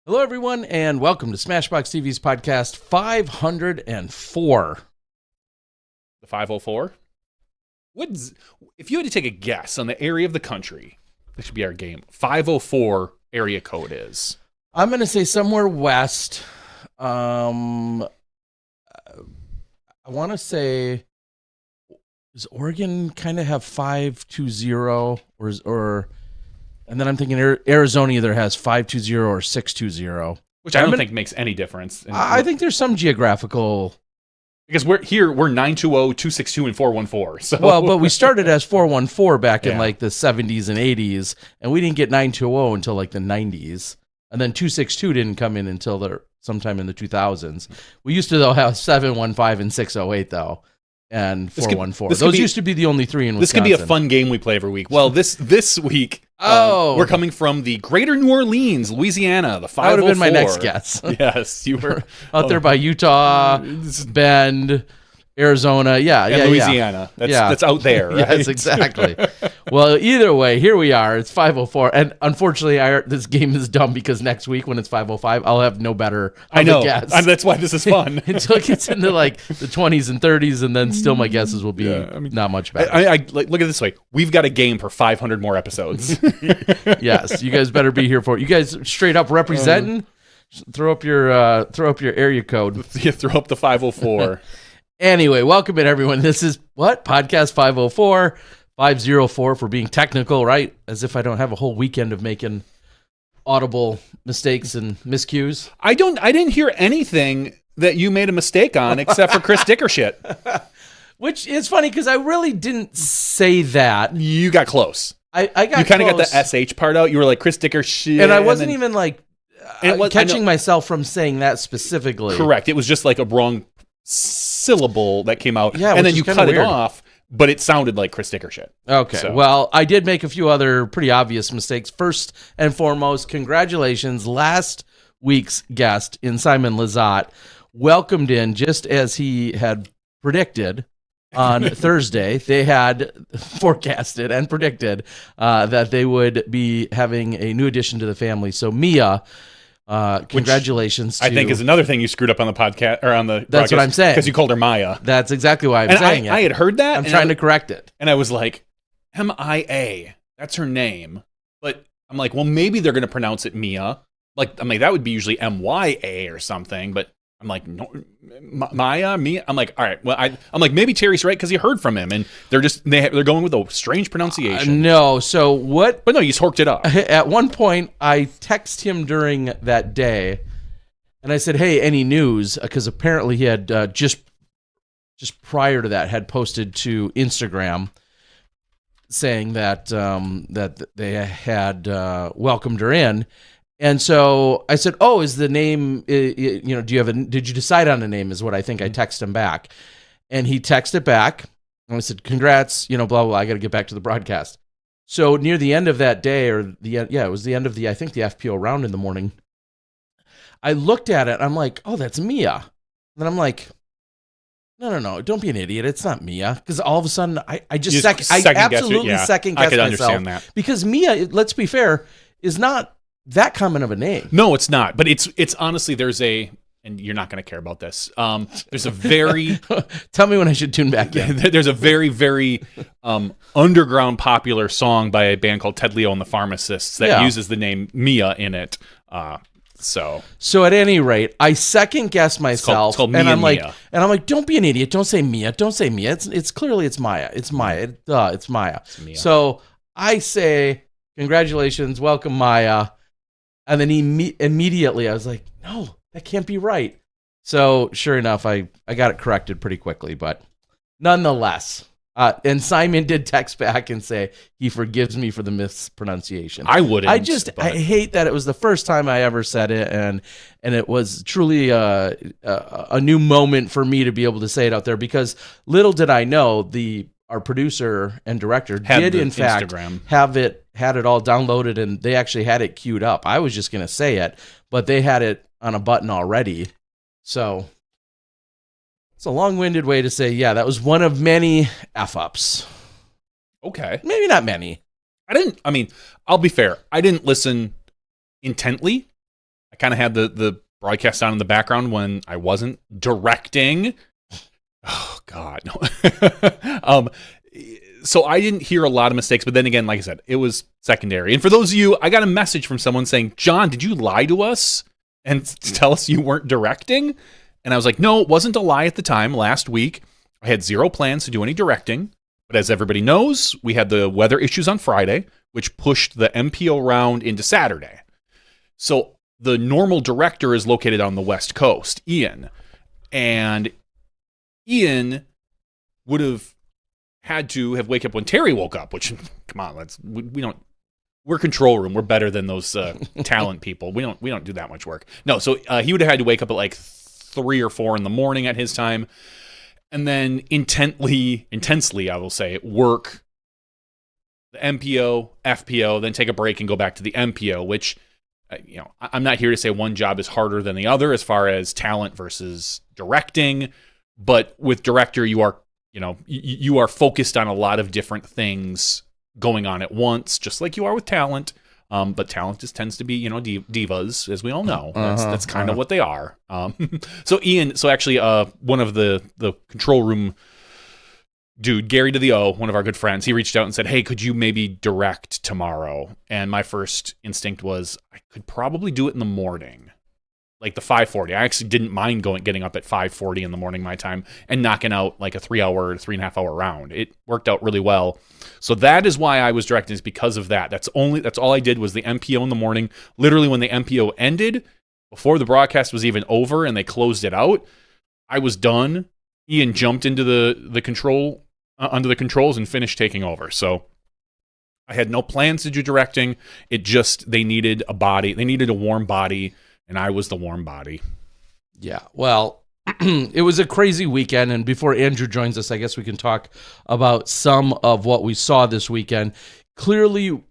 Hello, everyone, and welcome to SmashBoxxTV's podcast 504. The 504? If you had to take a guess on the area of the country, this should be our game, 504 area code is? I'm going to say somewhere west. I want to say, does Oregon kind of have 520 or and then I'm thinking Arizona either has 520 or 620. Which I don't think makes any difference. I think there's some geographical... Because we're 920, 262, and 414. So. Well, but we started as 414 back in like the 70s and 80s, and we didn't get 920 until like the 90s. And then 262 didn't come in until sometime in the 2000s. We used to, though, have 715 and 608, though, and 414. Those used to be the only three in Wisconsin. This could be a fun game we play every week. Well, this week, we're coming from the greater New Orleans, Louisiana, the 504. That would have been my next guess. Yes, you were. Out there by Utah, Bend, Arizona, and Louisiana. That's out there, right? Yes, exactly. Well, either way, here we are. It's 504, and unfortunately, this game is dumb because next week when it's 505, I'll have no better. I know. Guess. That's why this is fun. Until it gets into like the 20s and 30s, and then still my guesses will be not much better. I look at it this way: we've got a game for 500 more episodes. Yes, you guys better be here for it. You guys straight up representing. Throw up your area code. Yeah, throw up the 504. Anyway, welcome in, everyone. This is Podcast 504, 504 for being technical, right? As if I don't have a whole weekend of making audible mistakes and miscues. I didn't hear anything that you made a mistake on except for Chris Dicker shit. Which is funny because I really didn't say that. You got close. I got You kind of got the SH part out. You were like, Chris Dicker shit. And I wasn't even like catching myself from saying that specifically. Correct. It was just like a wrong syllable that came out, yeah, and then you cut weird. It off, but it sounded like Chris Dicker shit. Okay, so. Well, I did make a few other pretty obvious mistakes. First and foremost, congratulations. Last week's guest in Simon Lizotte welcomed in just as he had predicted on Thursday. They had forecasted and predicted that they would be having a new addition to the family. So Mia... congratulations. I think is another thing you screwed up on the podcast or on the. That's what I'm saying, because you called her Maya. That's exactly why I'm saying it. I had heard that. I'm trying to correct it, and I was like, M-I-A. That's her name, but I'm like, well, maybe they're going to pronounce it Mia. Like, I'm like, that would be usually M-Y-A or something, but I'm like, no, Maya, Mia. I'm like, all right. Well, I'm like, maybe Terry's right because he heard from him, and they're going with a strange pronunciation. No, so what? But no, you horked it up. At one point, I texted him during that day, and I said, "Hey, any news?" Because apparently he had just prior to that had posted to Instagram saying that that they had welcomed her in. And so I said, "Oh, is the name? Did you decide on a name?" Is what I think I texted him back, and he texted back, and I said, "Congrats, blah blah blah. I got to get back to the broadcast." So near the end of that day, it was the end of the FPO round in the morning. I looked at it, I'm like, "Oh, that's Mia." And then I'm like, "No, don't be an idiot. It's not Mia." Because all of a sudden, I absolutely second guess myself. I could understand that because Mia, let's be fair, is not that common of a name. No, it's not. But it's honestly, and you're not going to care about this. There's a very... Tell me when I should tune back in. There's a very, very underground popular song by a band called Ted Leo and the Pharmacists that uses the name Mia in it. So at any rate, I second guess myself, it's called Mia, and I'm like, don't be an idiot. Don't say Mia. Don't say Mia. It's clearly it's Maya. It's Maya. It's Maya. It's Mia. So I say, congratulations, welcome Maya. And then immediately I was like, no, that can't be right. So sure enough, I got it corrected pretty quickly, but nonetheless. And Simon did text back and say he forgives me for the mispronunciation. I wouldn't. I hate that it was the first time I ever said it, and it was truly a new moment for me to be able to say it out there, because little did I know our producer and director did in fact had it all downloaded, and they actually had it queued up. I was just going to say it, but they had it on a button already. So it's a long-winded way to say, yeah, that was one of many F-ups. Okay. Maybe not many. I'll be fair. I didn't listen intently. I kind of had the broadcast on in the background when I wasn't directing. Oh God, no. So I didn't hear a lot of mistakes, but then again, like I said, it was secondary. And for those of you, I got a message from someone saying, John, did you lie to us and tell us you weren't directing? And I was like, no, it wasn't a lie at the time. Last week, I had zero plans to do any directing. But as everybody knows, we had the weather issues on Friday, which pushed the MPO round into Saturday. So the normal director is located on the West Coast, Ian. And Ian would have had to have wake up when Terry woke up, which, come on, we're control room. We're better than those talent people. We don't do that much work. No, so he would have had to wake up at like 3 or 4 in the morning at his time, and then intensely, I will say, work the MPO, FPO, then take a break and go back to the MPO, which, I'm not here to say one job is harder than the other as far as talent versus directing, but with director, you are focused on a lot of different things going on at once, just like you are with talent. But talent just tends to be, divas, as we all know. That's kind of what they are. So Ian, actually, one of the control room dude, Gary to the O, one of our good friends, he reached out and said, hey, could you maybe direct tomorrow? And my first instinct was, I could probably do it in the morning. Like the 5:40. I actually didn't mind getting up at 5:40 in the morning my time and knocking out like a 3.5 hour round. It worked out really well. So that is why I was directing, is because of that. That's all I did was the MPO in the morning. Literally when the MPO ended, before the broadcast was even over and they closed it out, I was done. Ian jumped into the control under the controls and finished taking over. So I had no plans to do directing. It just, they needed a body. They needed a warm body. And I was the warm body. Yeah, well, it was a crazy weekend. And before Andrew joins us, I guess we can talk about some of what we saw this weekend. Clearly,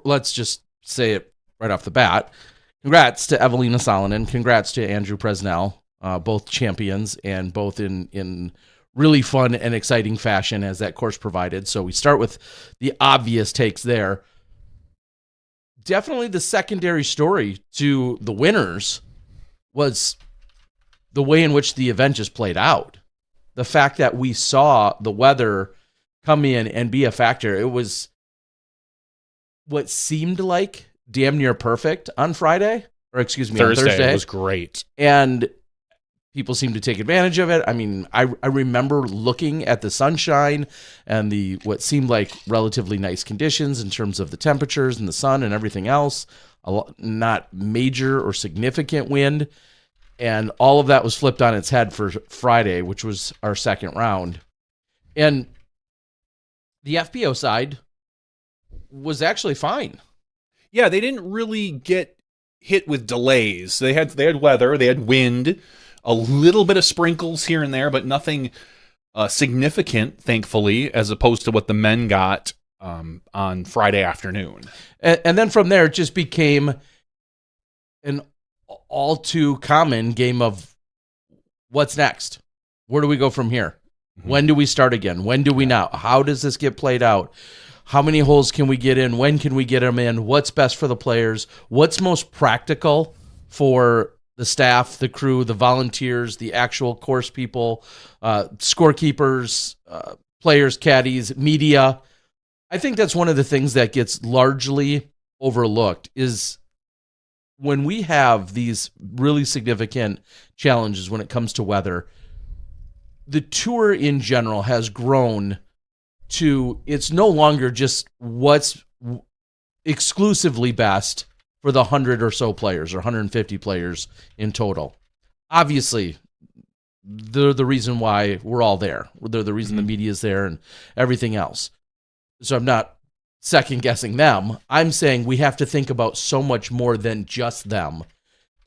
let's just say it right off the bat. Congrats to Evelina Salonen. Congrats to Andrew Presnell, both champions and both in really fun and exciting fashion as that course provided. So we start with the obvious takes there. Definitely the secondary story to the winners was the way in which the event just played out. The fact that we saw the weather come in and be a factor. It was what seemed like damn near perfect on Friday, or excuse me, Thursday. On Thursday. It was great. And people seem to take advantage of it. I mean, I remember looking at the sunshine and the what seemed like relatively nice conditions in terms of the temperatures and the sun and everything else. Not major or significant wind. And all of that was flipped on its head for Friday, which was our second round. And the FPO side was actually fine. Yeah, they didn't really get hit with delays. They had weather, they had wind, a little bit of sprinkles here and there, but nothing significant, thankfully, as opposed to what the men got on Friday afternoon. And then from there, it just became an all too common game of what's next? Where do we go from here? Mm-hmm. When do we start again? When do we not? How does this get played out? How many holes can we get in? When can we get them in? What's best for the players? What's most practical for the staff, the crew, the volunteers, the actual course people, scorekeepers, players, caddies, media? I think that's one of the things that gets largely overlooked is when we have these really significant challenges when it comes to weather, the tour in general has grown to, it's no longer just what's exclusively best for the 100 or so players or 150 players in total. Obviously, they're the reason why we're all there. They're the reason the media is there and everything else. So I'm not second guessing them. I'm saying we have to think about so much more than just them.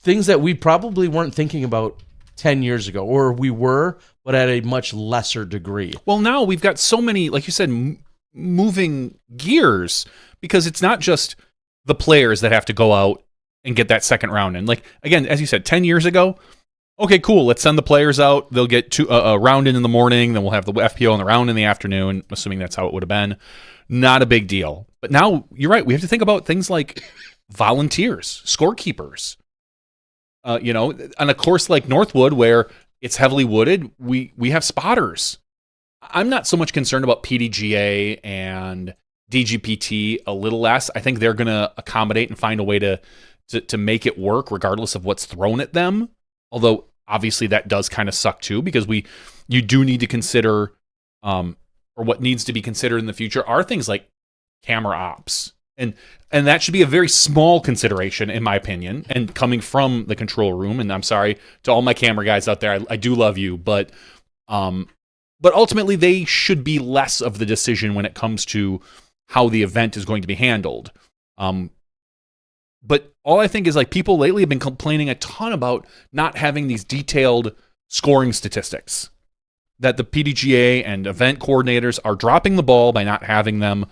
Things that we probably weren't thinking about 10 years ago, or we were, but at a much lesser degree. Well, now we've got so many, like you said, moving gears, because it's not just the players that have to go out and get that second round in. Like, again, as you said, 10 years ago, okay, cool, let's send the players out. They'll get a round in the morning, then we'll have the FPO and the round in the afternoon, assuming that's how it would have been. Not a big deal. But now, you're right, we have to think about things like volunteers, scorekeepers. On a course like Northwood where it's heavily wooded, we have spotters. I'm not so much concerned about PDGA and DGPT, a little less. I think they're going to accommodate and find a way to make it work regardless of what's thrown at them. Although obviously that does kind of suck too, because you do need to consider, or what needs to be considered in the future are things like camera ops. And that should be a very small consideration, in my opinion, and coming from the control room. And I'm sorry to all my camera guys out there. I do love you, but ultimately they should be less of the decision when it comes to how the event is going to be handled. But all I think is, like, people lately have been complaining a ton about not having these detailed scoring statistics, that the PDGA and event coordinators are dropping the ball by not having them.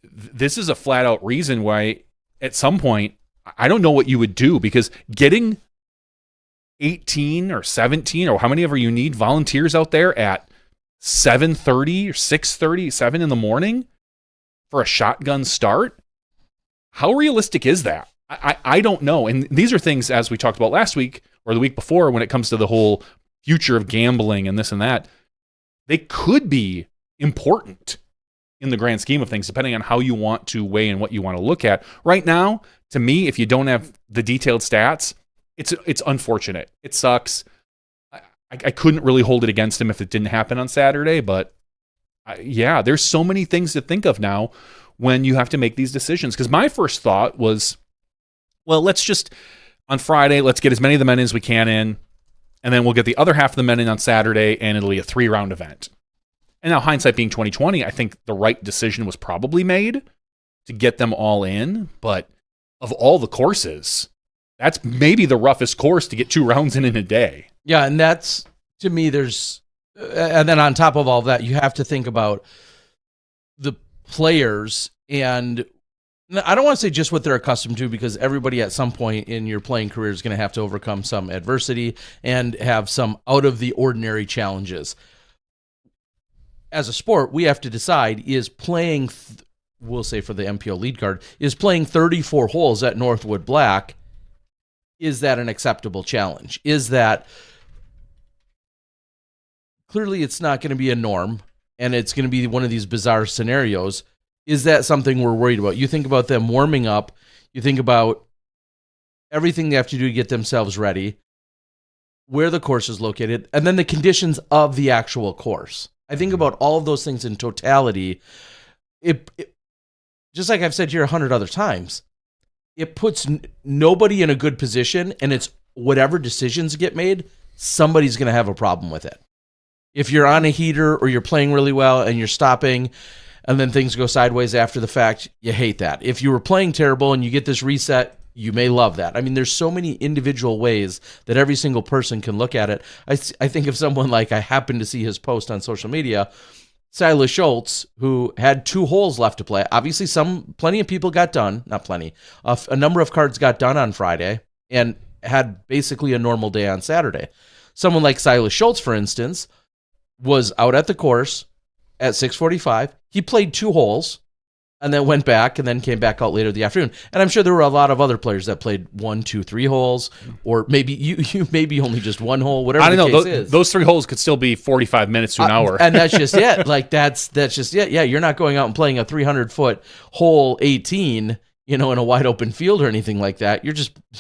This is a flat out reason why at some point, I don't know what you would do, because getting 18 or 17 or how many ever you need volunteers out there at 7:30 or 6:30, 7 in the morning for a shotgun start, how realistic is that? I don't know. And these are things, as we talked about last week or the week before, when it comes to the whole future of gambling and this and that, they could be important in the grand scheme of things, depending on how you want to weigh and what you want to look at. Right now, to me, if you don't have the detailed stats, it's unfortunate. It sucks. I couldn't really hold it against him if it didn't happen on Saturday, but yeah, there's so many things to think of now when you have to make these decisions. Because my first thought was, well, let's just, on Friday, let's get as many of the men as we can in, and then we'll get the other half of the men in on Saturday, and it'll be a 3-round event. And now, hindsight being 2020, I think the right decision was probably made to get them all in. But of all the courses, that's maybe the roughest course to get 2 rounds in a day. Yeah, and that's, to me, there's, and then on top of all of that, you have to think about the players, and I don't want to say just what they're accustomed to, because everybody at some point in your playing career is going to have to overcome some adversity and have some out of the ordinary challenges. As a sport, we have to decide, is playing, we'll say for the MPO lead card, is playing 34 holes at Northwood Black, is that an acceptable challenge? Is that, clearly it's not going to be a norm, and it's going to be one of these bizarre scenarios. Is that something we're worried about? You think about them warming up. You think about everything they have to do to get themselves ready, where the course is located, and then the conditions of the actual course. I think about all of those things in totality. It just like I've said here 100 other times, it puts nobody in a good position, and it's whatever decisions get made, somebody's going to have a problem with it. If you're on a heater or you're playing really well and you're stopping and then things go sideways after the fact, you hate that. If you were playing terrible and you get this reset, you may love that. I mean, there's so many individual ways that every single person can look at it. I think of someone like, I happened to see his post on social media, Silas Schultz, who had 2 holes left to play. Obviously, plenty of people got done, not plenty, a number of cards got done on Friday and had basically a normal day on Saturday. Someone like Silas Schultz, for instance, was out at the course at 6:45. He played 2 holes and then went back and then came back out later in the afternoon. And I'm sure there were a lot of other players that played 1, 2, 3 holes, or maybe you maybe only just 1 hole, whatever the case is. Those 3 holes could still be 45 minutes to an hour. And that's just it. Like, that's just it. Yeah, you're not going out and playing a 300-foot hole 18, in a wide open field or anything like that.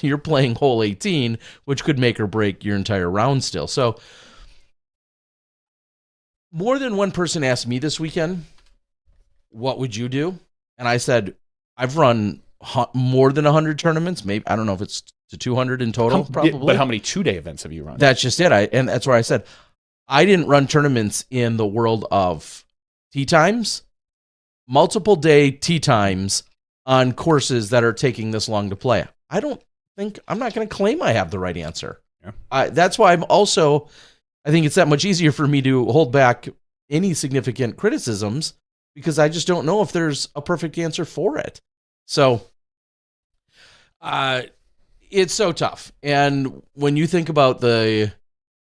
You're playing hole 18, which could make or break your entire round still. So more than one person asked me this weekend, what would you do? And I said, I've run more than 100 tournaments. Maybe, I don't know if it's to 200 in total, probably. But how many 2-day events have you run? That's just it. And that's where I said, I didn't run tournaments in the world of tee times, multiple day tee times on courses that are taking this long to play. I'm not going to claim I have the right answer. Yeah. That's why I think it's that much easier for me to hold back any significant criticisms, because I just don't know if there's a perfect answer for it. So it's so tough. And when you think about the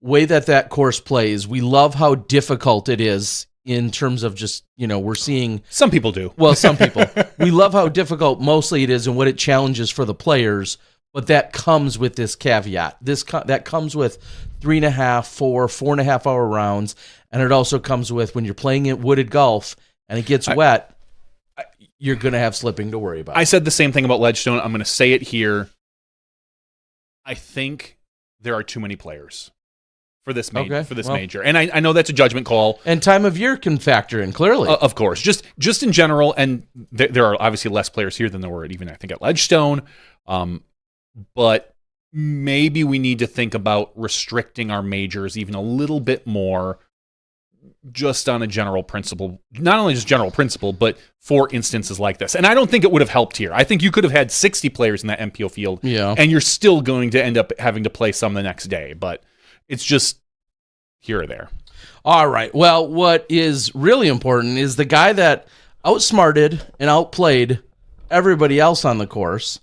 way that course plays, we love how difficult it is in terms of just, we're seeing. Some people do. Well, some people. We love how difficult mostly it is and what it challenges for the players, but that comes with this caveat. That comes with 3.5, 4.5 hour rounds, and it also comes with when you're playing at wooded golf and it gets wet, you're going to have slipping to worry about. I said the same thing about Ledgestone. I'm going to say it here. I think there are too many players for this major. And I know that's a judgment call. And time of year can factor in, clearly. Of course. Just in general, and there are obviously less players here than there were even, I think, at Ledgestone. But maybe we need to think about restricting our majors even a little bit more, just on a general principle. Not only just general principle, but for instances like this. And I don't think it would have helped here. I think you could have had 60 players in that MPO field, and you're still going to end up having to play some the next day. But it's just here or there. All right. Well, what is really important is the guy that outsmarted and outplayed everybody else on the course.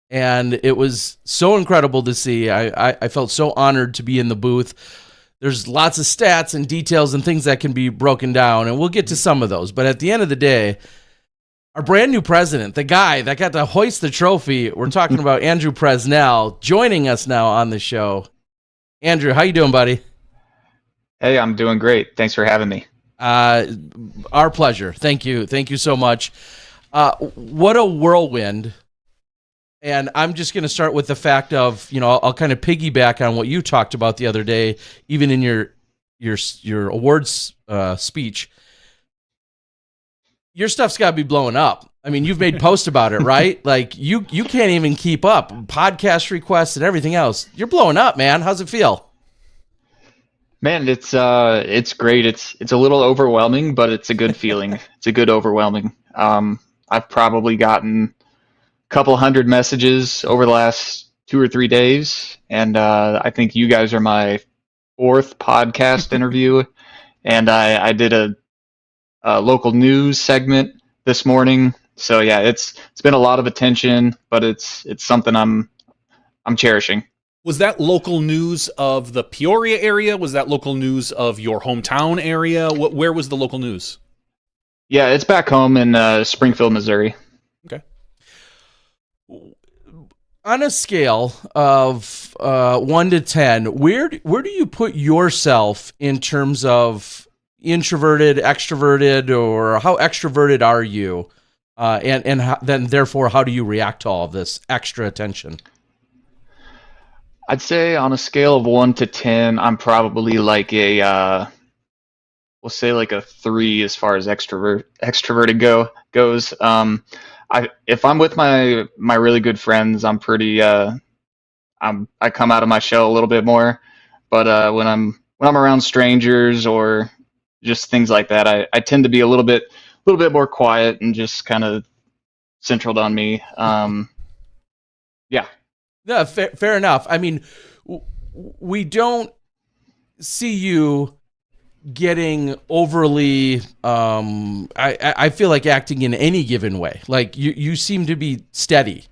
And it was so incredible to see. I felt so honored to be in the booth. There's lots of stats and details and things that can be broken down, and we'll get to some of those. But at the end of the day, our brand new president, the guy that got to hoist the trophy, we're talking about Andrew Presnell, joining us now on the show. Andrew, how you doing, buddy? Hey, I'm doing great. Thanks for having me. Our pleasure. Thank you. Thank you so much. What a whirlwind. And I'm just going to start with the fact of, I'll kind of piggyback on what you talked about the other day, even in your awards speech. Your stuff's got to be blowing up. I mean, you've made posts about it, right? Like you can't even keep up. Podcast requests and everything else. You're blowing up, man. How's it feel? Man, it's great. It's a little overwhelming, but it's a good feeling. It's a good overwhelming. I've probably gotten a couple hundred messages over the last 2 or 3 days, and I think you guys are my 4th podcast interview, and I did a local news segment this morning. So yeah, it's been a lot of attention, but it's something I'm cherishing. Was that local news of the Peoria area? Was that local news of your hometown area? Where was the local news? Yeah, it's back home in Springfield, Missouri. Okay. On a scale of 1 to 10, where do you put yourself in terms of introverted, extroverted, or how extroverted are you? And then therefore, how do you react to all of this extra attention? I'd say on a scale of 1 to 10, I'm probably like we'll say like a 3 as far as extroverted goes. If I'm with my really good friends, I'm pretty I come out of my shell a little bit more. But when I'm around strangers or just things like that, I tend to be a little bit more quiet and just kind of centered on me. Yeah. No, fair enough. I mean, we don't see you getting overly, I feel like acting in any given way. Like you seem to be steady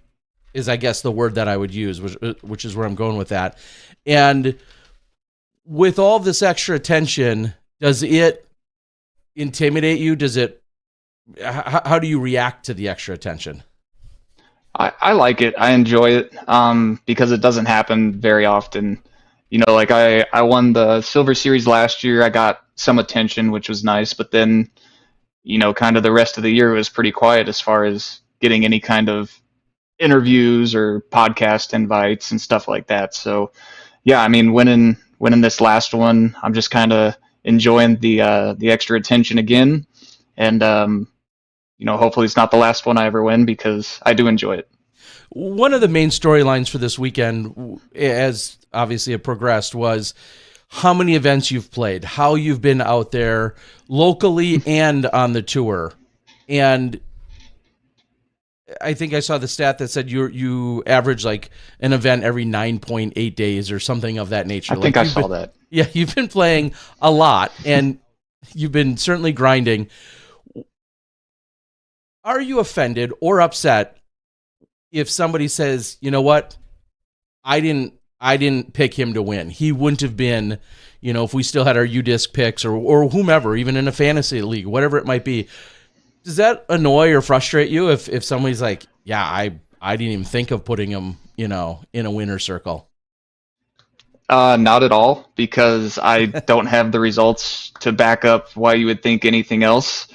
is I guess the word that I would use, which is where I'm going with that. And with all this extra attention, does it intimidate you? How do you react to the extra attention? I like it. I enjoy it because it doesn't happen very often. Like I won the Silver Series last year. I got some attention, which was nice. But then, kind of the rest of the year was pretty quiet as far as getting any kind of interviews or podcast invites and stuff like that. So, yeah, I mean, winning this last one, I'm just kind of enjoying the extra attention again. And, hopefully it's not the last one I ever win because I do enjoy it. One of the main storylines for this weekend, as obviously it progressed, was how many events you've played, how you've been out there locally and on the tour. And I think I saw the stat that said you average like an event every 9.8 days or something of that nature. I think I saw that. Yeah, you've been playing a lot and you've been certainly grinding. Are you offended or upset if somebody says, you know what, I didn't I didn't pick him to win. He wouldn't have been, if we still had our UDisc picks or whomever, even in a fantasy league, whatever it might be. Does that annoy or frustrate you if somebody's like, yeah, I didn't even think of putting him, in a winner circle? Not at all, because I don't have the results to back up why you would think anything else.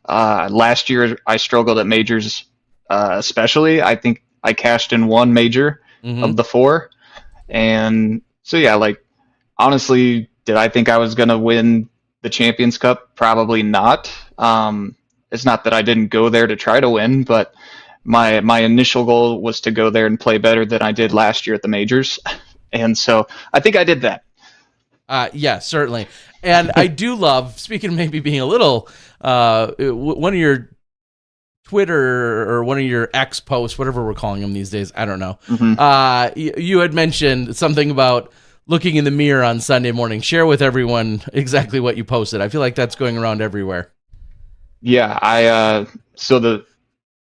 Last year, I struggled at majors, especially. I think I cashed in one major of the 4. And so, yeah, like, honestly, did I think I was going to win the Champions Cup? Probably not. It's not that I didn't go there to try to win, but my initial goal was to go there and play better than I did last year at the majors. And so I think I did that. Yeah, certainly. And I do love, speaking of maybe being a little, one of your Twitter or one of your X posts, whatever we're calling them these days, I don't know. You had mentioned something about looking in the mirror on Sunday morning. Share with everyone exactly what you posted. I feel like that's going around everywhere. Yeah, so the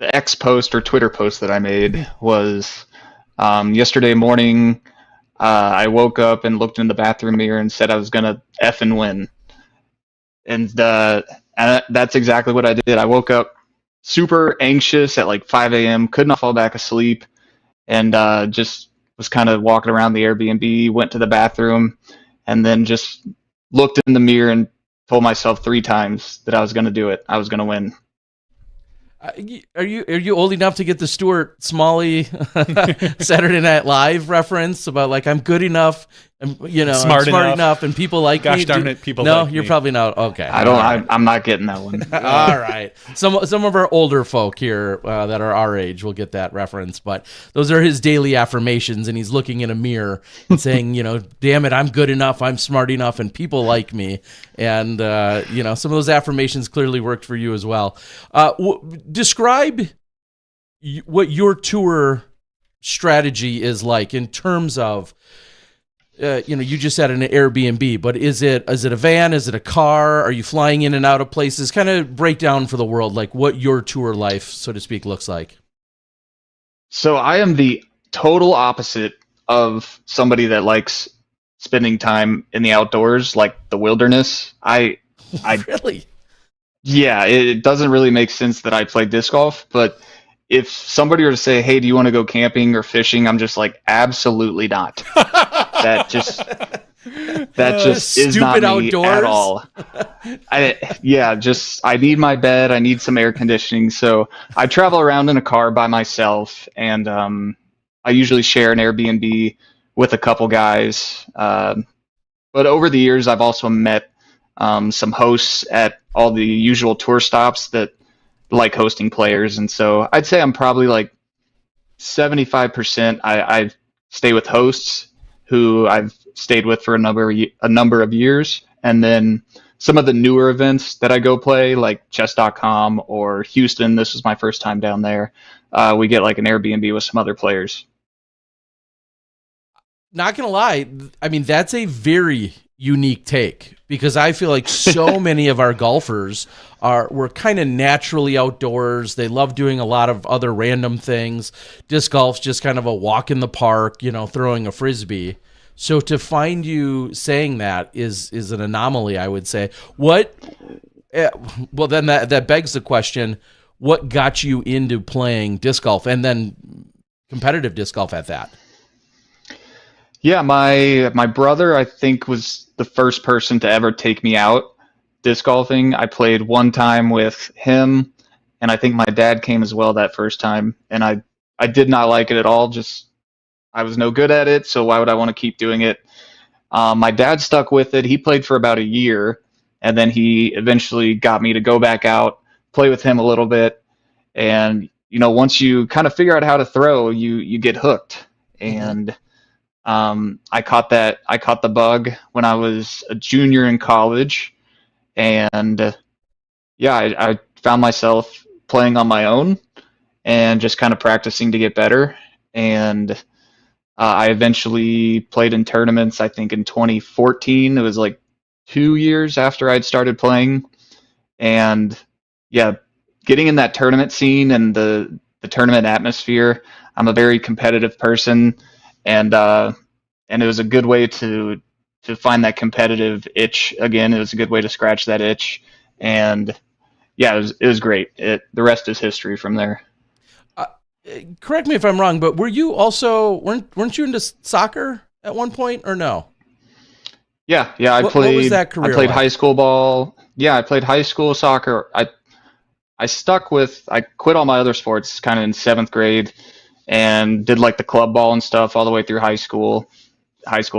X post or Twitter post that I made was yesterday morning. I woke up and looked in the bathroom mirror and said I was gonna effing win, and that's exactly what I did. I woke up super anxious at like 5 a.m. Could not fall back asleep, and just was kind of walking around the Airbnb. Went to the bathroom, and then just looked in the mirror and told myself 3 times that I was gonna do it. I was gonna win. Are you old enough to get the Stuart Smalley Saturday Night Live reference about like I'm good enough, I'm smart enough, and people like me? Gosh darn it, people. No, like you're me. probably not. Okay, I'm not getting that one. All right, some of our older folk here that are our age will get that reference, but those are his daily affirmations, and he's looking in a mirror and saying, damn it, I'm good enough, I'm smart enough, and people like me, and some of those affirmations clearly worked for you as well. Describe what your tour strategy is like in terms of, you just said an Airbnb, but is it a van? Is it a car? Are you flying in and out of places? Kind of break down for the world, like what your tour life, so to speak, looks like. So I am the total opposite of somebody that likes spending time in the outdoors, like the wilderness. I Really? Yeah, it doesn't really make sense that I play disc golf, but if somebody were to say, "Hey, do you want to go camping or fishing?" I'm just like, absolutely not. That just is not me outdoors. At all. I need my bed. I need some air conditioning. So I travel around in a car by myself, and I usually share an Airbnb with a couple guys. But over the years, I've also met some hosts at all the usual tour stops that like hosting players, and so I'd say I'm probably like 75%. I stay with hosts who I've stayed with for a number of years, and then some of the newer events that I go play, like chess.com or Houston. This was my first time down there. We get like an Airbnb with some other players. Not gonna lie, I mean that's a very unique take, because I feel like so many of our golfers were kind of naturally outdoors. They love doing a lot of other random things. Disc golf's just kind of a walk in the park, throwing a frisbee. So to find you saying that is an anomaly, I would say. Well, then that begs the question, what got you into playing disc golf and then competitive disc golf at that? Yeah, my brother, I think, was the first person to ever take me out disc golfing. I played one time with him, and I think my dad came as well that first time, and I did not like it at all. Just I was no good at it, so why would I want to keep doing it? My dad stuck with it. He played for about a year, and then he eventually got me to go back out, play with him a little bit, and once you kind of figure out how to throw, you get hooked. And I caught the bug when I was a junior in college, and I found myself playing on my own and just kind of practicing to get better. And I eventually played in tournaments, I think in 2014. It was like 2 years after I'd started playing. And getting in that tournament scene and the tournament atmosphere, I'm a very competitive person. And and it was a good way to find that competitive itch again. It was a good way to scratch that itch, and yeah, it was great. The rest is history from there. Correct me if I'm wrong, but were you also weren't you into soccer at one point or no? Yeah. What was that career I played like? high school ball. Yeah, I played high school soccer. I quit all my other sports kind of in 7th grade and did like the club ball and stuff all the way through high school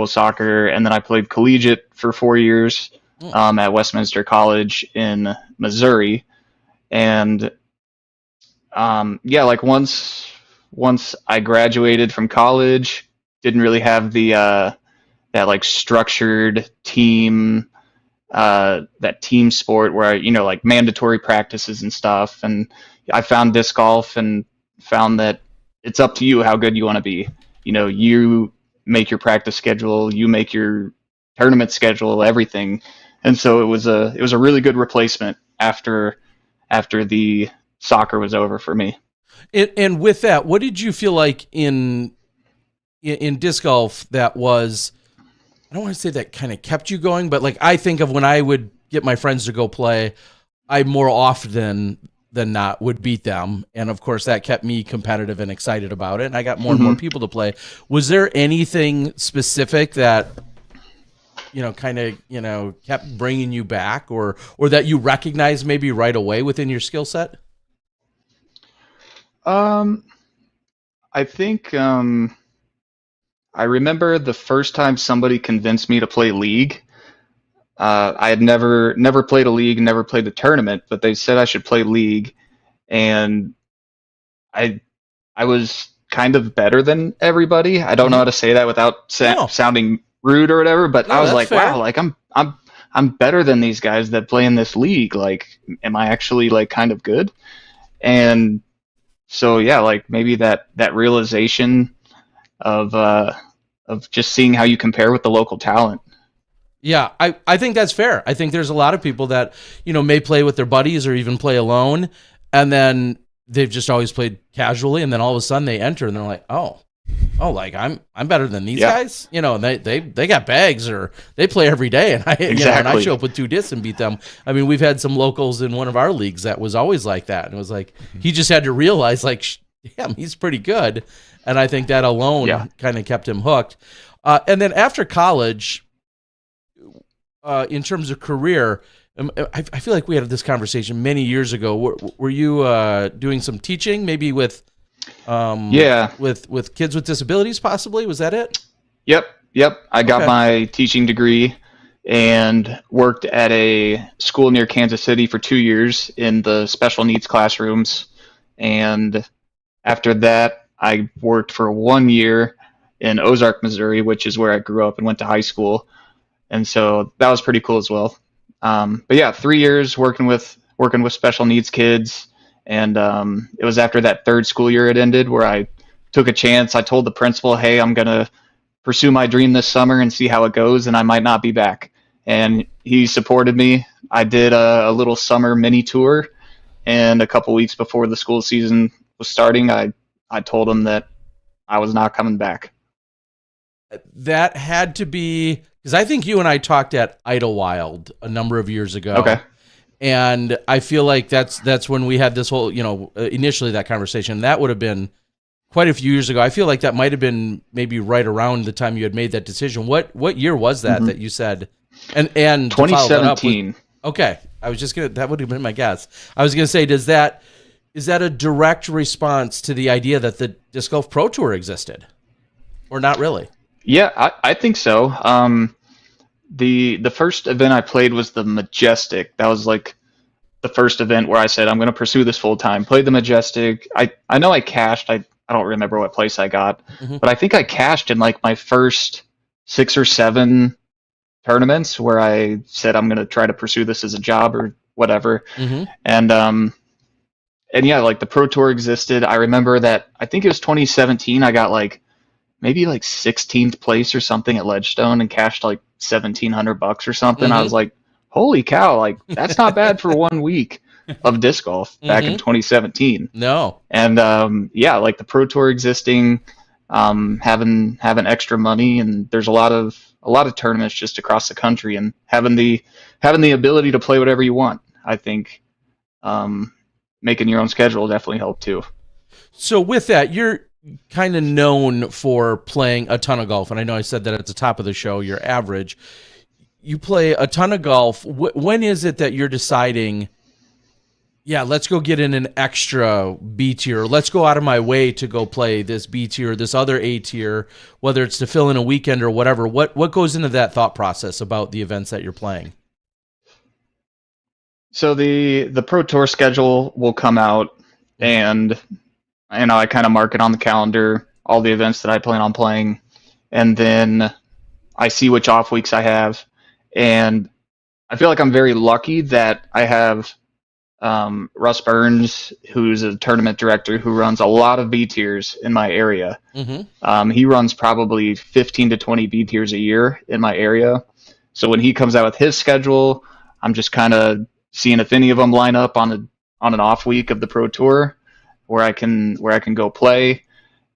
soccer, and then I played collegiate for 4 years at Westminster College in Missouri, and yeah, like once I graduated from college, didn't really have the that like structured team that team sport where like mandatory practices and stuff, and I found disc golf and found that it's up to you how good you want to be. You make your practice schedule, you make your tournament schedule, everything. And so it was a really good replacement after the soccer was over for me. And with that, what did you feel like in disc golf that was, I don't want to say that kind of kept you going, but like I think of when I would get my friends to go play, I more often than not would beat them. And of course that kept me competitive and excited about it. And I got more and more people to play. Was there anything specific that, kind of, kept bringing you back or that you recognize maybe right away within your skill set? I think I remember the first time somebody convinced me to play League. I had never played a League, never played a tournament, but they said I should play League, and I was kind of better than everybody. I don't know how to say that without sounding rude or whatever, but I was like, fair. Wow, like I'm better than these guys that play in this league. Like, am I actually like kind of good? And so yeah, like maybe that realization of just seeing how you compare with the local talent. Yeah, I think that's fair. I think there's a lot of people that, may play with their buddies or even play alone, and then they've just always played casually, and then all of a sudden they enter and they're like, oh, like I'm better than these guys. They got bags or they play every day, and and I show up with 2 discs and beat them. I mean, we've had some locals in one of our leagues that was always like that, and it was like he just had to realize, like, damn, he's pretty good, and I think that alone kind of kept him hooked. And then after college, in terms of career, I feel like we had this conversation many years ago. Were you doing some teaching, maybe with kids with disabilities, possibly? Was that it? Yep. I got my teaching degree and worked at a school near Kansas City for 2 years in the special needs classrooms. And after that, I worked for 1 year in Ozark, Missouri, which is where I grew up and went to high school. And so that was pretty cool as well. But yeah, 3 years working with special needs kids. And it was after that 3rd school year it ended where I took a chance. I told the principal, hey, I'm going to pursue my dream this summer and see how it goes, and I might not be back. And he supported me. I did a little summer mini tour, and a couple weeks before the school season was starting, I told him that I was not coming back. That had to be, because I think you and I talked at Idlewild a number of years ago. Okay. And I feel like that's when we had this whole, initially that conversation. That would have been quite a few years ago. I feel like that might have been maybe right around the time you had made that decision. What year was that that you said? And 2017. Okay. I was just that would have been my guess. I was gonna say, is that a direct response to the idea that the Disc Golf Pro Tour existed? Or not really? Yeah, I think so. The first event I played was the Majestic. That was like the first event where I said I'm going to pursue this full time. Played the Majestic. I know I cashed. I don't remember what place I got, but I think I cashed in like my first 6 or 7 tournaments where I said I'm going to try to pursue this as a job or whatever. And yeah, like the Pro Tour existed. I remember that I think it was 2017. I got maybe 16th place or something at Ledgestone and cashed like $1,700 or something. I was like, holy cow, like that's not bad for 1 week of disc golf back in 2017. No. And yeah, like the Pro Tour existing, having extra money, and there's a lot of tournaments just across the country, and having the ability to play whatever you want. I think making your own schedule will definitely help too. So with that, you're kind of known for playing a ton of golf, and I know I said that at the top of the show, your average. You play a ton of golf. When is it that you're deciding, yeah, let's go get in an extra B tier. Let's go out of my way to go play this B tier, this other A tier, whether it's to fill in a weekend or whatever. What goes into that thought process about the events that you're playing? So the Pro Tour schedule will come out, and I kind of mark it on the calendar, all the events that I plan on playing, and then I see which off weeks I have, and I feel like I'm very lucky that I have Russ Burns, who's a tournament director who runs a lot of B tiers in my area. Mm-hmm. He runs probably 15 to 20 B tiers a year in my area. So when he comes out with his schedule, I'm just kind of seeing if any of them line up on an off week of the Pro Tour where I can go play.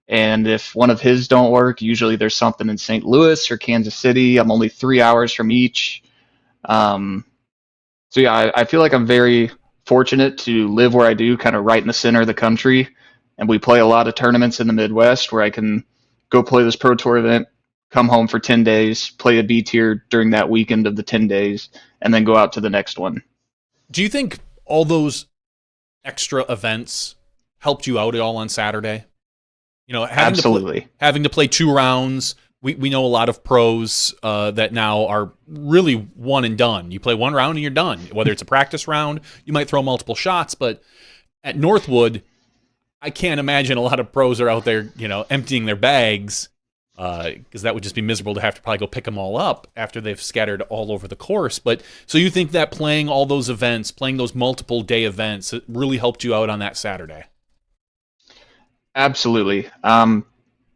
And if one of his don't work, usually there's something in St. Louis or Kansas City. I'm only 3 hours from each. So yeah, I feel like I'm very fortunate to live where I do, kind of right in the center of the country. And we play a lot of tournaments in the Midwest where I can go play this Pro Tour event, come home for 10 days, play a B tier during that weekend of the 10 days, and then go out to the next one. Do you think all those extra events helped you out at all on Saturday? You know, Absolutely. Having to play 2 rounds. We know a lot of pros that now are really one and done. You play 1 round and you're done. Whether it's a practice round, you might throw multiple shots, but at Northwood, I can't imagine a lot of pros are out there, emptying their bags, because that would just be miserable to have to probably go pick them all up after they've scattered all over the course. But so you think that playing all those events, playing those multiple day events, it really helped you out on that Saturday? Absolutely.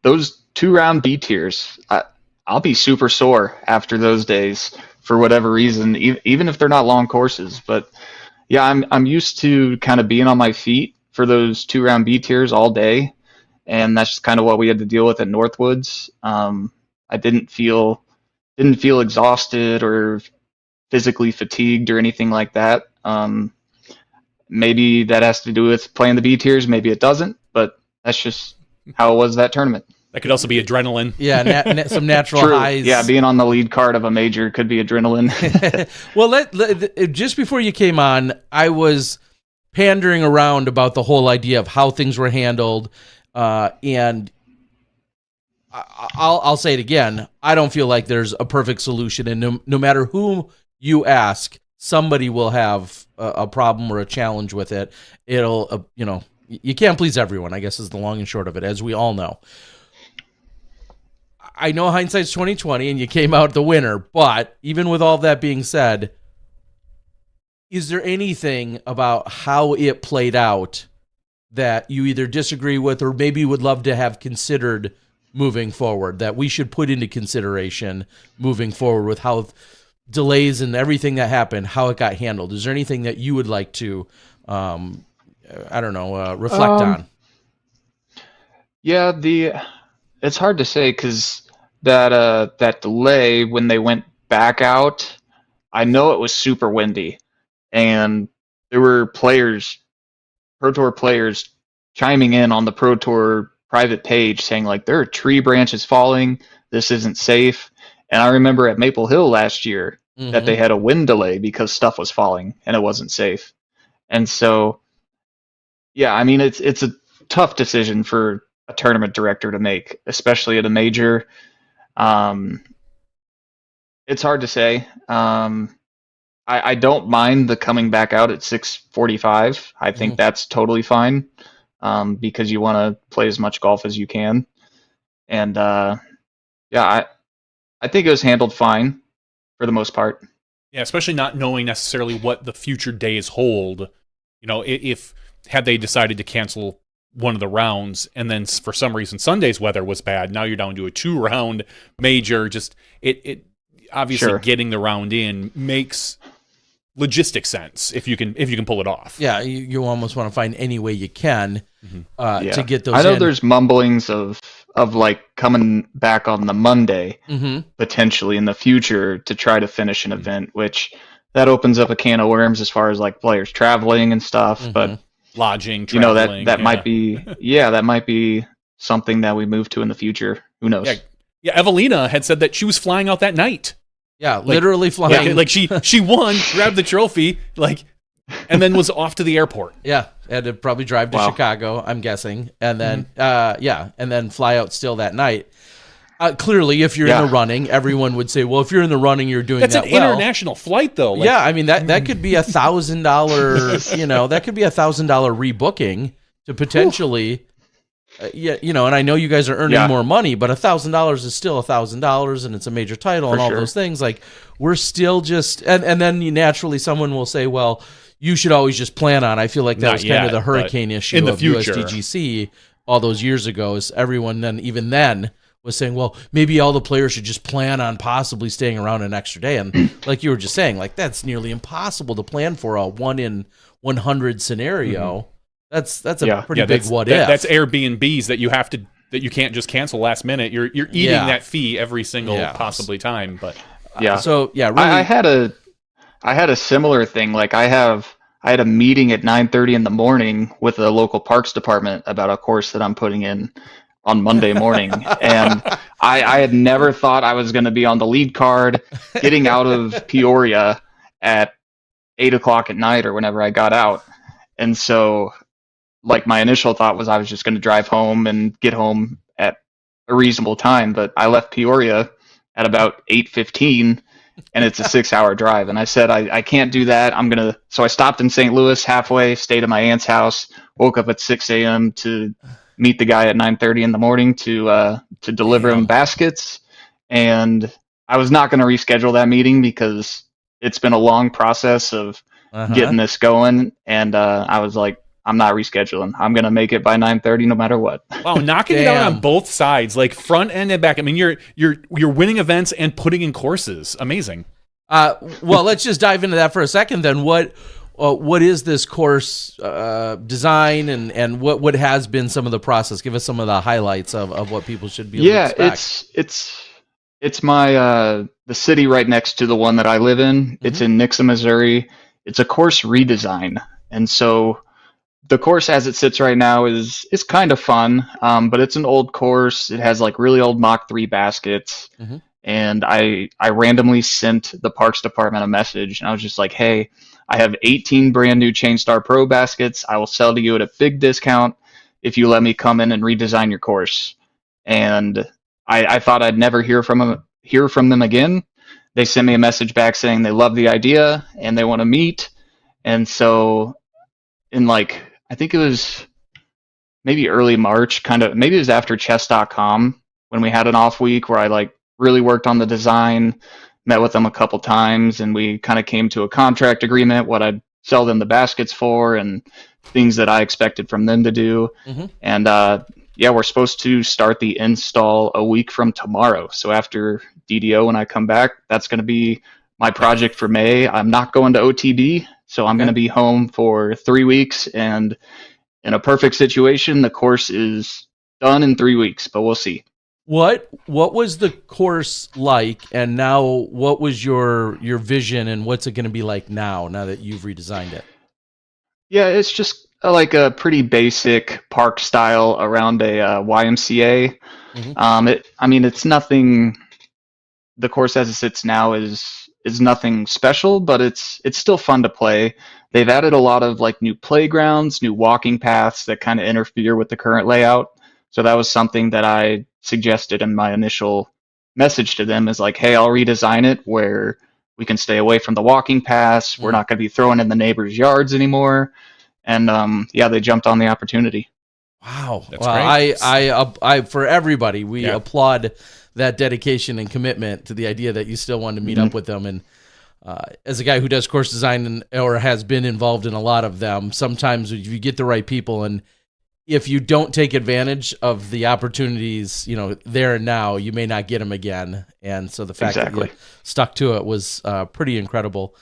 Those 2-round B tiers, I'll be super sore after those days for whatever reason, even if they're not long courses. But yeah, I'm used to kind of being on my feet for those 2-round B tiers all day, and that's just kind of what we had to deal with at Northwoods. I didn't feel exhausted or physically fatigued or anything like that. Maybe that has to do with playing the B tiers, maybe it doesn't, but that's just how it was that tournament. That could also be adrenaline. Yeah, some natural True. highs. Yeah, being on the lead card of a major could be adrenaline. Well, just before you came on, I was pandering around about the whole idea of how things were handled, and I'll say it again. I don't feel like there's a perfect solution, and no matter who you ask, somebody will have a problem or a challenge with it. It'll, you can't please everyone, I guess is the long and short of it, as we all know. I know hindsight's 20/20 and you came out the winner, but even with all that being said, is there anything about how it played out that you either disagree with or maybe would love to have considered moving forward, that we should put into consideration moving forward with how delays and everything that happened, how it got handled? Is there anything that you would like to, reflect on? Yeah, it's hard to say because that delay when they went back out, I know it was super windy, and there were Pro Tour players chiming in on the Pro Tour private page saying like there are tree branches falling, this isn't safe. And I remember at Maple Hill last year that they had a wind delay because stuff was falling and it wasn't safe. And so, yeah, I mean it's a tough decision for a tournament director to make, especially at a major. It's hard to say. I don't mind the coming back out at 6:45. I think that's totally fine, because you want to play as much golf as you can. And I think it was handled fine for the most part. Yeah, especially not knowing necessarily what the future days hold. If had they decided to cancel one of the rounds, and then for some reason Sunday's weather was bad, now you're down to a 2-round major. Just it obviously Sure. Getting the round in makes logistic sense if you can pull it off. Yeah, you almost want to find any way you can to get those I know in. there's mumblings of of like coming back on the Monday Mm-hmm. potentially in the future to try to finish an event, which that opens up a can of worms as far as like players traveling and stuff. Mm-hmm. But Lodging, you know, traveling. that might be that might be something that we move to in the future. Who knows? Yeah, Evelina had said that she was flying out that night. Yeah, literally flying. Yeah, like she won, grabbed the trophy, and then was off to the airport. Yeah, had to probably drive to Wow. Chicago, I'm guessing, and then and then fly out still that night. Clearly, if you're in the running, everyone would say, "Well, if you're in the running, you're doing That's that an well." international flight, though. Yeah, I mean that could be $1,000. That could be $1,000 rebooking to potentially. And I know you guys are earning more money, but $1,000 is still $1,000, and it's a major title and all those things. Like we're still just, and then naturally someone will say, "Well, you should always just plan on." I feel like that was kind of the hurricane issue in the of future. USDGC all those years ago. Is everyone then was saying, "Well, maybe all the players should just plan on possibly staying around an extra day." And like you were just saying, like that's nearly impossible to plan for a 1 in 100 scenario. Mm-hmm. That's a pretty big what if. That's Airbnbs that you can't just cancel last minute. You're eating that fee every single possibly time. But so really, I had a similar thing. Like I had a meeting at 9:30 in the morning with the local parks department about a course that I'm putting in on Monday morning, and I had never thought I was going to be on the lead card, getting out of Peoria at 8:00 at night or whenever I got out, and so. Like my initial thought was I was just going to drive home and get home at a reasonable time, but I left Peoria at about 8:15, and it's a 6-hour drive. And I said I can't do that. So I stopped in St. Louis halfway, stayed at my aunt's house, woke up at 6 a.m. to meet the guy at 9:30 in the morning to deliver him baskets. And I was not going to reschedule that meeting because it's been a long process of getting this going, and I was like, I'm not rescheduling. I'm gonna make it by 9:30 no matter what. Wow, knocking it out on both sides, like front end and back. I mean, you're winning events and putting in courses. Amazing. Well, let's just dive into that for a second. Then, what is this course design, and what has been some of the process? Give us some of the highlights of what people should be able to expect. It's my the city right next to the one that I live in. It's in Nixa, Missouri. It's a course redesign, and so. The course as it sits right now is kind of fun, but it's an old course. It has like really old Mach 3 baskets, and I randomly sent the Parks Department a message, and I was just like, hey, I have 18 brand new Chain Star Pro baskets. I will sell to you at a big discount if you let me come in and redesign your course. And I thought I'd never hear from them again. They sent me a message back saying they love the idea and they want to meet, and so in I think it was maybe early March, maybe it was after chess.com when we had an off week where I really worked on the design, met with them a couple times, and we kind of came to a contract agreement, what I'd sell them the baskets for and things that I expected from them to do. And we're supposed to start the install a week from tomorrow. So after DDO, when I come back, that's going to be my project for May. I'm not going to OTB. So I'm going to be home for 3 weeks, and in a perfect situation, the course is done in 3 weeks, but we'll see. What was the course like, and now what was your vision, and what's it going to be like now that you've redesigned it? Yeah, it's just like a pretty basic park style around a YMCA. It's nothing. The course as it sits now is nothing special, but it's still fun to play. They've added a lot of new playgrounds, new walking paths that kind of interfere with the current layout. So that was something that I suggested in my initial message to them is hey, I'll redesign it where we can stay away from the walking paths. We're not going to be throwing in the neighbors' yards anymore. And they jumped on the opportunity. Wow. That's great. I for everybody, we applaud that dedication and commitment to the idea that you still wanted to meet up with them. And as a guy who does course design or has been involved in a lot of them, sometimes if you get the right people and if you don't take advantage of the opportunities, there and now, you may not get them again. And so the fact that you stuck to it was pretty incredible.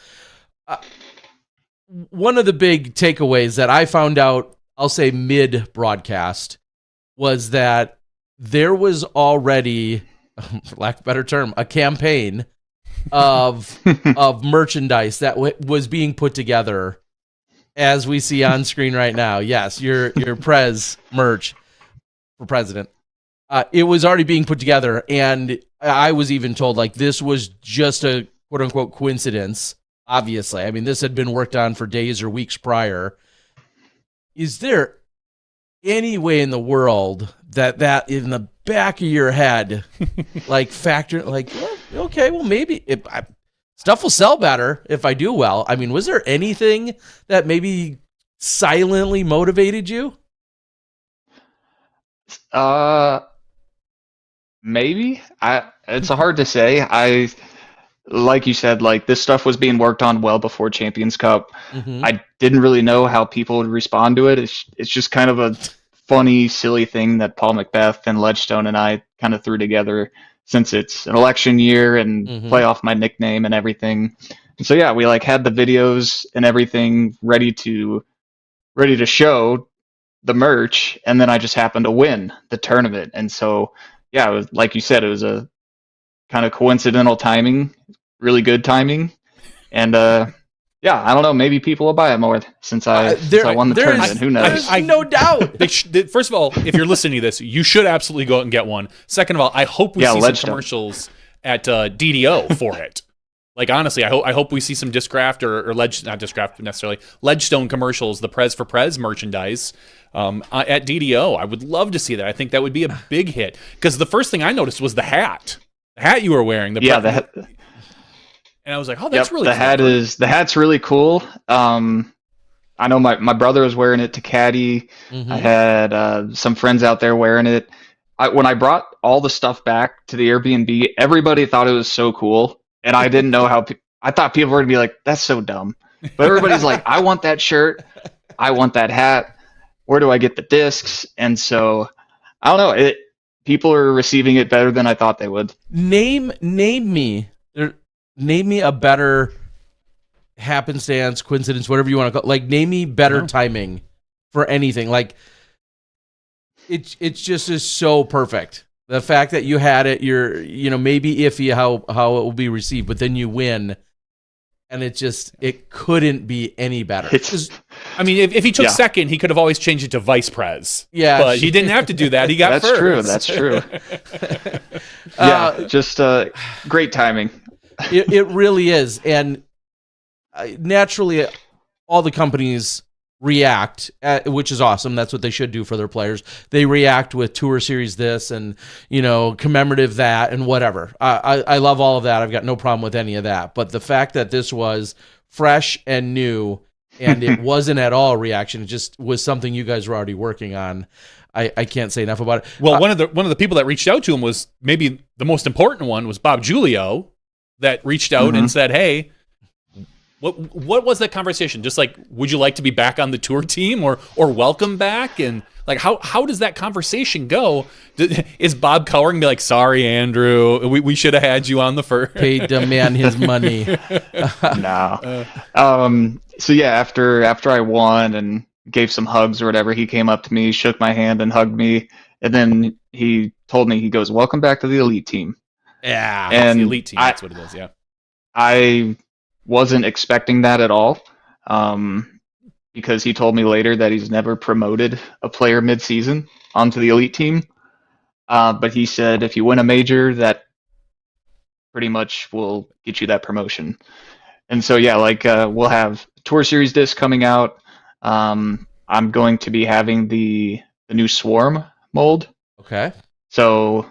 One of the big takeaways that I found out, I'll say mid-broadcast, was that there was already, for lack of a better term, a campaign of merchandise that was being put together, as we see on screen right now. Yes, your Prez merch for president. It was already being put together, and I was even told like this was just a quote unquote coincidence. Obviously, I mean this had been worked on for days or weeks prior. Is there any way in the world that in the back of your head, like factor, like, well, okay, well maybe stuff will sell better if I do well. I mean, was there anything that maybe silently motivated you? Maybe. It's hard to say. Like you said, like this stuff was being worked on well before Champions Cup. Mm-hmm. I didn't really know how people would respond to it. It's just kind of a funny, silly thing that Paul Macbeth and Ledgestone and I kind of threw together since it's an election year and play off my nickname and everything. And so yeah, we like had the videos and everything ready to show the merch, and then I just happened to win the tournament. And so yeah, it was, like you said, it was a kind of coincidental timing, really good timing, and yeah, I don't know. Maybe people will buy it more since I won the tournament. Who knows? I no doubt. First of all, if you're listening to this, you should absolutely go out and get one. Second of all, I hope we see some commercials at DDO for it. Like honestly, I hope we see some Discraft or not Discraft necessarily, Ledgestone commercials, the Prez for Prez merchandise at DDO. I would love to see that. I think that would be a big hit because the first thing I noticed was the hat. The hat you were wearing. And I was like, oh, that's really cool. The hat's really cool. I know my brother was wearing it to caddy. I had some friends out there wearing it. When I brought all the stuff back to the Airbnb, everybody thought it was so cool. And I didn't know how I thought people were going to be like, that's so dumb. But everybody's like, I want that shirt. I want that hat. Where do I get the discs? And so, I don't know. People are receiving it better than I thought they would. Name me a better happenstance, coincidence, whatever you want to call it. Like, name me better timing for anything. Like, it's just is so perfect. The fact that you had it, you're maybe iffy how it will be received, but then you win, and it couldn't be any better. I mean, if he took second, he could have always changed it to vice prez. Yeah, but he didn't have to do that. He got first. That's true. Yeah, just great timing. It really is, and naturally, all the companies react, which is awesome. That's what they should do for their players. They react with Tour Series this and commemorative that and whatever. I love all of that. I've got no problem with any of that. But the fact that this was fresh and new and it wasn't at all a reaction, it just was something you guys were already working on. I can't say enough about it. Well, one of the people that reached out to him was maybe the most important one was Bob Giulio that reached out and said, hey, what was that conversation? Just like, would you like to be back on the tour team or welcome back? And like, how does that conversation go? Is Bob Cowering be like, sorry, Andrew, we should have had you on the first? Paid the man his money. No. So yeah, after I won and gave some hugs or whatever, he came up to me, shook my hand and hugged me. And then he told me, he goes, welcome back to the elite team. Yeah. And the elite team. That's what it is. Yeah. I wasn't expecting that at all, because he told me later that he's never promoted a player mid-season onto the elite team. But he said if you win a major, that pretty much will get you that promotion. And so yeah, like we'll have Tour Series disc coming out. I'm going to be having the new Swarm mold. Okay. So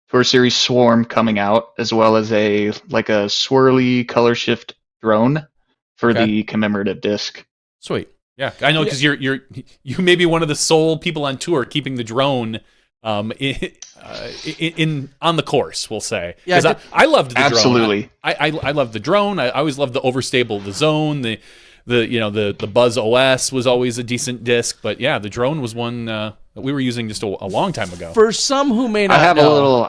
Tour Series Swarm coming out, as well as a swirly color shift drone for the commemorative disc. Sweet. Yeah, I know, because you may be one of the sole people on tour keeping the drone in on the course, we'll say. Yeah, I loved the drone. Absolutely. I loved the drone. I always loved the overstable, the zone, the Buzz OS was always a decent disc, but yeah, the drone was one that we were using just a long time ago. For some who may not know,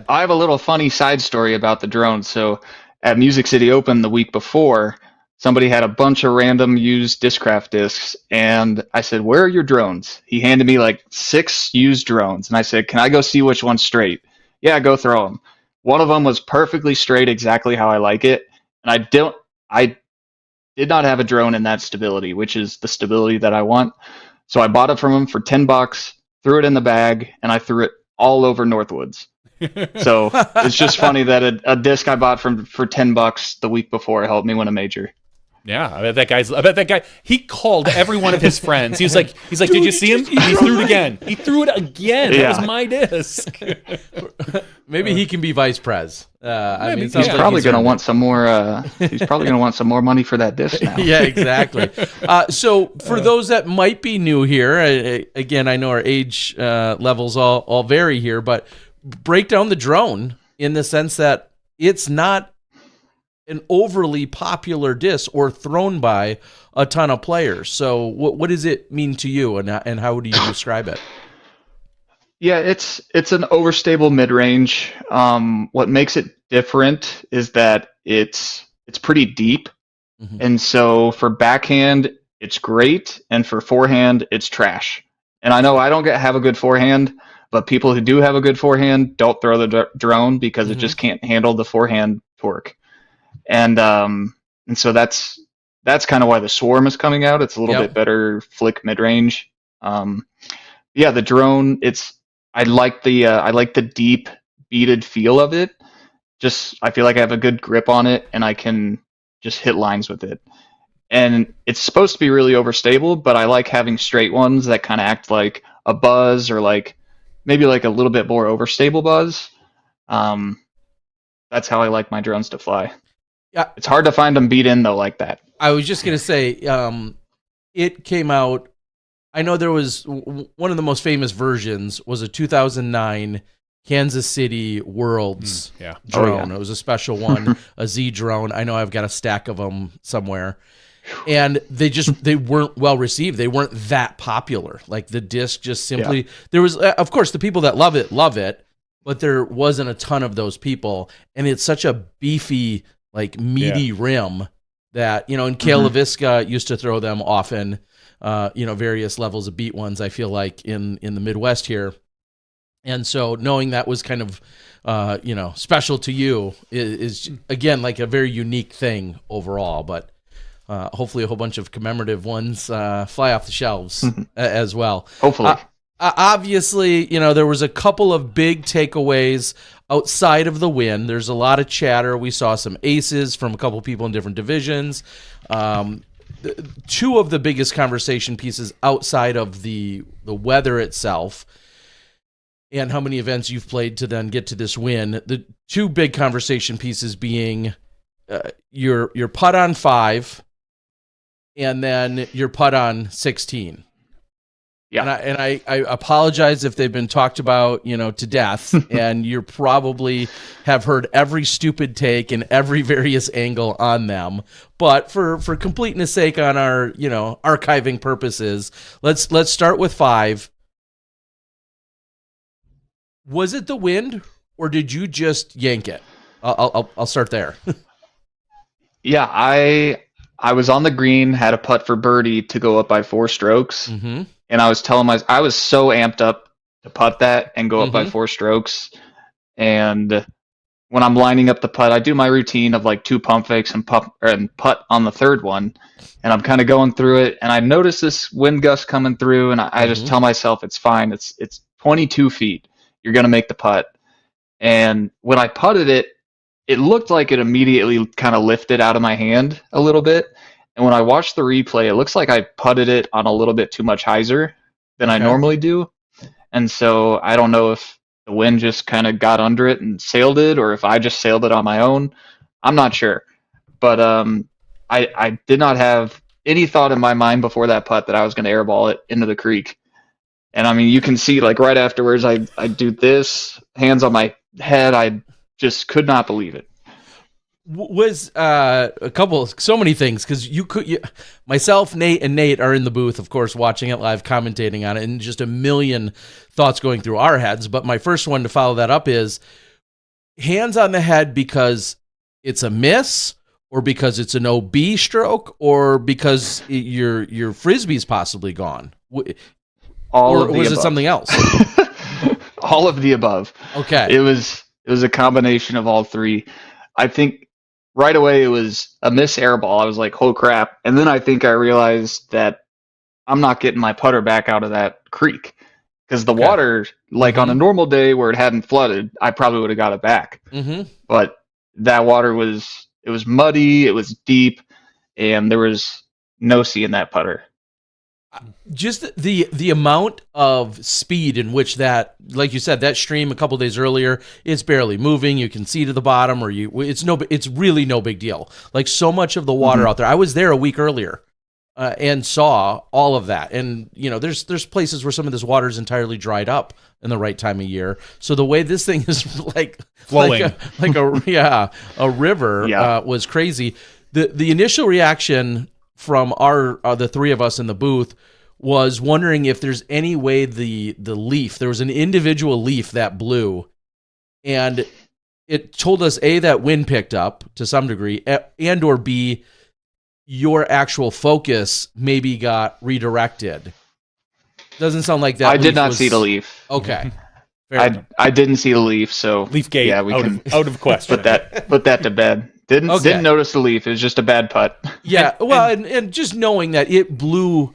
I have a little funny side story about the drone. So at Music City Open the week before, somebody had a bunch of random used Discraft discs, and I said, "Where are your drones?" He handed me like 6 used drones, and I said, "Can I go see which one's straight?" "Yeah, go throw them." One of them was perfectly straight, exactly how I like it, and I did not have a drone in that stability, which is the stability that I want. So I bought it from him for $10, threw it in the bag, and I threw it all over Northwoods. So it's just funny that a disc I bought for $10 the week before helped me win a major. Yeah, I bet that guy. He called every one of his friends. He's like, Dude, did you see him? he He threw it again. He threw it again. Yeah. That was my disc. Maybe he can be vice pres. I mean, it sounds He's like probably going to earned want some more. He's probably going to want some more money for that disc now. Yeah, exactly. So for those that might be new here, again, I know our age levels all vary here, but break down the drone in the sense that it's not an overly popular disc or thrown by a ton of players. So what does it mean to you, and how do you describe it? Yeah, it's an overstable mid range. What makes it different is that it's pretty deep, and so for backhand it's great, and for forehand it's trash. And I know I don't have a good forehand, but people who do have a good forehand don't throw the drone because it just can't handle the forehand torque. And so that's kind of why the Swarm is coming out. It's a little bit better flick mid range. Yeah, the drone. I like the deep beaded feel of it. I feel like I have a good grip on it, and I can just hit lines with it. And it's supposed to be really overstable, but I like having straight ones that kind of act like a buzz, or like maybe like a little bit more overstable buzz. That's how I like my drones to fly. Yeah, it's hard to find them beat in though like that. I was just gonna say, it came out. I know there was one of the most famous versions was a 2009 Kansas City Worlds drone. It was a special one, a Z drone. I know I've got a stack of them somewhere. And they weren't well received. They weren't that popular. Like the disc just simply, there was, of course, the people that love it, but there wasn't a ton of those people. And it's such a beefy, like meaty rim that, and Kale LaVisca used to throw them often, various levels of beat ones, I feel like in the Midwest here. And so knowing that was kind of, special to you is again, like a very unique thing overall, but hopefully a whole bunch of commemorative ones fly off the shelves as well. Hopefully. Obviously, there was a couple of big takeaways outside of the win. There's a lot of chatter. We saw some aces from a couple people in different divisions. Two of the biggest conversation pieces outside of the weather itself and how many events you've played to then get to this win. The two big conversation pieces being your putt on 5 and then your putt on 16. Yeah. And I apologize if they've been talked about, to death, and you probably have heard every stupid take and every various angle on them. But for completeness sake, on our, archiving purposes, let's start with 5. Was it the wind, or did you just yank it? I'll start there. Yeah, I was on the green, had a putt for birdie to go up by 4 strokes. And I was telling I was so amped up to putt that and go up by 4 strokes. And when I'm lining up the putt, I do my routine of like 2 pump fakes and putt on the third one. And I'm kind of going through it, and I notice this wind gust coming through, and I just tell myself it's fine. It's 22 feet. You're gonna make the putt. And when I putted it, it looked like it immediately kind of lifted out of my hand a little bit. And when I watched the replay, it looks like I putted it on a little bit too much hyzer than I normally do. And so I don't know if the wind just kind of got under it and sailed it, or if I just sailed it on my own. I'm not sure. But I did not have any thought in my mind before that putt that I was going to airball it into the creek. And I mean, you can see like right afterwards, I do this, hands on my head. I just could not believe it. Was so many things, because myself, Nate, and Nate are in the booth, of course, watching it live, commentating on it, and just a million thoughts going through our heads. But my first one to follow that up is hands on the head because it's a miss, or because it's an OB stroke, or because your frisbee's possibly gone? Or was it something else? All of the above. Okay. It was a combination of all three. I think right away it was a miss air ball. I was like, oh crap. And then I think I realized that I'm not getting my putter back out of that creek. Because the water, like on a normal day where it hadn't flooded, I probably would have got it back. But that water was muddy, it was deep, and there was no seeing that putter. Just the amount of speed in which that, like you said, that stream a couple days earlier, it's barely moving. You can see to the bottom, or it's really no big deal. Like so much of the water out there. I was there a week earlier. And saw all of that, and there's places where some of this water is entirely dried up in the right time of year. So the way this thing is like flowing, like a river, was crazy. The initial reaction from the three of us in the booth was wondering if there's any way the leaf, there was an individual leaf that blew, and it told us A, that wind picked up to some degree, and or B, your actual focus maybe got redirected. Doesn't sound like that. I did not see the leaf. Okay. I didn't see the leaf, so leaf gate. Yeah, we can out of question. Put that to bed. Didn't notice the leaf. It was just a bad putt. Yeah. And just knowing that it blew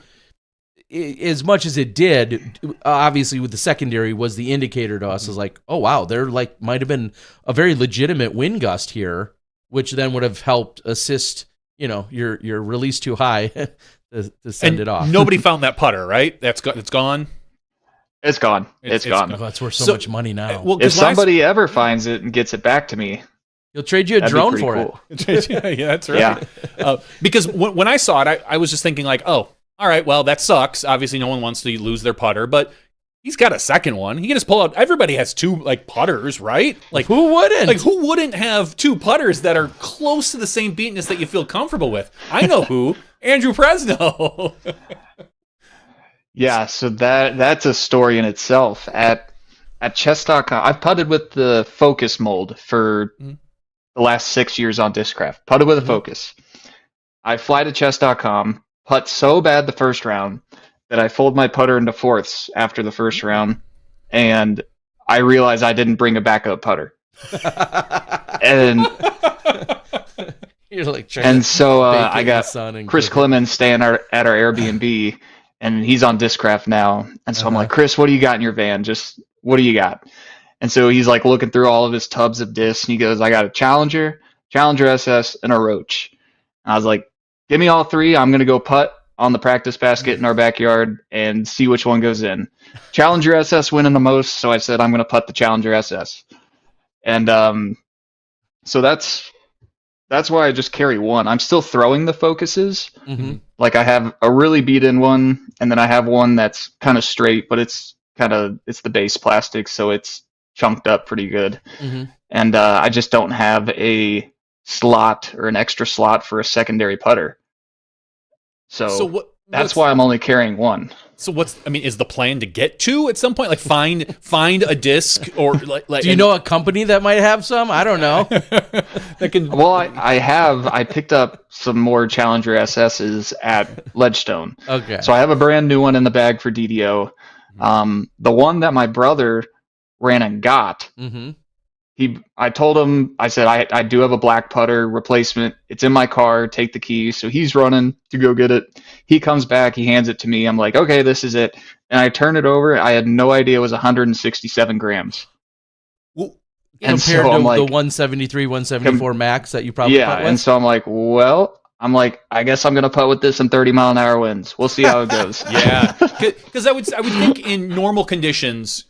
as much as it did, obviously with the secondary was the indicator to us. Is like, oh wow, there might have been a very legitimate wind gust here, which then would have helped assist. Your release too high to send it off. Nobody found that putter, right? It's gone. It's gone. It's gone. Oh, that's worth so much money now. Well, if somebody ever finds it and gets it back to me, he'll trade you a drone for it. Yeah, that's right. Yeah. Because when I saw it, I was just thinking like, oh, all right, well, that sucks. Obviously, no one wants to lose their putter, but he's got a second one. He can just pull out. Everybody has two putters, right? Like who wouldn't? Like who wouldn't have two putters that are close to the same beatness that you feel comfortable with? I know who. Andrew Presnell. Yeah, so that's a story in itself. At chess.com, I've putted with the Focus mold for the last 6 years on Discraft. Putted with a Focus. I fly to chess.com, putt so bad the first round that I fold my putter into fourths after the first round, and I realize I didn't bring a backup putter. And you're like, and so I got Chris Clemens staying at our Airbnb, and he's on Discraft now. And so I'm like, Chris, what do you got in your van? Just what do you got? And so he's like looking through all of his tubs of discs, and he goes, I got a Challenger SS, and a Roach. And I was like, give me all three. I'm gonna go putt on the practice basket in our backyard and see which one goes in. Challenger SS winning the most, so I said I'm going to putt the Challenger SS. And so that's why I just carry one. I'm still throwing the Focuses. Like I have a really beat-in one, and then I have one that's kind of straight, but it's the base plastic, so it's chunked up pretty good. And I just don't have a slot or an extra slot for a secondary putter. So that's why I'm only carrying one. So is the plan to get two at some point? Like find a disc or like do you know a company that might have some? I don't know. Well, I picked up some more Challenger SS's at Ledgestone. Okay. So I have a brand new one in the bag for DDO. The one that my brother ran and got. I told him, I said, I do have a black putter replacement. It's in my car. Take the keys. So he's running to go get it. He comes back. He hands it to me. I'm like, okay, this is it. And I turn it over. I had no idea it was 167 grams. Well, and compared to the 173, 174 max that you probably putt with? And so I'm like, I guess I'm going to putt with this in 30-mile-an-hour winds. We'll see how it goes. Yeah. Because I would think in normal conditions,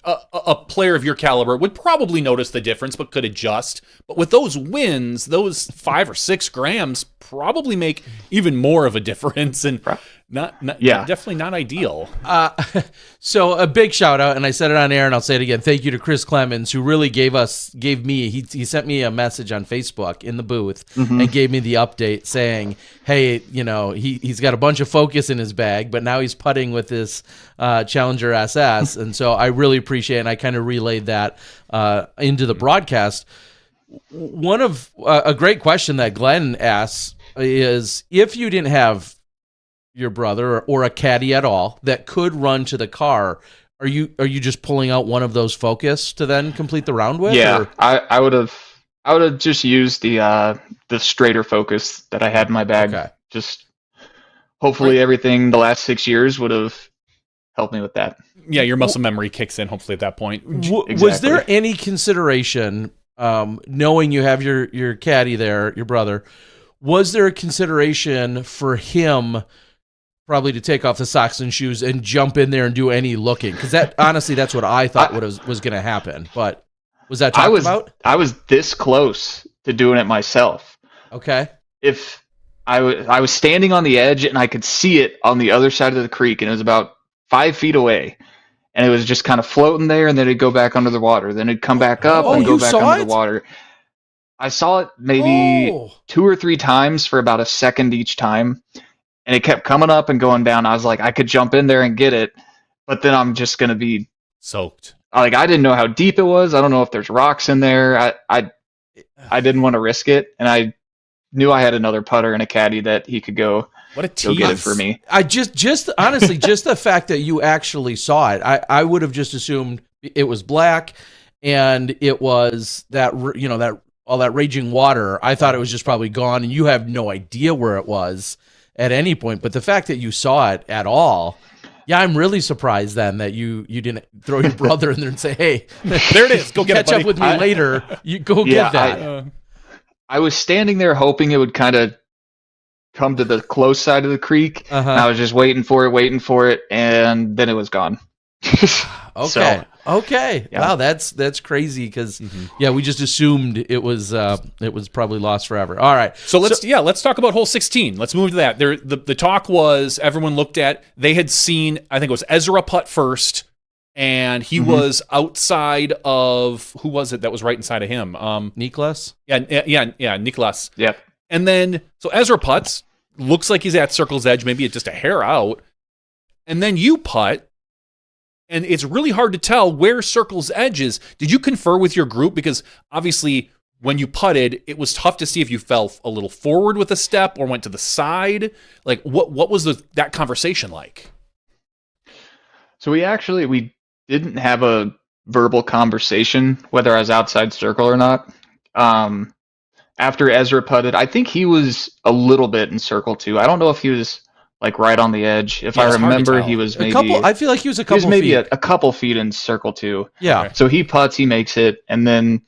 a player of your caliber would probably notice the difference, but could adjust. But with those winds, those 5 or 6 grams probably make even more of a difference, and definitely not ideal. So a big shout out, and I said it on air, and I'll say it again. Thank you to Chris Clemens, who really gave me. He sent me a message on Facebook in the booth and gave me the update saying, "Hey, he's got a bunch of Focus in his bag, but now he's putting with this Challenger SS," and so I really appreciate it. And I kind of relayed that into the broadcast. One of a great question that Glenn asks is, if you didn't have your brother or a caddy at all that could run to the car, are you just pulling out one of those Focus to then complete the round with? Yeah, or? I would have just used the straighter Focus that I had in my bag. Okay. Just hopefully everything the last 6 years would have helped me with that. Yeah, your muscle memory kicks in hopefully at that point. Exactly. Was there any consideration, knowing you have your caddy there, your brother, was there a consideration for him probably to take off the socks and shoes and jump in there and do any looking? Because that, honestly, that's what I thought was going to happen. But was that talked about? I was this close to doing it myself. Okay. If I was standing on the edge and I could see it on the other side of the creek, and it was about 5 feet away, and it was just kind of floating there, and then it'd go back under the water, then it'd come back up and go back under the water. I saw it maybe 2 or 3 times for about a second each time, and it kept coming up and going down. I was like, I could jump in there and get it, but then I'm just going to be soaked. Like, I didn't know how deep it was. I don't know if there's rocks in there. I didn't want to risk it, and I knew I had another putter and a caddy that he could go get it for me. I just honestly, just the fact that you actually saw it, I would have just assumed it was black and it was that, that all that raging water. I thought it was just probably gone, and you have no idea where it was at any point. But the fact that you saw it at all, yeah, I'm really surprised then that you didn't throw your brother in there and say, "Hey, there it is. Go get catch it, buddy. up with me later. You go get that." I was standing there hoping it would kind of come to the close side of the creek. And I was just waiting for it, and then it was gone. Okay. Okay. Yeah. Wow, that's crazy because we just assumed it was probably lost forever. All right. So let's talk about hole 16. Let's move to that. The talk was, everyone looked at, they had seen, I think it was Ezra putt first, and he was outside of, who was it that was right inside of him? Niklas? Yeah, Niklas. Yep. And then, so Ezra putts, looks like he's at circle's edge, maybe just a hair out. And then you putt, and it's really hard to tell where circle's edge is. Did you confer with your group? Because obviously, when you putted, it was tough to see if you fell a little forward with a step or went to the side. Like, what was that conversation like? So we didn't have a verbal conversation whether I was outside circle or not. After Ezra putted, I think he was a little bit in circle too. I don't know if he was like right on the edge. If I remember, he was maybe I feel like he was a couple. He was maybe feet. a couple feet in circle two. Yeah. Okay. So he putts, he makes it, and then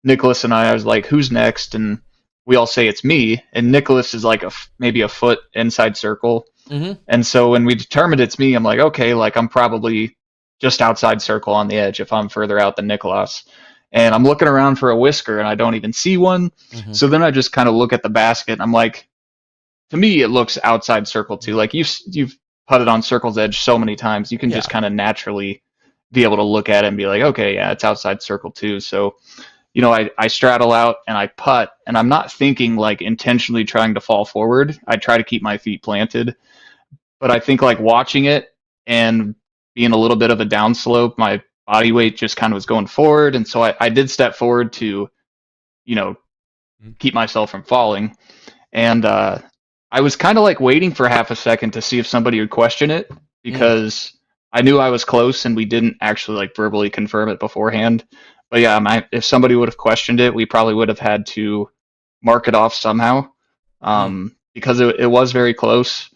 Nicholas and I was like, "Who's next?" And we all say it's me. And Nicholas is like maybe a foot inside circle. Mm-hmm. And so when we determined it's me, I'm like, okay, like I'm probably just outside circle on the edge if I'm further out than Nicholas. And I'm looking around for a whisker and I don't even see one. Mm-hmm. So then I just kind of look at the basket and I'm like, to me, it looks outside circle too. Like you've putted on circle's edge so many times, you can just kind of naturally be able to look at it and be like, okay, yeah, it's outside circle too. So, I straddle out and I putt, and I'm not thinking like intentionally trying to fall forward. I try to keep my feet planted, but I think like watching it and being a little bit of a downslope, my body weight just kind of was going forward. And so I did step forward to, keep myself from falling. And I was kind of like waiting for half a second to see if somebody would question it, because I knew I was close and we didn't actually like verbally confirm it beforehand. But yeah, if somebody would have questioned it, we probably would have had to mark it off somehow, because it was very close.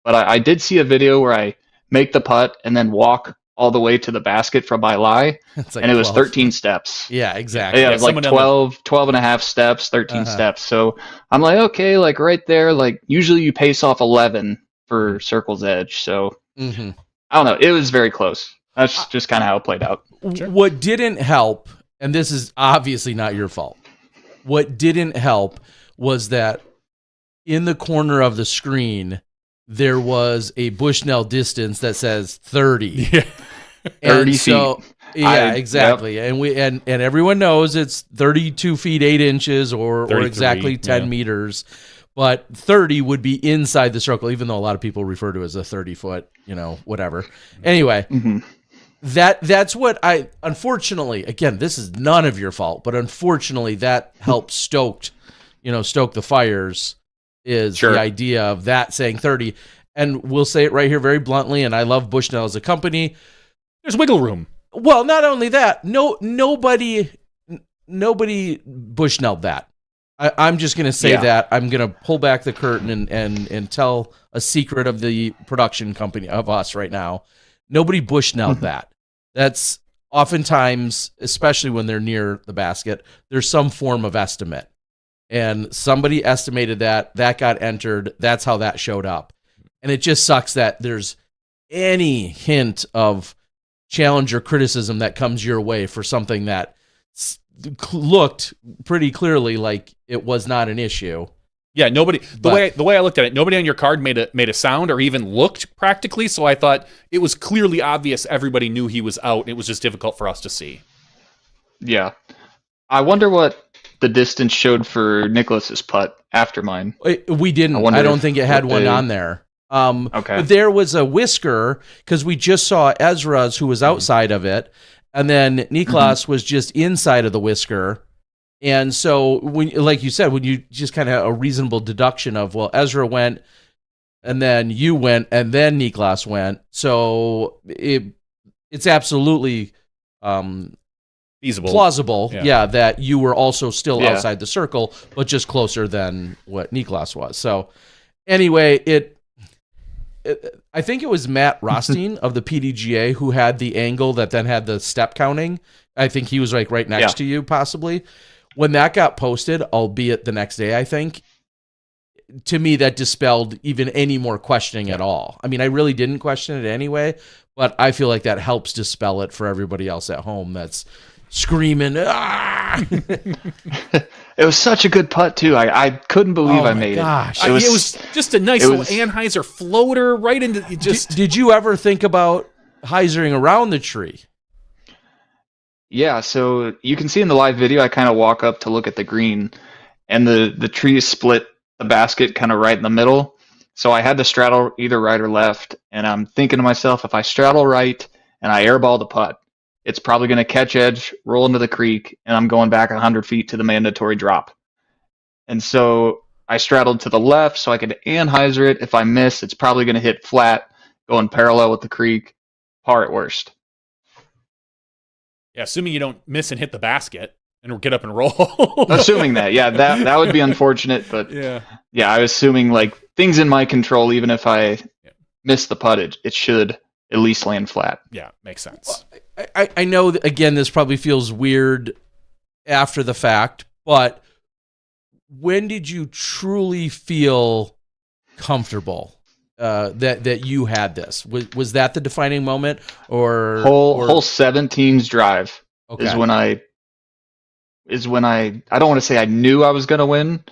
But I did see a video where I make the putt and then walk all the way to the basket from my lie, and it was 13 steps. Yeah, exactly. Yeah, it was like 12 and a half steps, 13 steps. So I'm like, okay, like right there, like usually you pace off 11 for circle's edge. So I don't know. It was very close. That's just kind of how it played out. Sure. What didn't help, and this is obviously not your fault, what didn't help was that in the corner of the screen, there was a Bushnell distance that says 30. Yeah. 30 feet. Yeah, exactly. Yep. And everyone knows it's 32 feet 8 inches or exactly 10 meters. But 30 would be inside the circle, even though a lot of people refer to it as a 30-foot, whatever. Anyway, That's what unfortunately, again, this is none of your fault, but unfortunately that helped stoke the fires is Sure. the idea of that saying 30. And we'll say it right here very bluntly, and I love Bushnell as a company. There's wiggle room. Well, not only that, nobody Bushnelled that. I'm just going to say that. I'm going to pull back the curtain and tell a secret of the production company of us right now. Nobody Bushnelled that. That's oftentimes, especially when they're near the basket, there's some form of estimate. And somebody estimated that got entered. That's how that showed up. And it just sucks that there's any hint of challenge or criticism that comes your way for something that looked pretty clearly like it was not an issue. Yeah, nobody. The way I looked at it, nobody on your card made a sound or even looked practically. So I thought it was clearly obvious. Everybody knew he was out. It was just difficult for us to see. Yeah, I wonder what the distance showed for Nicholas's putt after mine. We didn't. I don't think it had one on there. Okay. But there was a whisker because we just saw Ezra's, who was outside of it, and then Niklas was just inside of the whisker. And so, when, like you said, when you just kind of a reasonable deduction of, well, Ezra went, and then you went, and then Niklas went. So it's absolutely feasible, plausible, that you were also still outside the circle, but just closer than what Niklas was. So anyway, I think it was Matt Rothstein of the PDGA who had the angle that then had the step counting. I think he was like right next to you, possibly. When that got posted, albeit the next day, I think, to me, that dispelled even any more questioning at all. I mean, I really didn't question it anyway, but I feel like that helps dispel it for everybody else at home that's screaming, ah! It was such a good putt, too. I couldn't believe I made gosh. it. It was just a nice little Anheuser floater right into just. Did you ever think about hyzering around the tree? Yeah, so you can see in the live video, I kind of walk up to look at the green, and the tree split the basket kind of right in the middle. So I had to straddle either right or left, and I'm thinking to myself, if I straddle right and I airball the putt, it's probably going to catch edge, roll into the creek, and I'm going back 100 feet to the mandatory drop. And so I straddled to the left so I could Anheuser it. If I miss, it's probably going to hit flat, going parallel with the creek, par at worst. Yeah, assuming you don't miss and hit the basket and get up and roll. Assuming that, that would be unfortunate, but yeah, I was assuming like things in my control, even if I miss the putt, it should at least land flat. Yeah, makes sense. I know that, again, this probably feels weird after the fact, but when did you truly feel comfortable that you had this? Was that the defining moment, or hole 17's drive is when I don't want to say I knew I was going to win,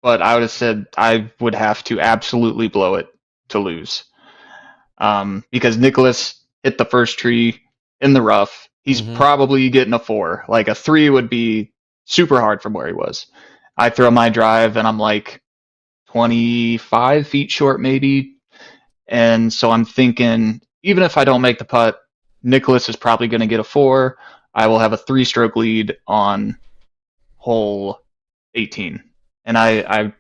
but I would have said I would have to absolutely blow it to lose, because Nicholas hit the first tree in the rough. He's probably getting a 4. Like a 3 would be super hard from where he was. I throw my drive and I'm like 25 feet short maybe. And so I'm thinking, even if I don't make the putt, Nicholas is probably going to get a 4. I will have a 3-stroke lead on hole 18. And I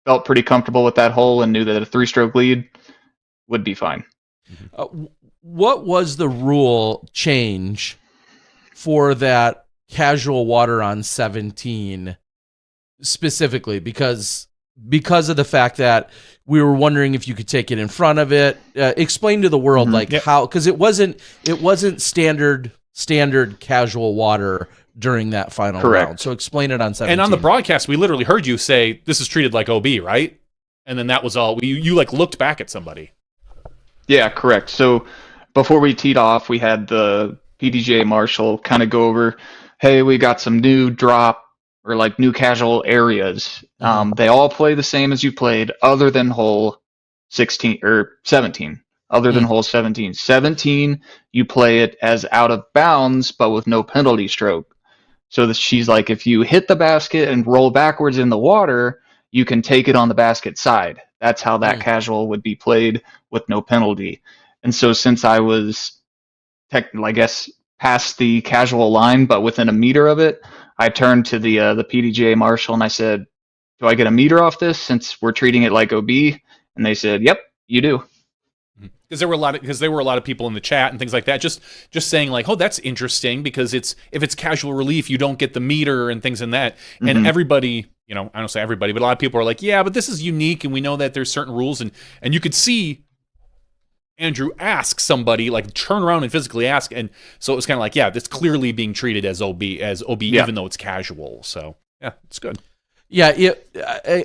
felt pretty comfortable with that hole and knew that a 3-stroke lead would be fine. What was the rule change for that casual water on 17 specifically? Because of the fact that we were wondering if you could take it in front of it. Explain to the world how, because it wasn't standard casual water during that final round. So explain it on 17. And on the broadcast, we literally heard you say this is treated like OB, right? And then that was all. You like looked back at somebody. Yeah, correct. So before we teed off, we had the PDGA marshal kind of go over, hey, we got some new drop or like new casual areas. They all play the same as you played, other than hole 16 or 17. Other than hole 17. 17, you play it as out of bounds, but with no penalty stroke. So she's like, if you hit the basket and roll backwards in the water, you can take it on the basket side. That's how that casual would be played with no penalty. And so since I was I guess, past the casual line, but within a meter of it, I turned to the PDGA marshal and I said, "Do I get a meter off this since we're treating it like OB?" And they said, "Yep, you do." Because there were a lot of people in the chat and things like that, just saying like, "Oh, that's interesting," because if it's casual relief, you don't get the meter and things in that. And everybody, I don't say everybody, but a lot of people are like, "Yeah, but this is unique, and we know that there's certain rules." And you could see Andrew ask somebody, like turn around and physically ask, and so it was kind of like, yeah, it's clearly being treated as OB, even though it's casual. So yeah, it's good. Yeah,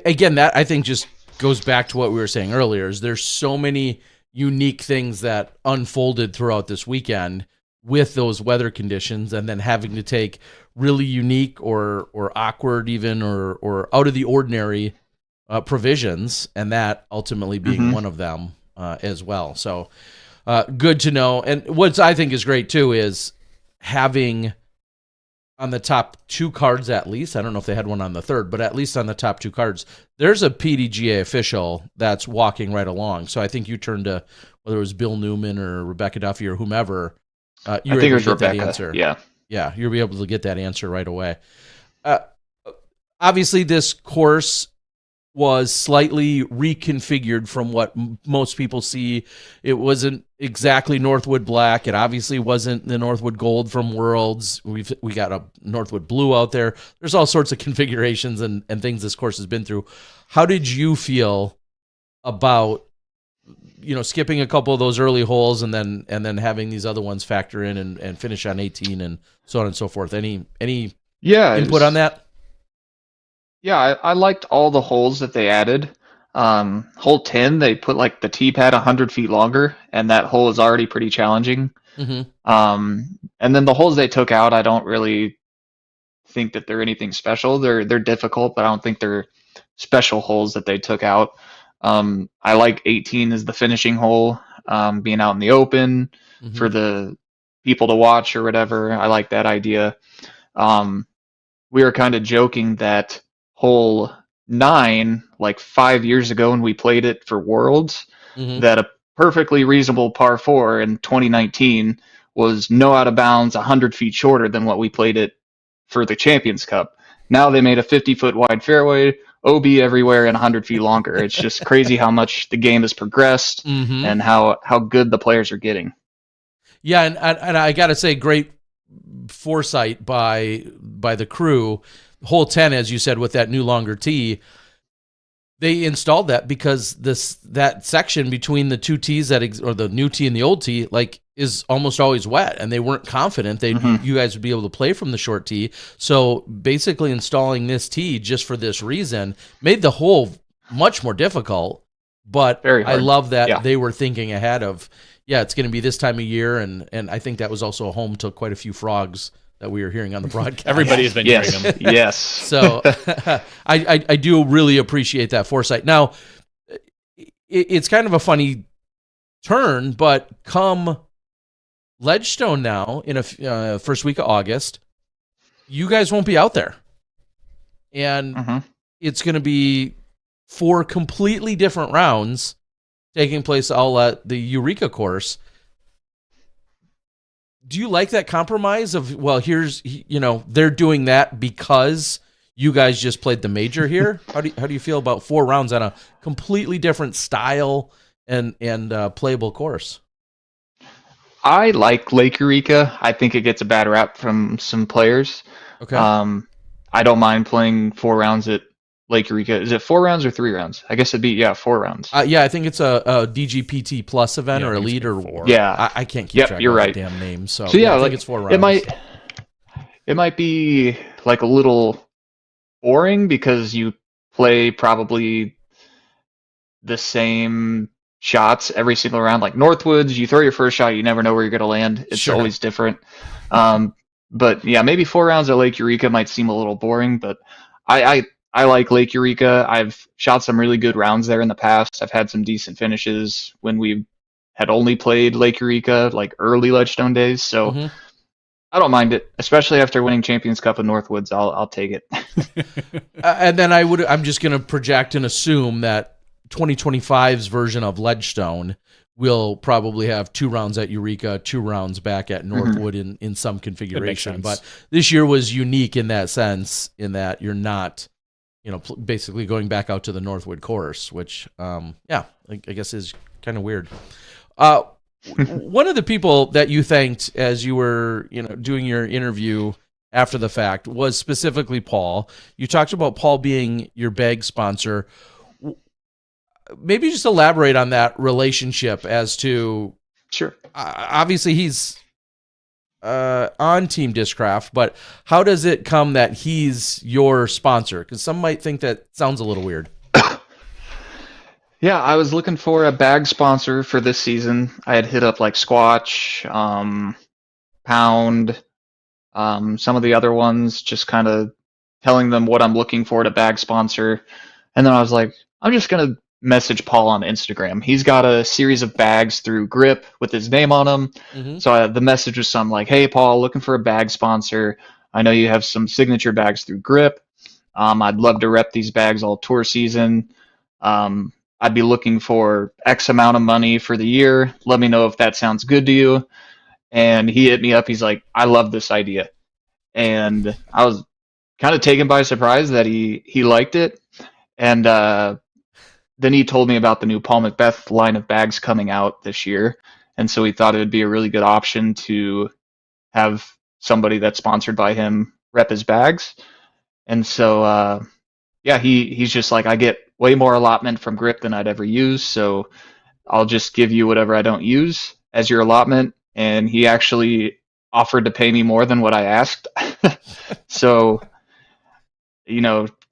again, that I think just goes back to what we were saying earlier. Is there's so many unique things that unfolded throughout this weekend with those weather conditions, and then having to take really unique or awkward even or out of the ordinary provisions, and that ultimately being one of them as well. So good to know. And what I think is great too is having on the top two cards, at least, I don't know if they had one on the third, but at least on the top two cards, there's a PDGA official that's walking right along. So I think you turned to, whether it was Bill Newman or Rebecca Duffy or whomever, you were able to get that answer. Yeah, you'll be able to get that answer right away. Obviously, this course was slightly reconfigured from what most people see. It wasn't exactly Northwood Black. It obviously wasn't the Northwood Gold from Worlds. We got a Northwood Blue out there. There's all sorts of configurations and things this course has been through. How did you feel about skipping a couple of those early holes and then having these other ones factor in and finish on 18 and so on and so forth? Any input on that? Yeah, I liked all the holes that they added. Hole 10, they put like the tee pad 100 feet longer, and that hole is already pretty challenging. And then the holes they took out, I don't really think that they're anything special. They're difficult, but I don't think they're special holes that they took out. I like 18 as the finishing hole, being out in the open for the people to watch or whatever. I like that idea. We were kind of joking that hole 9, like 5 years ago when we played it for Worlds, that a perfectly reasonable par 4 in 2019 was no out of bounds 100 feet shorter than what we played it for the Champions Cup. Now they made a 50-foot wide fairway, OB everywhere, and 100 feet longer. It's just crazy how much the game has progressed and how good the players are getting. Yeah, and I got to say, great foresight by the crew. Hole 10, as you said, with that new longer tee, they installed that because that section between the two tees or the new tee and the old tee, like, is almost always wet, and they weren't confident you guys would be able to play from the short tee. So basically, installing this tee just for this reason made the hole much more difficult. But I love that they were thinking ahead of, it's going to be this time of year, and I think that was also home to quite a few frogs that we were hearing on the broadcast. Everybody has been hearing them. Yes. So I do really appreciate that foresight. Now, it's kind of a funny turn, but come Ledgestone now in a first week of August, you guys won't be out there. And it's going to be 4 completely different rounds taking place all at the Eureka course. Do you like that compromise of, well, they're doing that because you guys just played the major here? How do you feel about 4 rounds on a completely different style and playable course? I like Lake Eureka. I think it gets a bad rap from some players. Okay. I don't mind playing 4 rounds at Lake Eureka. Is it 4 rounds or 3 rounds? I guess it'd be 4 rounds. I think it's a DGPT Plus event or Elite or 4. Yeah, I can't keep track of right. the damn name. So I think like, it's 4 rounds. It might be like a little boring because you play probably the same shots every single round. Like Northwoods, you throw your first shot, you never know where you're going to land. It's always different. But yeah, maybe 4 rounds at Lake Eureka might seem a little boring, but I like Lake Eureka. I've shot some really good rounds there in the past. I've had some decent finishes when we had only played Lake Eureka, like early Ledgestone days. So I don't mind it, especially after winning Champions Cup in Northwoods. I'll take it. And then I'm just going to project and assume that 2025's version of Ledgestone we'll probably have 2 rounds at Eureka, 2 rounds back at Northwood in some configuration. But this year was unique in that sense, in that you're not, basically going back out to the Northwood course, which, I guess is kind of weird. One of the people that you thanked as you were, doing your interview after the fact was specifically Paul. You talked about Paul being your bag sponsor. Maybe just elaborate on that relationship as to, sure. Obviously he's on Team Discraft, but how does it come that he's your sponsor? Because some might think that sounds a little weird. Yeah, I was looking for a bag sponsor for this season. I had hit up like Squatch, Pound, some of the other ones, just kind of telling them what I'm looking for at a bag sponsor. And then I was like, I'm just going to message Paul on Instagram. He's got a series of bags through Grip with his name on them. Mm-hmm. So the message was something like, hey, Paul, looking for a bag sponsor. I know you have some signature bags through Grip. I'd love to rep these bags all tour season. I'd be looking for X amount of money for the year. Let me know if that sounds good to you. And he hit me up. He's like, I love this idea. And I was kind of taken by surprise that he liked it. And then he told me about the new Paul Macbeth line of bags coming out this year. And so he thought it would be a really good option to have somebody that's sponsored by him rep his bags. And so, he's just like, I get way more allotment from Grip than I'd ever use. So I'll just give you whatever I don't use as your allotment. And he actually offered to pay me more than what I asked. So,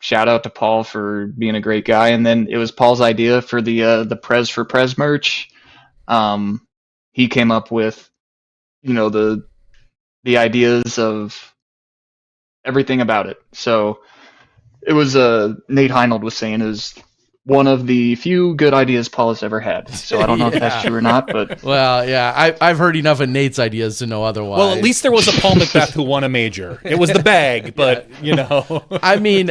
shout out to Paul for being a great guy. And then it was Paul's idea for the Prez for Prez merch. He came up with, the ideas of everything about it. So it was Nate Heinold was saying it was one of the few good ideas Paul has ever had. So I don't know if that's true or not, but well, yeah, I've heard enough of Nate's ideas to know otherwise. Well, at least there was a Paul Macbeth who won a major. It was the bag, but I mean,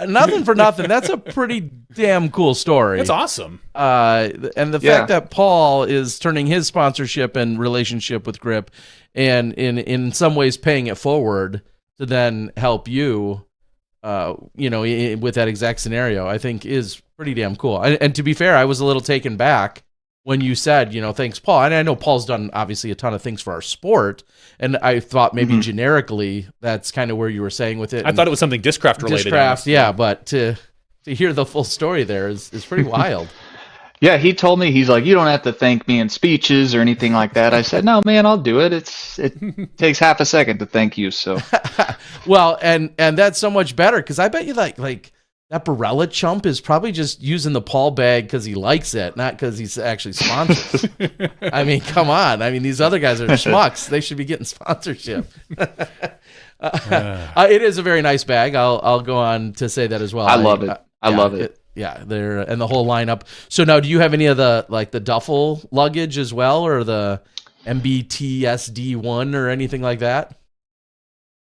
nothing for nothing. That's a pretty damn cool story. That's awesome. And the fact that Paul is turning his sponsorship and relationship with Grip, and in some ways paying it forward to then help you. With that exact scenario, I think is pretty damn cool. And to be fair, I was a little taken back when you said, thanks, Paul. And I know Paul's done obviously a ton of things for our sport, and I thought maybe generically that's kind of where you were saying with it. I thought it was something Discraft related. Discraft, yeah, but to hear the full story there is pretty wild. Yeah, he told me, he's like, you don't have to thank me in speeches or anything like that. I said, no, man, I'll do it. It takes half a second to thank you. So, well, and that's so much better because I bet you like that Barella chump is probably just using the Paul bag because he likes it, not because he's actually sponsored. I mean, come on. I mean, these other guys are schmucks. They should be getting sponsorship. It is a very nice bag. I'll go on to say that as well. I love it. I love it. Yeah, they're and the whole lineup. So now, do you have any of the duffel luggage as well, or the MBTSD1 or anything like that?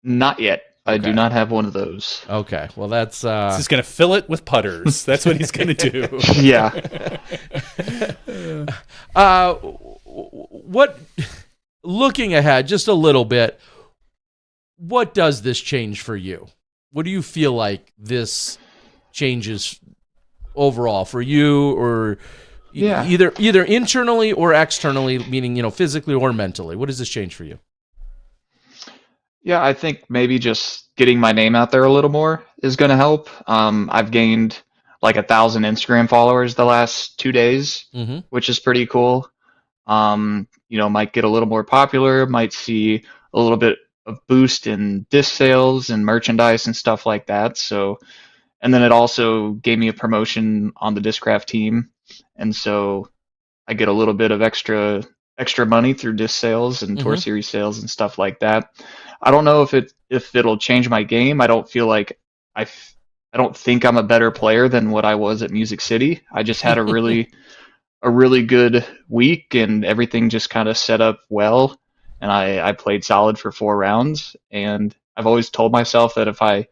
Not yet. I do not have one of those. Okay, well that's he's just gonna fill it with putters. That's what he's gonna do. Yeah. What? Looking ahead, just a little bit. What does this change for you? What do you feel like this changes overall for you, or either internally or externally, meaning physically or mentally? What does this change for you? Yeah, I think maybe just getting my name out there a little more is going to help. I've gained like 1,000 Instagram followers the last 2 days, which is pretty cool. Might get a little more popular, might see a little bit of boost in disc sales and merchandise and stuff like that. So, and then it also gave me a promotion on the Discraft team. And so I get a little bit of extra money through disc sales and tour series sales and stuff like that. I don't know if it'll change my game. I don't feel like I don't think I'm a better player than what I was at Music City. I just had a really good week, and everything just kind of set up well. And I played solid for 4 rounds. And I've always told myself that if I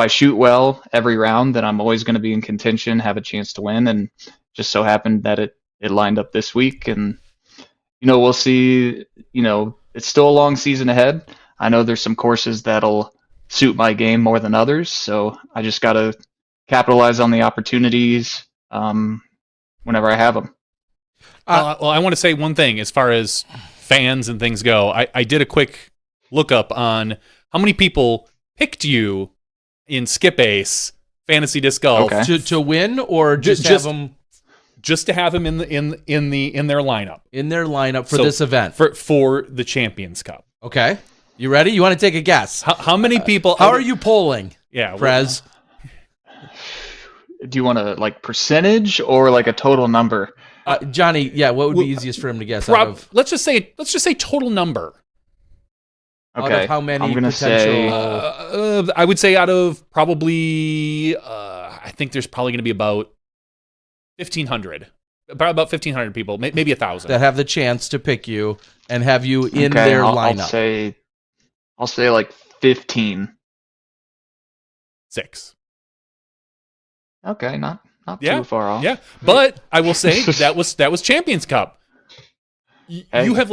shoot well every round, then I'm always going to be in contention, have a chance to win. And just so happened that it it lined up this week, and we'll see. It's still a long season ahead. I know there's some courses that'll suit my game more than others, so I just got to capitalize on the opportunities whenever I have them. Well, I want to say one thing as far as fans and things go. I did a quick lookup on how many people picked you in Skip Ace Fantasy Disc Golf to win, or just have them, just to have them in their lineup for this event for the Champions Cup. Okay, you ready? You want to take a guess? How many people? How are you polling? Yeah, Prez. Do you want a percentage or a total number? Johnny, what would be easiest for him to guess? Let's just say total number. Okay. Out of how many? I'm gonna say. I would say out of probably. I think there's probably going to be about 1,500. About 1,500 people, maybe 1,000 that have the chance to pick you and have you in their lineup. I'll say 15. 6. Okay, not too far off. Yeah, but I will say that was Champions Cup. You have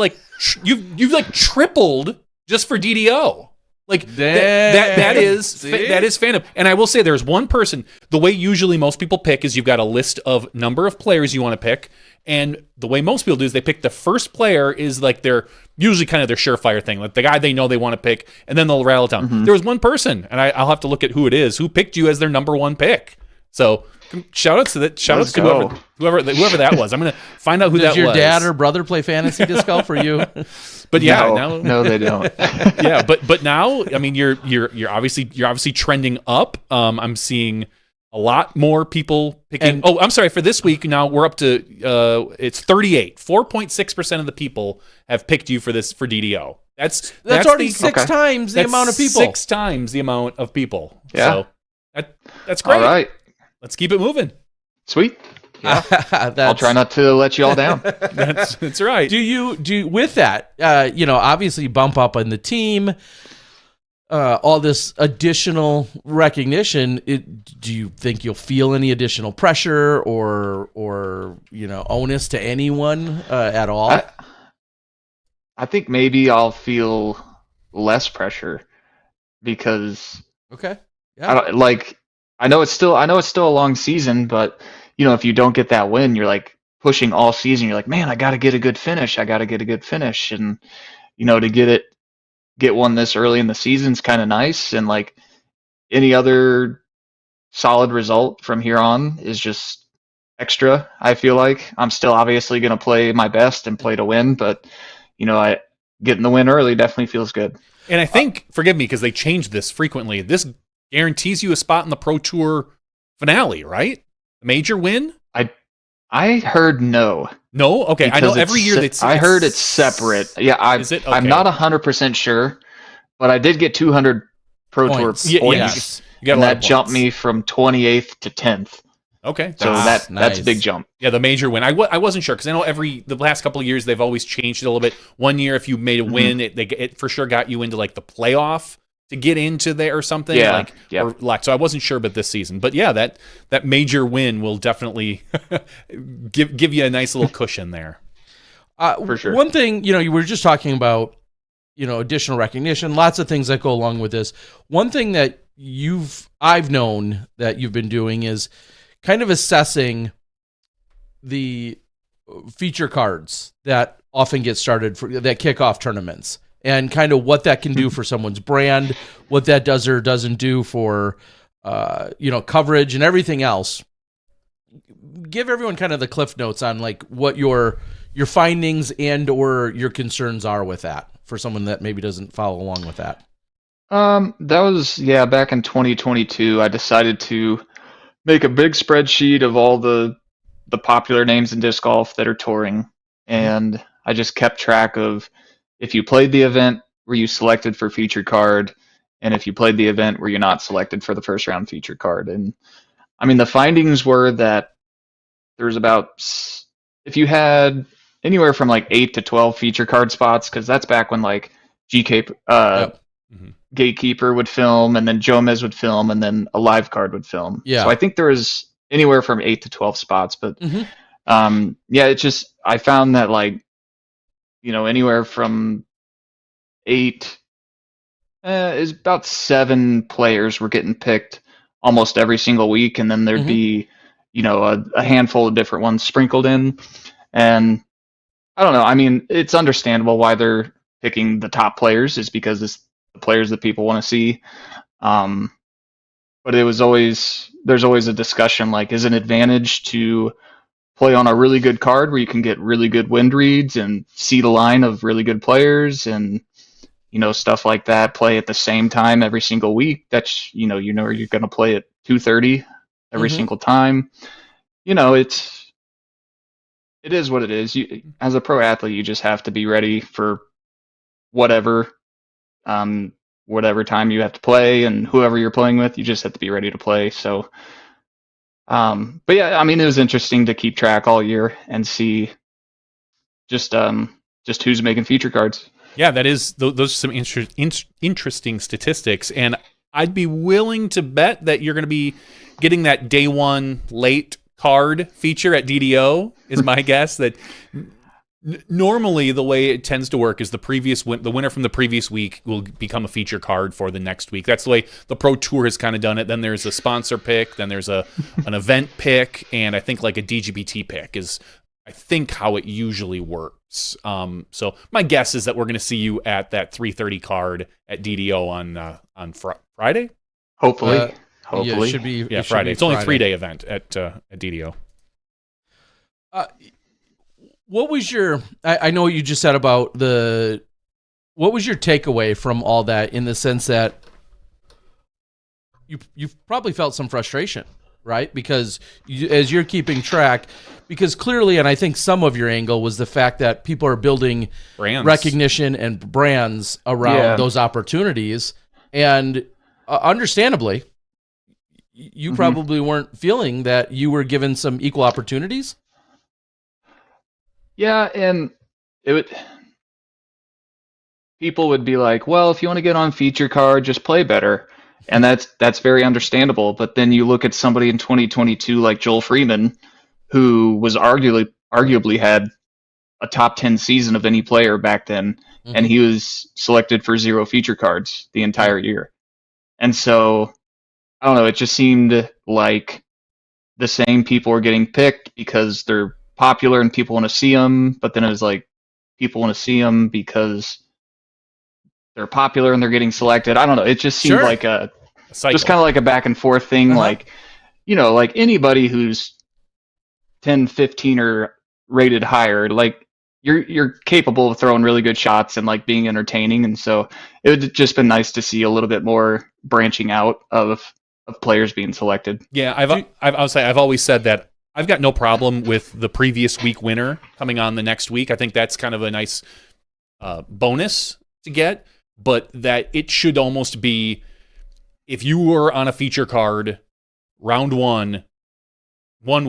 you've tripled just for DDO. That is fandom. And I will say there's one person. The way usually most people pick is you've got a list of number of players you want to pick, and the way most people do is they pick the first player is their usually kind of their surefire thing, the guy they know they want to pick, and then they'll rattle it down. Mm-hmm. There was one person, and I'll have to look at who it is who picked you as their number one pick. So shout outs to that. Shout outs to whoever that was. I'm gonna find out who that was. Does your dad or brother play fantasy disc golf for you? But no, they don't. Yeah, but now, I mean, you're obviously trending up. I'm seeing a lot more people picking. I'm sorry. For this week, now we're up to it's 38. 4.6% of the people have picked you for DDO. That's already six times the amount of people. 6 times the amount of people. Yeah, so that's great. All right. Let's keep it moving. Sweet. Yeah. I'll try not to let you all down. That's right. Do you with that? Obviously bump up on the team. All this additional recognition. Do you think you'll feel any additional pressure or onus to anyone at all? I think maybe I'll feel less pressure because I know it's still a long season, but if you don't get that win, you're pushing all season. You're man, I got to get a good finish. And to get one this early in the season's kind of nice. And any other solid result from here on is just extra. I feel I'm still obviously going to play my best and play to win, but getting the win early definitely feels good. And I think, forgive me, because they change this frequently. This guarantees you a spot in the Pro Tour finale, right? A major win? I heard no. No? Okay. I know every year I heard it's separate. Yeah, is it? Okay. I'm not 100% sure, but I did get 200 Pro Tour points. Yes. You got and that jumped me from 28th to 10th. Okay. So that's a big jump. Yeah, the major win. I wasn't sure because I know the last couple of years they've always changed it a little bit. One year if you made a win, it for sure got you into the playoff to get into there or something. So I wasn't sure about this season. But yeah, that major win will definitely give you a nice little cushion there. For sure. One thing, you were just talking about, additional recognition, lots of things that go along with this. One thing that I've known that you've been doing is kind of assessing the feature cards that often get started for that kickoff tournaments. And kind of what that can do for someone's brand, what that does or doesn't do for, coverage and everything else. Give everyone kind of the cliff notes on what your findings and or your concerns are with that for someone that maybe doesn't follow along with that. That was back in 2022. I decided to make a big spreadsheet of all the popular names in disc golf that are touring, and I just kept track of. If you played the event, were you selected for featured card? And if you played the event, were you not selected for the first round featured card? And I mean, the findings were that there was if you had anywhere from 8 to 12 feature card spots, because that's back when Gatekeeper would film, and then Jomez would film, and then a live card would film. Yeah. So I think there was anywhere from 8 to 12 spots, but Yeah, it just I found that like anywhere from 8 is about 7 players were getting picked almost every single week, and then there'd Mhm. be a handful of different ones sprinkled in, and I don't know. I mean, it's understandable why they're picking the top players, is because it's the players that people want to see. Um, but there's always a discussion like, is it an advantage to play on a really good card where you can get really good wind reads and see the line of really good players and stuff like that, play at the same time every single week? That's you're going to play at 2:30 every Mhm. single time. It is what it is. You, as a pro athlete, you just have to be ready for whatever whatever time you have to play, and whoever you're playing with, you just have to be ready to play. So but yeah, I mean, it was interesting to keep track all year and see just who's making feature cards. Yeah, that is those are some interesting statistics, and I'd be willing to bet that you're going to be getting that day one late card feature at DDO. Is my guess that normally the way it tends to work is the winner from the previous week will become a feature card for the next week. That's the way the Pro Tour has kind of done it. Then there's a sponsor pick, then there's an event pick, and I think like a DGBT pick is I think how it usually works. So my guess is that we're going to see you at that 3:30 card at DDO on Friday. Hopefully, Yeah, it should be. Yeah, it should Friday. be It's only a Friday. 3-day event at DDO. What was your? I know what you just said about the. What was your takeaway from all that, in the sense that you've probably felt some frustration, right? Because as you're keeping track, because clearly, and I think some of your angle was the fact that people are building Brands. recognition and brands around those opportunities, and understandably, you probably weren't feeling that you were given some equal opportunities. Yeah, and people would be like, well, if you want to get on feature card, just play better. And that's very understandable. But then you look at somebody in 2022 like Joel Freeman, who was arguably had a top 10 season of any player back then, and he was selected for 0 feature cards the entire year. And so, I don't know, it just seemed like the same people were getting picked because they're popular and people want to see them, but then it was like people want to see them because they're popular and they're getting selected. I don't know. It just seemed like a cycle. Just kind of like a back and forth thing. Like, like anybody who's 10, 15 or rated higher, like you're capable of throwing really good shots and like being entertaining. And so it would just been nice to see a little bit more branching out of players being selected. Yeah, I've always said that I've got no problem with the previous week winner coming on the next week. I think that's kind of a nice bonus to get, but that it should almost be, if you were on a feature card round one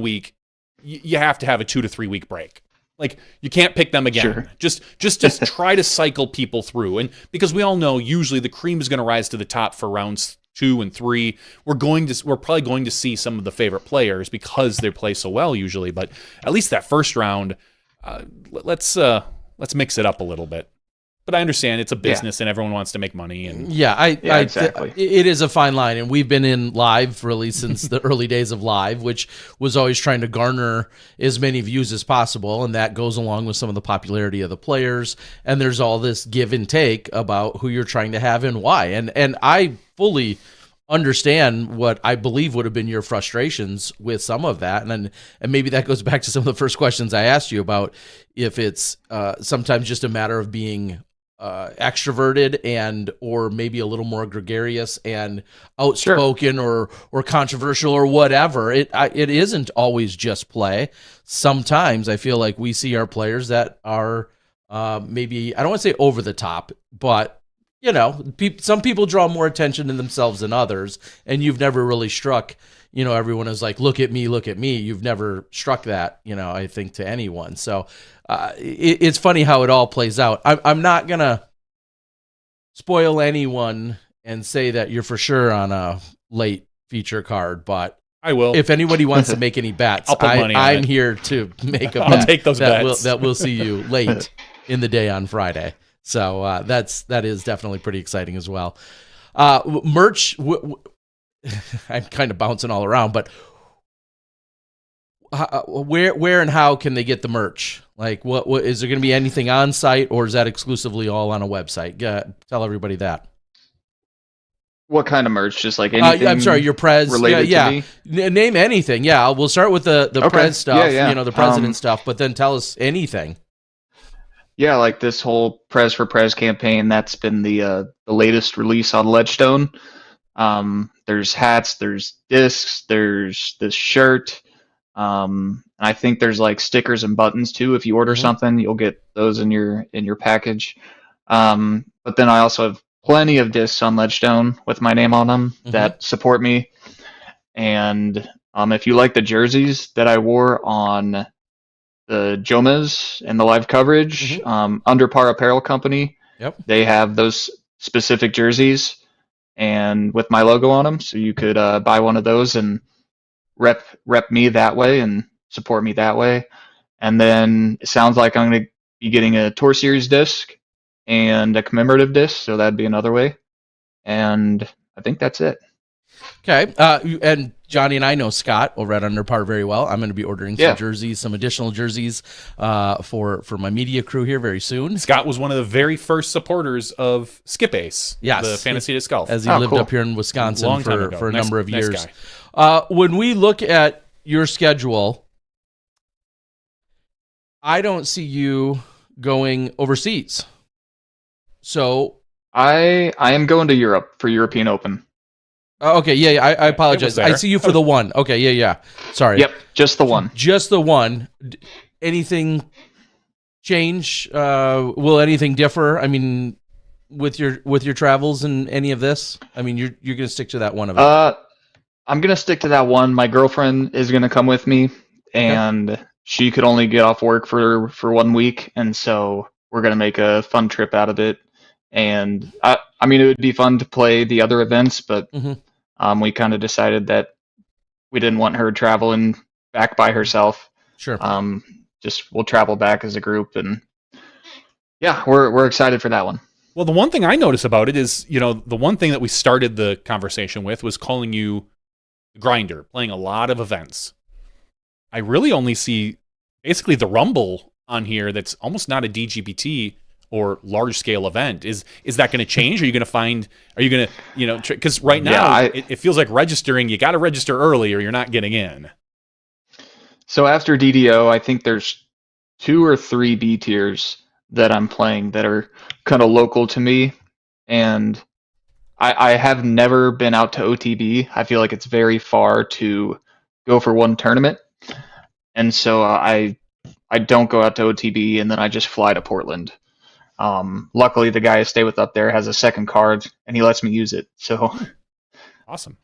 week, you have to have a 2 to 3 week break. Like, you can't pick them again. Sure. Just try to cycle people through. And because we all know usually the cream is going to rise to the top for rounds 2 and 3. We're probably going to see some of the favorite players because they play so well usually. But at least that first round, let's mix it up a little bit. But I understand it's a business and everyone wants to make money. And exactly. It is a fine line, and we've been in live really since the early days of live, which was always trying to garner as many views as possible, and that goes along with some of the popularity of the players. And there's all this give and take about who you're trying to have and why. And I fully understand what I believe would have been your frustrations with some of that, and maybe that goes back to some of the first questions I asked you about if it's sometimes just a matter of being extroverted and or maybe a little more gregarious and outspoken or controversial or whatever. It isn't always just play. Sometimes I feel like we see our players that are maybe, I don't want to say over the top, but some people draw more attention to themselves than others, and you've never really struck, everyone is like, look at me. You've never struck that, I think, to anyone. So it's funny how it all plays out. I'm not going to spoil anyone and say that you're for sure on a late feature card, but I will. If anybody wants to make any bets, I'll put money on I'm it. here to make a bet. I'll take those bets. That we'll see you late in the day on Friday. So that is definitely pretty exciting as well. Merch, I'm kind of bouncing all around, but where and how can they get the merch? Like, what is there going to be anything on site, or is that exclusively all on a website? Tell everybody that. What kind of merch? Just like anything? I'm sorry, your Prez related to me? Name anything. Yeah, we'll start with the Okay. Prez stuff. Yeah. The president stuff. But then tell us anything. Yeah, like this whole Prez for Prez campaign. That's been the latest release on Ledgestone. There's hats, there's discs, there's this shirt. And I think there's like stickers and buttons too. If you order something, you'll get those in your package. But then I also have plenty of discs on Ledgestone with my name on them that support me. And if you like the jerseys that I wore on the Jomez and the live coverage, Under Par Apparel Company, they have those specific jerseys and with my logo on them. So you could buy one of those and rep me that way and support me that way. And then it sounds like I'm going to be getting a Tour Series disc and a commemorative disc, so that'd be another way. And I think that's it. Okay. And Johnny and I know Scott over at Under Par very well. I'm going to be ordering some jerseys, some additional jerseys for my media crew here very soon. Scott was one of the very first supporters of Skip Ace, yes, the Fantasy Disc Golf. As he lived up here in Wisconsin for a number of years. Nice When we look at your schedule, I don't see you going overseas. So I am going to Europe for European Open. Okay, yeah, I apologize. I see you for the one. Okay, yeah. Sorry. Yep, just the one. Just the one. Anything change? Will anything differ? I mean, with your travels and any of this? I mean, you're going to stick to that one event. I'm going to stick to that one. My girlfriend is going to come with me, and she could only get off work for 1 week, and so we're going to make a fun trip out of it. And I mean, it would be fun to play the other events, but we kind of decided that we didn't want her traveling back by herself. Sure. Just we'll travel back as a group, and yeah, we're excited for that one. Well, the one thing I notice about it is, the one thing that we started the conversation with was calling you grinder, playing a lot of events. I really only see basically the Rumble on here that's almost not a DGPT or large scale event. Is that going to change? Are you going to, because right now it feels like registering, you got to register early or you're not getting in. So after DDO, I think there's 2 or 3 B tiers that I'm playing that are kind of local to me. And I have never been out to OTB. I feel like it's very far to go for one tournament. And so I don't go out to OTB, and then I just fly to Portland. Luckily, the guy I stay with up there has a second card, and he lets me use it. So awesome.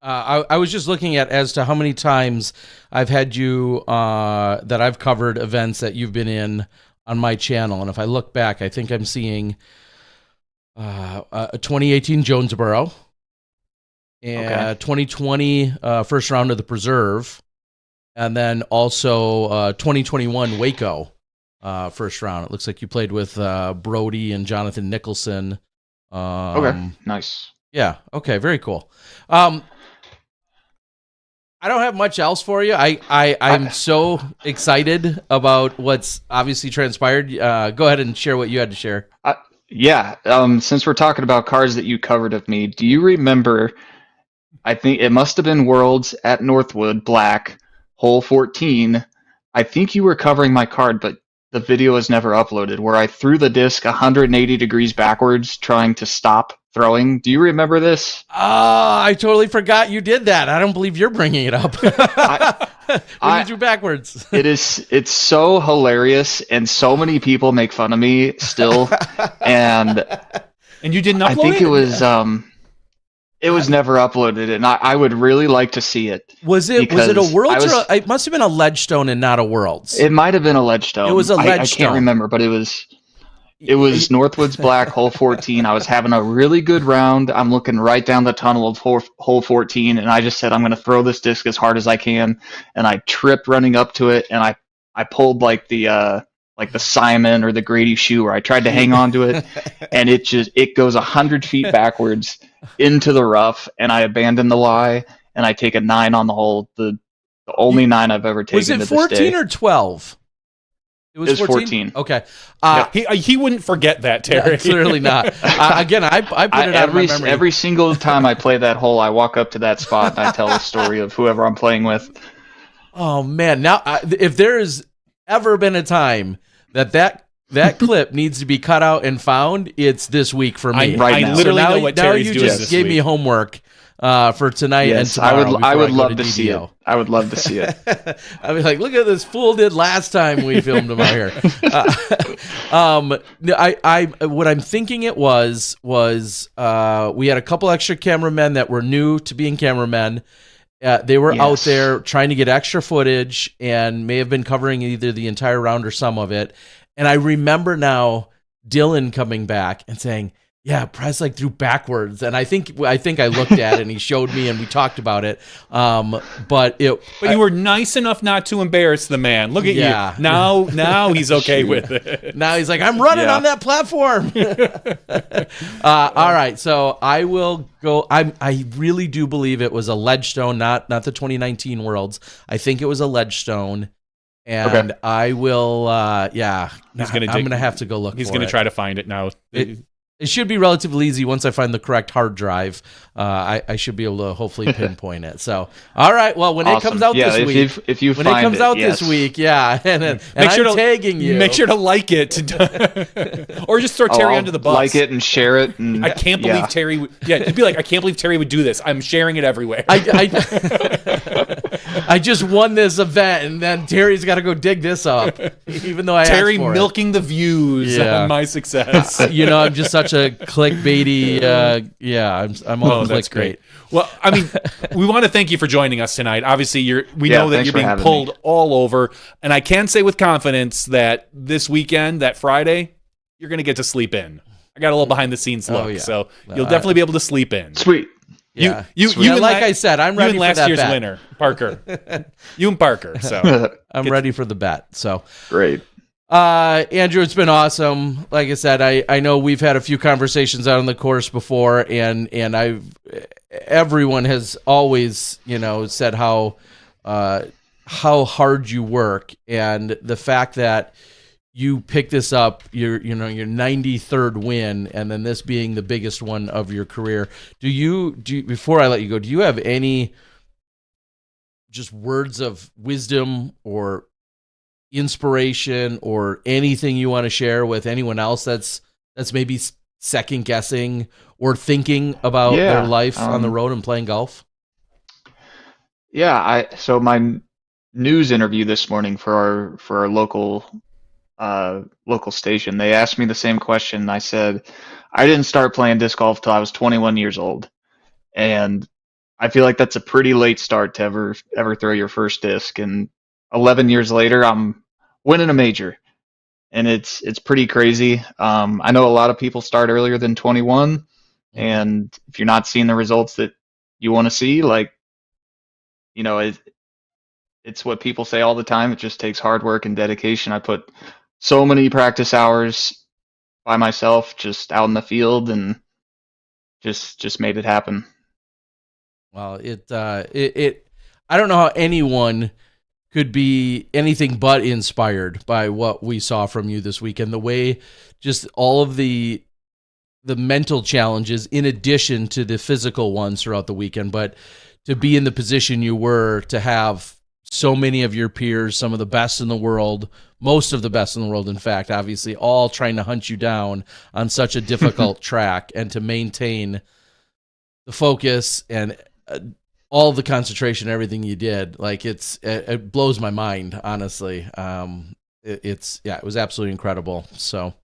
I was just looking at as to how many times I've had you that I've covered events that you've been in on my channel, and if I look back, I think I'm seeing a 2018 Jonesboro and 2020 first round of the Preserve, and then also 2021 Waco. First round. It looks like you played with Brody and Jonathan Nicholson. Okay, nice. Yeah. Okay. Very cool. I don't have much else for you. I'm so excited about what's obviously transpired. Go ahead and share what you had to share. Since we're talking about cards that you covered of me, do you remember? I think it must have been Worlds at Northwood Black, hole 14. I think you were covering my card, but the video was never uploaded, where I threw the disc 180 degrees backwards trying to stop throwing. Do you remember this? I totally forgot you did that. I don't believe you're bringing it up. When you threw backwards. It's so hilarious, and so many people make fun of me still. and you didn't upload it? I think it was never uploaded, and I would really like to see it. Was it a Worlds? It must have been a Ledgestone and not a Worlds. It might have been a Ledgestone. It was a Ledgestone. I can't remember, but it was. It was Northwood's Black, hole 14. I was having a really good round. I'm looking right down the tunnel of hole 14, and I just said, I'm going to throw this disc as hard as I can. And I tripped running up to it, and I pulled like the Simon or the Grady shoe, where I tried to hang on to it, and it goes 100 feet backwards into the rough, and I abandon the lie, and I take a 9 on the hole, the only 9 I've ever taken. Was it 14 or 12? It was 14. Okay. He wouldn't forget that, Terry. Yeah, clearly not. Again, I put it out of my memory. Every single time I play that hole, I walk up to that spot and I tell the story of whoever I'm playing with. Oh, man. Now, if there has ever been a time that clip needs to be cut out and found, it's this week for me. I literally know what Terry's doing this week. Now you just gave me homework for tonight and tomorrow. I would love to see it. I would love to see it. I'd be like, look at this fool did last time we filmed him out here. What I'm thinking it was we had a couple extra cameramen that were new to being cameramen. They were out there trying to get extra footage and may have been covering either the entire round or some of it. And I remember now Dylan coming back and saying, yeah, Press threw backwards, and I think I looked at it, and he showed me, and we talked about it. But you were nice enough not to embarrass the man. Look at you now. He's okay with it. Now he's like, I'm running on that platform. All right, so I will go. I really do believe it was a ledge stone, not the 2019 Worlds. I think it was a ledge stone. And okay. I will. I'm gonna have to go look. He's gonna try to find it now. It should be relatively easy once I find the correct hard drive. I should be able to hopefully pinpoint it. So, all right. Well, when it comes out this week, this week, and I'm tagging you. Make sure to like it, or just throw Terry under the bus. Like it and share it. And, I can't believe Terry. It'd be like, I can't believe Terry would do this. I'm sharing it everywhere. I just won this event, and then Terry's got to go dig this up, even though Terry asked for milking the views on my success. I'm just such a clickbaity. I'm all that's great. Well, I mean, we want to thank you for joining us tonight. Obviously, we know that you're being pulled all over, and I can say with confidence that this weekend, that Friday, you're going to get to sleep in. I got a little behind the scenes look, so you'll definitely be able to sleep in. Sweet. Yeah, I said, I'm ready for that last year's bet. winner, Parker. You and Parker. So I'm ready for the bet. So great. Andrew, it's been awesome. Like I said, I know we've had a few conversations out on the course before, and everyone has always, said how hard you work, and the fact that you pick this up, your 93rd win, and then this being the biggest one of your career. Do you before I let you go, do you have any just words of wisdom or inspiration or anything you want to share with anyone else that's maybe second guessing or thinking about their life on the road and playing golf? So my news interview this morning for our local station, they asked me the same question. I said I didn't start playing disc golf till I was 21 years old, and I feel like that's a pretty late start to ever throw your first disc. And 11 years later, I'm winning a major, and it's pretty crazy. I know a lot of people start earlier than 21, and if you're not seeing the results that you want to see, it's what people say all the time. It just takes hard work and dedication. I put so many practice hours by myself, just out in the field, and just made it happen. Well, I don't know how anyone could be anything but inspired by what we saw from you this weekend. The way, just all of the mental challenges in addition to the physical ones throughout the weekend, but to be in the position you were, to have so many of your peers, some of the best in the world, most of the best in the world, in fact, obviously, all trying to hunt you down on such a difficult track, and to maintain the focus and all the concentration, everything you did, it blows my mind, honestly. It was absolutely incredible. So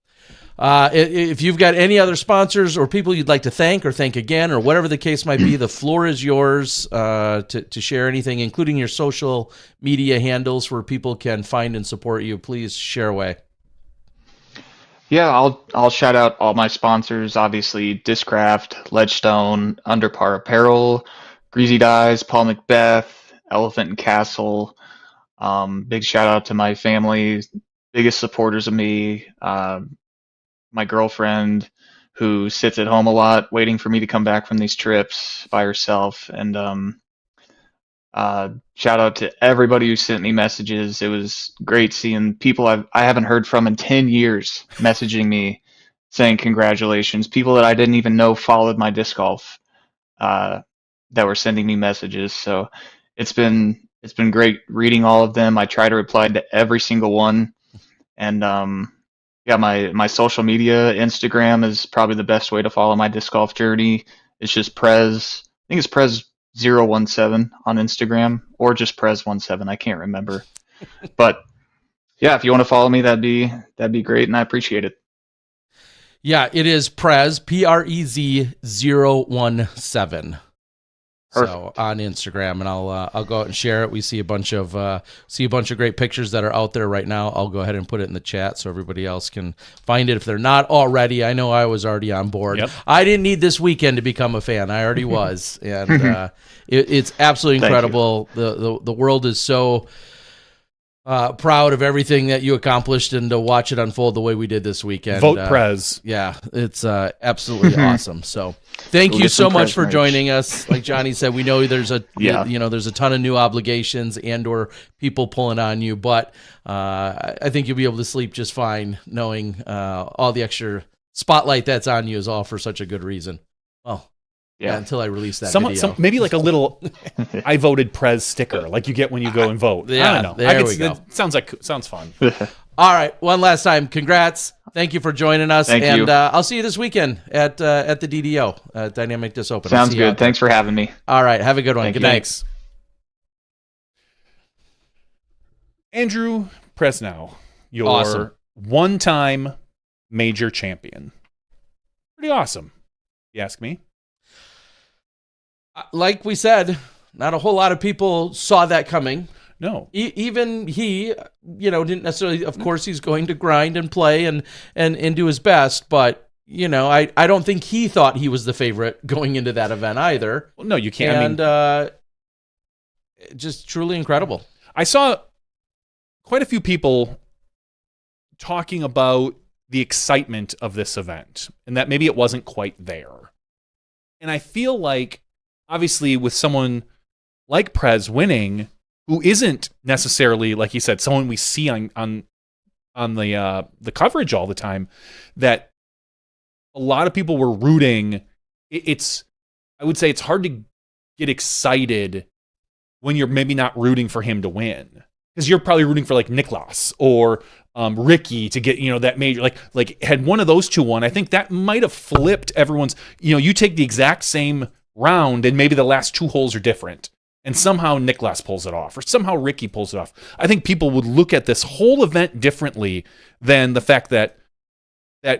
if you've got any other sponsors or people you'd like to thank or thank again, or whatever the case might be, the floor is yours to share anything, including your social media handles where people can find and support you. Please share away. Yeah, I'll shout out all my sponsors. Obviously, Discraft, Ledgestone, Underpar Apparel, Greasy Dyes, Paul Macbeth, Elephant and Castle. Big shout out to my family, biggest supporters of me. My girlfriend, who sits at home a lot, waiting for me to come back from these trips by herself. And shout out to everybody who sent me messages. It was great seeing people I haven't heard from in 10 years messaging me saying congratulations. People that I didn't even know followed my disc golf that were sending me messages. So it's been great reading all of them. I try to reply to every single one. And yeah, my social media, Instagram is probably the best way to follow my disc golf journey. It's just Prez. I think it's Prez017 on Instagram, or just Prez17. I can't remember. But yeah, if you want to follow me, that'd be great, and I appreciate it. Yeah, it is Prez, PREZ017. So on Instagram, and I'll go out and share it. We see a bunch of great pictures that are out there right now. I'll go ahead and put it in the chat so everybody else can find it if they're not already. I know I was already on board. Yep. I didn't need this weekend to become a fan. I already was, and it's absolutely incredible. The world is so proud of everything that you accomplished, and to watch it unfold the way we did this weekend. Vote Prez. Yeah, it's absolutely awesome. So thank you so much for joining us. Like Johnny said, we know there's there's a ton of new obligations and or people pulling on you, but I think you'll be able to sleep just fine knowing all the extra spotlight that's on you is all for such a good reason. Well, yeah, until I release that video. Maybe like a little I voted Prez sticker like you get when you go and vote. Yeah, I don't know. There we go. Sounds fun. All right, one last time, congrats. Thank you for joining us. Thank you. I'll see you this weekend at the DDO, Dynamic Disc Open. Sounds good. Thanks for having me. All right, have a good one. Good night. Thanks. Andrew Presnell, your one-time major champion. Pretty awesome, you ask me. Like we said, not a whole lot of people saw that coming. No. Even he, didn't necessarily, of course, he's going to grind and play and do his best, but, I don't think he thought he was the favorite going into that event either. Well, no, you can't. And just truly incredible. I saw quite a few people talking about the excitement of this event and that maybe it wasn't quite there. And I feel like, obviously, with someone like Prez winning, who isn't necessarily, like you said, someone we see on the coverage all the time, that a lot of people were rooting. I would say it's hard to get excited when you're maybe not rooting for him to win, because you're probably rooting for like Niklas or Ricky to get that major. Like had one of those two won, I think that might have flipped everyone's. You take the exact same round and maybe the last two holes are different and somehow Niklas pulls it off or somehow Ricky pulls it off. I think people would look at this whole event differently than the fact that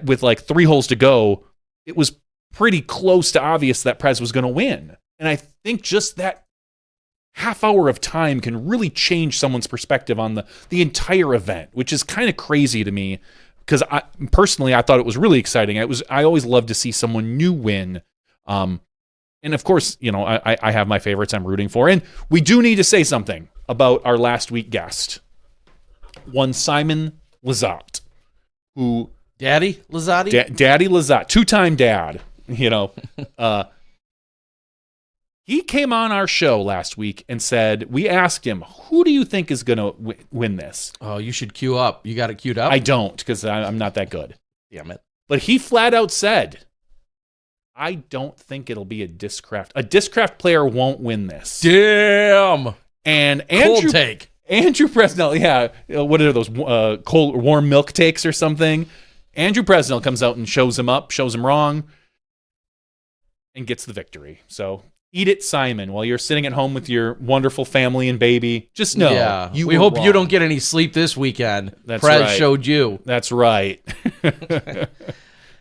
with like 3 holes to go, it was pretty close to obvious that Prez was going to win. And I think just that half hour of time can really change someone's perspective on the entire event, which is kind of crazy to me, because I thought it was really exciting. I always love to see someone new win. And of course, I have my favorites I'm rooting for. And we do need to say something about our last week guest, one Simon Lizotte, who Daddy Lizotte? Daddy Lizotte, 2-time dad, he came on our show last week and said, we asked him, who do you think is going to win this? Oh, you should queue up. You got it queued up? I don't, because I'm not that good. Damn it. But he flat out said, I don't think it'll be a Discraft. A Discraft player won't win this. Damn. And Cold take. Andrew Presnell, yeah. What are those, cold, warm milk takes or something? Andrew Presnell comes out and shows him wrong, and gets the victory. So eat it, Simon, while you're sitting at home with your wonderful family and baby. Just know, we hope you don't get any sleep this weekend. That's Prez right. showed you. That's right.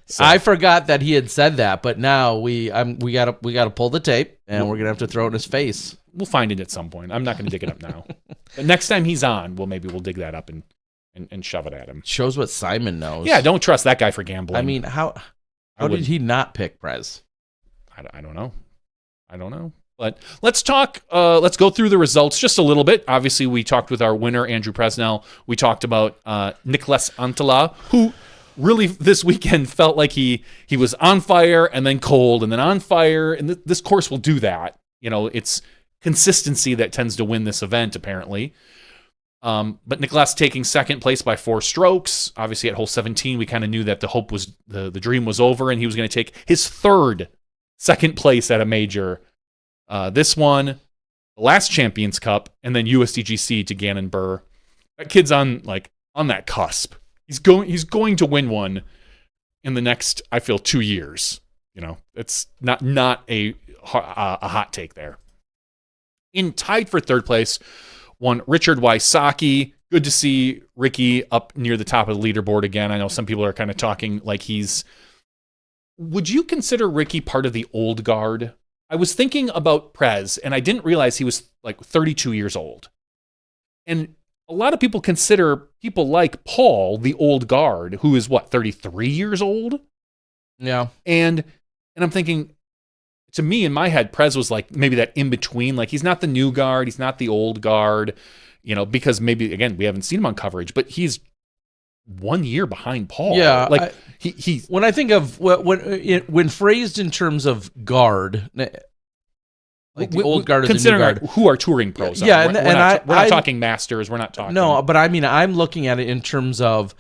So. I forgot that he had said that, but now we gotta pull the tape, and we're gonna have to throw it in his face. We'll find it at some point. I'm not gonna dig it up now. But next time he's on, we'll dig that up and and shove it at him. Shows what Simon knows. Yeah, don't trust that guy for gambling. I mean, how did he not pick Prez? I don't know. I don't know. But let's talk. Let's go through the results just a little bit. Obviously, we talked with our winner, Andrew Presnell. We talked about Nicholas Antala, who really this weekend felt like he was on fire and then cold and then on fire. And this course will do that. You know, it's consistency that tends to win this event, apparently. But Nicholas taking second place by 4 strokes. Obviously, at hole 17, we kind of knew that the hope was the dream was over, and he was going to take his third second place at a major. This one, the last Champions Cup, and then USDGC to Gannon Buhr. That kid's on that cusp. He's going to win one in the next, I feel, 2 years. You know, it's not a hot take there. In tied for third place, one Richard Wysocki. Good to see Ricky up near the top of the leaderboard again. I know some people are kind of talking like he's. Would you consider Ricky part of the old guard? I was thinking about Prez, and I didn't realize he was like 32 years old. And a lot of people consider people like Paul the old guard, who is 33 years old? Yeah. And I'm thinking, to me, in my head, Prez was like maybe that in between. Like, he's not the new guard, he's not the old guard, you know, because maybe, again, we haven't seen him on coverage, but he's 1 year behind Paul. Yeah. Like, he when I think of when phrased in terms of guard, like the old guard or the new guard, who are touring pros. Yeah, we're not talking masters. We're not talking. No, but I mean, I'm looking at it in terms of,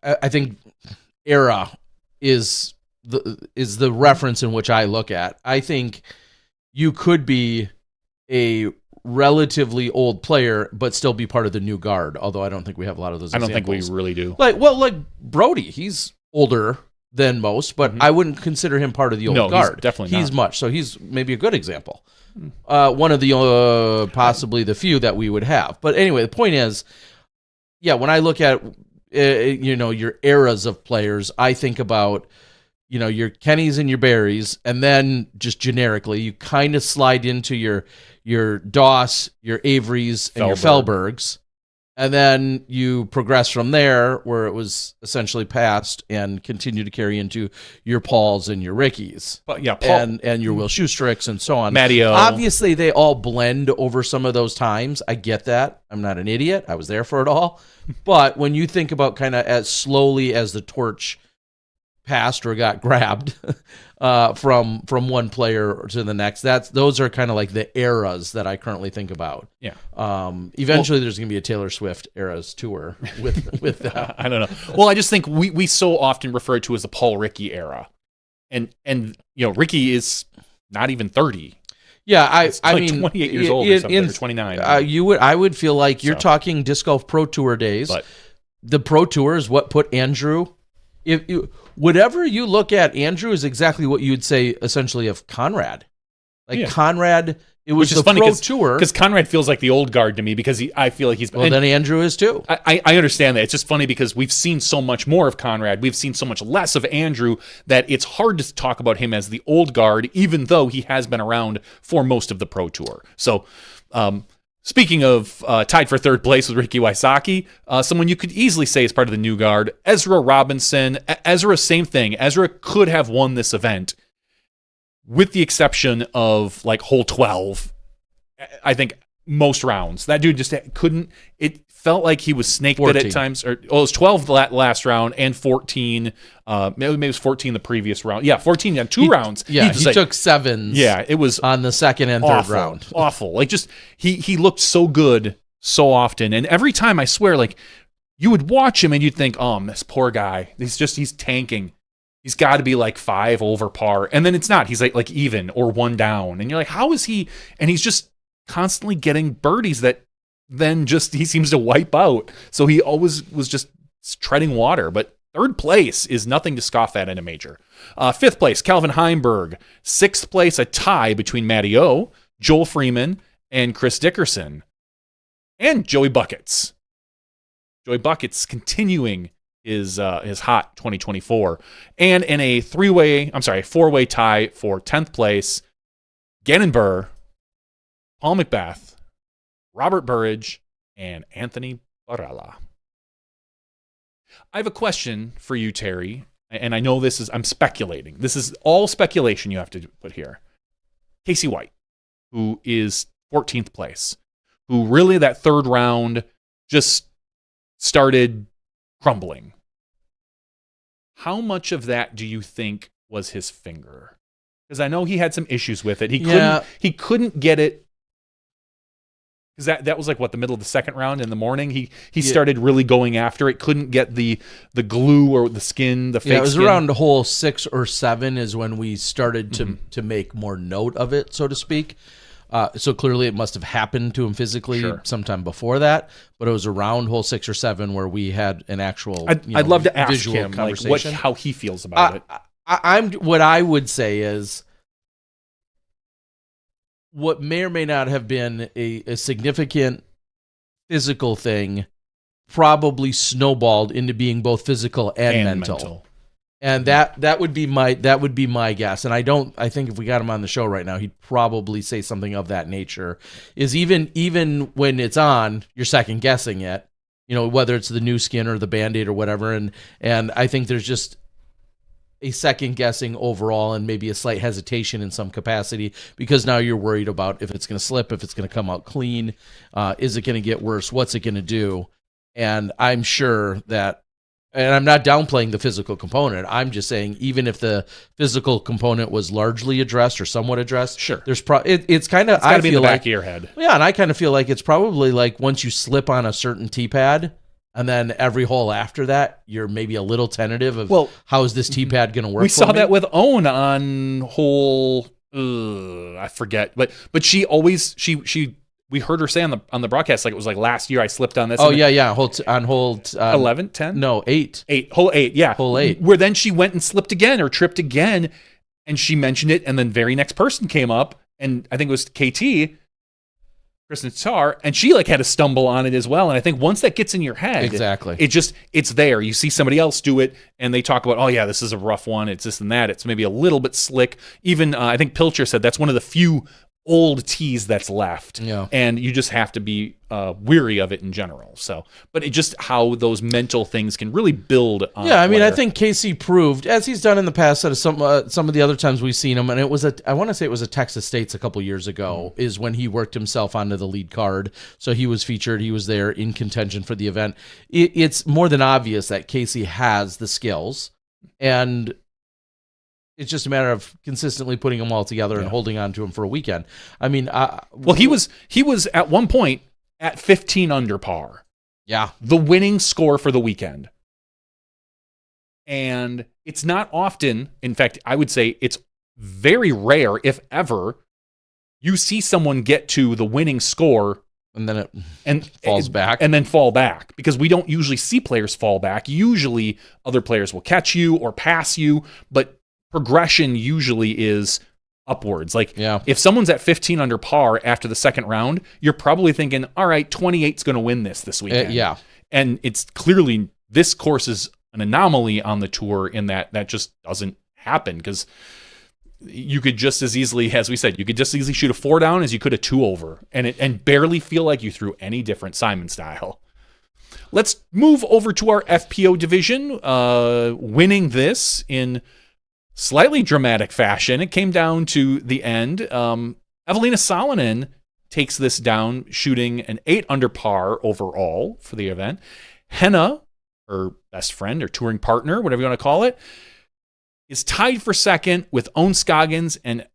I think era is the reference in which I look at. I think you could be a relatively old player but still be part of the new guard, although I don't think we have a lot of those examples. I don't think we really do. Like Brody, he's older than most, but I wouldn't consider him part of the old guard. He's definitely he's not. much. So he's maybe a good example. One of the possibly the few that we would have. But anyway, the point is, yeah, when I look at your eras of players, I think about your Kennys and your Barrys, and then just generically, you kind of slide into your Doss, your Averys, and your Fellbergs, and then you progress from there, where it was essentially passed, and continue to carry into your Pauls and your Rickies, but yeah, Paul, and your Will Schustricks and so on. Matteo. Obviously, they all blend over some of those times. I get that. I'm not an idiot. I was there for it all. But when you think about kind of as slowly as the torch passed or got grabbed from one player to the next, those are kind of like the eras that I currently think about. Yeah. Eventually, there's going to be a Taylor Swift eras tour with I don't know. Well, I just think we so often refer to as the Paul Ricky era, and Ricky is not even 30. Yeah, I mean, 28 years old or something, or 29. I would feel like you're talking Disc Golf Pro Tour days. But the Pro Tour is what put Andrew. Whatever you look at, Andrew is exactly what you'd say essentially of Conrad. Conrad, it was the Pro Tour. Because Conrad feels like the old guard to me, because I feel like he's... Well, then Andrew is too. I understand that. It's just funny because we've seen so much more of Conrad. We've seen so much less of Andrew that it's hard to talk about him as the old guard, even though he has been around for most of the Pro Tour. So... speaking of tied for third place with Ricky Wysocki, someone you could easily say is part of the new guard, Ezra Robinson. Ezra, same thing. Ezra could have won this event, with the exception of like hole 12. I think most rounds. That dude just couldn't. It felt like he was snake bit at times. It was 12 last round and 14. Maybe it was 14 the previous round. Yeah, 14 on two rounds. Yeah, he took sevens. Yeah, it was on the second and third round. Awful. Like, just he looked so good so often, and every time, I swear, like, you would watch him and you'd think, oh, this poor guy. He's tanking. He's got to be like 5 over par, and then it's not. He's like even or 1 down, and you're like, how is he? And he's just constantly getting birdies that then just he seems to wipe out. So he always was just treading water. But third place is nothing to scoff at in a major. Fifth place, Calvin Heimberg. Sixth place, a tie between Matty O, Joel Freeman, and Chris Dickerson. And Joey Buckets. Joey Buckets continuing his hot 2024. And in a four-way tie for 10th place, Gannon Buhr, Paul McBeth, Robert Burridge, and Anthony Barella. I have a question for you, Terry, and I know I'm speculating. This is all speculation you have to put here. Casey White, who is 14th place, who really that third round just started crumbling. How much of that do you think was his finger? Because I know he had some issues with it. He couldn't get it. Because that was like the middle of the second round in the morning. He started really going after it. Couldn't get the glue or the skin, the fake skin. It was around hole 6 or 7 is when we started to make more note of it, so to speak. So clearly it must have happened to him physically sometime before that, but it was around hole 6 or 7 where we had an actual I'd love to ask him how he feels about it. What I would say is what may or may not have been a significant physical thing probably snowballed into being both physical and mental. And that would be my guess. And I think if we got him on the show right now, he'd probably say something of that nature. Is even when it's on, you're second guessing it, whether it's the new skin or the Band-Aid or whatever. And I think there's just a second guessing overall and maybe a slight hesitation in some capacity because now you're worried about if it's going to slip, if it's going to come out clean, is it going to get worse? What's it going to do? And I'm sure that, and I'm not downplaying the physical component. I'm just saying, even if the physical component was largely addressed or somewhat addressed, sure, there's it's kind of, I feel in the back of your head. Yeah, and I kind of feel like it's probably like once you slip on a certain tee pad, and then every hole after that, you're maybe a little tentative of how is this tee pad going to work. We saw that with Owen on hole, I forget, but she always we heard her say on the broadcast like it was like last year I slipped on this. Oh yeah, on hole 11, 10? No, 8. Hole 8, yeah. Hole 8. Where then she went and slipped again or tripped again, and she mentioned it, and then very next person came up, and I think it was KT, Kristen Tar, and she had to stumble on it as well. And I think once that gets in your head, exactly, it's there. You see somebody else do it, and they talk about, oh yeah, this is a rough one. It's this and that. It's maybe a little bit slick. Even I think Pilcher said that's one of the few old tees that's left. Yeah. And you just have to be weary of it in general. So, but it just how those mental things can really build on. Yeah, I mean, I think Casey proved, as he's done in the past, at some of the other times we've seen him, and I want to say it was a Texas States a couple years ago, is when he worked himself onto the lead card. So he was featured, he was there in contention for the event. It's more than obvious that Casey has the skills, and it's just a matter of consistently putting them all together and holding on to them for a weekend. I mean, he was at one point at 15 under par. Yeah, the winning score for the weekend. And it's not often, in fact, I would say it's very rare, if ever, you see someone get to the winning score and then it falls back. And then fall back, because we don't usually see players fall back. Usually other players will catch you or pass you, but progression usually is upwards. If someone's at 15 under par after the second round, you're probably thinking, all right, 28's going to win this weekend. Yeah. And it's clearly, this course is an anomaly on the tour in that just doesn't happen, because you could just as easily, as we said, you could just as easily shoot a 4 down as you could a 2 over and barely feel like you threw any different Simon style. Let's move over to our FPO division, winning this in slightly dramatic fashion. It came down to the end. Evelina Salonen takes this down, shooting an 8 under par overall for the event. Henna, her best friend or touring partner, whatever you want to call it, is tied for second with Owen Scoggins. And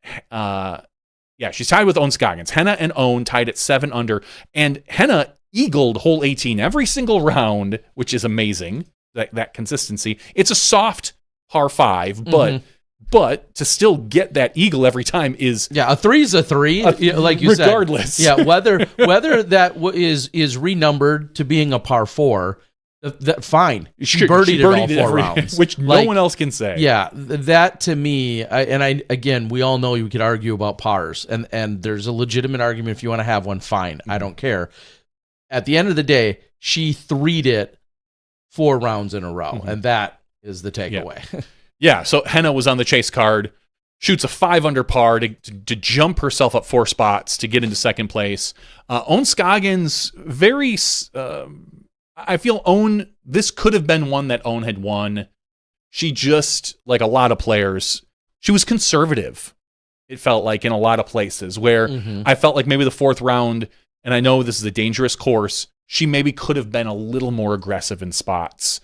she's tied with Owen Scoggins. Henna and Owen tied at 7 under. And Henna eagled hole 18 every single round, which is amazing, that consistency. It's a soft par 5, but to still get that eagle every time is a 3's a 3, like you regardless. said. Yeah, whether that is renumbered to being a par 4, that fine. She birdied it all 4 rounds, which no one else can say. Yeah, that to me, again, we all know you could argue about pars, and there's a legitimate argument if you want to have one. Fine, I don't care. At the end of the day, she 3'd it 4 rounds in a row, and that is the takeaway. Yeah, so Henna was on the chase card, shoots a 5 under par to jump herself up 4 spots to get into second place. Owen Scoggins, very I feel this could have been one that Own had won. She just, like a lot of players, she was conservative. It felt like in a lot of places where I felt like maybe the fourth round, and I know this is a dangerous course, she maybe could have been a little more aggressive in spots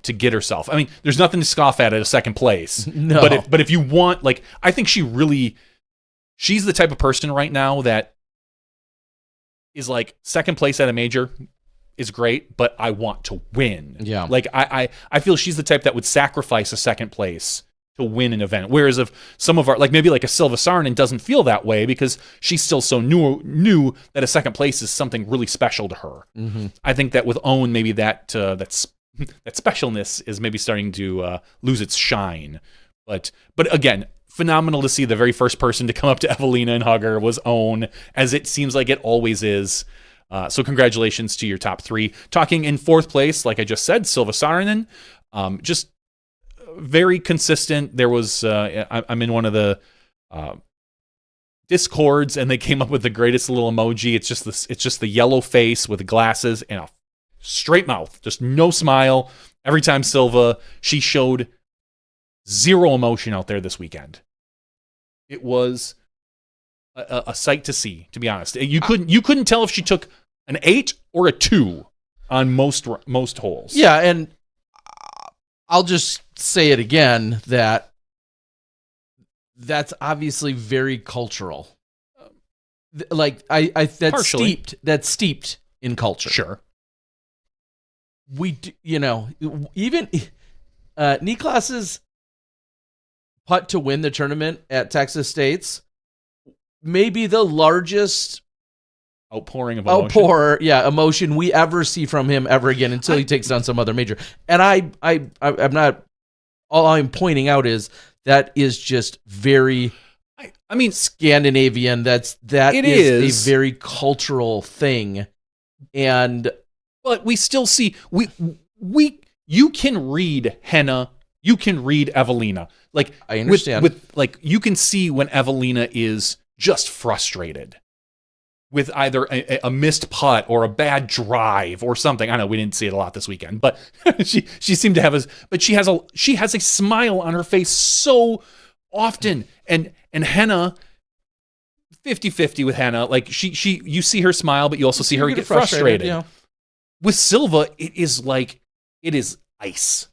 to get herself. I mean, there's nothing to scoff at a second place. No. But if you want, like, I think she's the type of person right now that is like, second place at a major is great, but I want to win. Yeah. Like, I feel she's the type that would sacrifice a second place to win an event. Whereas if some of our, like maybe like a Silva Saarinen doesn't feel that way because she's still so new that a second place is something really special to her. I think that with Own, maybe that specialness is maybe starting to lose its shine. But again, phenomenal to see the very first person to come up to Evelina and hug her was Own, as it seems like it always is. So congratulations to your top three. Talking in fourth place, like I just said, Silva Saarinen, just very consistent. There was I'm in one of the Discords, and they came up with the greatest little emoji. It's just the yellow face with the glasses and a straight mouth, just no smile. Every time Silva, she showed zero emotion out there this weekend. It was a sight to see, to be honest. You couldn't tell if she took an 8 or a 2 on most holes. Yeah, and I'll just say it again that's obviously very cultural. Like that's steeped in culture. Sure. We even Niklas's putt to win the tournament at Texas State's maybe the largest outpouring of emotion. Emotion we ever see from him ever again until he takes down some other major. And I'm not. All I'm pointing out is that is just very. I mean, Scandinavian. That is a very cultural thing, but we still see you can read Henna, you can read Evelina. Like, I understand. With like, you can see when Evelina is just frustrated with either a missed putt or a bad drive or something. I know we didn't see it a lot this weekend, but she seemed to have she has a smile on her face so often. And Henna, 50-50 with Henna. Like, you see her smile, but you also see her get frustrated. Yeah. With Silva, it is ice.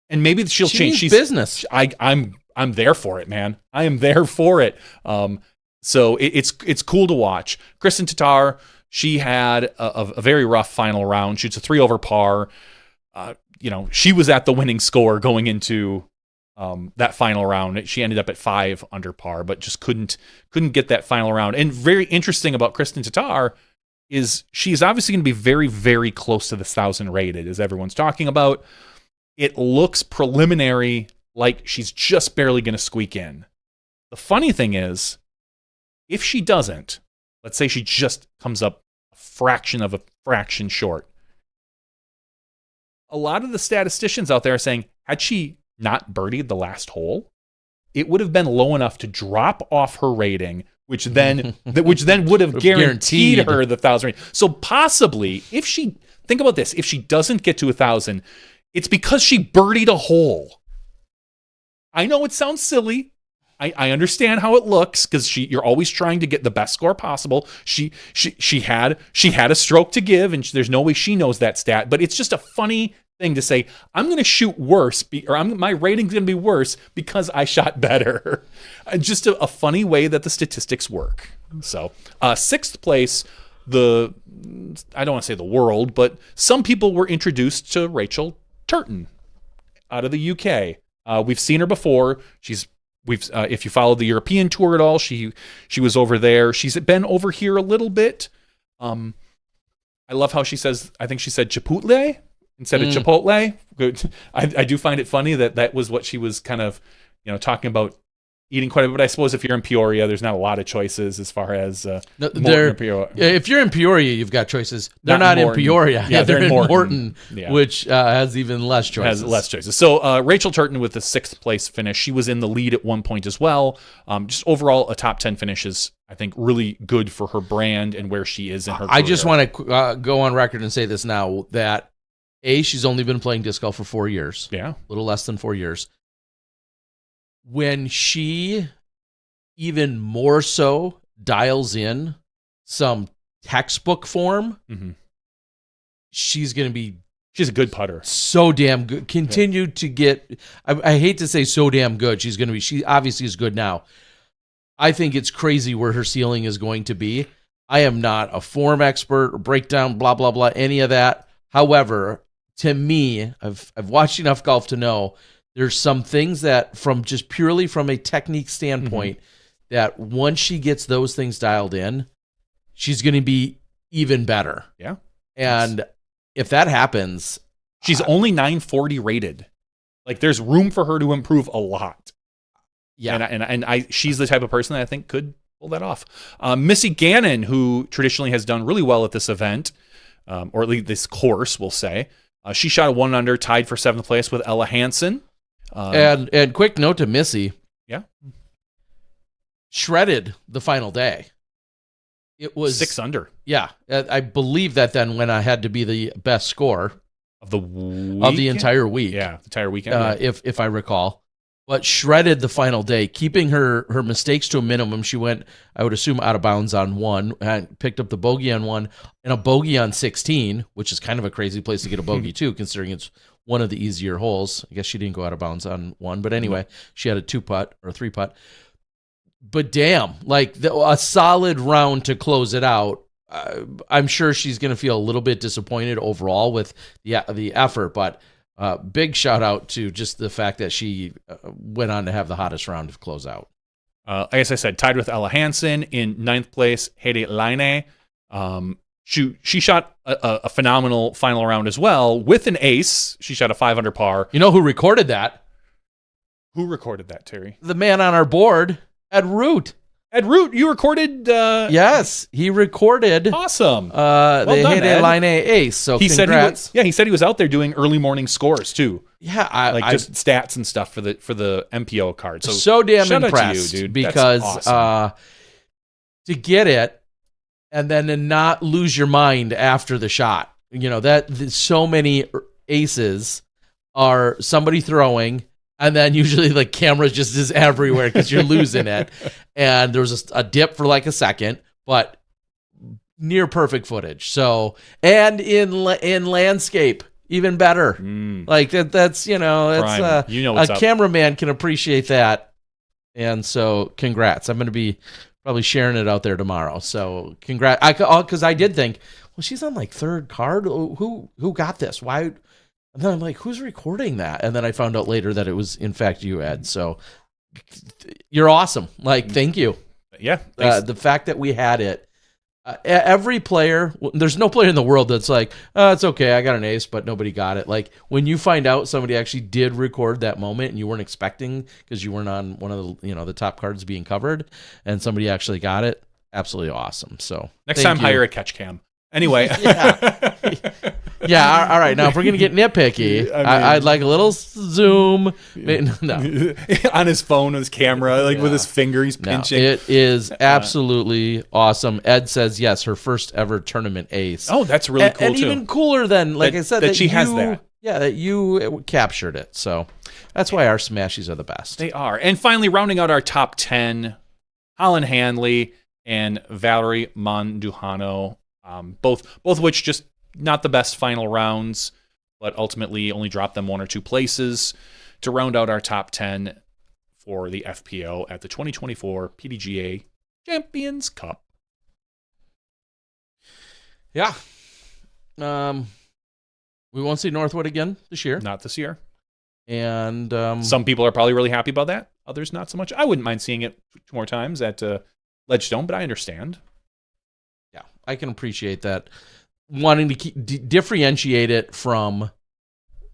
And maybe she'll change. She's business. I'm there for it, man. I am there for it. So it's cool to watch. Kristen Tatar, she had a very rough final round. Shoots a 3 over par. She was at the winning score going into that final round. She ended up at 5 under par, but just couldn't get that final round. And very interesting about Kristen Tatar is she's obviously going to be very, very close to the 1,000 rated, as everyone's talking about. It looks preliminary like she's just barely going to squeak in. The funny thing is, if she doesn't, let's say she just comes up a fraction of a fraction short, a lot of the statisticians out there are saying, had she not birdied the last hole, it would have been low enough to drop off her rating, which then would have guaranteed her the 1,000 rating. So possibly, think about this, if she doesn't get to 1,000, it's because she birdied a hole. I know it sounds silly. I understand how it looks because you're always trying to get the best score possible. She had a stroke to give, and there's no way she knows that stat. But it's just a funny thing to say, I'm going to shoot worse, my rating's going to be worse because I shot better. Just a funny way that the statistics work. So, 6th place, I don't want to say the world, but some people were introduced to Rachel Turton out of the UK. We've seen her before. If you followed the European tour at all, she was over there. She's been over here a little bit. I love how she says, I think she said Chipotle instead of Chipotle. Good. I do find it funny that was what she was kind of, talking about eating quite a bit. But I suppose if you're in Peoria, there's not a lot of choices as far as if you're in Peoria, you've got choices. They're not in Peoria. Yeah, they're in Morton, which has even less choices. Has less choices. So Rachel Turton with the 6th place finish. She was in the lead at one point as well. Just overall, a top 10 finish is, I think, really good for her brand and where she is in her career. I just want to go on record and say this now, that She's only been playing disc golf for 4 years. Yeah. A little less than 4 years. When she even more so dials in some textbook form, she's going to be She's a good putter. so damn good. Continue to get, I hate to say so damn good. She obviously is good now. I think it's crazy where her ceiling is going to be. I am not a form expert or breakdown, blah, blah, blah, any of that. However, to me, I've watched enough golf to know there's some things that from just purely from a technique standpoint that once she gets those things dialed in, she's going to be even better. Yeah. And if that happens, she's only 940 rated. Like there's room for her to improve a lot. yeah. And she's the type of person that I think could pull that off. Missy Gannon, who traditionally has done really well at this event, or at least this course, we'll say, she shot a 1 under, tied for 7th place with Ella Hansen. And quick note to Missy. Yeah. Shredded the final day. It was 6 under. Yeah. I believe that then went ahead to be the best score Of the weekend? of the entire week. Yeah, the entire weekend. If I recall. But shredded the final day, keeping her mistakes to a minimum. She went, I would assume, out of bounds on 1, and picked up the bogey on 1, and a bogey on 16, which is kind of a crazy place to get a bogey too, considering it's one of the easier holes. I guess she didn't go out of bounds on 1, but anyway, she had a 2-putt or a 3-putt. But damn, like a solid round to close it out. I'm sure she's going to feel a little bit disappointed overall with the effort, but big shout out to just the fact that she went on to have the hottest round to close out. As I said, tied with Ella Hansen in 9th place, Hedi Laine. She shot a phenomenal final round as well with an ace. She shot a 5 under par. You know who recorded that? Who recorded that, Terry? The man on our board, Ed Root. Ed Root, you recorded. Yes, he recorded. Awesome. The done, Hedi Ed. Laine ace. So He congrats. said he said he was out there doing early morning scores too, Yeah, just stats and stuff for the MPO card. So damn shout out impressed to you, dude. because That's awesome. To get it and then to not lose your mind after the shot. You know so many aces are somebody throwing. And then usually the camera just is everywhere because you're losing it. And there was a dip for like a second, but near perfect footage. So, and in landscape, even better. Like that's, it's what's a up. cameraman can appreciate that. And so congrats. I'm going to be probably sharing it out there tomorrow. So congrats. Because I did think, well, she's on like 3rd card. Who got this? Why? And then I'm like, who's recording that? And then I found out later that it was, in fact, you, Ed. So you're awesome. Like, thank you. Yeah. The fact that we had it. Every player, there's no player in the world that's like, oh, it's okay, I got an ace, but nobody got it. Like, when you find out somebody actually did record that moment and you weren't expecting because you weren't on one of the, the top cards being covered and somebody actually got it, absolutely awesome. So next time, hire a catch cam. Anyway. Yeah, all right. Now, if we're going to get nitpicky, I'd like a little zoom. No. On his phone, his camera, with his finger, he's pinching. It is absolutely awesome. Ed says, yes, her first ever tournament ace. Oh, that's really cool, and too. even cooler than, like I said, that she has that. Yeah, that you captured it. So that's why our Smashies are the best. They are. And finally, rounding out our top 10, Holland Handley and Valerie Monduhano. Both of which just not the best final rounds, but ultimately only dropped them 1 or 2 places to round out our top 10 for the FPO at the 2024 PDGA Champions Cup. Yeah. We won't see Northwood again this year. Not this year. And some people are probably really happy about that. Others not so much. I wouldn't mind seeing it 2 more times at Ledgestone, but I understand. Yeah, I can appreciate that. Wanting to differentiate it from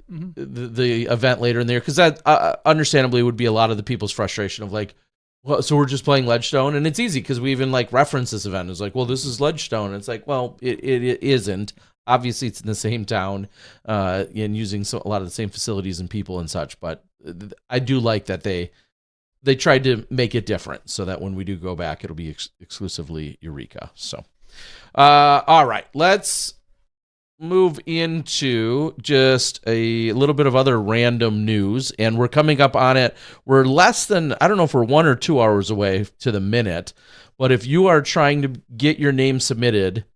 the event later in the year, because that understandably would be a lot of the people's frustration of like, well, so we're just playing Ledgestone, and it's easy because we even like reference this event. It's like, well, this is Ledgestone. And it's like, well, it isn't. Obviously, it's in the same town and using a lot of the same facilities and people and such. But I do like that they tried to make it different so that when we do go back, it'll be exclusively Eureka. So. All right, let's move into just a little bit of other random news, and we're coming up on it. We're less than, I don't know if we're 1 or 2 hours away to the minute, but if you are trying to get your name submitted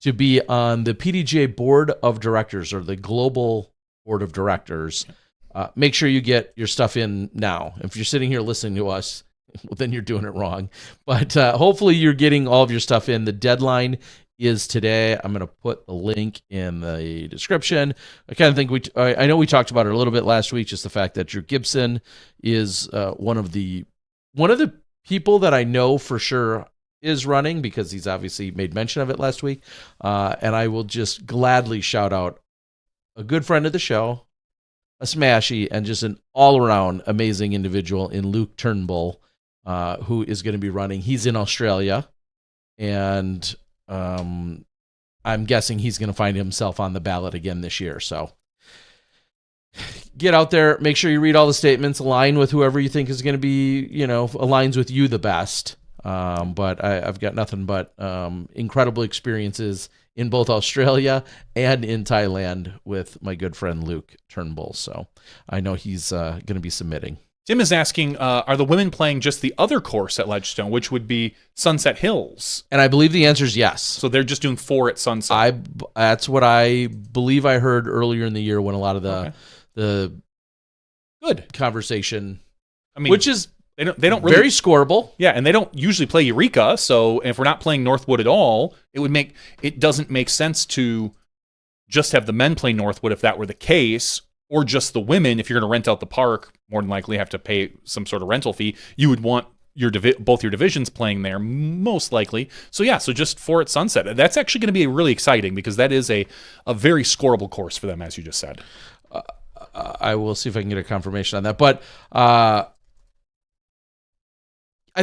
to be on the PDGA Board of Directors or the Global Board of Directors, make sure you get your stuff in now. If you're sitting here listening to us, well, then you're doing it wrong. But hopefully you're getting all of your stuff in. The deadline is today. I'm going to put the link in the description. I kind of think I know we talked about it a little bit last week, just the fact that Drew Gibson is one of the people that I know for sure is running, because he's obviously made mention of it last week. And I will just gladly shout out a good friend of the show, a Smashy, and just an all-around amazing individual in Luke Turnbull, who is going to be running. He's in Australia, and I'm guessing he's going to find himself on the ballot again this year. So get out there, make sure you read all the statements, align with whoever you think is going to be, aligns with you the best. But I've got nothing but incredible experiences in both Australia and in Thailand with my good friend Luke Turnbull. So I know he's going to be submitting. Tim is asking, are the women playing just the other course at Ledgestone, which would be Sunset Hills? And I believe the answer is yes. So they're just doing 4 at Sunset. That's what I believe I heard earlier in the year when a lot of the good conversation, which is they don't really, very scoreable. Yeah, and they don't usually play Eureka. So if we're not playing Northwood at all, it doesn't make sense to just have the men play Northwood if that were the case. Or just the women, if you're going to rent out the park, more than likely have to pay some sort of rental fee. You would want both your divisions playing there, most likely. So just 4 at Sunset. That's actually going to be really exciting, because that is a very scoreable course for them, as you just said. I will see if I can get a confirmation on that. But I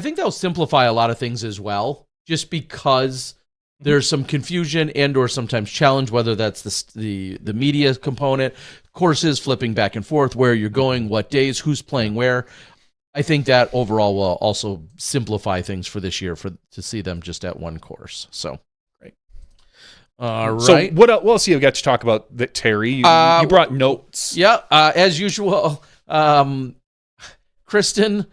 think that'll simplify a lot of things as well, just because there's some confusion and or sometimes challenge, whether that's the media component, courses flipping back and forth, where you're going, what days, who's playing where. I think that overall will also simplify things for this year to see them just at one course. So great. All right. So what else you got to talk about, that Terry? You brought notes. Yeah, as usual. Kristen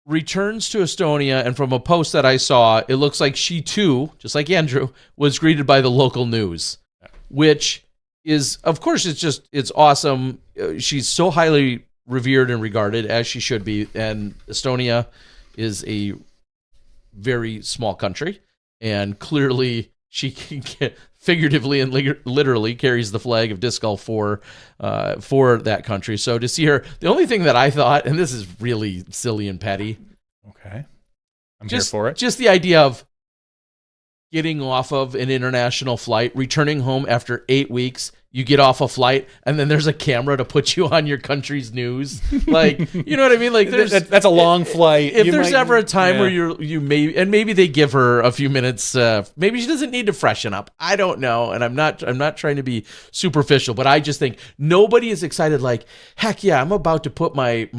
returns to Estonia, and from a post that I saw, it looks like she too, just like Andrew, was greeted by the local news, which is, of course, it's awesome. She's so highly revered and regarded, as she should be, and Estonia is a very small country, and clearly she can figuratively and literally carries the flag of disc golf for that country. So to see her, the only thing that I thought, and this is really silly and petty. Okay. I'm here for it. Just the idea of getting off of an international flight, returning home after 8 weeks, you get off a flight, and then there's a camera to put you on your country's news. Like, you know what I mean? Like, that's a long flight. If there's ever a time where you may, and maybe they give her a few minutes, maybe she doesn't need to freshen up. I don't know, and I'm not trying to be superficial, but I just think nobody is excited. Like, heck yeah, I'm about to put my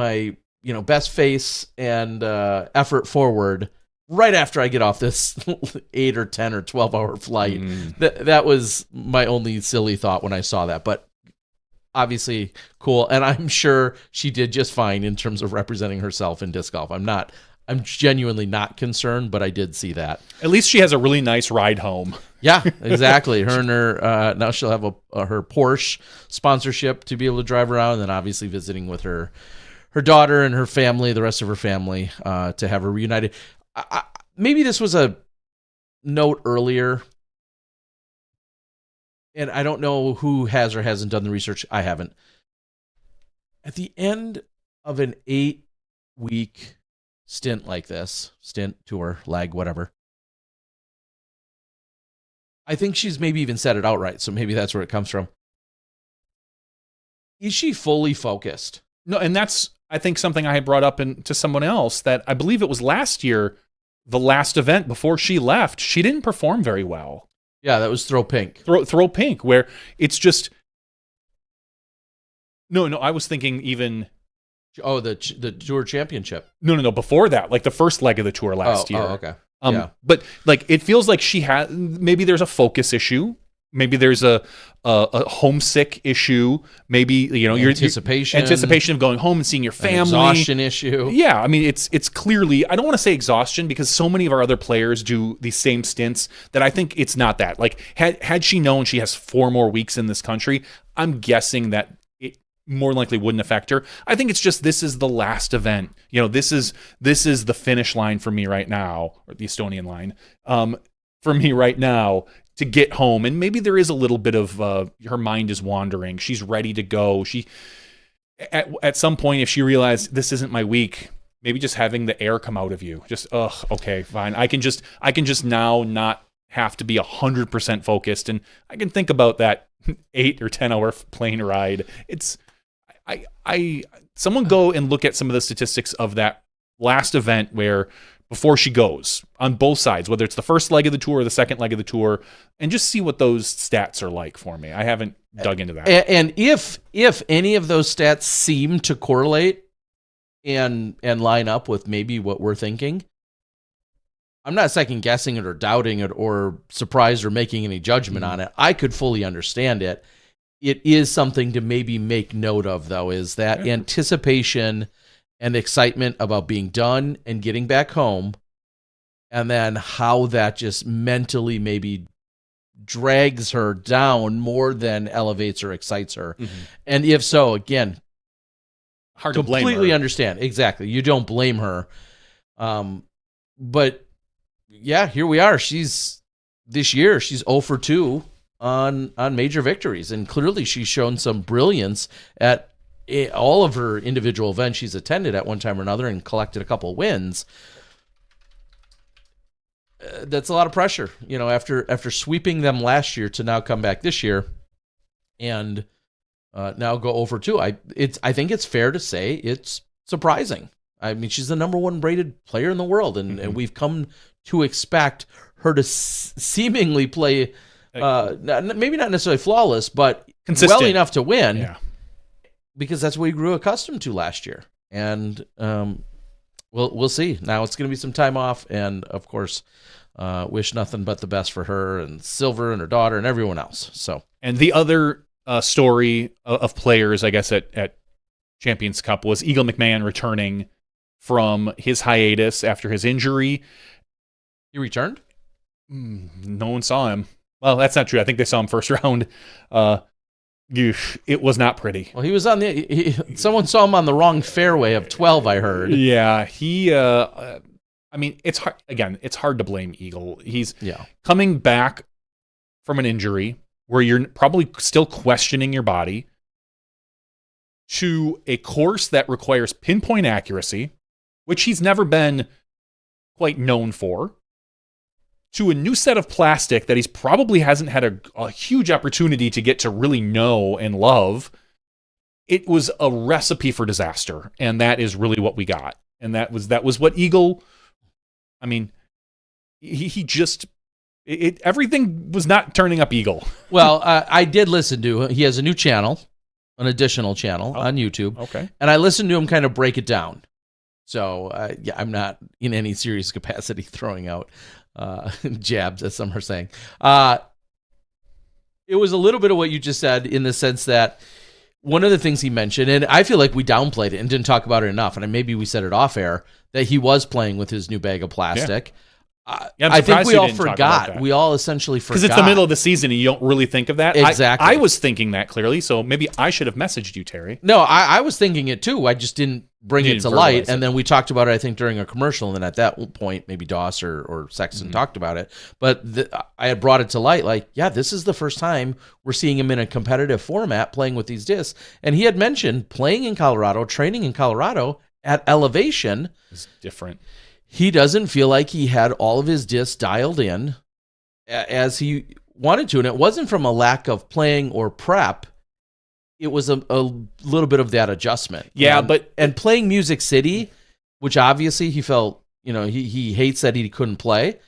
best face and effort forward right after I get off this 8 or 10 or 12 hour flight. That was my only silly thought when I saw that, but obviously cool. And I'm sure she did just fine in terms of representing herself in disc golf. I'm genuinely not concerned, but I did see that. At least she has a really nice ride home. Yeah, exactly. Her and her, now she'll have her Porsche sponsorship to be able to drive around, and then obviously visiting with her daughter and her family, the rest of her family, to have her reunited. Maybe this was a note earlier, and I don't know who has or hasn't done the research. I haven't. At the end of an 8-week stint like this, tour, leg, whatever, I think she's maybe even said it outright, so maybe that's where it comes from. Is she fully focused? No, and that's, I think, something I had brought up to someone else, that I believe it was last year, the last event before she left, she didn't perform very well. Yeah, that was Throw Pink. Throw Pink, where it's just... No, I was thinking even... Oh, the Tour Championship. No, before that, like the first leg of the tour last year. Oh, okay. Yeah. But like, it feels like she had, maybe there's a focus issue. maybe there's a homesick issue. Maybe, you know, anticipation of going home and seeing your family. An exhaustion issue. Yeah, I mean, it's clearly, I don't want to say exhaustion because so many of our other players do these same stints that I think it's not that. Like, had she known she has 4 more weeks in this country, I'm guessing that it more likely wouldn't affect her. I think it's just, this is the last event. You know, this is the finish line for me right now, or the Estonian line, for me right now, to get home. And maybe there is a little bit of her mind is wandering. She's ready to go. She at some point, if she realized this isn't my week, maybe just having the air come out of you, just okay, fine. I can just now not have to be 100% focused, and I can think about that 8 or 10 hour plane ride. It's someone go and look at some of the statistics of that last event where, before she goes, on both sides, whether it's the first leg of the tour or the second leg of the tour, and just see what those stats are like for me. I haven't dug into that. And if any of those stats seem to correlate and line up with maybe what we're thinking, I'm not second guessing it or doubting it or surprised or making any judgment on it. I could fully understand it. It is something to maybe make note of, though, is that anticipation and excitement about being done and getting back home, and then how that just mentally maybe drags her down more than elevates or excites her. Mm-hmm. And if so, again, hard to blame her. Completely understand. Exactly. You don't blame her. But yeah, here we are. This year, she's 0 for 2 on major victories. And clearly she's shown some brilliance at all of her individual events she's attended at one time or another and collected a couple of wins. That's a lot of pressure, you know, after sweeping them last year to now come back this year and now go over 2. I think it's fair to say it's surprising. I mean, she's the number 1 rated player in the world, and we've come to expect her to seemingly play, maybe not necessarily flawless, but consistent, well enough to win. Yeah. Because that's what we grew accustomed to last year. And we'll see. Now it's going to be some time off. And, of course, wish nothing but the best for her and Silver and her daughter and everyone else. So, and the other story of players, I guess, at Champions Cup was Eagle McMahon returning from his hiatus after his injury. He returned? No one saw him. Well, that's not true. I think they saw him first round. It was not pretty. Well, he was on someone saw him on the wrong fairway of 12, I heard. Yeah, I mean, it's hard. Again, it's hard to blame Eagle. He's coming back from an injury where you're probably still questioning your body, to a course that requires pinpoint accuracy, which he's never been quite known for, to a new set of plastic that he's probably hasn't had a huge opportunity to get to really know and love. It was a recipe for disaster, and that is really what we got. And that was what Eagle, I mean, he just, everything was not turning up Eagle. Well, I did listen to, he has a new channel, an additional channel on YouTube. Okay. And I listened to him kind of break it down. So, I'm not in any serious capacity throwing out jabs, as some are saying. It was a little bit of what you just said, in the sense that one of the things he mentioned, and I feel like we downplayed it and didn't talk about it enough, and maybe we said it off air, that he was playing with his new bag of plastic. I think we all forgot. We all essentially forgot. Because it's the middle of the season and you don't really think of that. Exactly. I was thinking that clearly, so maybe I should have messaged you, Terry. No, I was thinking it too. I just didn't bring it to light. And then we talked about it, I think, during a commercial. And then at that point, maybe Doss or Sexton talked about it. But I had brought it to light, like, yeah, this is the first time we're seeing him in a competitive format playing with these discs. And he had mentioned playing in Colorado, training in Colorado at elevation. It's different. He doesn't feel like he had all of his discs dialed in as he wanted to. And it wasn't from a lack of playing or prep. It was a little bit of that adjustment. Yeah, and playing Music City, which obviously he felt, he hates that he couldn't play.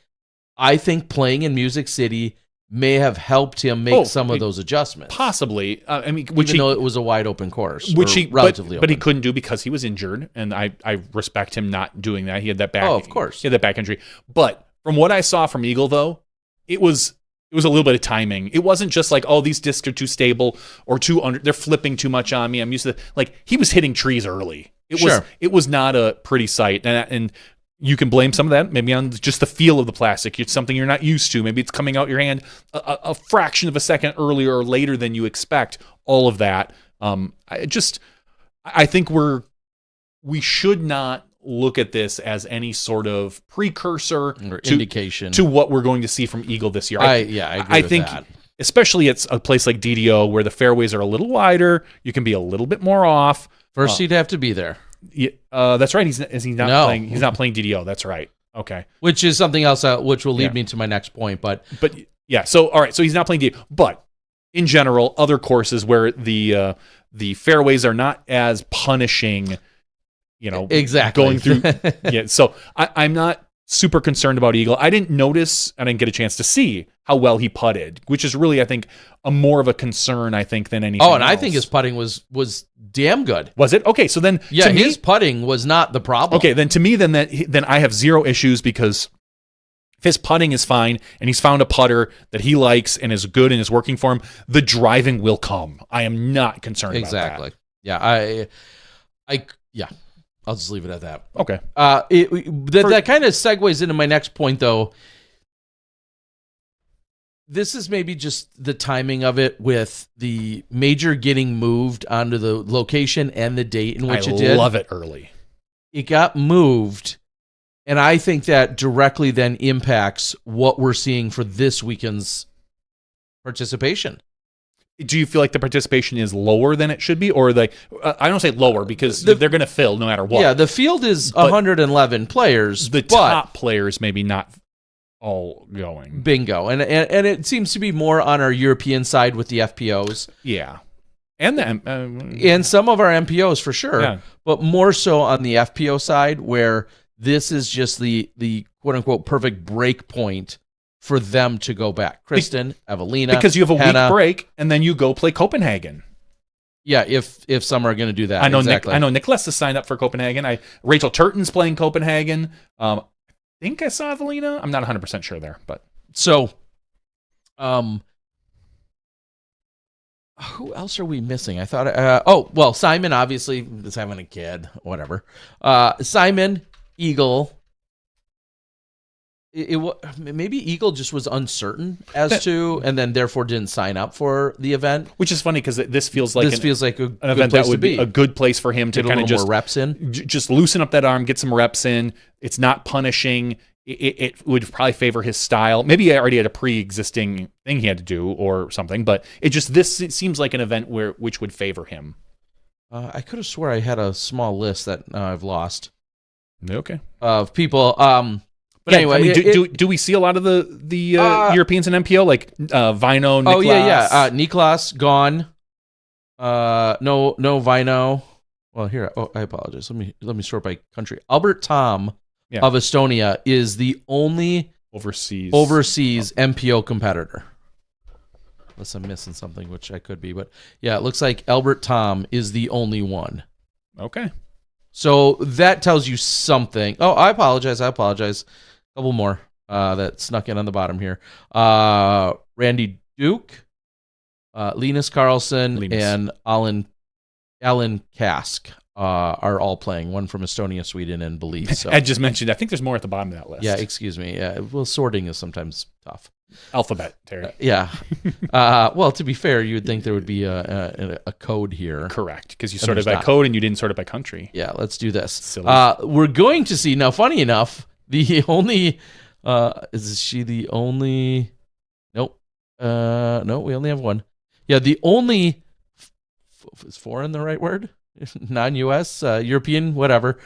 I think playing in Music City may have helped him make some of those adjustments. Possibly. Even though it was a wide open course. Relatively open. But he couldn't do because he was injured, and I respect him not doing that. He had that back. Oh, of course. He had that back injury. But from what I saw from Eagle, though, it was it was a little bit of timing. It wasn't just like, oh, these discs are too stable or too under. They're flipping too much on me. I'm used to like he was hitting trees early. It was not a pretty sight, and you can blame some of that maybe on just the feel of the plastic. It's something you're not used to. Maybe it's coming out your hand a fraction of a second earlier or later than you expect. All of that. I think we should not look at this as any sort of precursor or indication to what we're going to see from Eagle this year. I agree with that. Especially at a place like DDO where the fairways are a little wider, you can be a little bit more off. First, he'd have to be there. Yeah, that's right. He's not playing. He's not playing DDO. That's right. Okay. Which is something else, which will lead me to my next point. But yeah. So all right. So he's not playing DDO. But in general, other courses where the fairways are not as punishing. Exactly going through. Yeah. So I'm not super concerned about Eagle. I didn't get a chance to see how well he putted, which is really, I think, more of a concern, I think, than anything else. I think his putting was damn good. Was it? Okay, so then his putting was not the problem. Okay, then to me, then I have zero issues because if his putting is fine and he's found a putter that he likes and is good and is working for him, the driving will come. I am not concerned about that. Exactly. Yeah, I'll just leave it at that. Okay. That kind of segues into my next point, though. This is maybe just the timing of it with the major getting moved onto the location and the date in which it did. I love it early. It got moved, and I think that directly then impacts what we're seeing for this weekend's participation. Do you feel like the participation is lower than it should be? Or I don't say lower because they're going to fill no matter what. Yeah, the field is 111 players. The top players maybe not all going. Bingo. And it seems to be more on our European side with the FPOs. Yeah. And and some of our MPOs for sure. Yeah. But more so on the FPO side where this is just the quote-unquote perfect break point for them to go back. Kristen, Evelina, because you have a Hannah, week break and then you go play Copenhagen. Yeah, if some are going to do that. I know exactly. I know Nicholas has signed up for Copenhagen. Rachel Turton's playing Copenhagen. I think I saw Evelina. I'm not 100% sure there, but so who else are we missing? I thought Simon obviously is having a kid, whatever. Simon, Eagle. Maybe Eagle just was uncertain as to, and then therefore didn't sign up for the event. Which is funny because this feels like an event that would be a good place for him to kind of just more reps in, just loosen up that arm, get some reps in. It's not punishing. It would probably favor his style. Maybe he already had a pre-existing thing he had to do or something, but it seems like an event which would favor him. I could have swore I had a small list that I've lost. Okay. Of people. But yeah, anyway, I mean, do we see a lot of the Europeans in MPO like Vino, Niklas? Oh yeah. Niklas gone. No Vino. Well, here. Oh, I apologize. Let me sort by country. Albert Tom of Estonia is the only overseas MPO competitor. Unless I'm missing something, which I could be, but yeah, it looks like Albert Tom is the only one. Okay. So that tells you something. Oh, I apologize. Couple more that snuck in on the bottom here. Randy Duke, Linus Carlson, and Alan Kask are all playing. One from Estonia, Sweden, and Belize. So. I just mentioned. I think there's more at the bottom of that list. Yeah, excuse me. Yeah, well, sorting is sometimes tough. Alphabet, Terry. Yeah. Well, to be fair, you would think there would be a code here. Correct, because you sorted by code and you didn't sort it by country. Yeah, let's do this. Silly. We're going to see now. Funny enough. The only is she the only? Nope. No, we only have one. Yeah, the only is foreign the right word? Non-US, European, whatever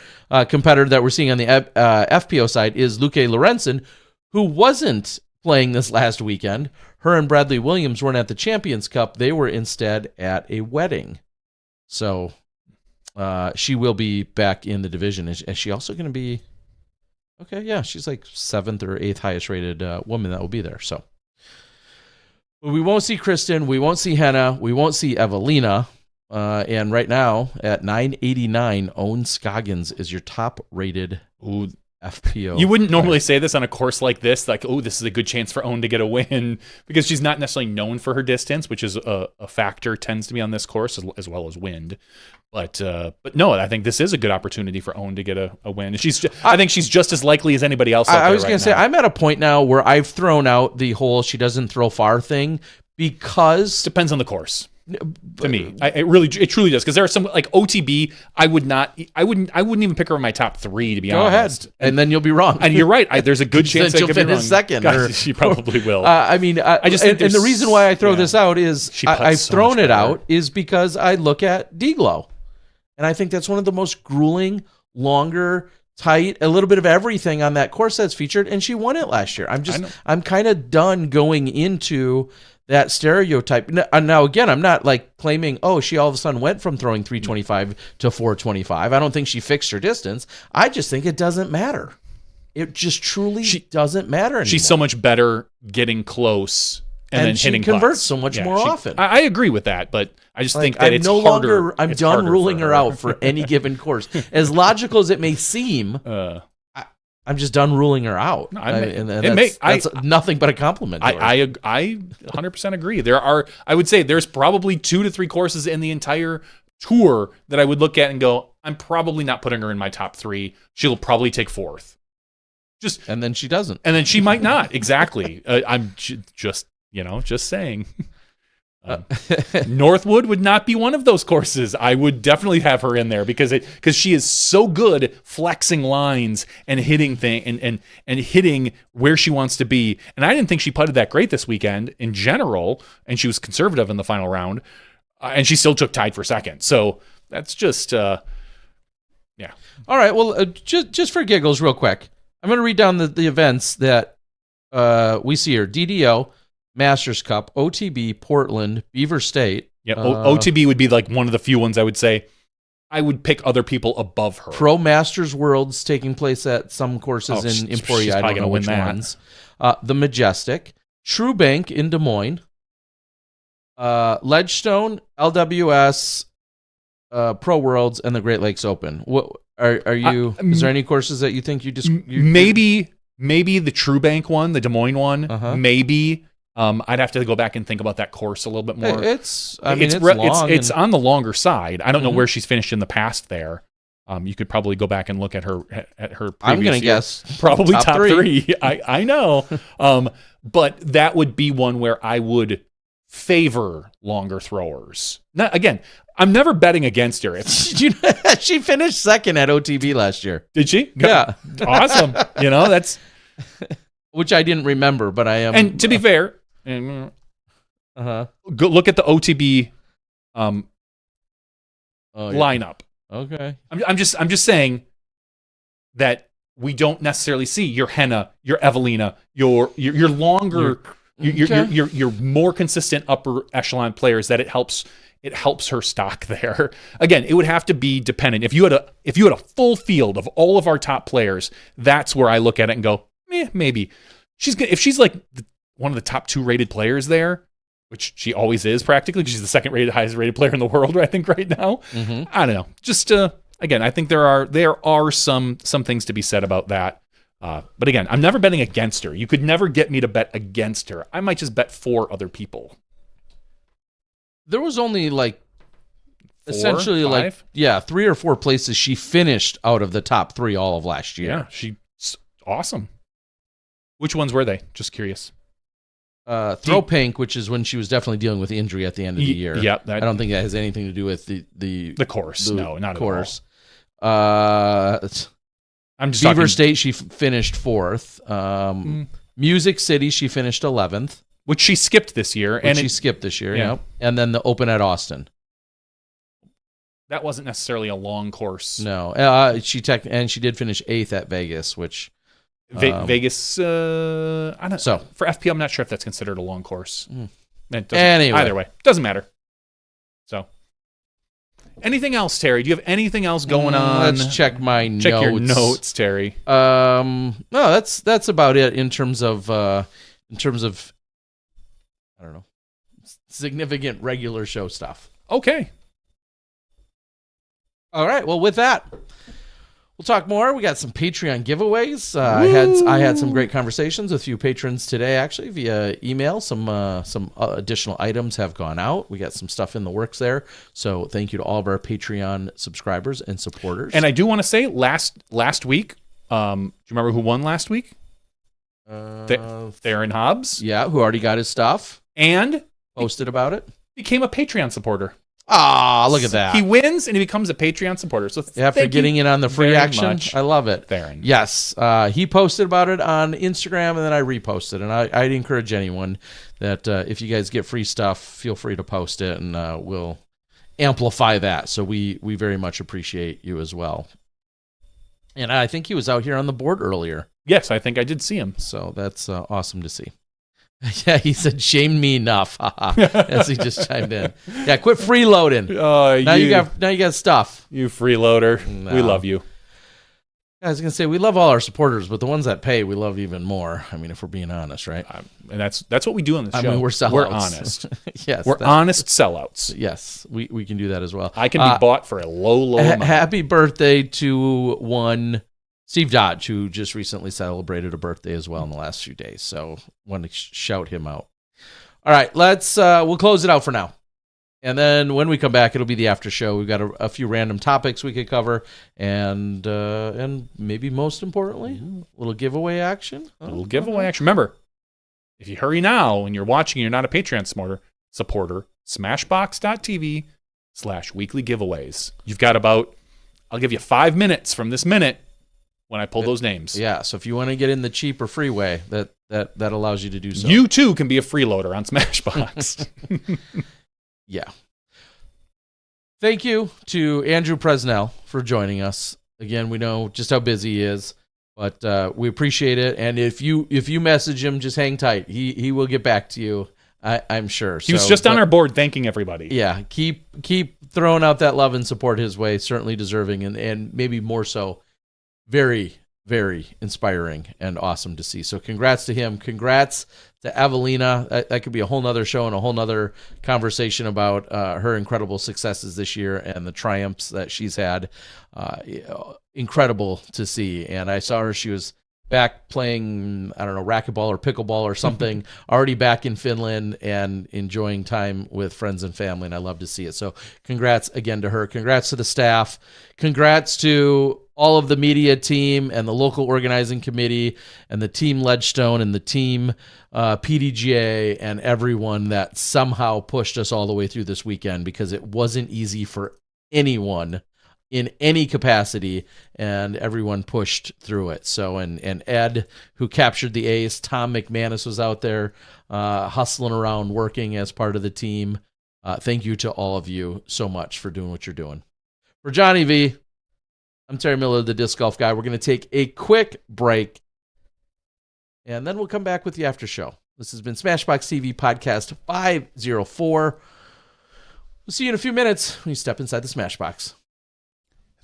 competitor that we're seeing on the FPO side is Luque Lorenzen, who wasn't playing this last weekend. Her and Bradley Williams weren't at the Champions Cup; they were instead at a wedding. So she will be back in the division. Is she also going to be? Okay, yeah, she's like 7th or 8th highest rated woman that will be there. So we won't see Kristen, we won't see Henna, we won't see Evelina. And right now at 989, Owen Scoggins is your top rated FPO. You wouldn't normally say this on a course like this, like, oh, this is a good chance for Owen to get a win, because she's not necessarily known for her distance, which is a factor, tends to be on this course, as well as wind. But no, I think this is a good opportunity for Owen to get a win. I think she's just as likely as anybody else out there. I was going to say, I'm at a point now where I've thrown out the whole she doesn't throw far thing, because depends on the course. To me, it truly does, because there are some, like OTB, I wouldn't even pick her in my top 3, to be honest. Go ahead, and then you'll be wrong. And you're right. There's a good chance she'll finish second. She probably will. I just think the reason why I throw this out is I've thrown it out is because I look at D-Glow, and I think that's one of the most grueling, longer, tight, a little bit of everything on that course that's featured, and she won it last year. I'm kind of done going into that stereotype. Now, again, I'm not like claiming, she all of a sudden went from throwing 325 to 425. I don't think she fixed her distance. I just think it doesn't matter. It just truly doesn't matter anymore. She's so much better getting close and then hitting putts. She converts putts so much more often. I agree with that, but I just think that it's no harder. longer. I'm done ruling her out for any given course. As logical as it may seem, I'm just done ruling her out. That's nothing but a compliment. I 100% agree. I would say there's probably 2 to 3 courses in the entire tour that I would look at and go, I'm probably not putting her in my top 3. She'll probably take 4th. And then she doesn't. And then she might not. Exactly. I'm just saying. Northwood would not be one of those courses. I would definitely have her in there because she is so good flexing lines and hitting and hitting where she wants to be. And I didn't think she putted that great this weekend in general, and she was conservative in the final round, and she still took tied for second. So that's just yeah. All right. Well, just for giggles, real quick, I'm going to read down the events that we see here: DDO, Masters Cup, OTB, Portland, Beaver State. Yeah, OTB would be like one of the few ones I would say I would pick other people above her. Pro Masters Worlds taking place at some courses in Emporia. I don't know which ones. The Majestic, True Bank in Des Moines, Ledgestone, LWS, Pro Worlds, and the Great Lakes Open. What are you? Is there any courses that you think maybe the True Bank one, the Des Moines one, maybe. I'd have to go back and think about that course a little bit more. It's on the longer side. I don't know where she's finished in the past there. You could probably go back and look at her previous I'm going year. to guess probably top 3. I know. But that would be one where I would favor longer throwers. Now, again, I'm never betting against her. She finished second at OTB last year. Did she? Yeah. Awesome. That's which I didn't remember, but I am. And to be fair, go look at the OTB lineup. Okay. I'm just saying that we don't necessarily see your Henna, your Evelina, your longer, your more consistent upper echelon players. That it helps her stock there. Again, it would have to be dependent. If you had a full field of all of our top players, that's where I look at it and go, maybe if she's like one of the top 2 rated players there, which she always is practically. She's the second highest rated player in the world, I think, right now. I don't know. Just again, I think there are some things to be said about that. But again, I'm never betting against her. You could never get me to bet against her. I might just bet for other people. There was only essentially 5? 3 or 4 places she finished out of the top 3 all of last year. Yeah, she's awesome. Which ones were they? Just curious. Throw Pink, which is when she was definitely dealing with injury at the end of the year. Yep. I don't think that has anything to do with the course. No, not course. At all. I'm just Beaver State, she finished 4th. Music City, she finished 11th. Which she skipped this year. Yep. And then the Open at Austin. That wasn't necessarily a long course. No. She did finish 8th at Vegas, which... Vegas, I don't know. So for FP, I'm not sure if that's considered a long course. Anyway. Either way, doesn't matter. So, anything else, Terry? Do you have anything else going on? Let's check my notes. Check your notes, Terry. No, that's about it in terms of I don't know, significant regular show stuff. Okay. All right. Well, with that, We'll talk more. We got some Patreon giveaways. I had some great conversations with a few patrons today, actually, via email. Some additional items have gone out. We got some stuff in the works there. So thank you to all of our Patreon subscribers and supporters. And I do want to say, last week, do you remember who won last week? Theron Hobbs. Yeah, who already got his stuff. And posted about it. Became a Patreon supporter. Ah, look at that. He wins and he becomes a Patreon supporter. So after getting in on the free action, much, I love it. Theron. Yes, he posted about it on Instagram, and then I reposted. And I'd encourage anyone that if you guys get free stuff, feel free to post it, and we'll amplify that. So we very much appreciate you as well. And I think he was out here on the board earlier. Yes, I think I did see him. So that's awesome to see. Yeah, he said, "Shame me enough," as he just chimed in. Yeah, quit freeloading. Now you got stuff. You freeloader. No. We love you. I was gonna say we love all our supporters, but the ones that pay, we love even more. I mean, if we're being honest, right? And that's what we do on this show. I mean, we're sellouts. We're honest. Yes, we're honest sellouts. Yes, we can do that as well. I can be bought for a low amount. Happy birthday to one Steve Dodge, who just recently celebrated a birthday as well in the last few days. So want to shout him out. All right, we'll close it out for now. And then when we come back, it'll be the after show. We've got a few random topics we could cover, and maybe most importantly, a little giveaway action. Giveaway action. Remember, if you hurry now and you're watching and you're not a Patreon supporter, smashbox.tv/weekly giveaways. You've got I'll give you 5 minutes from this minute when I pull those names. Yeah, so if you want to get in the cheaper freeway, that allows you to do so. You too can be a freeloader on Smashbox. Yeah. Thank you to Andrew Presnell for joining us. Again, we know just how busy he is, but we appreciate it. And if you message him, just hang tight. He will get back to you, I'm sure. He was just on our board thanking everybody. Yeah, keep throwing out that love and support his way. Certainly deserving, and maybe more so. Very, very inspiring and awesome to see. So congrats to him. Congrats to Evelina. That could be a whole nother show and a whole nother conversation about her incredible successes this year and the triumphs that she's had. Incredible to see. And I saw her, she was back playing, I don't know, racquetball or pickleball or something, already back in Finland and enjoying time with friends and family. And I love to see it. So congrats again to her. Congrats to the staff. Congrats to all of the media team and the local organizing committee and the team Ledgestone and the team PDGA and everyone that somehow pushed us all the way through this weekend, because it wasn't easy for anyone in any capacity, and everyone pushed through it. So, and Ed, who captured the ace, Tom McManus was out there hustling around, working as part of the team. Thank you to all of you so much for doing what you're doing. For Johnny V, I'm Terry Miller, the Disc Golf Guy. We're going to take a quick break, and then we'll come back with the after show. This has been SmashBoxxTV Podcast 504. We'll see you in a few minutes when you step inside the Smashbox.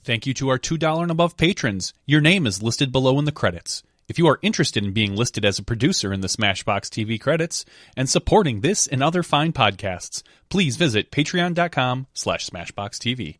Thank you to our $2 and above patrons. Your name is listed below in the credits. If you are interested in being listed as a producer in the Smashbox TV credits and supporting this and other fine podcasts, please visit patreon.com/SmashBoxxTV.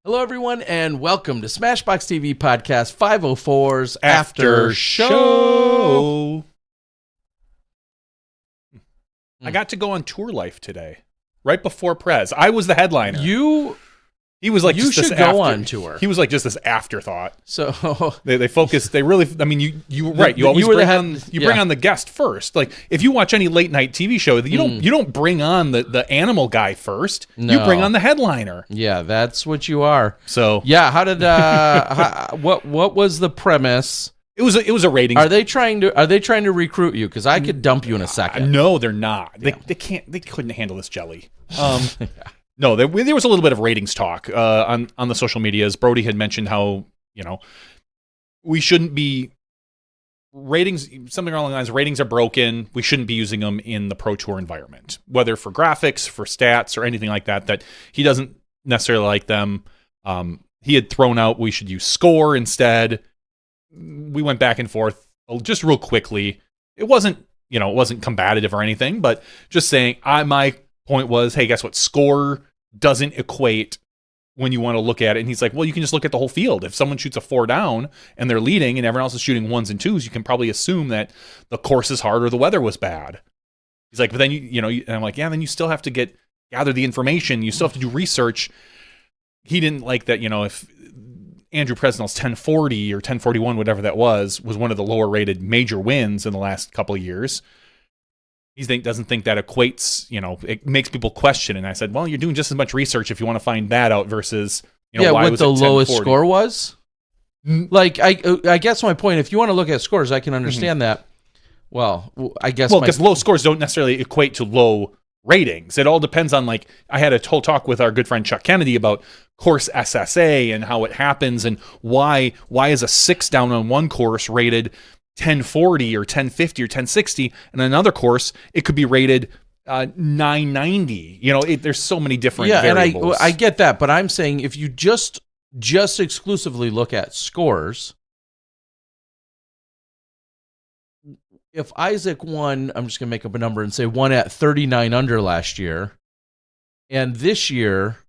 Hello, everyone, and welcome to SmashBoxxTV Podcast 504's After Show. I got to go on Tour Life today, right before Prez. I was the headliner. He was like, you should go on tour. He was like just this afterthought. So they focus. They really. I mean, you right. You always bring on the guest first. Like if you watch any late night TV show, you don't bring on the animal guy first. No. You bring on the headliner. Yeah, that's what you are. So yeah, how did what was the premise? It was a ratings. Are they trying to recruit you? Because I could dump you in a second. No, they're not. They can't. They couldn't handle this jelly. No, there was a little bit of ratings talk on the social medias. Brody had mentioned how, we shouldn't be ratings, something along the lines, ratings are broken. We shouldn't be using them in the Pro Tour environment, whether for graphics, for stats, or anything like that, that he doesn't necessarily like them. He had thrown out we should use score instead. We went back and forth just real quickly. It wasn't combative or anything, but just saying, my point was, hey, guess what? Score doesn't equate when you want to look at it. And he's like, well, you can just look at the whole field. If someone shoots a 4 down and they're leading and everyone else is shooting 1s and 2s, you can probably assume that the course is hard or the weather was bad. He's like, but then and I'm like, yeah, then you still have to gather the information. You still have to do research. He didn't like that, if Andrew Presnell's 1040 or 1041, whatever that was one of the lower rated major wins in the last couple of years. He doesn't think that equates, it makes people question. And I said, well, you're doing just as much research if you want to find that out versus, why what was the it lowest 1040? score was. Like, I guess my point, if you want to look at scores, I can understand that. Well, I guess because low scores don't necessarily equate to low ratings. It all depends on, like, I had a whole talk with our good friend Chuck Kennedy about course SSA and how it happens and why is a 6 down on one course rated 1040 or 1050 or 1060, and another course it could be rated 990. There's so many different variables. And I get that, but I'm saying if you just exclusively look at scores, if Isaac won, I'm just gonna make up a number and say won at 39 under last year, and this year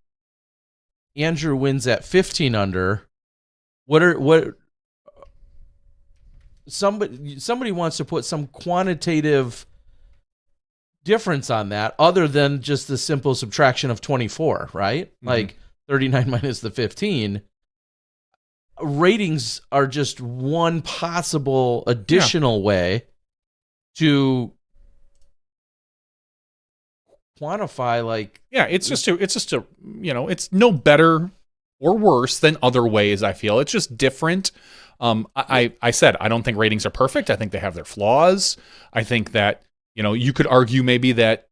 Andrew wins at 15 under, somebody wants to put some quantitative difference on that other than just the simple subtraction of 24, right? Mm-hmm. Like 39 minus the 15. Ratings are just one possible additional way to quantify, like, it's no better or worse than other ways. I feel it's just different. I said I don't think ratings are perfect. I think they have their flaws. I think that you could argue maybe that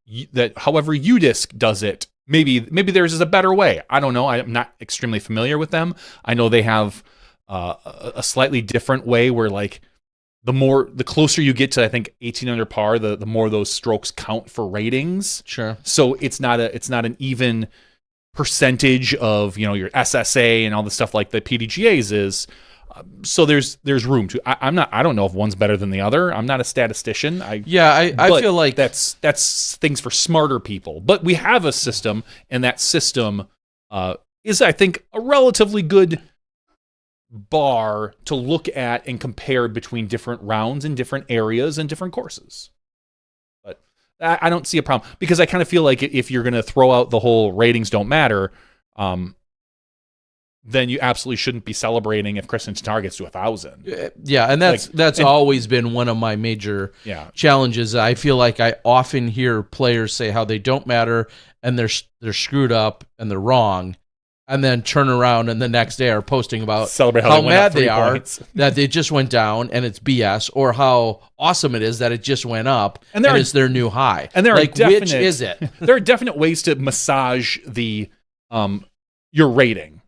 however UDisc does it, maybe theirs is a better way. I don't know. I'm not extremely familiar with them. I know they have a slightly different way where, like, the closer you get to, I think, 18 under par, the more those strokes count for ratings. Sure. So it's not an even percentage of your SSA and all the stuff like the PDGA's is. So there's room to. I don't know if one's better than the other. I'm not a statistician. I feel like that's things for smarter people. But we have a system, and that system is, I think, a relatively good bar to look at and compare between different rounds in different areas and different courses. But I don't see a problem, because I kind of feel like if you're going to throw out the whole ratings don't matter, then you absolutely shouldn't be celebrating if Kristen Tatar gets to 1,000. Yeah, and that's always been one of my major challenges. I feel like I often hear players say how they don't matter and they're screwed up and they're wrong, and then turn around and the next day are posting about how mad they are that they just went down and it's BS, or how awesome it is that it just went up and it's their new high. And there are which is it? There are definite ways to massage the your rating.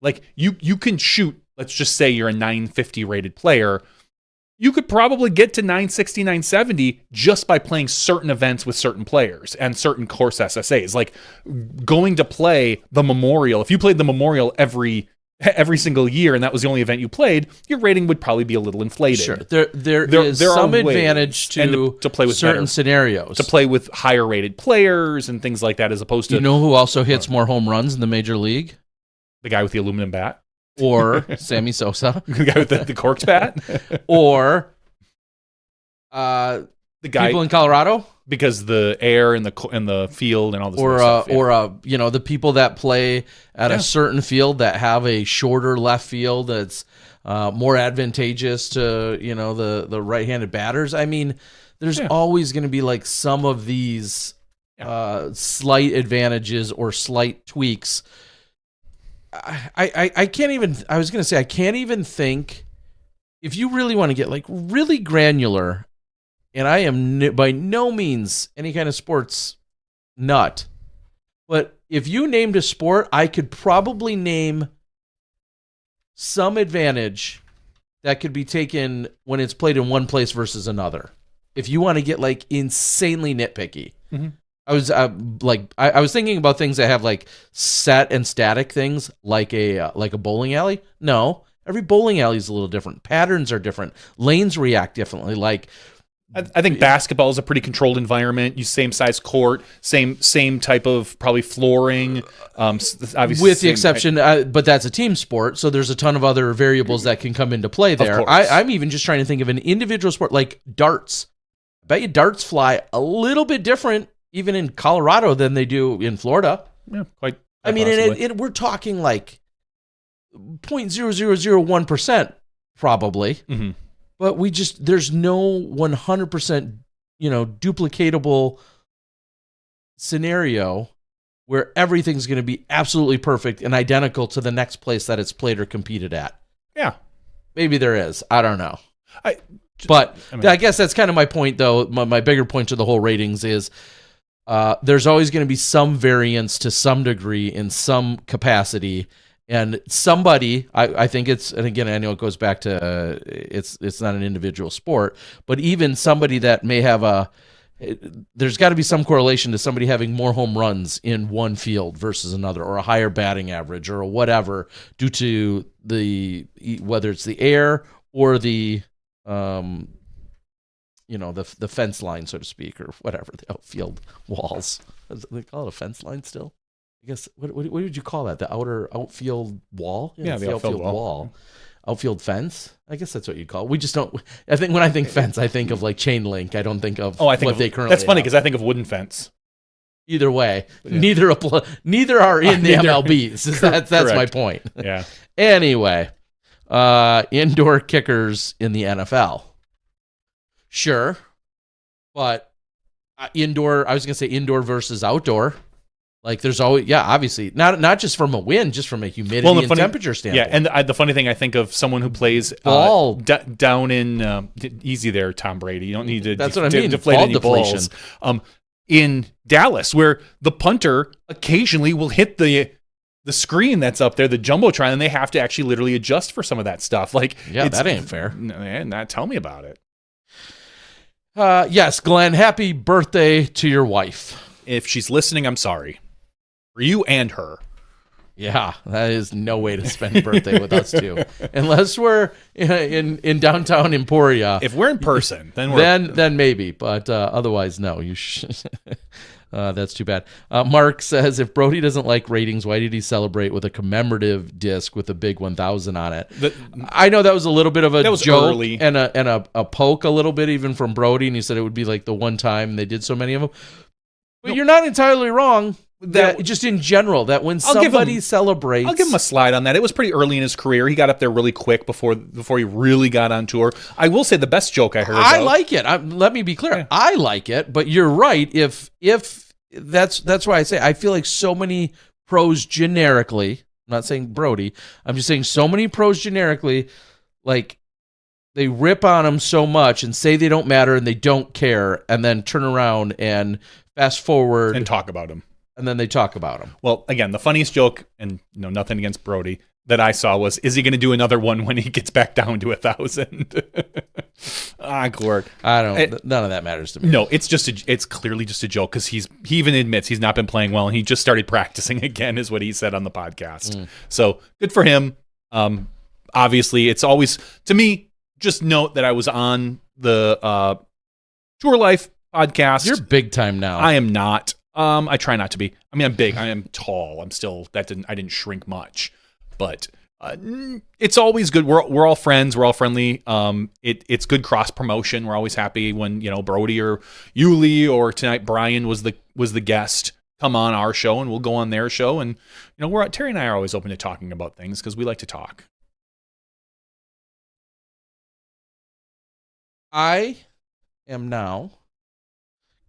Like you can shoot, let's just say you're a 950 rated player. You could probably get to 960, 970 just by playing certain events with certain players and certain course SSAs. Like going to play the Memorial. If you played the Memorial every single year and that was the only event you played, your rating would probably be a little inflated. Sure. There is some advantage to play with certain scenarios. To play with higher rated players and things like that, as opposed to... You know who also hits more home runs in the Major League? The guy with the aluminum bat? or Sammy Sosa, The guy with the corked bat? or The guy people in Colorado, because the air and the field and all this or other stuff, yeah. or the people that play at a certain field that have a shorter left field that's more advantageous to the right-handed batters. I mean, there's always going to be like some of these slight advantages or slight tweaks. I can't even. I was going to say I can't even think. If you really want to get like really granular, and I am by no means any kind of sports nut, but if you named a sport, I could probably name some advantage that could be taken when it's played in one place versus another. If you want to get like insanely nitpicky. Mm-hmm. I was thinking about things that have like set and static things like a bowling alley. No, every bowling alley is a little different. Patterns are different. Lanes react differently. Like I think basketball is a pretty controlled environment. You same size court, same type of probably flooring. Obviously, with the exception, but that's a team sport, so there's a ton of other variables that can come into play there. I'm even just trying to think of an individual sport like darts. I bet you darts fly a little bit different even in Colorado than they do in Florida. Yeah, quite. I mean, and we're talking like 0.0001% probably. Mm-hmm. But there's no 100%, duplicatable scenario where everything's going to be absolutely perfect and identical to the next place that it's played or competed at. Yeah. Maybe there is. I don't know. I guess that's kind of my point, though. My bigger point to the whole ratings is there's always going to be some variance to some degree in some capacity. And somebody, I think it's, and again, I know it goes back to it's not an individual sport, but even somebody that may have there's got to be some correlation to somebody having more home runs in one field versus another, or a higher batting average, or whatever, due to whether it's the air or the the fence line, so to speak, or whatever, the outfield walls. They call it a fence line still? I guess, what would you call that? The outfield wall? Yeah, the outfield wall. Outfield fence? I guess that's what you call it. We just don't, I think when I think fence, I think of like chain link. I don't think of they currently That's funny because I think of wooden fence. Either way, neither are in the MLBs. That's my point. Yeah. Anyway, indoor kickers in the NFL. Sure. But indoor, I was going to say indoor versus outdoor. Like there's always, obviously, not just from a wind, just from a humidity and temperature standpoint. Yeah, and the funny thing, I think of someone who plays ball down in easy there, Tom Brady. You don't need to. That's what I mean. Deflate ball any deflation. Balls. In Dallas, where the punter occasionally will hit the screen that's up there, the jumbotron, and they have to actually literally adjust for some of that stuff. Like, that ain't fair. Tell me about it. Yes, Glenn. Happy birthday to your wife. If she's listening, I'm sorry. For you and her. Yeah, that is no way to spend a birthday with us two, unless we're in downtown Emporia. If we're in person, then then maybe, but otherwise, no. You should. That's too bad. Mark says, if Brody doesn't like ratings, why did he celebrate with a commemorative disc with a big 1,000 on it? I know that was a little bit of a joke early. and a poke a little bit even from Brody, and he said it would be like the one time they did so many of them. But you're not entirely wrong. That just in general, that when somebody celebrates, I'll give him a slide on that. It was pretty early in his career. He got up there really quick before he really got on tour. I will say the best joke I heard. I like it. Let me be clear. Yeah. I like it, but you're right. If that's why I say I feel like so many pros generically. I'm not saying Brody. I'm just saying so many pros generically, like they rip on them so much and say they don't matter and they don't care, and then turn around and fast forward and talk about them. And then they talk about him. Well, again, the funniest joke, and nothing against Brody, that I saw was, is he going to do another one when he gets back down to 1,000? Gort. None of that matters to me. No, it's clearly just a joke because he even admits he's not been playing well and he just started practicing again, is what he said on the podcast. So good for him. Obviously, it's always, to me, just note that I was on the Tour Life podcast. You're big time now. I am not. I try not to be. I mean, I'm big. I am tall. I'm still. I didn't shrink much. but it's always good. We're all friends. We're all friendly. It's good cross promotion. We're always happy when Brody or Yuli or tonight Brian was the guest come on our show, and we'll go on their show. And Terry and I are always open to talking about things because we like to talk. I am now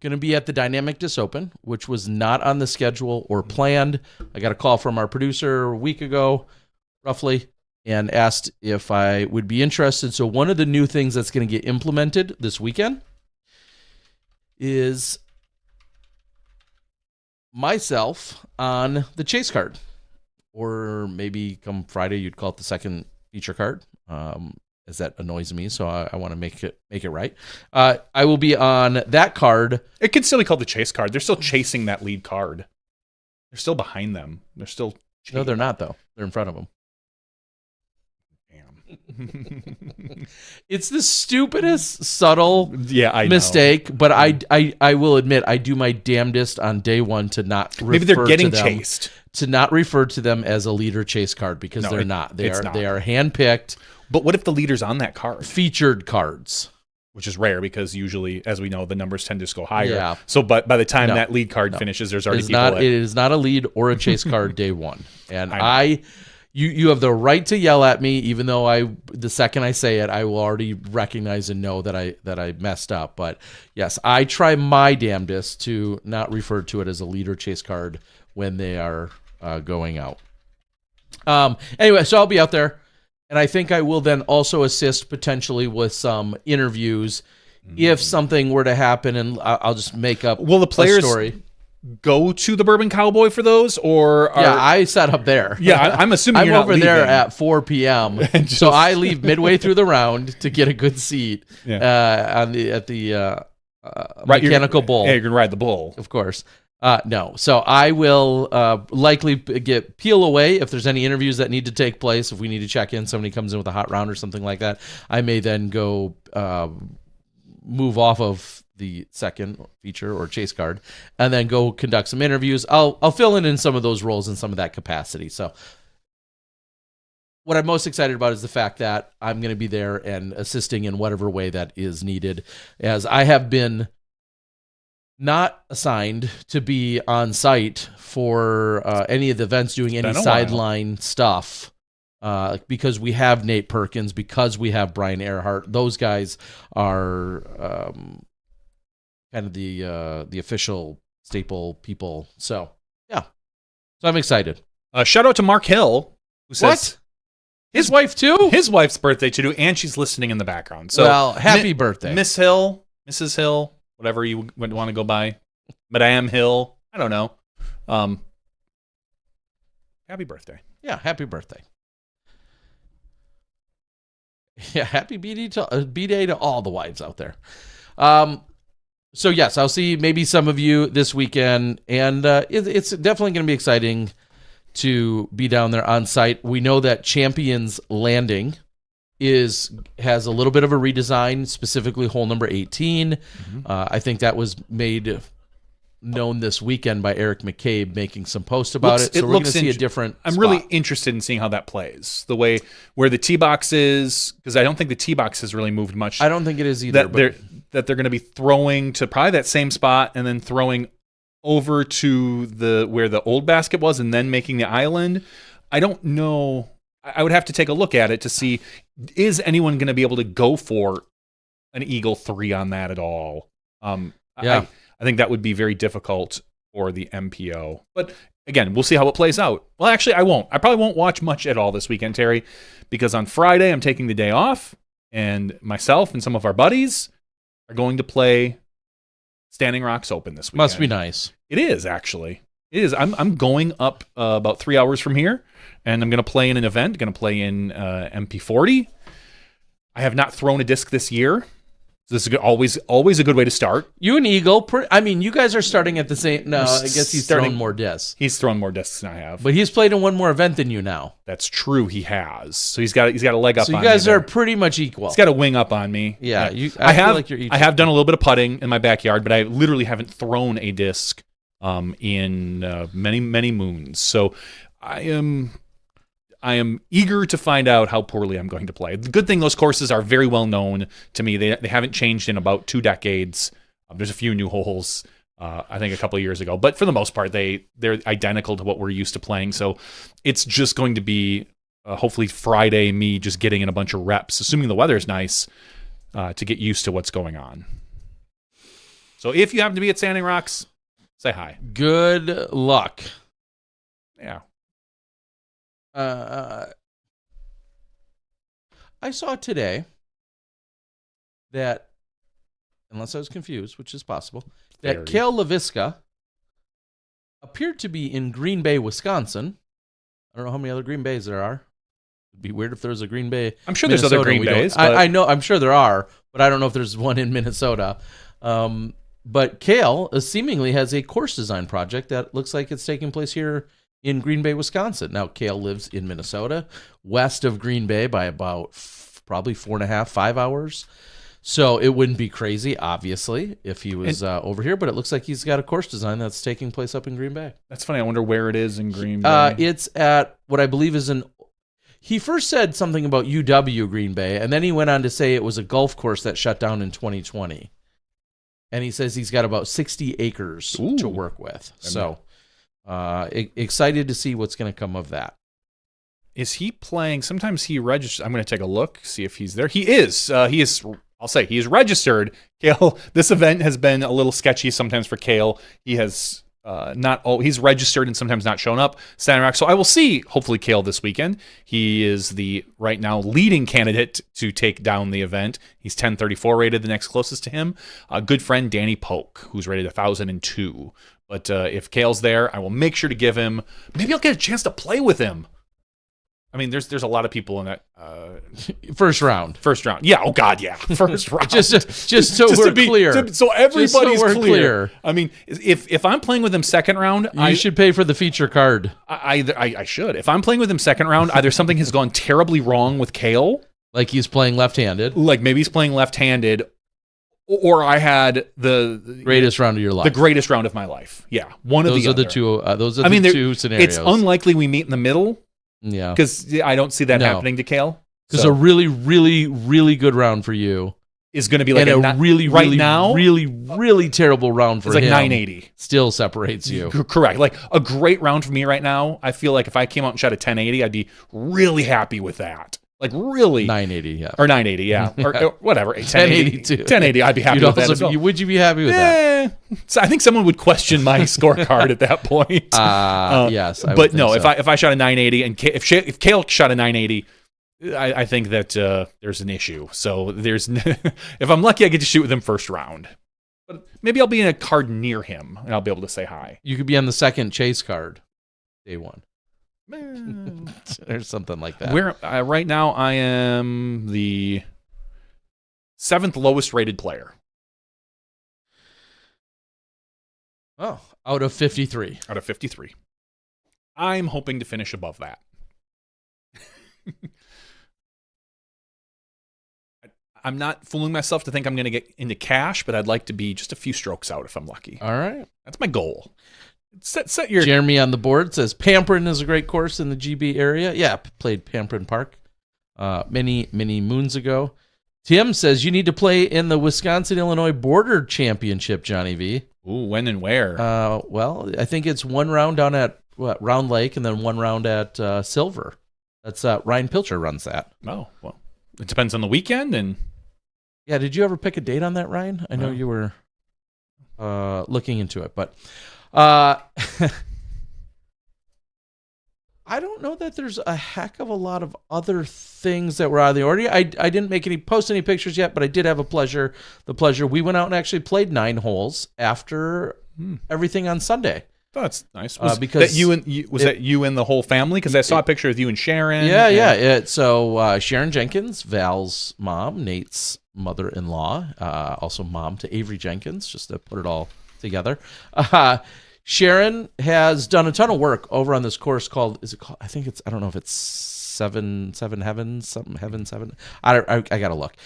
going to be at the Dynamic Disc Open, which was not on the schedule or planned. I got a call from our producer a week ago, roughly, and asked if I would be interested. So one of the new things that's going to get implemented this weekend is myself on the chase card, or maybe come Friday you'd call it the second feature card, as that annoys me, so I want to make it right. I will be on that card. It could still be called the chase card. They're still chasing that lead card. They're still behind them. They're still chasing. No, they're not, though. They're in front of them. Damn. It's the stupidest subtle mistake, but I will admit I do my damnedest on day one to not refer maybe they're getting to them, chased. To not refer to them as a leader chase card, because they're not. They are handpicked. But what if the leader's on that card? Featured cards. Which is rare, because usually, as we know, the numbers tend to go higher. Yeah. So by the time that lead card finishes, there's already It is not a lead or a chase card day one. And you have the right to yell at me, even though the second I say it, I will already recognize and know that I messed up. But yes, I try my damnedest to not refer to it as a lead or chase card when they are going out. Anyway, so I'll be out there. And I think I will then also assist potentially with some interviews if something were to happen, and I'll just make up will the players a story. Go to the Bourbon Cowboy for those, or I set up there. Yeah, I'm assuming I'm you're not over there leaving. at 4 p.m. So I leave midway through the round to get a good seat at the mechanical bull. Yeah, you're gonna ride the bull, of course. No. So I will likely peel away if there's any interviews that need to take place. If we need to check in, somebody comes in with a hot round or something like that, I may then go move off of the second feature or chase card and then go conduct some interviews. I'll fill in some of those roles in some of that capacity. So what I'm most excited about is the fact that I'm going to be there and assisting in whatever way that is needed, as I have been not assigned to be on site for any of the events doing any sideline stuff, because we have Nate Perkins, because we have Brian Earhart. Those guys are kind of the official staple people. So yeah, so I'm excited. Shout out to Mark Hill, who says what? His wife too. His wife's birthday too, and she's listening in the background. So well, happy birthday, Miss Hill, Mrs. Hill. Whatever you would want to go by. Madame Hill. I don't know. Happy birthday. Yeah, happy birthday. Yeah, happy B-Day to all the wives out there. So yes, I'll see maybe some of you this weekend, and it's definitely going to be exciting to be down there on site. We know that Champions Landing has a little bit of a redesign, specifically hole number 18. I think that was made known this weekend by Eric McCabe making some posts about it. So we're going to see a different I'm spot. really interested in seeing how that plays. The way where the tee box is, because I don't think the tee box has really moved much. I don't think it is either. That they're going to be throwing to probably that same spot and then throwing over to where the old basket was and then making the island. I don't know. I would have to take a look at it to see, is anyone going to be able to go for an Eagle 3 on that at all? I think that would be very difficult for the MPO. But again, we'll see how it plays out. Well, actually, I won't. I probably won't watch much at all this weekend, Terry, because on Friday I'm taking the day off, and myself and some of our buddies are going to play Standing Rocks Open this weekend. Must be nice. It is, actually. It is. I'm going up about 3 hours from here, and I'm going to play in an event. Going to play in MP40. I have not thrown a disc this year. So this is always a good way to start. You and Eagle, you guys are starting at the same. No, I guess he's thrown more discs. He's thrown more discs than I have, but he's played in one more event than you now. That's true. He has. So he's got a leg up. So on you guys me are there. pretty much equal. He's got a wing up on me. Yeah, I have done a little bit of putting in my backyard, but I literally haven't thrown a disc in many moons. So I I am eager to find out how poorly I'm going to play. The good thing, those courses are very well known to me. They haven't changed in about 2 decades. There's a few new holes, I think a couple of years ago, but for the most part, they're identical to what we're used to playing. So it's just going to be hopefully Friday, me just getting in a bunch of reps, assuming the weather's nice, to get used to what's going on. So if you happen to be at Standing Rocks, say hi. Good luck. Yeah. I saw today that, unless I was confused, which is possible, that Very. Cale LaVisca appeared to be in Green Bay, Wisconsin. I don't know how many other Green Bays there are. It'd be weird if there was a Green Bay. I'm sure there's other Minnesota. Green Bays. But... I know. I'm sure there are, but I don't know if there's one in Minnesota. But Cale seemingly has a course design project that looks like it's taking place here in Green Bay, Wisconsin. Now, Cale lives in Minnesota, west of Green Bay by about probably 4.5, 5 hours. So it wouldn't be crazy, obviously, if he was over here. But it looks like he's got a course design that's taking place up in Green Bay. That's funny. I wonder where it is in Green Bay. It's at what I believe is an... He first said something about UW Green Bay, and then he went on to say it was a golf course that shut down in 2020. And he says he's got about 60 acres to work with. So excited to see what's going to come of that. Is he playing? Sometimes he registers. I'm going to take a look, see if he's there. He is. I'll say he is registered. Cale, this event has been a little sketchy sometimes for Cale. He has he's registered and sometimes not shown up. Standing Rock. So I will see, hopefully, Cale this weekend. He is the right now leading candidate to take down the event. He's 1034 rated, the next closest to him. A good friend, Danny Polk, who's rated 1002. But if Cale's there, I will make sure to give him. Maybe I'll get a chance to play with him. I mean, there's a lot of people in that First round. Yeah. Oh God. Yeah. First round. just so we're clear. So everybody's we're clear. I mean, if I'm playing with him second round, you should pay for the feature card. I should. If I'm playing with him second round, either something has gone terribly wrong with Cale, like he's playing left-handed, like maybe he's playing left-handed, or I had the greatest round of your life, the greatest round of my life. Yeah, those are the two. Those are the two scenarios. It's unlikely we meet in the middle. Yeah, because I don't see that happening to Cale. Because a really, really, really good round for you is going to be like really terrible round for him. It's like 980. Still separates you. Correct. Like a great round for me right now. I feel like if I came out and shot a 1080, I'd be really happy with that. Like really 980, yeah, or 980, yeah, or whatever. 1082, 1080. I'd be happy with that as well. Would you be happy with that? So I think someone would question my scorecard at that point. Yes, but no. So. If I shot a 980 and if Cale shot a 980, I think that there's an issue. So if I'm lucky, I get to shoot with him first round. But maybe I'll be in a card near him and I'll be able to say hi. You could be on the second chase card, day one. Or something like that. Where right now I am the 7th lowest rated player. Oh, out of 53. Out of 53. I'm hoping to finish above that. I'm not fooling myself to think I'm going to get into cash, but I'd like to be just a few strokes out if I'm lucky. All right. That's my goal. Set your... Jeremy on the board says Pamperin is a great course in the GB area. Yeah, played Pamperin Park many moons ago. Tim says you need to play in the Wisconsin-Illinois Border Championship, Johnny V. Ooh, when and where? Well, I think it's one round down at Round Lake and then one round at Silver. That's Ryan Pilcher runs that. Oh, well, it depends on the weekend. And yeah, did you ever pick a date on that, Ryan? I know you were looking into it, but... I don't know that there's a heck of a lot of other things that were out of the order. I didn't post any pictures yet, but I did have the pleasure. We went out and actually played 9 holes after everything on Sunday. Oh, that's nice. Because that you and the whole family? Because I saw a picture of you and Sharon. Yeah. So Sharon Jenkins, Val's mom, Nate's mother-in-law, also mom to Avery Jenkins, just to put it all together. Sharon has done a ton of work over on this course called, I don't know if it's Seven Heavens, something Heaven 7. I gotta look.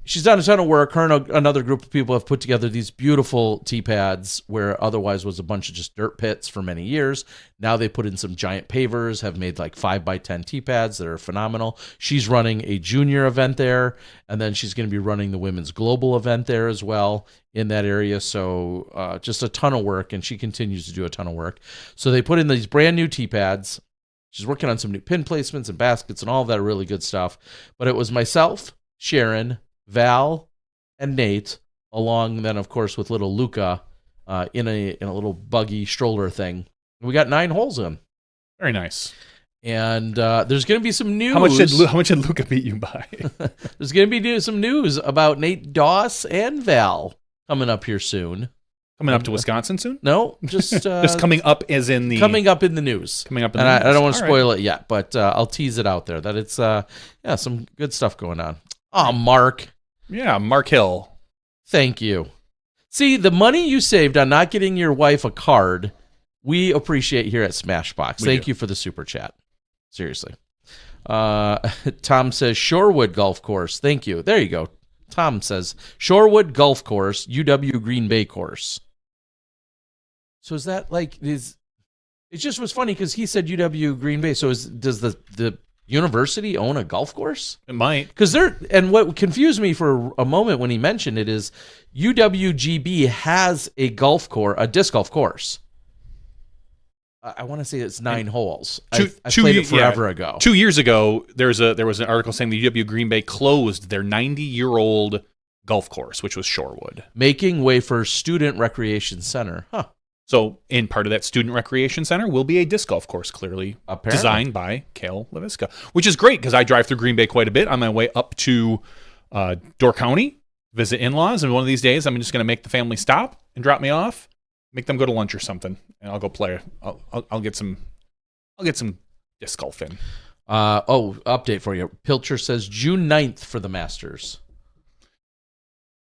she's done a ton of work. Her and another group of people have put together these beautiful tee pads where otherwise was a bunch of just dirt pits for many years. Now they put in some giant pavers, have made like 5x10 tee pads that are phenomenal. She's running a junior event there, and then she's going to be running the women's global event there as well in that area. So just a ton of work, and she continues to do a ton of work. So they put in these brand new tee pads. She's working on some new pin placements and baskets and all of that really good stuff. But it was myself, Sharon, Val, and Nate, along then, of course, with little Luca in a little buggy stroller thing. We got 9 holes in. Very nice. And there's going to be some news. How much did Luca beat you by? There's going to be some news about Nate Doss and Val coming up here soon. Coming up to Wisconsin soon? No, just just coming up as in the coming up in the news. Coming up in and the news. I don't want to All spoil it yet, but I'll tease it out there that it's some good stuff going on. Oh, Mark. Yeah, Mark Hill. Thank you. See, the money you saved on not getting your wife a card, we appreciate here at Smashbox. Thank you for the super chat. Seriously. Tom says Shorewood Golf Course. Thank you. There you go. Tom says Shorewood Golf Course, UW Green Bay course. So is that like it just was funny because he said UW Green Bay. So does the university own a golf course? It might. Because and what confused me for a moment when he mentioned it is UWGB has a disc golf course. I want to say it's 9 holes. I played it forever ago. 2 years ago, there was an article saying the UW Green Bay closed their 90-year-old golf course, which was Shorewood. Making way for Student Recreation Center. Huh. So, in part of that Student Recreation Center will be a disc golf course, clearly designed by Cale Leviska, which is great because I drive through Green Bay quite a bit on my way up to Door County, visit in-laws, and one of these days I'm just going to make the family stop and drop me off, make them go to lunch or something, and I'll go play. I'll get some disc golf in. Update for you. Pilcher says June 9th for the Masters.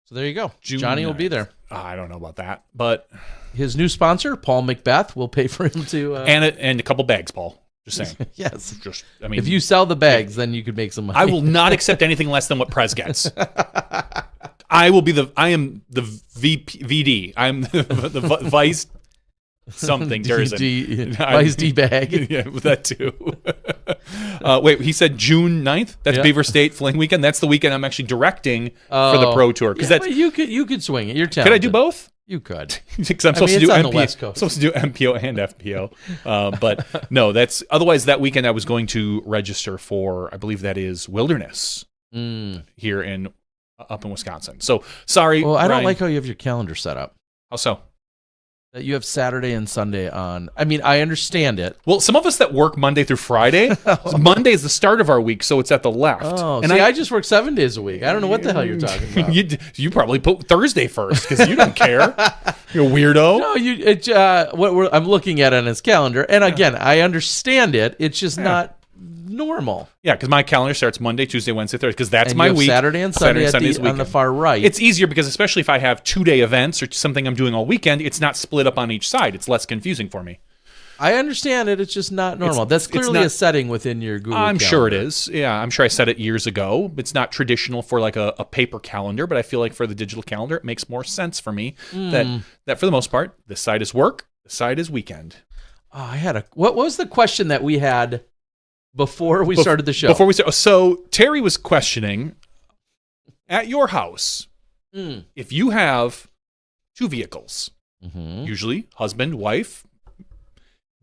So there you go. Johnny will be there. I don't know about that, but his new sponsor, Paul Macbeth, will pay for him to and a couple bags, Paam. Just saying. Yes. I mean, if you sell the bags, then you could make some money. I will not accept anything less than what Prez gets. I am the VD. I'm the vice something. Vice D bag. Yeah, that too. Wait, he said June 9th? That's Beaver State Fling Weekend. That's the weekend I'm actually directing for the Pro Tour. But you could swing it. You're talented. Could I do both? You could. Because I'm supposed to do MPO and FPO. But no, that's otherwise that weekend I was going to register for, I believe that is Wilderness here up in Wisconsin. So sorry. Well, I Ryan. don't like how you have your calendar set up. How so? That you have Saturday and Sunday on. I mean, I understand it. Well, some of us that work Monday through Friday, Monday is the start of our week, so it's at the left. Oh, and I just work 7 days a week. I don't know what the hell you're talking about. You probably put Thursday first because you don't care. You're a weirdo. No, I'm looking at it on his calendar, and again, I understand it. It's just not normal. Yeah, because my calendar starts Monday, Tuesday, Wednesday, Thursday, because that's my week. Saturday and Sunday on the far right. It's easier because especially if I have 2-day events or something I'm doing all weekend, it's not split up on each side. It's less confusing for me. I understand it. It's just not normal. That's clearly a setting within your Google I'm calendar. sure it is. Yeah, I'm sure I set it years ago. It's not traditional for like a paper calendar, but I feel like for the digital calendar, it makes more sense for me that for the most part, this side is work, this side is weekend. Oh, what was the question that we had before we started the show? So Terry was questioning, at your house, if you have 2 vehicles, usually husband, wife,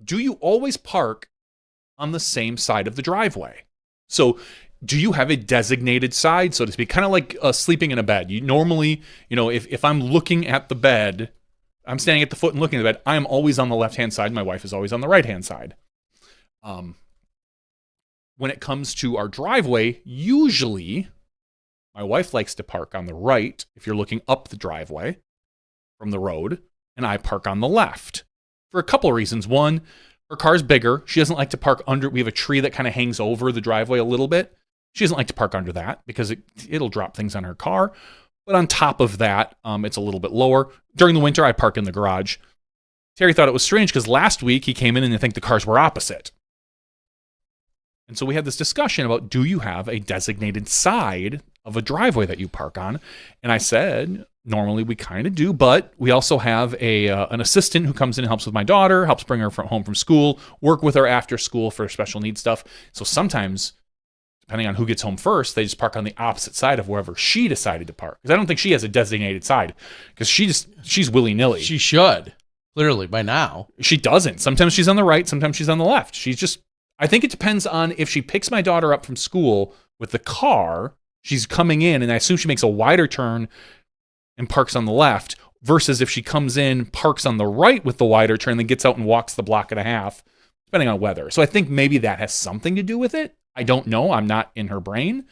do you always park on the same side of the driveway? So do you have a designated side, so to speak, kind of like sleeping in a bed? You normally, if I'm looking at the bed, I'm standing at the foot and looking at the bed, I'm always on the left-hand side. My wife is always on the right-hand side. When it comes to our driveway, usually my wife likes to park on the right if you're looking up the driveway from the road, and I park on the left for a couple of reasons. One, her car's bigger. She doesn't like to park under. We have a tree that kind of hangs over the driveway a little bit. She doesn't like to park under that because it'll drop things on her car. But on top of that, it's a little bit lower. During the winter, I park in the garage. Terry thought it was strange because last week he came in and I think the cars were opposite. And so we had this discussion about, do you have a designated side of a driveway that you park on. And I said, normally we kind of do, but we also have an assistant who comes in and helps with my daughter, helps bring her home from school, work with her after school for special needs stuff. So sometimes, depending on who gets home first, they just park on the opposite side of wherever she decided to park. Because I don't think she has a designated side, because she's willy-nilly. She should, clearly, by now. She doesn't. Sometimes she's on the right, sometimes she's on the left. I think it depends on if she picks my daughter up from school with the car, she's coming in, and I assume she makes a wider turn and parks on the left, versus if she comes in, parks on the right with the wider turn, then gets out and walks the block and a half, depending on weather. So I think maybe that has something to do with it. I don't know. I'm not in her brain.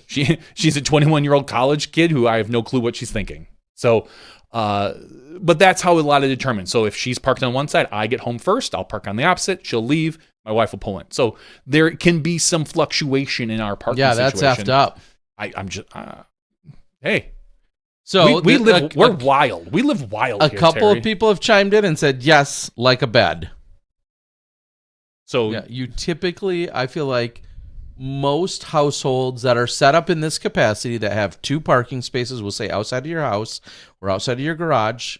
She's a 21-year-old college kid who I have no clue what she's thinking. So, but that's how a lot of determined. So if she's parked on one side, I get home first. I'll park on the opposite. She'll leave. My wife will pull in. So there can be some fluctuation in our parking situation. Yeah, that's effed up. I'm just, hey. So we're wild. We live wild. A couple of people have chimed in and said, yes, like a bed. So yeah, you typically, I feel like, most households that are set up in this capacity that have 2 parking spaces, we'll say outside of your house or outside of your garage,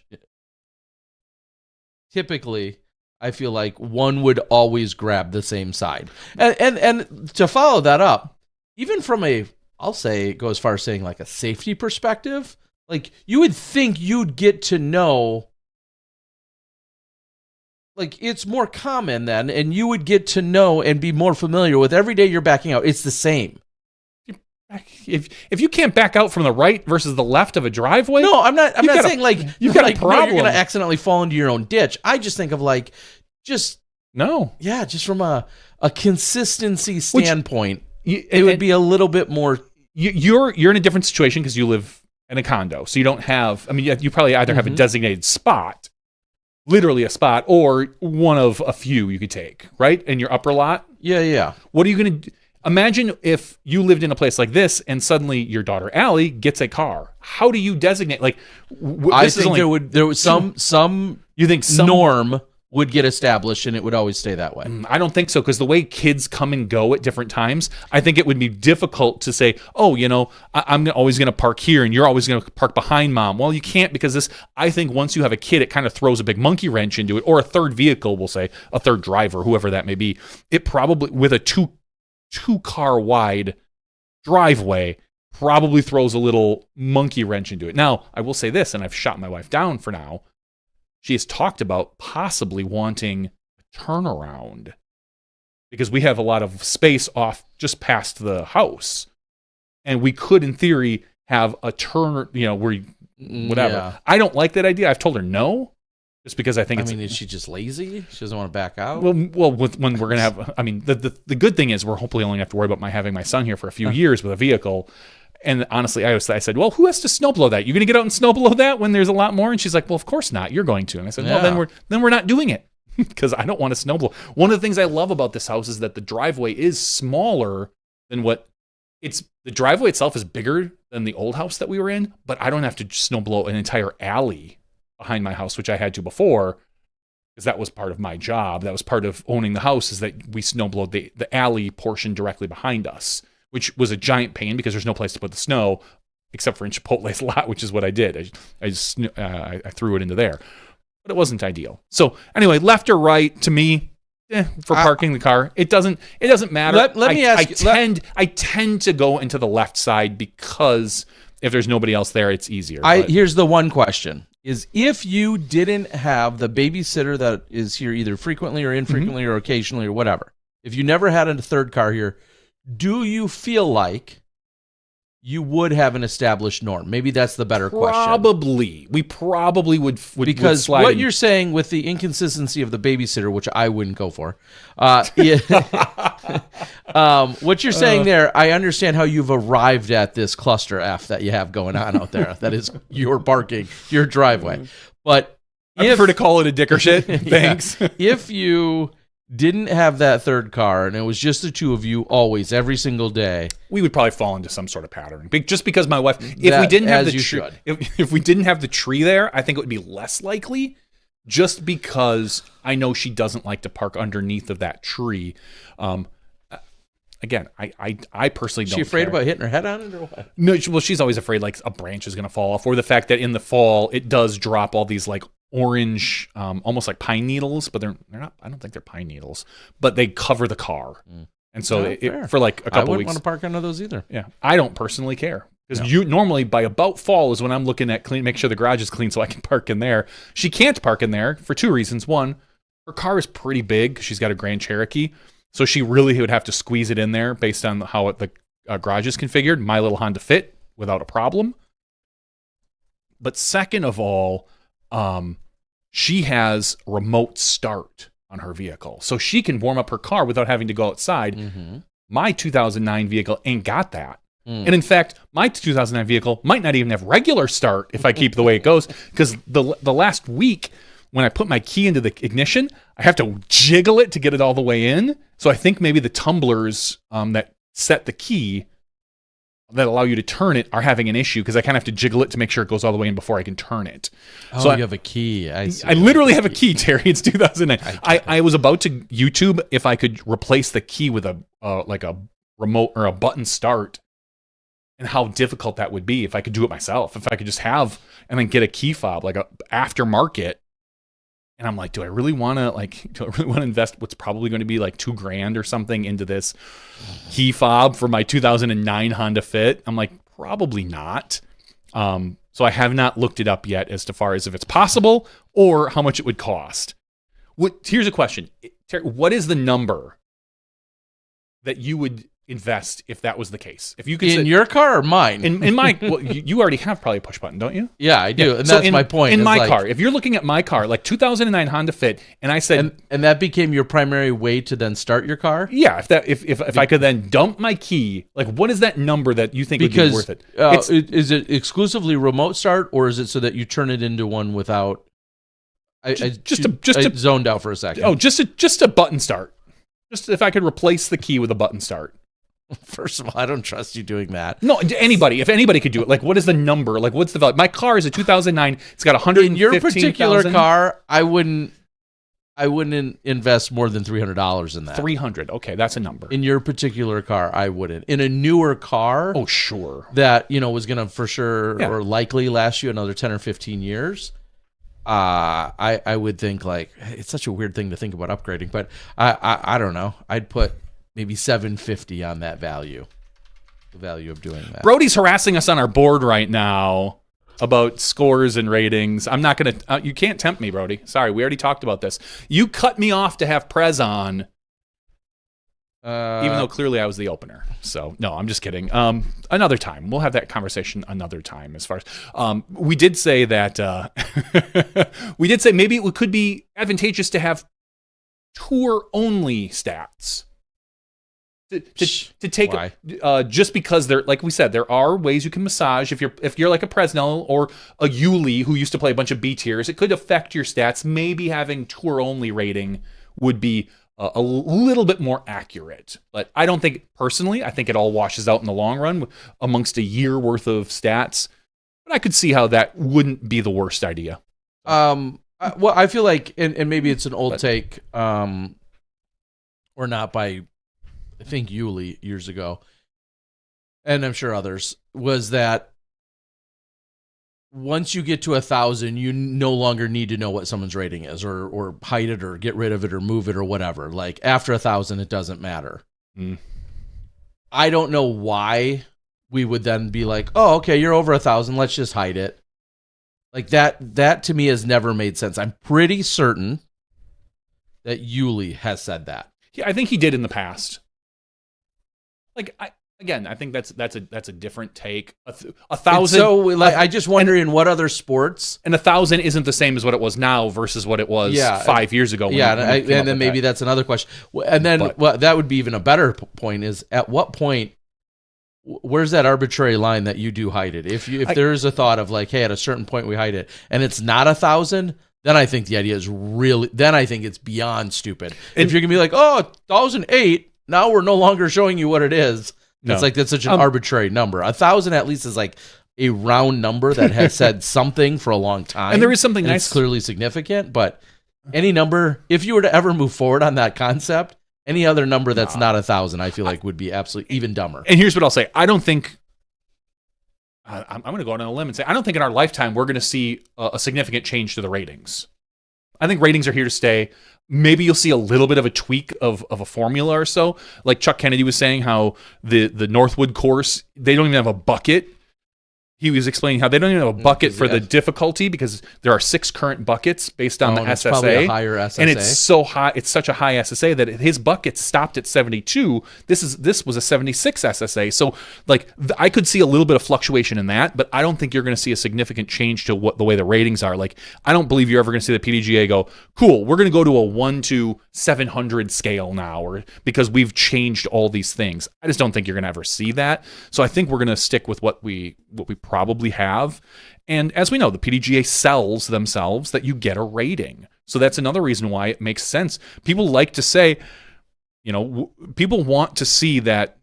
typically, I feel like one would always grab the same side. And to follow that up, even from I'll say, go as far as saying like a safety perspective, like you would think you'd get to know, like it's more common then, and you would get to know and be more familiar with every day you're backing out. It's the same. If you can't back out from the right versus the left of a driveway, no, I'm not saying like you've got like, a problem. No, you're going to accidentally fall into your own ditch. I just think of like just from a consistency standpoint, it would be a little bit more. You're in a different situation because you live in a condo, so you don't have. I mean, you probably either have a designated spot, literally a spot, or one of a few you could take, right? In your upper lot. Yeah. What are you going to do? Imagine if you lived in a place like this and suddenly your daughter Allie gets a car. How do you designate? Like, I think there was some. You think some norm would get established and it would always stay that way? I don't think so, because the way kids come and go at different times, I think it would be difficult to say, oh, I'm always going to park here and you're always going to park behind mom. Well, you can't, because I think once you have a kid, it kind of throws a big monkey wrench into it, or a third vehicle, we'll say, a third driver, whoever that may be. It probably, with a two-car wide driveway, probably throws a little monkey wrench into it. Now, I will say this, and I've shot my wife down for now. She has talked about possibly wanting a turnaround, because we have a lot of space off just past the house, and we could, in theory, have a turn, where whatever. Yeah. I don't like that idea. I've told her no, just because I think is she just lazy? She doesn't want to back out? When we're going to have, the good thing is we're hopefully only going to have to worry about having my son here for a few years with a vehicle. And honestly, I said, well, who has to snowblow that? You're going to get out and snowblow that when there's a lot more? And she's like, well, of course not. You're going to. And I said, well, then we're not doing it, because I don't want to snowblow. One of the things I love about this house is that the driveway is smaller than the driveway itself is bigger than the old house that we were in, but I don't have to snowblow an entire alley behind my house, which I had to before, because that was part of my job. That was part of owning the house, is that we snowblowed the alley portion directly behind us, which was a giant pain because there's no place to put the snow except for in Chipotle's lot, which is what I did. I threw it into there, but it wasn't ideal. So anyway, left or right, to me, for parking the car, it doesn't matter. Let me ask. I tend to go into the left side, because if there's nobody else there, it's easier. Here's the one question: is if you didn't have the babysitter that is here either frequently or infrequently or occasionally or whatever, if you never had a third car here, do you feel like you would have an established norm? Maybe that's the better question. Probably. We probably would because what you're saying with the inconsistency of the babysitter, which I wouldn't go for, what you're saying there, I understand how you've arrived at this cluster F that you have going on out there. That is your parking, your driveway. But I prefer to call it a dicker shit. Thanks. If you didn't have that third car and it was just the two of you always, every single day, we would probably fall into some sort of pattern. Just because my wife, if we didn't have if we didn't have the tree there, I think it would be less likely, just because I know she doesn't like to park underneath of that tree. again, I personally don't. Is she afraid care. about hitting her head on it or what? No, well, she's always afraid like a branch is going to fall off, or the fact that in the fall it does drop all these like orange, almost like pine needles, but they're not. I don't think they're pine needles, but they cover the car, and so for like a couple I wouldn't weeks. want to park under those either. Yeah, I don't personally care because you normally by about fall is when I'm looking at make sure the garage is clean so I can park in there. She can't park in there for two reasons. One, her car is pretty big. She's got a Grand Cherokee. So she really would have to squeeze it in there based on how the garage is configured. My little Honda fit without a problem. But second of all, she has remote start on her vehicle. So she can warm up her car without having to go outside. Mm-hmm. My 2009 vehicle ain't got that. And in fact, my 2009 vehicle might not even have regular start if I keep the way it goes. Because the last week, when I put my key into the ignition, I have to jiggle it to get it all the way in. So I think maybe the tumblers that set the key that allow you to turn it are having an issue because I kind of have to jiggle it to make sure it goes all the way in before I can turn it. Oh, so you have a key. I see. I literally have a key, Terry. It's 2009. I was about to YouTube if I could replace the key with a like a remote or a button start, and how difficult that would be if I could do it myself. If I could just have and then get a key fob like a aftermarket. And I'm like, do I really want to invest what's probably going to be like $2,000 or something into this key fob for my 2009 Honda Fit? I'm like, probably not. So I have not looked it up yet as to far as if it's possible or how much it would cost. Here's a question. Terry, what is the number that you would invest if that was the case? If you could in your car or mine? In my, well, you already have probably a push button, don't you? Yeah, I do, and So that's my point. In is my like, car, if you're looking at my car, like 2009 Honda Fit, and I said, and that became your primary way to then start your car. yeah, if I could then dump my key, like what is that number that you think would be worth it? Is it exclusively remote start, or is it so that you turn it into one without? I zoned out for a second. Oh, just a button start. Just if I could replace the key with a button start. First of all, I don't trust you doing that. No, anybody. If anybody could do it, like what is the number? Like what's the value? My car is a 2009. It's got 115,000. In your particular car, I wouldn't invest more than $300 in that. 300. Okay, that's a number. In your particular car, I wouldn't. In a newer car, oh sure, that was going to for sure Yeah. or likely last you another 10 or 15 years. I would think like it's such a weird thing to think about upgrading, but I don't know. I'd put maybe $750 on that value. The value of doing that. Brody's harassing us on our board right now about scores and ratings. I'm not going to... you can't tempt me, Brody. Sorry, we already talked about this. You cut me off to have Prez on, even though clearly I was the opener. So, no, I'm just kidding. Another time. We'll have that conversation another time as far as... we did say that... we did say maybe it could be advantageous to have tour-only stats. To take just because there, like we said, there are ways you can massage. If you're like a Presnell or a Yuli who used to play a bunch of B tiers, it could affect your stats. Maybe having tour only rating would be a little bit more accurate. But I don't think personally. I think it all washes out in the long run amongst a year worth of stats. But I could see how that wouldn't be the worst idea. Well, I feel like, and maybe it's an old take, or not by. I think Yuli years ago, and I'm sure others, was that once you get to 1,000, you no longer need to know what someone's rating is, or hide it, or get rid of it, or move it, or whatever. Like after 1,000, it doesn't matter. I don't know why we would then be like, oh, okay, you're over 1,000, let's just hide it. Like that to me has never made sense. I'm pretty certain that Yuli has said that. Yeah, I think he did in the past. Like I think that's a different take. 1,000. So like, I just wonder in what other sports. And 1,000 isn't the same as what it was now versus what it was 5 years ago. And then maybe that's another question. And then that would be even a better point is at what point. Where's that arbitrary line that you do hide it? If there is a thought of like, hey, at a certain point we hide it, and it's not 1,000. Then I think the idea is really. Then I think it's beyond stupid. If you're gonna be like, oh, 1,008. Now we're no longer showing you what it is. It's like that's such an arbitrary number. 1,000 at least is like a round number that has said something for a long time. And there is something nice. It's clearly significant, but any number, if you were to ever move forward on that concept, Any other number that's not 1,000, I feel like would be absolutely even dumber. And here's what I'll say. I don't think, I'm going to go out on a limb and say, I don't think in our lifetime we're going to see a significant change to the ratings. I think ratings are here to stay. Maybe you'll see a little bit of a tweak of a formula or so. Like Chuck Kennedy was saying how the Northwood course, they don't even have a bucket. He was explaining how they don't even have a bucket for the difficulty because there are 6 current buckets based on the SSA. It's probably a higher SSA. And it's so high, it's such a high SSA that his bucket stopped at 72. This was a 76 SSA. So like I could see a little bit of fluctuation in that, but I don't think you're going to see a significant change to the way the ratings are. Like I don't believe you're ever going to see the PDGA go, cool, we're going to go to a 1 to 700 scale now, or because we've changed all these things. I just don't think you're going to ever see that. So I think we're going to stick with what we probably have. And as we know, the PDGA sells themselves that you get a rating. So that's another reason why it makes sense. People like to say, people want to see that,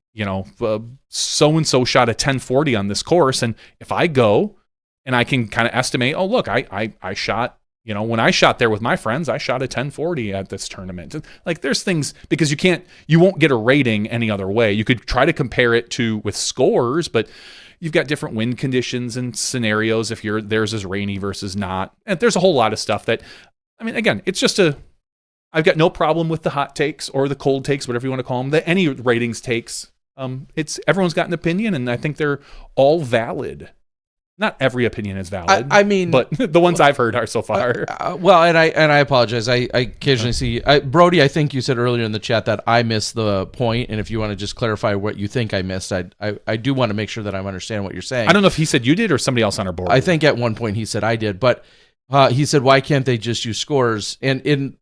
so-and-so shot a 1040 on this course. And if I go and I can kind of estimate, oh, look, I shot, when I shot there with my friends, I shot a 1040 at this tournament. Like there's things, because you won't get a rating any other way. You could try to compare it with scores, but you've got different wind conditions and scenarios if theirs is rainy versus not. And there's a whole lot of stuff that, again, it's just I've got no problem with the hot takes or the cold takes, whatever you want to call them, any ratings takes. Everyone's got an opinion, and I think they're all valid. Not every opinion is valid. But the ones I've heard are so far. And I apologize. I occasionally see Brody. I think you said earlier in the chat that I missed the point, and if you want to just clarify what you think I missed, I do want to make sure that I'm understanding what you're saying. I don't know if he said you did or somebody else on our board. I think at one point he said I did, but he said why can't they just use scores? And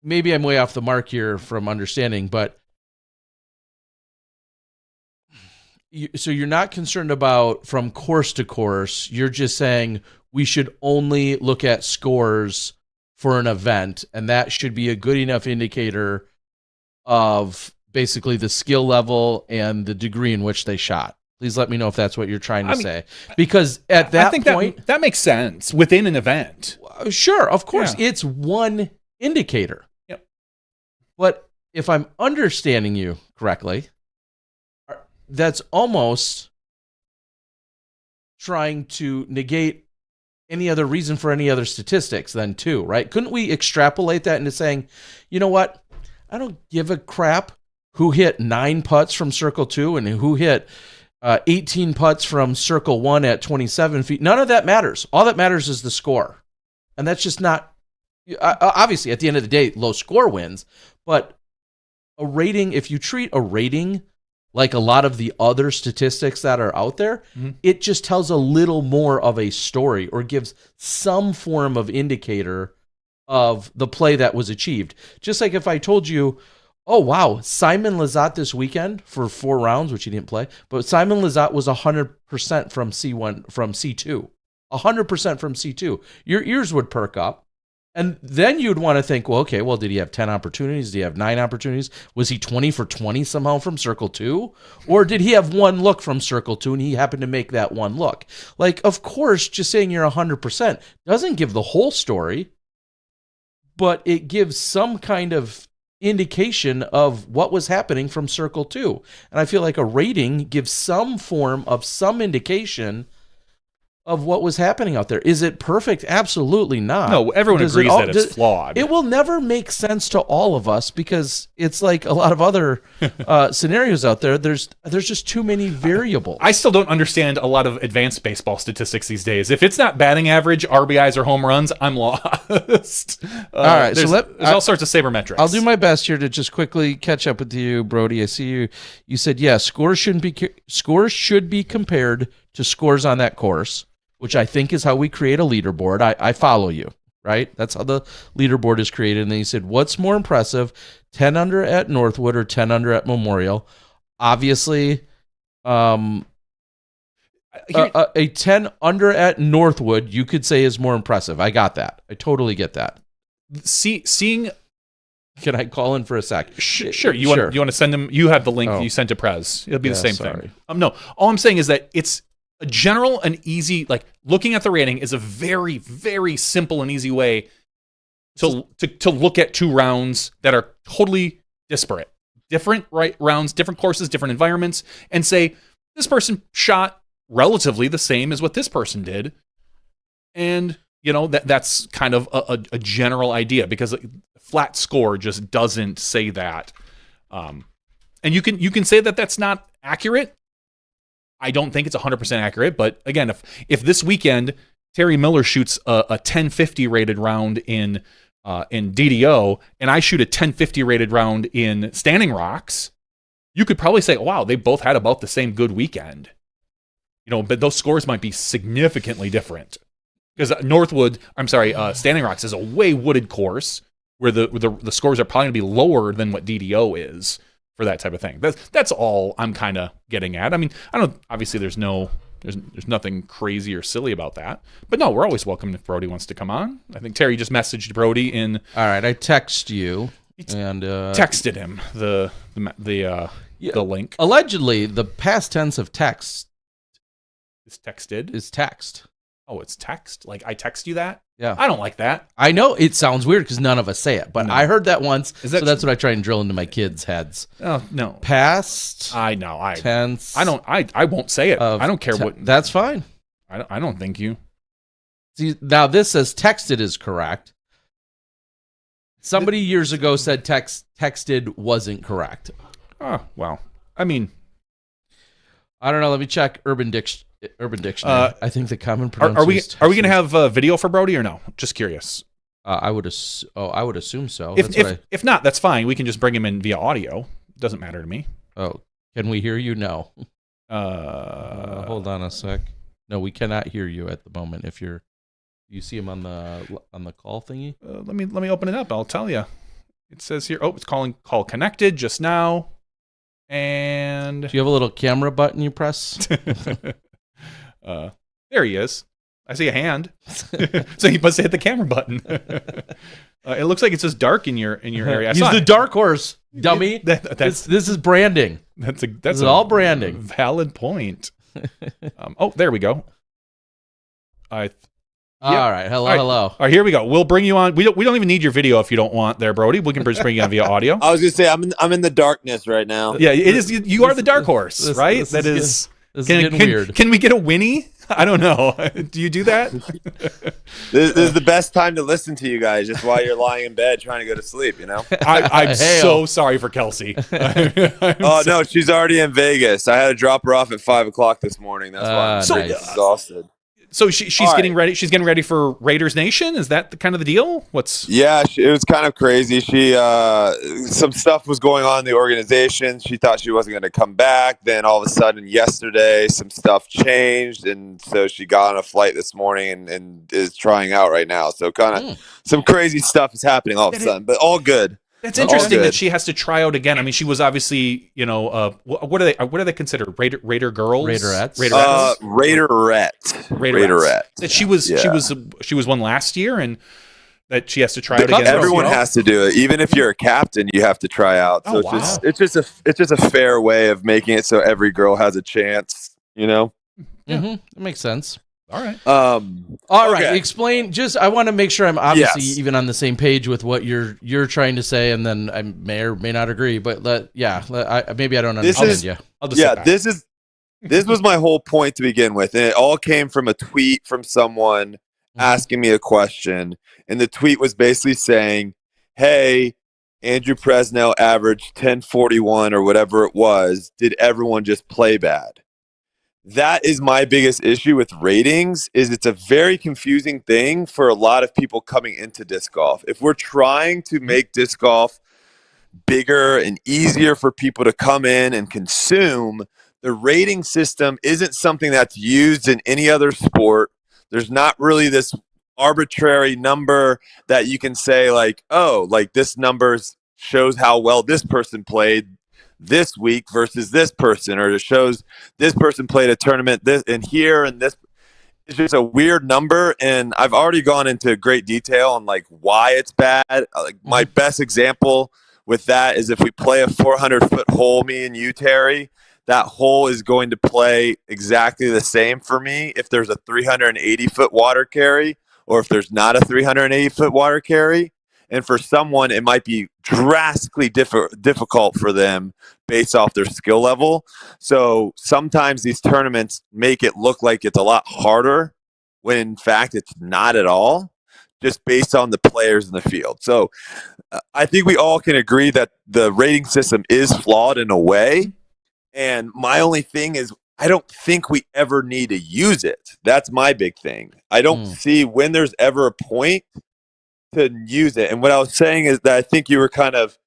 maybe I'm way off the mark here from understanding, but. So you're not concerned about from course to course. You're just saying we should only look at scores for an event, and that should be a good enough indicator of basically the skill level and the degree in which they shot. Please let me know if that's what you're trying to say. Because at that point... that makes sense within an event. Sure, of course. Yeah. It's one indicator. Yep. But if I'm understanding you correctly... that's almost trying to negate any other reason for any other statistics then too, right? Couldn't we extrapolate that into saying, you know what? I don't give a crap who hit 9 putts from circle 2 and who hit 18 putts from circle 1 at 27 feet. None of that matters. All that matters is the score. And that's just not, obviously at the end of the day, low score wins, but a rating, if you treat a rating like a lot of the other statistics that are out there, it just tells a little more of a story or gives some form of indicator of the play that was achieved. Just like if I told you, oh, wow, Simon Lizotte this weekend for 4 rounds, which he didn't play, but Simon Lizotte was 100% from C1, from C2. 100% from C2. Your ears would perk up. And then you'd want to think, well, okay, well, did he have 10 opportunities? Did he have 9 opportunities? Was he 20 for 20 somehow from circle 2? Or did he have 1 look from circle 2 and he happened to make that 1 look? Like, of course, just saying you're 100% doesn't give the whole story, but it gives some kind of indication of what was happening from circle 2. And I feel like a rating gives some form of some indication of what was happening out there. Is it perfect? Absolutely not. No, everyone agrees that it's flawed. It will never make sense to all of us because it's like a lot of other scenarios out there. There's just too many variables. I still don't understand a lot of advanced baseball statistics these days. If it's not batting average, RBIs, or home runs, I'm lost. All right, there's all sorts of sabermetrics. I'll do my best here to just quickly catch up with you, Brody. I see you. You said, yeah, scores should be compared to scores on that course, which I think is how we create a leaderboard. I follow you, right? That's how the leaderboard is created. And then you said, what's more impressive, 10 under at Northwood or 10 under at Memorial? Obviously, a 10 under at Northwood, you could say is more impressive. I got that. I totally get that. Seeing... Can I call in for a sec? Sure. You want to send him... You have the link you sent to Prez. It'll be the same thing. No, all I'm saying is that it's a general and easy, like looking at the rating is a very, very simple and easy way to look at 2 rounds that are totally disparate, different rounds, different courses, different environments, and say this person shot relatively the same as what this person did, and that's kind of a general idea, because a flat score just doesn't say that. And you can say that that's not accurate. I don't think it's 100% accurate, but again, if this weekend Terry Miller shoots a 1050 rated round in DDO, and I shoot a 1050 rated round in Standing Rocks, you could probably say, wow, they both had about the same good weekend. But those scores might be significantly different. Because Standing Rocks is a way wooded course where the scores are probably going to be lower than what DDO is for that type of thing. That's all I'm kind of getting at. I mean, obviously there's nothing crazy or silly about that. But no, we're always welcome if Brody wants to come on. I think Terry just messaged Brody in. All right, I text you and texted him the link. Allegedly, the past tense of text is texted. Is text. Oh, it's text? Like I text you that? Yeah. I don't like that. I know it sounds weird because none of us say it, but No. I heard that once, so that's what I try and drill into my kids' heads. Oh, no. Past I know. tense. I won't say it. I don't care what. That's fine. I don't think you. See, now this says texted is correct. Somebody years ago said texted wasn't correct. Oh, well. I mean, I don't know. Let me check Urban Dictionary. I think the common pronunciation. Are we going to have video for Brody or no? Just curious. I would assume so. If not, that's fine. We can just bring him in via audio. Doesn't matter to me. Oh, can we hear you? No. Hold on a sec. No, we cannot hear you at the moment. If you see him on the call thingy. Let me open it up. I'll tell you. It says here. Oh, it's call connected just now. And do you have a little camera button you press? There he is. I see a hand. So he must hit the camera button. It looks like it's just dark in your area. Use the dark horse, dummy. This is branding. That's all branding. Valid point. There we go. All right. Hello. All right, here we go. We'll bring you on. We don't even need your video if you don't want there, Brody. We can just bring you on via audio. I was gonna say I'm in the darkness right now. Yeah, it is. You are the dark horse, right? This is getting weird. Can we get a whinny? I don't know. Do you do that? This is the best time to listen to you guys, just while you're lying in bed trying to go to sleep. I'm so sorry for Kelsey. No, she's already in Vegas. I had to drop her off at 5:00 this morning. That's why I'm so exhausted. So she's getting ready. She's getting ready for Raiders Nation. Is that kind of the deal? Yeah, it was kind of crazy. She some stuff was going on in the organization. She thought she wasn't going to come back. Then all of a sudden, yesterday, some stuff changed, and so she got on a flight this morning and is trying out right now. So kind of some crazy stuff is happening all of a sudden, but all good. That's interesting that she has to try out again. I mean, she was obviously, what are they considered? Raider girls? Raiderettes? Raiderette. That she was one last year, and that she has to try out again. Everyone has to do it. Even if you're a captain, you have to try out. So it's just a fair way of making it so every girl has a chance, Yeah. Mm-hmm. That makes sense. All right. All right. Explain. I want to make sure I'm obviously even on the same page with what you're trying to say, and then I may or may not agree. But maybe I don't understand you. I'll just sit back. This was my whole point to begin with, and it all came from a tweet from someone asking me a question, and the tweet was basically saying, "Hey, Andrew Presnell averaged 1041 or whatever it was. Did everyone just play bad?" That is my biggest issue with ratings, is it's a very confusing thing for a lot of people coming into disc golf. If we're trying to make disc golf bigger and easier for people to come in and consume, the rating system isn't something that's used in any other sport. There's not really this arbitrary number that you can say like, oh, like this number shows how well this person played this week versus this person, or it shows this person played a tournament this and here, and this. It's just a weird number, and I've already gone into great detail on like why it's bad. Like my best example with that is if we play a 400-foot hole, me and you, Terry, that hole is going to play exactly the same for me if there's a 380-foot water carry or if there's not a 380-foot water carry. And for someone, it might be drastically difficult for them based off their skill level. So sometimes these tournaments make it look like it's a lot harder when in fact it's not at all, just based on the players in the field. So I think we all can agree that the rating system is flawed in a way. And my only thing is, I don't think we ever need to use it. That's my big thing. I don't see when there's ever a point to use it. And what I was saying is that I think you were kind of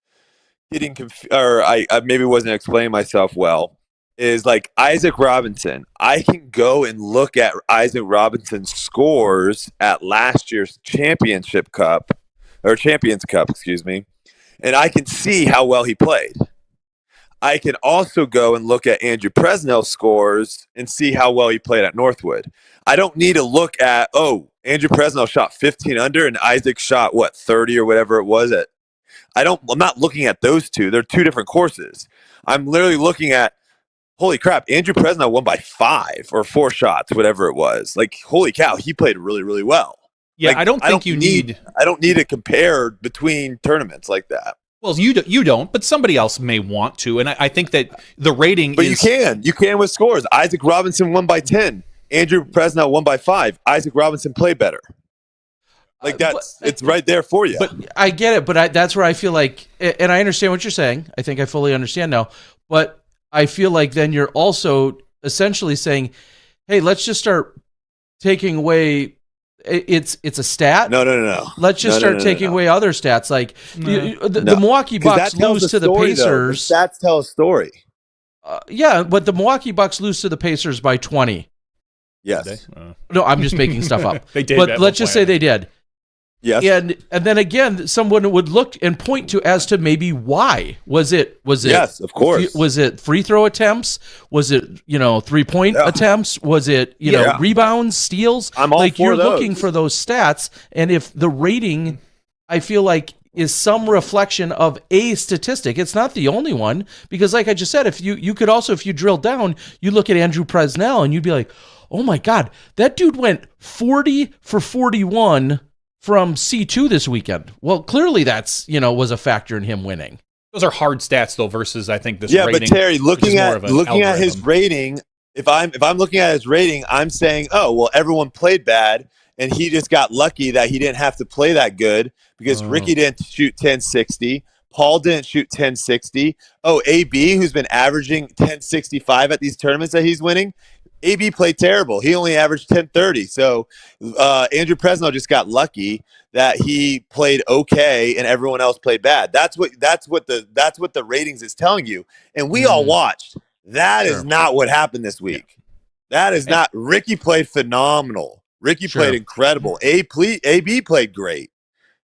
getting confused, or I maybe wasn't explaining myself well, is like Isaac Robinson. I can go and look at Isaac Robinson's scores at last year's Champions Cup, excuse me, and I can see how well he played. I can also go and look at Andrew Presnell's scores and see how well he played at Northwood. I don't need to look at, Andrew Presnell shot 15 under and Isaac shot 30 or whatever it was at. I'm not looking at those two. They're two different courses. I'm literally looking at, holy crap, Andrew Presnell won by 5 or 4 shots, whatever it was. Like, holy cow, he played really, really well. Yeah, like, I don't think you need. I don't need to compare between tournaments like that. Well, you don't, but somebody else may want to, and I think that the rating. But you can with scores. Isaac Robinson won by 10. Andrew Presnell won by 5. Isaac Robinson played better. Like it's right there for you. But I get it. But that's where I feel like, and I understand what you're saying. I think I fully understand now. But I feel like then you're also essentially saying, hey, let's just start taking away. It's a stat. No. Let's just start taking away other stats. Like the Milwaukee Bucks lose to the Pacers. The stats tell a story. Yeah, but the Milwaukee Bucks lose to the Pacers by 20. Yes. No, I'm just making stuff up. They did. But let's just say they did. Yes. And then again, someone would look and point to as to maybe why. Was it yes, of course. Was it free throw attempts? Was it 3-point attempts? Was it rebounds, steals? I'm all like for you're those. looking for those stats, and if the rating, I feel like, is some reflection of a statistic. It's not the only one, because like I just said, if you could also, if you drill down, you look at Andrew Presnell and you'd be like, oh my God, that dude went 40 for 41 from C2 this weekend. Well, clearly that's, was a factor in him winning. Those are hard stats though, versus I think this rating. Yeah, but Terry, looking at algorithm. his rating, if I'm looking at his rating, I'm saying, oh, well, everyone played bad and he just got lucky that he didn't have to play that good because Ricky didn't shoot 1060. Paul didn't shoot 1060. Oh, AB, who's been averaging 1065 at these tournaments that he's winning, AB played terrible. He only averaged 1030. So Andrew Presnell just got lucky that he played okay and everyone else played bad. That's what the ratings is telling you. And we all watched. That is not what happened this week. That is not. Ricky played phenomenal. Ricky played incredible. AB played great.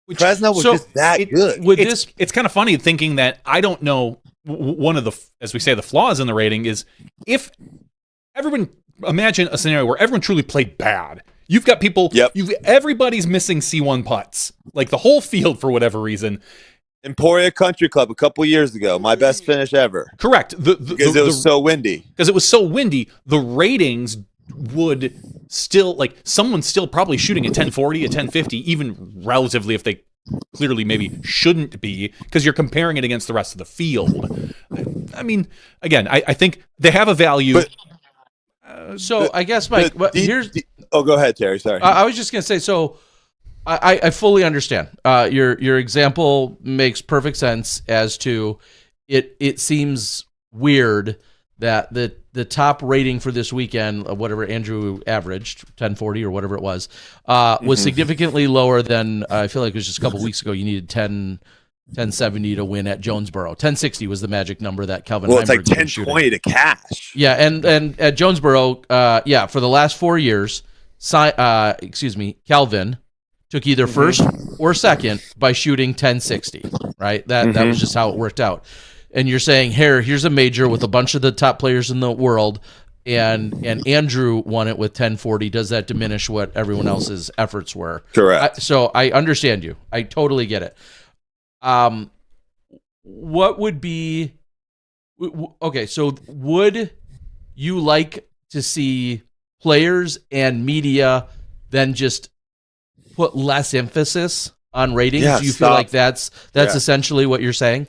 Presnell was just that good. It's kind of funny thinking that I don't know. One of the, as we say, the flaws in the rating is if everyone, imagine a scenario where everyone truly played bad. You've got people, everybody's missing C1 putts, like the whole field for whatever reason. Emporia Country Club a couple years ago, my best finish ever. Correct. Because it was so windy. Because it was so windy, the ratings would still, like, someone's still probably shooting at 1040, at 1050, even relatively if they clearly maybe shouldn't be, because you're comparing it against the rest of the field. I mean, again, I think they have a value. I guess, Mike, here's... go ahead, Terry. Sorry. I was just going to say, so I fully understand. Your example makes perfect sense as to it seems weird that the top rating for this weekend, whatever Andrew averaged, 1040 or whatever it was significantly lower than, I feel like it was just a couple weeks ago, you needed 1070 to win at Jonesboro. 1060 was the magic number that Calvin Well, it's like Heimberg 1020 to cash. Yeah, and at Jonesboro, for the last 4 years, Calvin took either first or second by shooting 1060, right? That was just how it worked out. And you're saying, here's a major with a bunch of the top players in the world, and Andrew won it with 1040. Does that diminish what everyone else's efforts were? Correct. So I understand you. I totally get it. What would be... Okay, so would you like to see players and media then just put less emphasis on ratings? Yeah, Do you feel stop. like that's essentially what you're saying?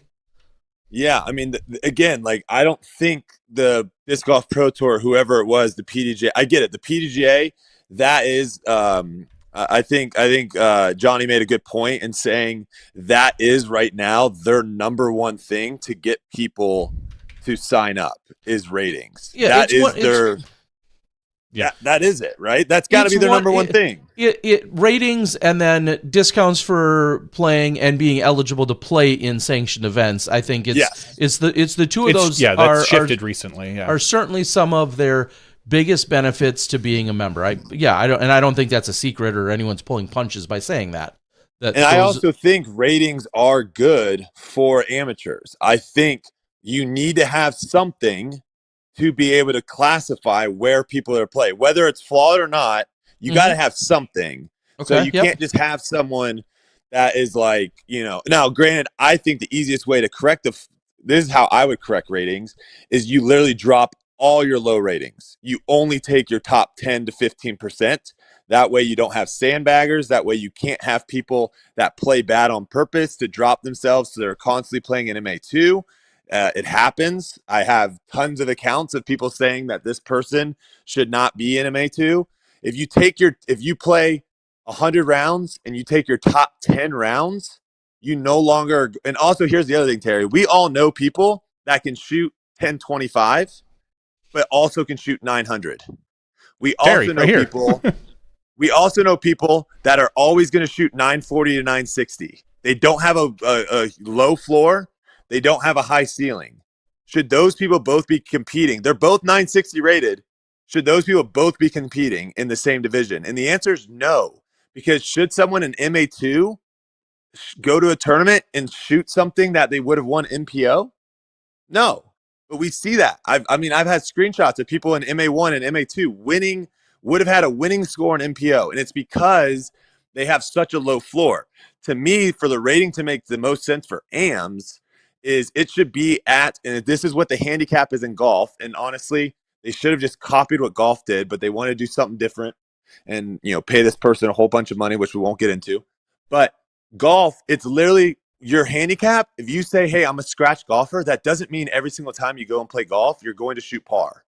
Yeah, I mean, again, like I don't think the Disc Golf Pro Tour, whoever it was, the PDGA, I get it. The PDGA, that is, I think Johnny made a good point in saying that is right now their number one thing to get people to sign up is ratings. Yeah, that is their. Yeah, that is it, right? That's got to be their number one thing. It ratings and then discounts for playing and being eligible to play in sanctioned events. I think it's the two of those. Yeah, that's shifted recently. Yeah, are certainly some of their biggest benefits to being a member. I don't think that's a secret or anyone's pulling punches by saying that. I also think ratings are good for amateurs. I think you need to have something to be able to classify where people are playing, whether it's flawed or not. You got to have something. Okay, so you can't just have someone that is like, now granted, I think the easiest way to correct this is how I would correct ratings is you literally drop all your low ratings. You only take your top 10 to 15%. That way you don't have sandbaggers. That way you can't have people that play bad on purpose to drop themselves so they're constantly playing in MA2. It happens. I have tons of accounts of people saying that this person should not be in MA2. If you play 100 rounds and you take your top 10 rounds, you no longer. And also, here's the other thing, Terry. We all know people that can shoot 1025, but also can shoot 900. We also know people. We also know people that are always going to shoot 940 to 960. They don't have a low floor. They don't have a high ceiling. Should those people both be competing? They're both 960 rated. Should those people both be competing in the same division? And the answer is no. Because should someone in MA2 go to a tournament and shoot something that they would have won MPO? No. But we see that. I've had screenshots of people in MA1 and MA2 would have had a winning score in MPO. And it's because they have such a low floor. To me, for the rating to make the most sense for AMs, is it should be at, and this is what the handicap is in golf. And honestly, they should have just copied what golf did, but they want to do something different and, pay this person a whole bunch of money, which we won't get into. But golf, it's literally your handicap. If you say, hey, I'm a scratch golfer, that doesn't mean every single time you go and play golf, you're going to shoot par.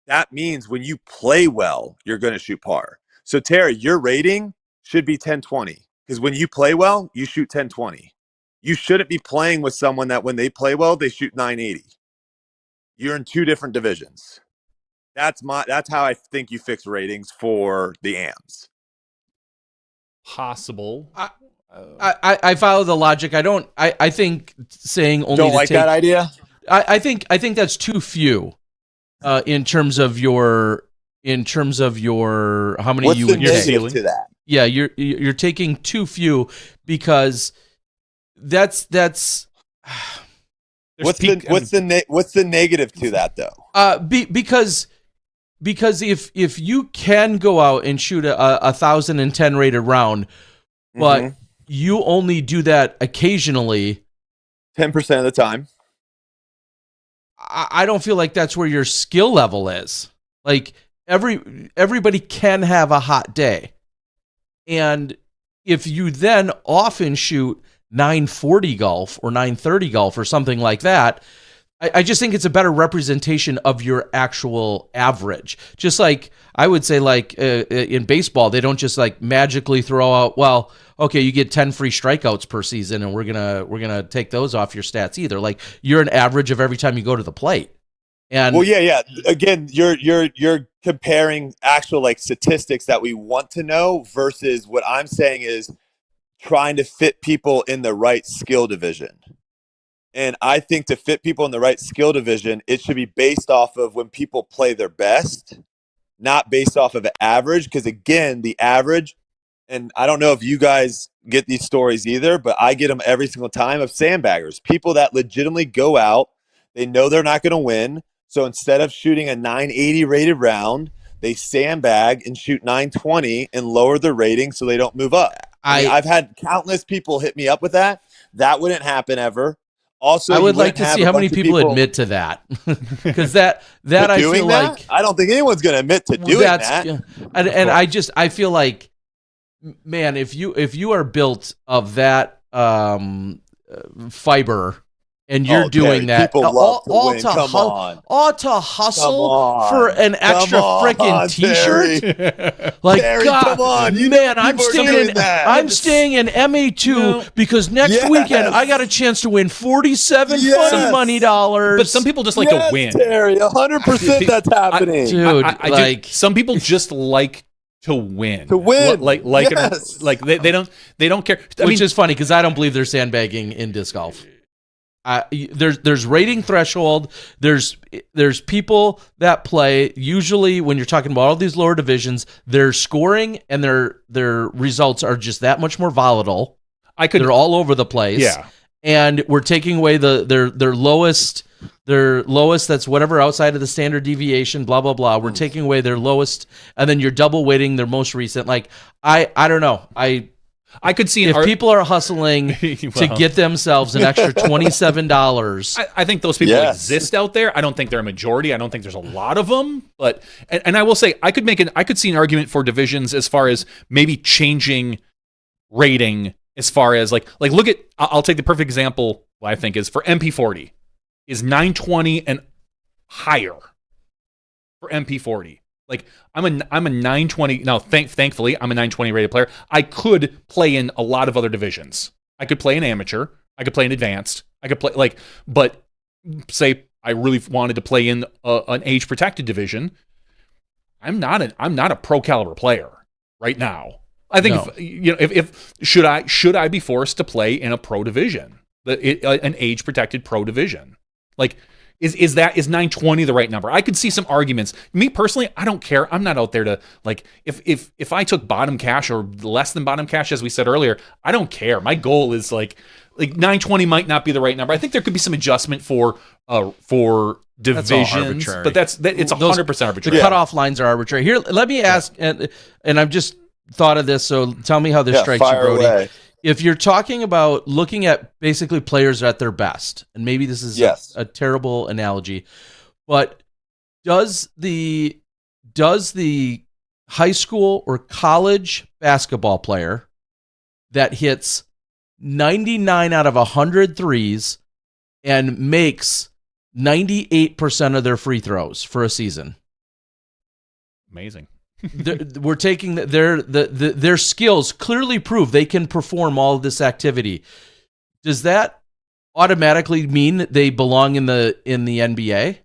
That means when you play well, you're going to shoot par. So Terry, your rating should be 1020 because when you play well, you shoot 1020. You shouldn't be playing with someone that when they play well, they shoot 980. You're in two different divisions. That's how I think you fix ratings for the AMs. Possible. I follow the logic. I think saying only don't like that idea. I think that's too few. In terms of your how many What's you the would negative take to that? Yeah, you're taking too few because that's what's the negative to that though? Because if you can go out and shoot a 1,010 rated round, but you only do that occasionally, 10% of the time. I don't feel like that's where your skill level is. Like everybody can have a hot day. And if you then often shoot 940 golf or 930 golf or something like that, I just think it's a better representation of your actual average. Just like I would say, like in baseball, they don't just like magically throw out, well, okay, you get 10 free strikeouts per season, and we're gonna take those off your stats either. Like you're an average of every time you go to the plate. And well, yeah. Again, you're comparing actual like statistics that we want to know versus what I'm saying is trying to fit people in the right skill division. And I think to fit people in the right skill division, it should be based off of when people play their best, not based off of an average. Because again, the average, and I don't know if you guys get these stories either, but I get them every single time of sandbaggers, people that legitimately go out, they know they're not going to win. So instead of shooting a 980 rated round, they sandbag and shoot 920 and lower their rating so they don't move up. I've had countless people hit me up with that. That wouldn't happen ever. Also, I would like to see how many people admit to that, because that I feel like I don't think anyone's going to admit to doing that. And I feel like man, if you are built of that fiber and you're doing that, people love to win. to Come on. all to hustle Come on. for an extra freaking T-shirt. Like, Terry, God, come on. You man, know I'm people are staying doing in that. I'm staying in MA2 because next weekend I got a chance to win 47 funny money dollars. But some people just like to win. Terry, 100% that's happening. Dude, like some people just like to win. To win. Like they don't care. Which is funny because I don't believe they're sandbagging in disc golf. There's rating threshold. There's people that play. Usually, when you're talking about all these lower divisions, their scoring and their results are just that much more volatile. They're all over the place. Yeah, and we're taking away their lowest. Their lowest, that's whatever outside of the standard deviation, blah blah blah. We're taking away their lowest, and then you're double weighting their most recent. Like I don't know. I could see if people are hustling to get themselves an extra $27. I think those people exist out there. I don't think they're a majority. I don't think there's a lot of them. But and I will say I could see an argument for divisions as far as maybe changing rating as far as like look at I'll take the perfect example. What I think is for MP40 is 920 and higher for MP40. Like I'm a 920 now. Thankfully, I'm a 920 rated player. I could play in a lot of other divisions. I could play in amateur. I could play in advanced. I could play but say I really wanted to play in an age protected division. I'm not a pro caliber player right now. I think if should I be forced to play in a pro division, an age protected pro division, like. Is 920 the right number? I could see some arguments. Me personally, I don't care. I'm not out there to like if I took bottom cash or less than bottom cash, as we said earlier, I don't care. My goal is like 920 might not be the right number. I think there could be some adjustment for divisions, but it's 100% arbitrary. The cutoff lines are arbitrary. Here, let me ask, and I've just thought of this, so tell me how this strikes you, Brody. Away. If you're talking about looking at basically players at their best, and maybe this is a terrible analogy, but does the high school or college basketball player that hits 99 out of 100 threes and makes 98% of their free throws for a season? Amazing. We're taking their skills clearly prove they can perform all of this activity. Does that automatically mean that they belong in the NBA?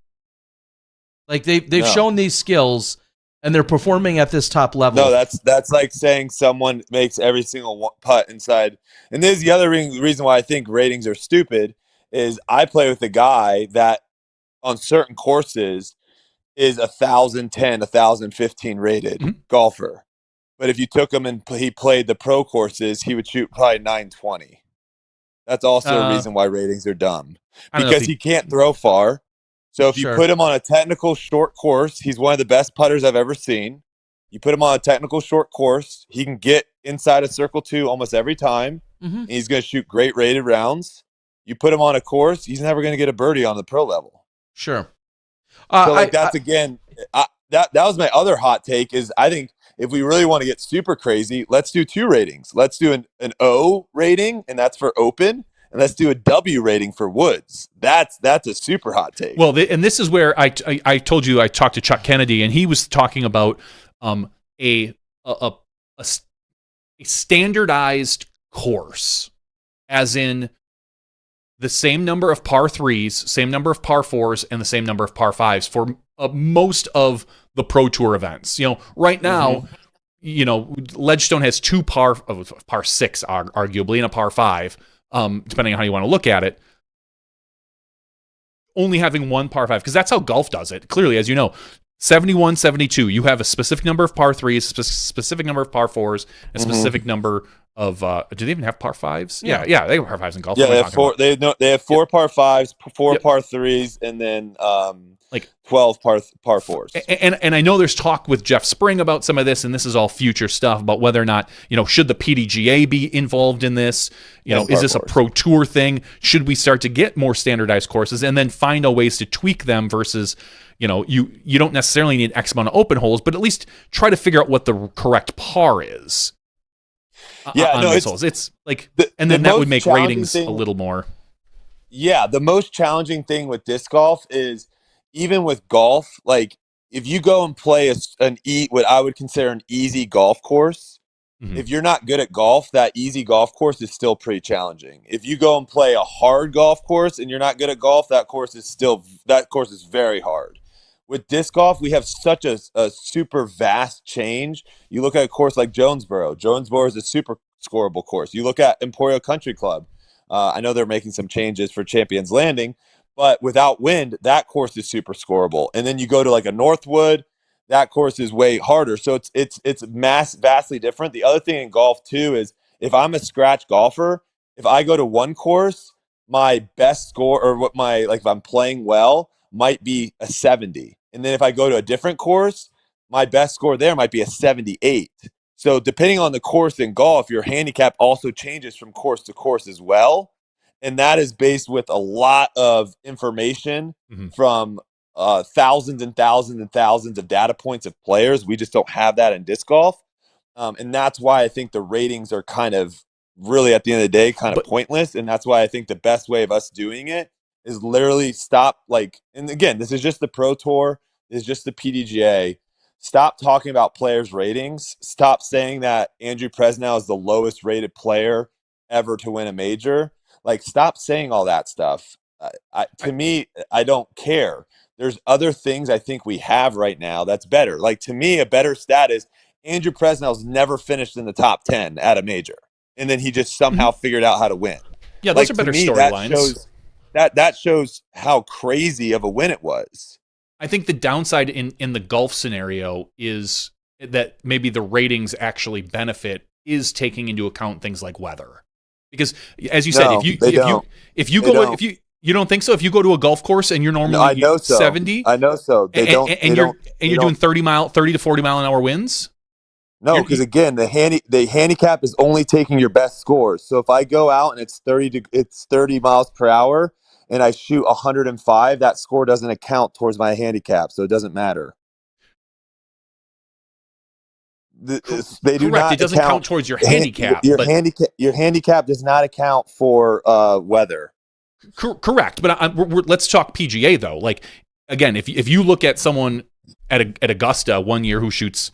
Like they've shown these skills and they're performing at this top level. No, that's like saying someone makes every single putt inside. And this is the other reason why I think ratings are stupid is I play with a guy that on certain courses is 1,010, 1,015 rated golfer. But if you took him and he played the pro courses, he would shoot probably 920. That's also a reason why ratings are dumb. Because he can't throw far. So if you put him on a technical short course, he's one of the best putters I've ever seen. You put him on a technical short course, he can get inside of circle 2 almost every time. And he's going to shoot great rated rounds. You put him on a course, he's never going to get a birdie on the pro level. Sure. So that was my other hot take is I think if we really want to get super crazy, let's do 2 ratings. Let's do an O rating, and that's for open, and let's do a W rating for woods. That's a super hot take. Well, and this is where I told you I talked to Chuck Kennedy, and he was talking about a standardized course, as in the same number of par 3s, same number of par 4s, and the same number of par 5s for most of the Pro Tour events. Right now, Ledgestone has 2 par 6, arguably, and a par 5, depending on how you want to look at it. Only having 1 par 5, because that's how golf does it. Clearly, as you know, 71, 72, you have a specific number of par 3s, specific number of par 4s, a specific number of do they even have par 5s? Yeah, they have par 5s in golf. Yeah, they have 4. They have 4 par 5s, 4 par 3s, and then 12 par 4s. And I know there's talk with Jeff Spring about some of this, and this is all future stuff about whether or not should the PDGA be involved in this? Is this a pro tour thing? Should we start to get more standardized courses and then find out ways to tweak them versus you don't necessarily need X amount of open holes, but at least try to figure out what the correct par is. Yeah, on no, those holes. It's like, and the then that most would make challenging ratings thing- a little more. Yeah, the most challenging thing with disc golf is even with golf, like if you go and play what I would consider an easy golf course, Mhm. if you're not good at golf, that easy golf course is still pretty challenging. If you go and play a hard golf course and you're not good at golf, that course is very hard. With disc golf, we have such a super vast change. You look at a course like Jonesboro. Jonesboro is a super scoreable course. You look at Emporio Country Club. I know they're making some changes for Champions Landing, but without wind, that course is super scoreable. And then you go to like a Northwood, that course is way harder. So it's vastly different. The other thing in golf too is if I'm a scratch golfer, if I go to one course, my best score or if I'm playing well might be a 70. And then if I go to a different course, my best score there might be a 78. So depending on the course in golf, your handicap also changes from course to course as well. And that is based with a lot of information from thousands and thousands and thousands of data points of players. We just don't have that in disc golf. And that's why I think the ratings are kind of really at the end of the day kind of pointless. And that's why I think the best way of us doing it is literally stop and again, this is just the Pro Tour, this is just the PDGA. Stop talking about players' ratings. Stop saying that Andrew Presnell is the lowest rated player ever to win a major. Stop saying all that stuff. To me, I don't care. There's other things I think we have right now that's better. To me, a better stat is Andrew Presnell's never finished in the top 10 at a major. And then he just somehow figured out how to win. Yeah, those are better storylines. That shows how crazy of a win it was. I think the downside in the golf scenario is that maybe the ratings actually benefit is taking into account things like weather. Because as you said, if you don't think so, if you go to a golf course and you're normally 70, I know so. You're doing 30 to 40 mile an hour winds. No, because again, the handicap is only taking your best scores. So if I go out and it's 30 miles per hour and I shoot 105, that score doesn't account towards my handicap, so it doesn't matter. They do Correct. not. It doesn't count towards your handicap. Your handicap does not account for weather. Correct, but let's talk PGA though. Again, if you look at someone at Augusta one year who shoots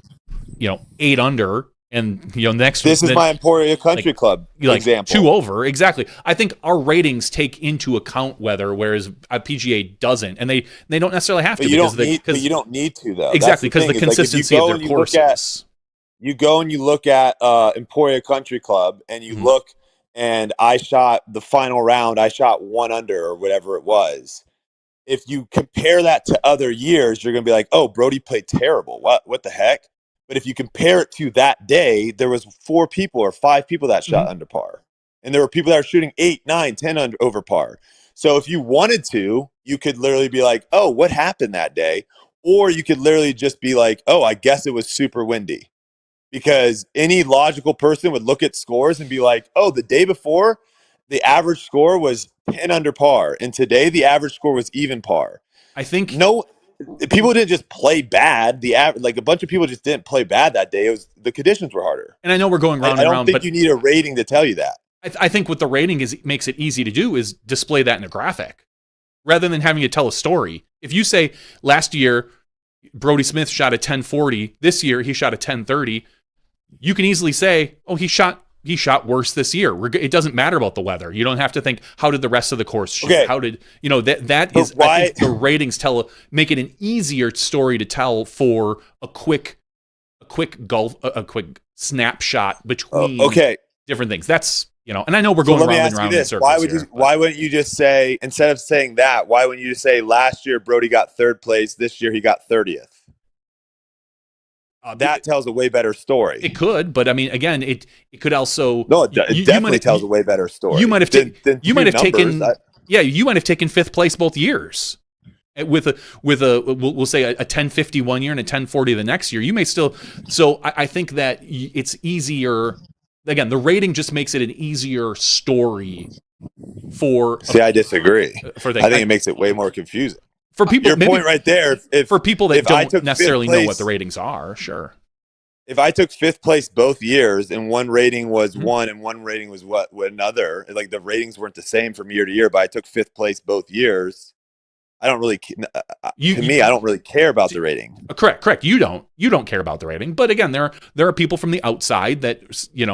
8 under, and next this is my Emporia Country Club example. 2 over, exactly. I think our ratings take into account weather, whereas PGA doesn't, and they don't necessarily have to. But you don't need to though. Exactly, because the consistency of their courses. You go and you look at Emporia Country Club, and you look, and I shot the final round. I shot 1 under or whatever it was. If you compare that to other years, you're going to be like, "Oh, Brody played terrible. What the heck?" But if you compare it to that day, there was 4 people or 5 people that shot under par. And there were people that were shooting 8, 9, 10 under over par. So if you wanted to, you could literally be like, oh, what happened that day? Or you could literally just be like, oh, I guess it was super windy. Because any logical person would look at scores and be like, oh, the day before, the average score was 10 under par. And today, the average score was even par. I think people didn't just play bad. A bunch of people just didn't play bad that day. It was the conditions were harder. And I know we're going round and round. I don't think you need a rating to tell you that. I think what the rating makes it easy to do is display that in a graphic, rather than having to tell a story. If you say last year Brody Smith shot a 1040, this year he shot a 1030, you can easily say, oh, he shot worse this year. It doesn't matter about the weather. You don't have to think, how did the rest of the course shoot? Okay. How did, that is, I think the ratings make it an easier story to tell for a quick snapshot between different things. That's, and I know we're going round and round in circles. Why wouldn't you just say, instead of saying that, why wouldn't you just say last year Brody got 3rd place, this year he got 30th? That tells a way better story. It could, but I mean, again, it could also. No, it definitely tells a way better story. You might have taken 5th place both years. With we'll say a 1050 one year and a 1040 the next year. You may still. So I think that it's easier. Again, the rating just makes it an easier story for. See, I disagree. I think it makes it way more confusing. For people, your point right there. For people that don't necessarily know what the ratings are, sure. if I took 5th place both years and one rating was one and one rating was what another, like the ratings weren't the same from year to year, but I took 5th place both years. I don't really, I don't really care about the rating. Correct. You don't care about the rating. But again, there are people from the outside that,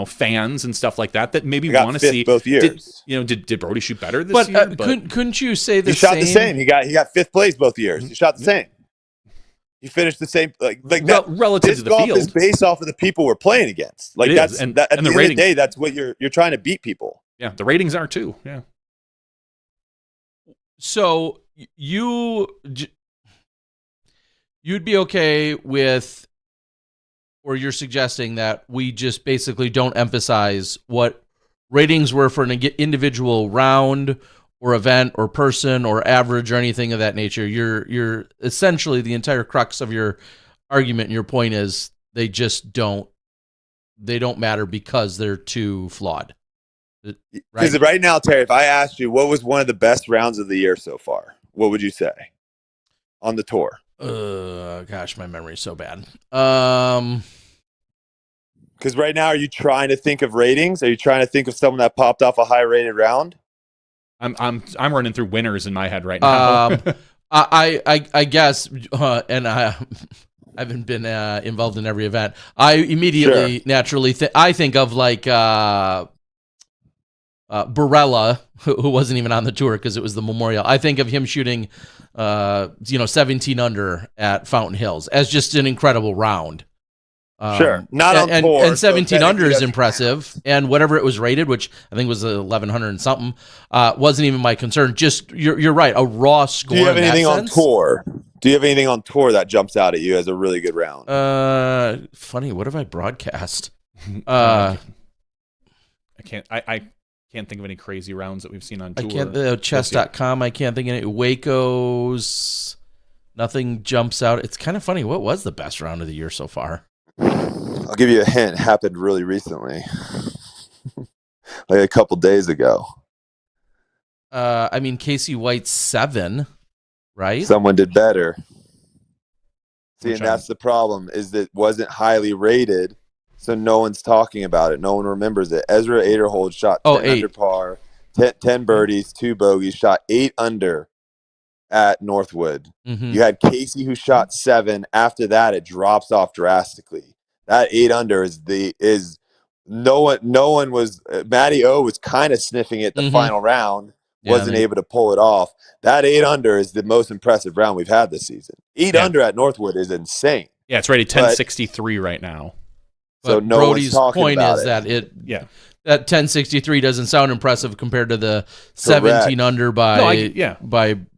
fans and stuff like that maybe want to see both years. Did Brody shoot better this year? But couldn't you say the same? He shot the same. He got 5th place both years. He shot the same. He finished the same. Like that. Relative to the golf field is based off of the people we're playing against. Like at the end of the day, that's what you're trying to beat people. Yeah, the ratings are too. Yeah. So you'd be okay with, or you're suggesting that we just basically don't emphasize what ratings were for an individual round or event or person or average or anything of that nature. You're essentially, the entire crux of your argument and your point is they don't matter because they're too flawed. Because right now, Terry, if I asked you what was one of the best rounds of the year so far, what would you say on the tour? Gosh, my memory's so bad. Because right now, are you trying to think of ratings? Are you trying to think of someone that popped off a high rated round? I'm running through winners in my head right now. I guess, and I haven't been involved in every event. I immediately naturally I think of like Barella, who wasn't even on the tour because it was the Memorial. I think of him shooting 17 under at Fountain Hills as just an incredible round. Not on tour. And 17 under is impressive, and whatever it was rated, which I think was 1,100 and something, wasn't even my concern. Just you're right, a raw score. Do you have anything on tour? Do you have anything on tour that jumps out at you as a really good round? Funny. What have I broadcast? I can't think of any crazy rounds that we've seen on tour. I can't. Chess.com. I can't think of any. Waco's. Nothing jumps out. It's kind of funny. What was the best round of the year so far? I'll give you a hint. It happened really recently, like a couple days ago. Casey White's 7, right? Someone did better. See, and that's the problem, is that it wasn't highly rated, so no one's talking about it. No one remembers it. Ezra Aderhold shot 10 under par, 10 birdies, 2 bogeys, shot 8 under at Northwood. Mm-hmm. You had Casey who shot 7. After that, it drops off drastically. That 8 under is no one was. Matty O was kind of sniffing it the final round, wasn't able to pull it off. That 8 under is the most impressive round we've had this season. 8 under at Northwood is insane. Yeah, it's rated 1063 right now. So no Brody's one's talking point about is it. that that 1063 doesn't sound impressive compared to the 17 under by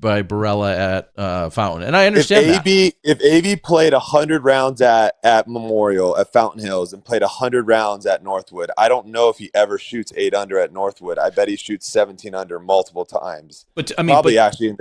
Barella at Fountain. And I understand if AB played 100 rounds at Memorial at Fountain Hills and played 100 rounds at Northwood, I don't know if he ever shoots 8 under at Northwood. I bet he shoots 17 under multiple times. But actually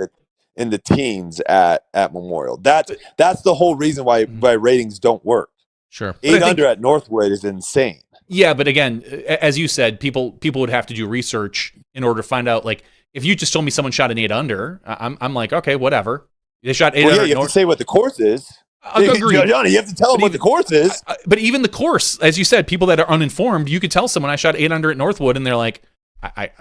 in the teens at Memorial. That's the whole reason why ratings don't work. Sure. 8 under at Northwood is insane. Yeah, but again, as you said, people would have to do research in order to find out. Like, if you just told me someone shot an 8 under, I'm like, okay, whatever. They shot 8 under. Yeah, you have to say what the course is. Agreed. Johnny, you have to tell them what the course is. But even the course, as you said, people that are uninformed, you could tell someone I shot 8 under at Northwood, and they're like,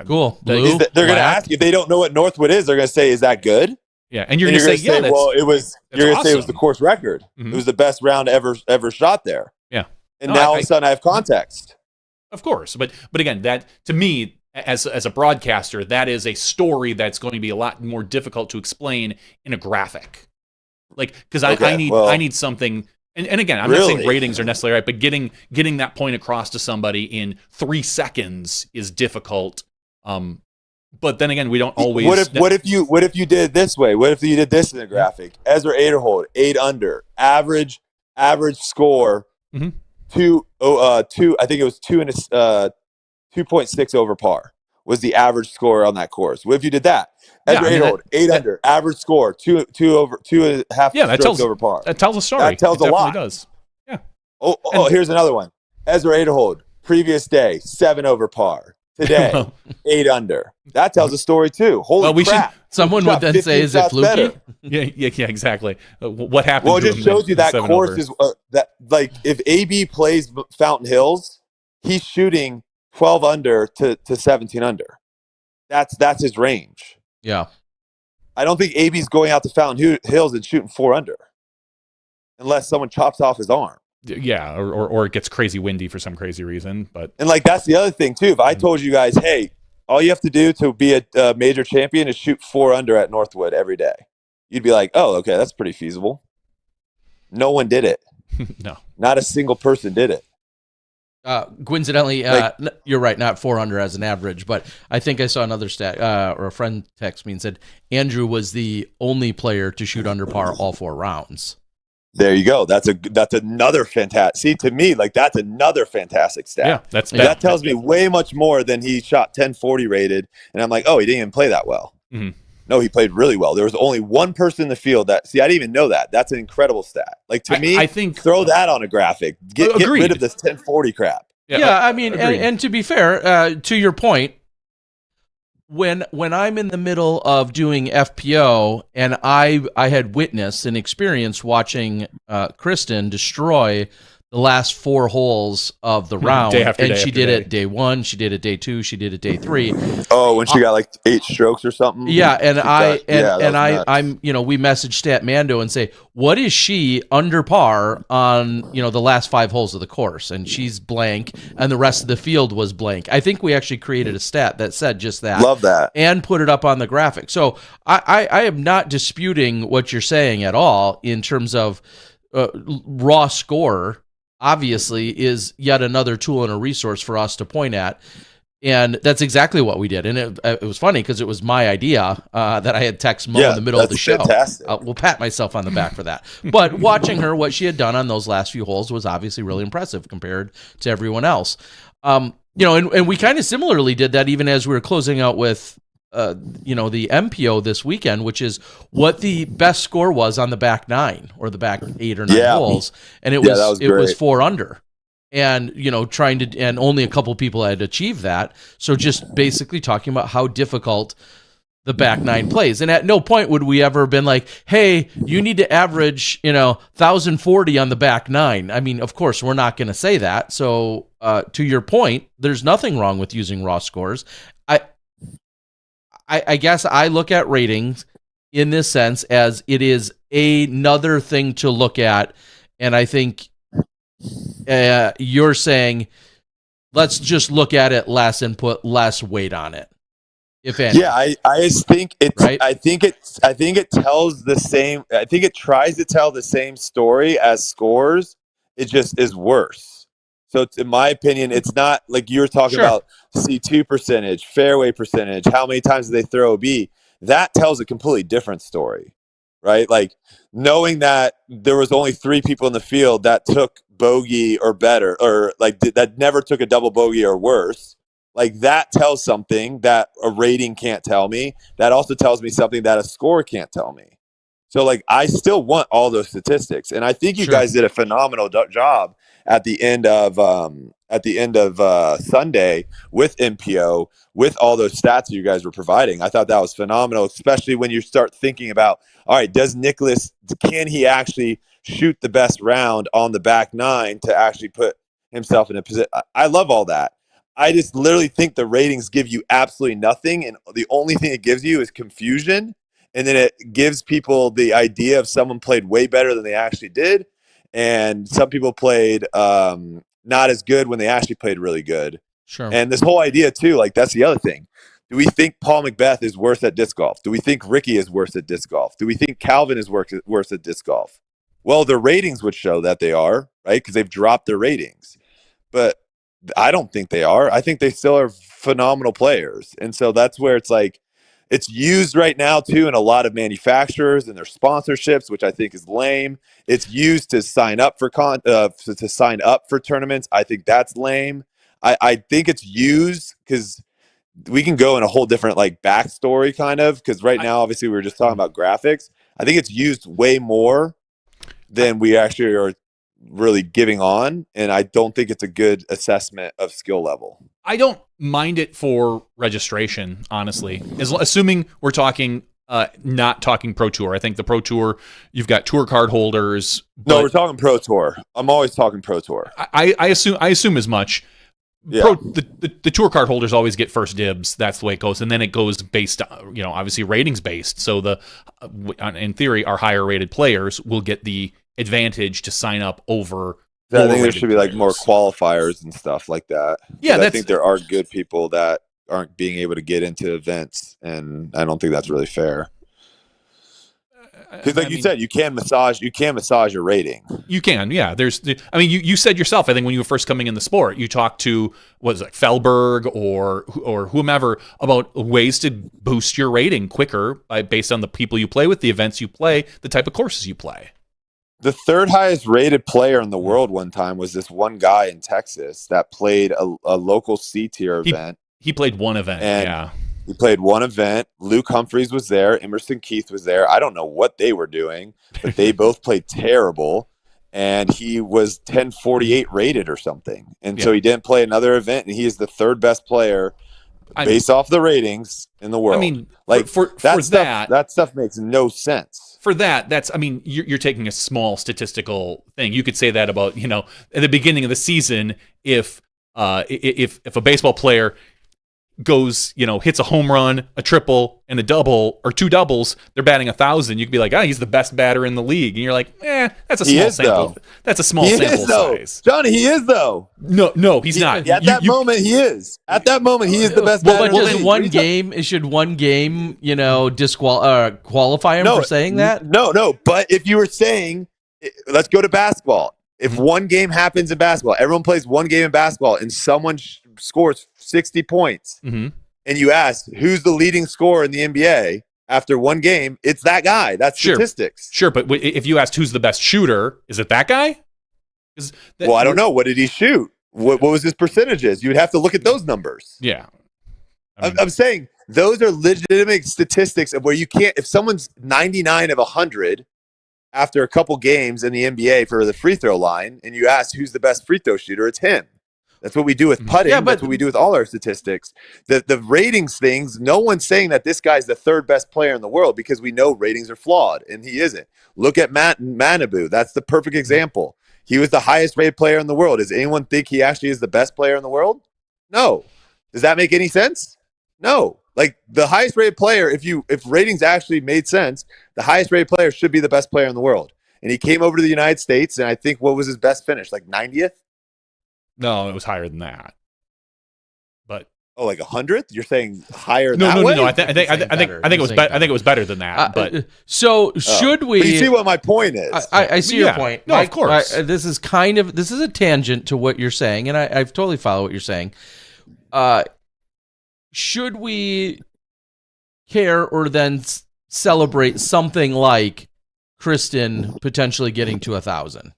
cool. They're going to ask if they don't know what Northwood is. They're going to say, "Is that good?" Yeah, and you're going to say, "Yeah, well, it was." You're going to say it was awesome. the course record. Mm-hmm. It was the best round ever shot there. Yeah, and now all of a sudden I have context. Of course, but again, that to me, as a broadcaster, that is a story that's going to be a lot more difficult to explain in a graphic. Like, because I need something. And again, I'm not saying ratings are necessarily right, but getting that point across to somebody in 3 seconds is difficult. But then again, we don't always. What if you did it this way? What if you did this in a graphic? Ezra Aderhold, 8 under, average score, 2. I think it was 2.6 over par was the average score on that course. What if you did that? Ezra Aderhold, 8 under, average score, 2.5 strokes over par. That tells a story. That tells a lot. It does. Yeah. Here's another one. Ezra Aderhold, previous day, 7 over par. Today, 8 under. That tells a story too. Holy crap! Someone would then say, "Is it fluky?" Better. Yeah, exactly. What happened? Well, it to just him shows in you that 7 course over? is that like if AB plays Fountain Hills, he's shooting 12 under to 17 under. That's his range. Yeah. I don't think AB's going out to Fountain Hills and shooting 4 under, unless someone chops off his arm. Yeah, or it gets crazy windy for some crazy reason. But And like that's the other thing too. If I told you guys, hey, all you have to do to be a major champion is shoot 4 under at Northwood every day, you'd be like, oh, okay, that's pretty feasible. No one did it. no, Not a single person did it. Coincidentally, you're right, not 4 under as an average, but I think I saw another stat, or a friend text me and said Andrew was the only player to shoot under par all 4 rounds. There you go. That's another fantastic. See, to me, like that's another fantastic stat. yeah, That tells me way much more than he shot 1040 rated, and I'm like, oh, he didn't even play that well. Mm-hmm. No, he played really well. There was only one person in the field that. See, I didn't even know that. That's an incredible stat. Like to me, I think throw that on a graphic. Get rid of this 1040 crap. Yeah, I mean, and to be fair, to your point, when I'm in the middle of doing FPO and I had witnessed and experienced watching Kristen destroy the last 4 holes of the round, Day after and day she after did day. it day 1, she did it day 2, she did it day 3. Oh, when she got like 8 strokes or something. Yeah, and I'm we message Stat Mando and say, what is she under par on, the last 5 holes of the course? And she's blank, and the rest of the field was blank. I think we actually created a stat that said just that. Love that. And put it up on the graphic. So I am not disputing what you're saying at all in terms of raw score. Obviously, is yet another tool and a resource for us to point at. And that's exactly what we did. And it was funny because it was my idea that I had text Mo in the middle of the show. Fantastic. We'll pat myself on the back for that. But watching her, what she had done on those last few holes was obviously really impressive compared to everyone else. And we kind of similarly did that even as we were closing out with the MPO this weekend, which is what the best score was on the back 9 or the back 8 or 9 holes, and it was 4 under, and and only a couple people had achieved that. So just basically talking about how difficult the back 9 plays, and at no point would we ever been like, hey, you need to average 1,040 on the back 9. I mean, of course, we're not going to say that. So to your point, there's nothing wrong with using raw scores. I guess I look at ratings in this sense as it is another thing to look at, and I think you're saying let's just look at it less and put less weight on it, if any. Yeah, I just think it's. Right? I think it tells the same. I think it tries to tell the same story as scores. It just is worse. So, in my opinion, it's not like you were talking about C2 percentage, fairway percentage, how many times do they throw a B. That tells a completely different story, right? Like knowing that there was only 3 people in the field that took bogey or better, or like that never took a double bogey or worse. Like that tells something that a rating can't tell me. That also tells me something that a score can't tell me. So, like, I still want all those statistics, and I think you guys did a phenomenal job at the end of Sunday with MPO, with all those stats that you guys were providing. I thought that was phenomenal, especially when you start thinking about, all right, can he actually shoot the best round on the back 9 to actually put himself in a position? I love all that. I just literally think the ratings give you absolutely nothing, and the only thing it gives you is confusion. And then it gives people the idea of someone played way better than they actually did. And some people played not as good when they actually played really good. Sure. And this whole idea, too, like that's the other thing. Do we think Paul Macbeth is worse at disc golf? Do we think Ricky is worse at disc golf? Do we think Calvin is worse at disc golf? Well, their ratings would show that they are, right? Because they've dropped their ratings. But I don't think they are. I think they still are phenomenal players. And so that's where it's like, it's used right now, too, in a lot of manufacturers and their sponsorships, which I think is lame. It's used to sign up for tournaments. I think that's lame. I think it's used because we can go in a whole different like backstory kind of, because right now, obviously, we were just talking about graphics. I think it's used way more than we actually are really giving on, and I don't think it's a good assessment of skill level. I don't mind it for registration, honestly, assuming we're talking not talking Pro Tour. I think the Pro Tour, you've got tour card holders. No, we're talking Pro Tour. I'm always talking Pro Tour. I assume as much. Yeah. The tour card holders always get first dibs. That's the way it goes, and then it goes based, obviously ratings based. So in theory, our higher rated players will get the advantage to sign up over. I think there should be like more qualifiers and stuff like that. Yeah, I think there are good people that aren't being able to get into events, and I don't think that's really fair. Because, you said, you can massage your rating. You can, yeah. You said yourself, I think when you were first coming in the sport, you talked to Felberg or whomever about ways to boost your rating quicker based on the people you play with, the events you play, the type of courses you play. The third highest rated player in the world one time was this one guy in Texas that played a local C tier event. He played one event, yeah. He played one event. Luke Humphreys was there. Emerson Keith was there. I don't know what they were doing, but they both played terrible. And he was 1048 rated or something. And so he didn't play another event, and he is the third best player based off the ratings in the world. I mean, that stuff makes no sense. For that, you're taking a small statistical thing. You could say that about, at the beginning of the season, if a baseball player goes, hits a home run, a triple, and a double, or two doubles, they're batting 1,000. You could be like, he's the best batter in the league, and you're like, that's a small sample. Though. That's a small sample size. Johnny, he is though. No, he's not. At that moment, he is. At that moment, he is the best batter. Should one game, qualify him for saying that? No. But if you were saying, let's go to basketball. If one game happens in basketball, everyone plays one game in basketball, and someone scores 60 points, and you ask who's the leading scorer in the NBA after one game, it's that guy. That's statistics. Sure, but if you asked who's the best shooter, is it that guy? I don't know. What did he shoot? What was his percentages? You would have to look at those numbers. Yeah. I'm saying those are legitimate statistics of where you can't, if someone's 99 of 100 after a couple games in the NBA for the free throw line, and you ask who's the best free throw shooter, it's him. That's what we do with putting. That's what we do with all our statistics. The ratings things, no one's saying that this guy's the third best player in the world because we know ratings are flawed, and he isn't. Look at Manabu. That's the perfect example. He was the highest rated player in the world. Does anyone think he actually is the best player in the world? No. Does that make any sense? No. Like the highest rated player, if ratings actually made sense, the highest rated player should be the best player in the world. And he came over to the United States, and I think what was his best finish? Like 90th? No, it was higher than that. But like 100th? You're saying higher? No. Way? I think it was better. I think it was better than that. But should we? But you see what my point is? I see your point. No, of course. This is a tangent to what you're saying, and I totally follow what you're saying. Should we care or then celebrate something like Kristen potentially getting to 1,000?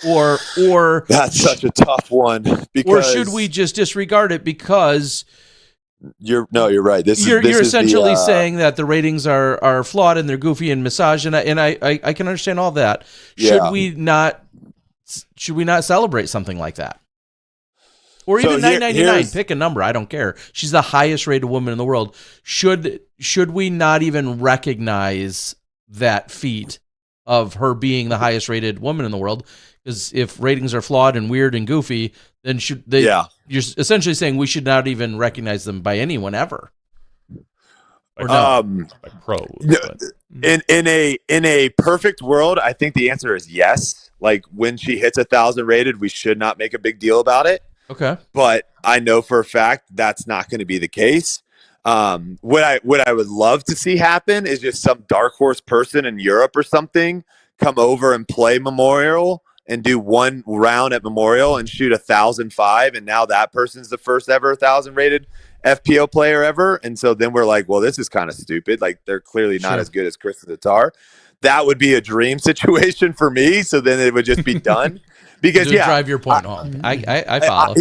Or that's such a tough one. Because or should we just disregard it because you're right. You're essentially saying that the ratings are flawed and they're goofy and massage, and I can understand all that. Should we not celebrate something like that? Or even 999, pick a number. I don't care. She's the highest rated woman in the world. Should we not even recognize that feat of her being the highest rated woman in the world? Because if ratings are flawed and weird and goofy, then you're essentially saying we should not even recognize them by anyone ever. Or no? By pros. In a perfect world, I think the answer is yes. Like when she hits 1,000 rated, we should not make a big deal about it. Okay. But I know for a fact that's not going to be the case. What I would love to see happen is just some dark horse person in Europe or something come over and play Memorial and do one round at Memorial and shoot 1,005, and now that person's the first ever 1,000 rated FPO player ever. And so then we're like, well, this is kind of stupid. Like they're clearly not as good as Kristen Tatar. That would be a dream situation for me. So then it would just be done. Because drive your point home. I follow.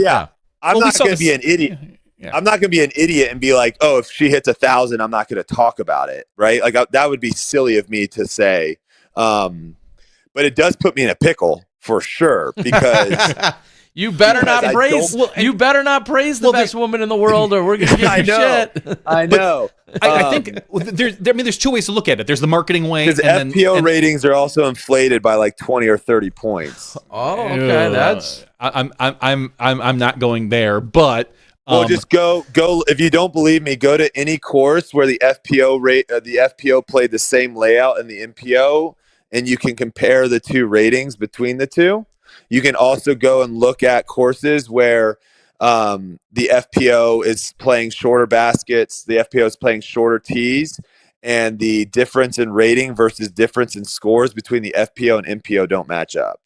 I'm not going to be an idiot. Yeah. I'm not going to be an idiot and be like, oh, if she hits 1,000, I'm not going to talk about it. Right. Like that would be silly of me to say. But it does put me in a pickle for sure, because you better not praise the best woman in the world, or we're going to give you shit. I know. I think there's two ways to look at it. There's the marketing way, because FPO ratings are also inflated by like 20 or 30 points. Oh, okay, that's. I'm not going there, but. Well, just go. If you don't believe me, go to any course where the FPO played the same layout and the MPO, and you can compare the two ratings between the two. You can also go and look at courses where the FPO is playing shorter baskets, the FPO is playing shorter tees, and the difference in rating versus difference in scores between the FPO and MPO don't match up.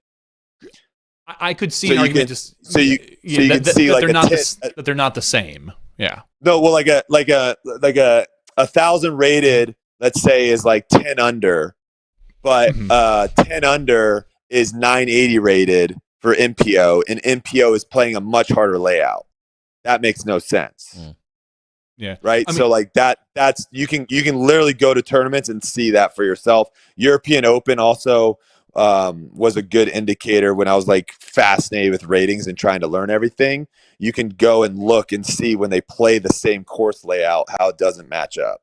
I could see an argument that they're not the same. Yeah. No, well, like a 1,000 rated, let's say, is like 10 under, but 10 under is 980 rated for MPO, and MPO is playing a much harder layout. That makes no sense. Yeah. Right. So like that's you can literally go to tournaments and see that for yourself. European Open also was a good indicator when I was like fascinated with ratings and trying to learn everything. You can go and look and see when they play the same course layout, how it doesn't match up.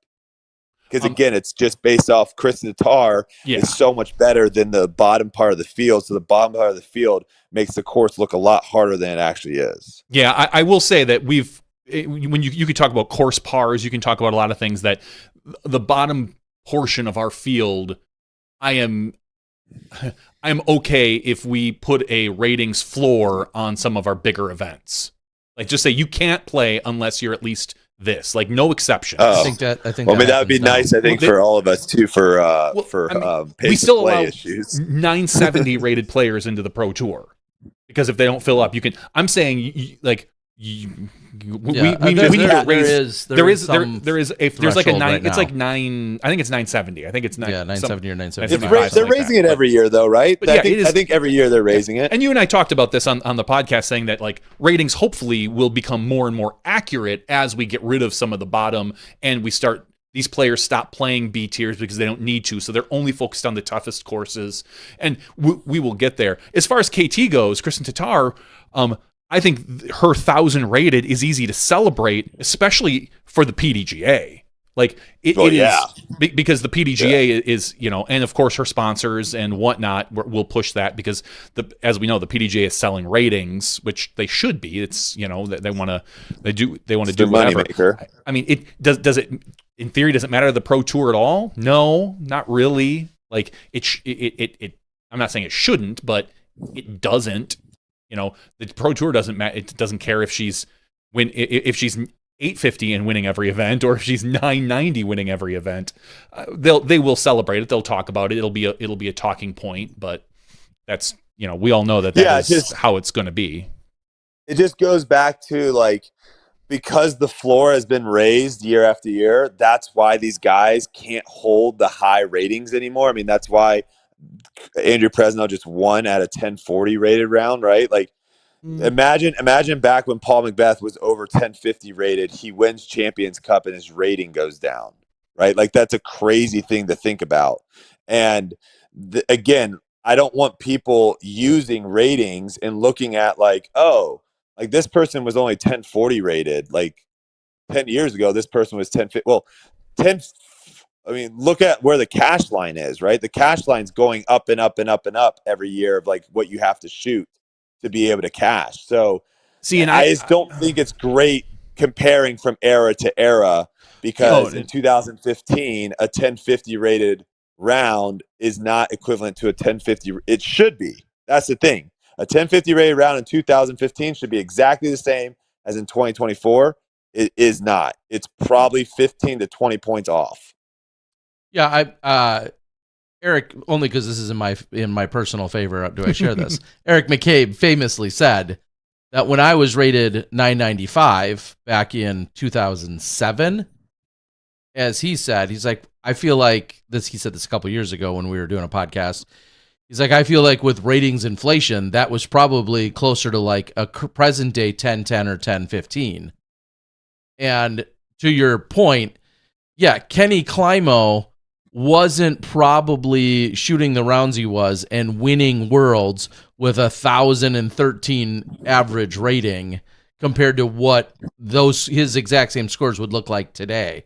Because again, it's just based off Chris Tatar is so much better than the bottom part of the field. So the bottom part of the field makes the course look a lot harder than it actually is. Yeah, I will say that when you could talk about course pars, you can talk about a lot of things that the bottom portion of our field, I am okay if we put a ratings floor on some of our bigger events. Like just say you can't play unless you're at least this, like no exceptions. Oh. I think well, that would be nice. I think for all of us too. We still allow issues. 970 rated players into the Pro Tour because if they don't fill up, you can. I'm saying like. We need to raise. There's like a 9. Right, it's like 9. I think it's 970. I think it's 9. Yeah, 970 or 970. They're raising it every year, though, right? But I think every year they're raising it. And you and I talked about this on the podcast, saying that like ratings hopefully will become more and more accurate as we get rid of some of the bottom and these players stop playing B tiers because they don't need to, so they're only focused on the toughest courses, and we will get there. As far as KT goes, Kristen Tatar. I think her 1,000 rated is easy to celebrate, especially for the PDGA. Like it is because the PDGA is, and of course her sponsors and whatnot will push that because as we know, the PDGA is selling ratings, which they should be. It's they want to do whatever. Moneymaker. I mean, it does it in theory does it matter to the Pro Tour at all? No, not really. Like it I'm not saying it shouldn't, but it doesn't. The Pro Tour doesn't matter. It doesn't care if she's 850 and winning every event, or if she's 990 winning every event. They will celebrate it. They'll talk about it. It'll be a talking point. But that's we all know that is how it's going to be. It just goes back to like because the floor has been raised year after year. That's why these guys can't hold the high ratings anymore. I mean, that's why Andrew Presnell just won at a 1040 rated round, right? Like imagine back when Paul Macbeth was over 1050 rated, he wins Champions Cup and his rating goes down, right? Like that's a crazy thing to think about. And again, I don't want people using ratings and looking at like, oh, like this person was only 1040 rated. Like 10 years ago, this person was 1050. Well, look at where the cash line is, right? The cash line's going up and up and up and up every year of like what you have to shoot to be able to cash. So I just don't think it's great comparing from era to era because in 2015, a 1050 rated round is not equivalent to a 1050. It should be. That's the thing. A 1050 rated round in 2015 should be exactly the same as in 2024. It is not. It's probably 15 to 20 points off. Yeah, Eric, only because this is in my personal favor, do I share this? Eric McCabe famously said that when I was rated 995 back in 2007, as he said, he's like, I feel like this. He said this a couple years ago when we were doing a podcast. He's like, I feel like with ratings inflation, that was probably closer to like a present day 1010 or 1015. And to your point, yeah, Kenny Climo wasn't probably shooting the rounds he was and winning worlds with 1,013 average rating compared to what his exact same scores would look like today.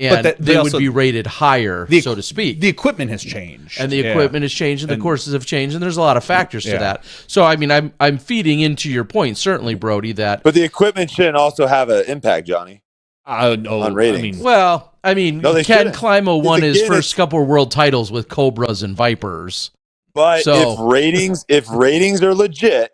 and But they would be rated higher, so to speak. The equipment has changed. And the equipment has changed, and the courses have changed, and there's a lot of factors to that. So, I mean, I'm feeding into your point, certainly, Brody, that... But the equipment shouldn't also have an impact, Johnny, on ratings. Ken Climo won his first couple of world titles with Cobras and Vipers. But if ratings are legit,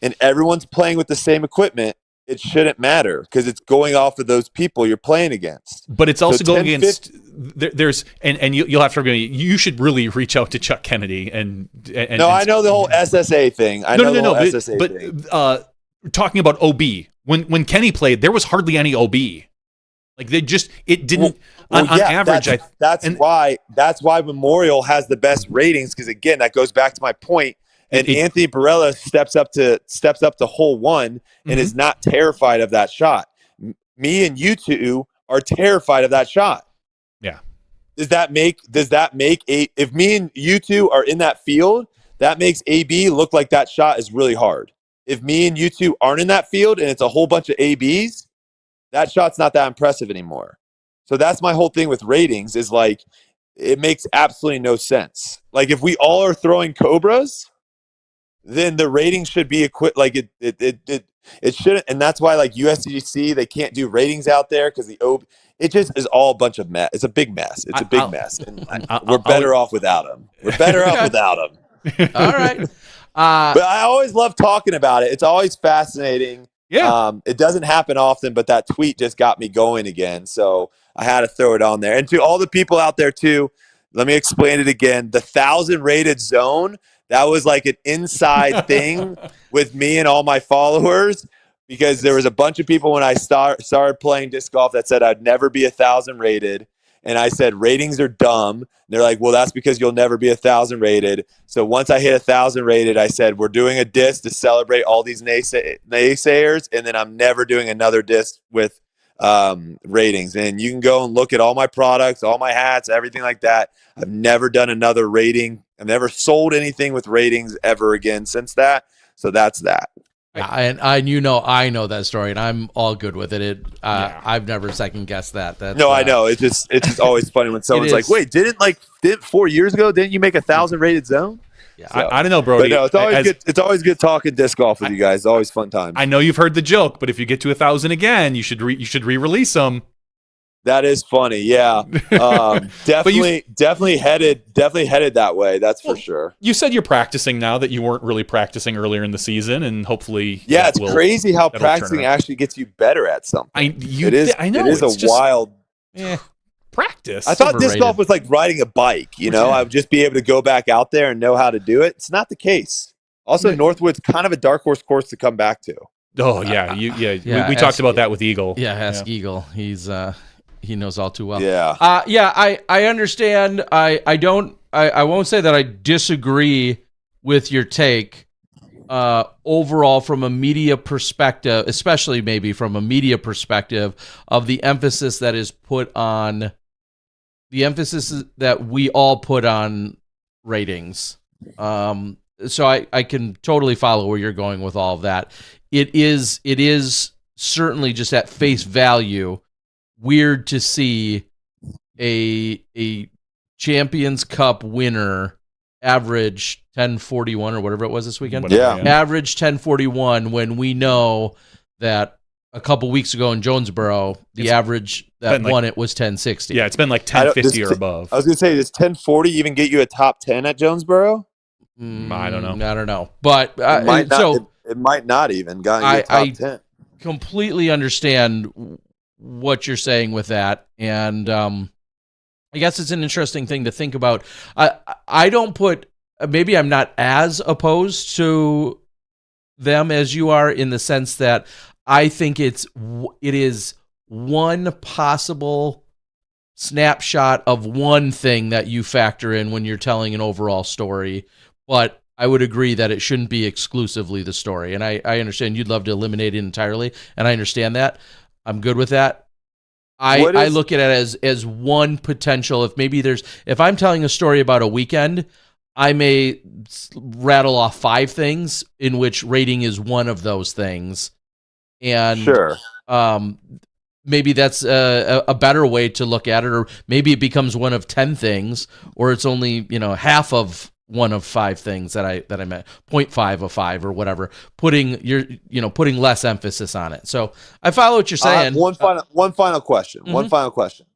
and everyone's playing with the same equipment, it shouldn't matter because it's going off of those people you're playing against. But it's also going against there's and you'll have to forgive me. You should really reach out to Chuck Kennedy and I know the whole SSA thing. Talking about OB when Kenny played, there was hardly any OB. Like it didn't on average. That's why Memorial has the best ratings because again that goes back to my point. And Anthony Barella steps up to hole one and is not terrified of that shot. Me and you two are terrified of that shot. Yeah. Does that make if me and you two are in that field, that makes AB look like that shot is really hard. If me and you two aren't in that field and it's a whole bunch of ABs, that shot's not that impressive anymore. So that's my whole thing with ratings is like it makes absolutely no sense. Like if we all are throwing Cobras, then the rating should be like it shouldn't, and that's why like USGC they can't do ratings out there because it just is all a bunch of mess. It's a big mess. It's a big mess. And we're better off without them. We're better off without them. All right, but I always love talking about it. It's always fascinating. Yeah, it doesn't happen often, but that tweet just got me going again, so I had to throw it on there. And to all the people out there too, let me explain it again. The 1,000 rated zone. That was like an inside thing with me and all my followers because there was a bunch of people when I started playing disc golf that said I'd never be 1,000 rated. And I said, ratings are dumb. And they're like, well, that's because you'll never be 1,000 rated. So once I hit 1,000 rated, I said, we're doing a disc to celebrate all these naysayers. And then I'm never doing another disc with ratings. And you can go and look at all my products, all my hats, everything like that. I've never done another rating. I've never sold anything with ratings ever again since that. So that's that. Yeah, and I know that story, and I'm all good with it. I've never second guessed that. I know. It's just always funny when someone's like, "Wait, didn't 4 years ago? Didn't you make 1,000 rated zone?" Yeah, so, I don't know, Brody. But no, it's always good. It's always good talking disc golf with you guys. It's always fun time. I know you've heard the joke, but if you get to 1,000 again, you should re-release them. That is funny, yeah. Definitely headed that way. That's for sure. You said you're practicing now that you weren't really practicing earlier in the season, and hopefully, it's crazy how practicing actually gets you better at something. I know it is wild practice. I thought disc golf was like riding a bike. I would just be able to go back out there and know how to do it. It's not the case. Also, Northwood's kind of a dark horse course to come back to. Oh yeah, we talked about that with Eagle. Yeah, ask Eagle. He knows all too well. Yeah. I understand. I won't say that I disagree with your take. Overall, from a media perspective, especially maybe from a media perspective, of the emphasis that is put on the emphasis that we all put on ratings. So I can totally follow where you're going with all of that. It is certainly just at face value weird to see a Champions Cup winner average 1041 or whatever it was this weekend. Average 1041 when we know that a couple weeks ago in Jonesboro, the average that won it was 1060. Yeah, it's been like 1050 or above. I was going to say, does 1040 even get you a top 10 at Jonesboro? I don't know. I don't know. But it might not even gotten you top 10. Completely understand what you're saying with that, and I guess it's an interesting thing to think about. I don't put, maybe I'm not as opposed to them as you are, in the sense that I think it is one possible snapshot of one thing that you factor in when you're telling an overall story, but I would agree that it shouldn't be exclusively the story. And I understand you'd love to eliminate it entirely, and I understand that. I'm good with that. I look at it as one potential. If I'm telling a story about a weekend, I may rattle off 5 things in which rating is one of those things. And sure. maybe that's a better way to look at it, or maybe it becomes one of 10 things, or it's only, half of one of 5 things that I meant, 0.5 of 5 or whatever, putting less emphasis on it. So I follow what you're saying. One final question. Mm-hmm. One final question.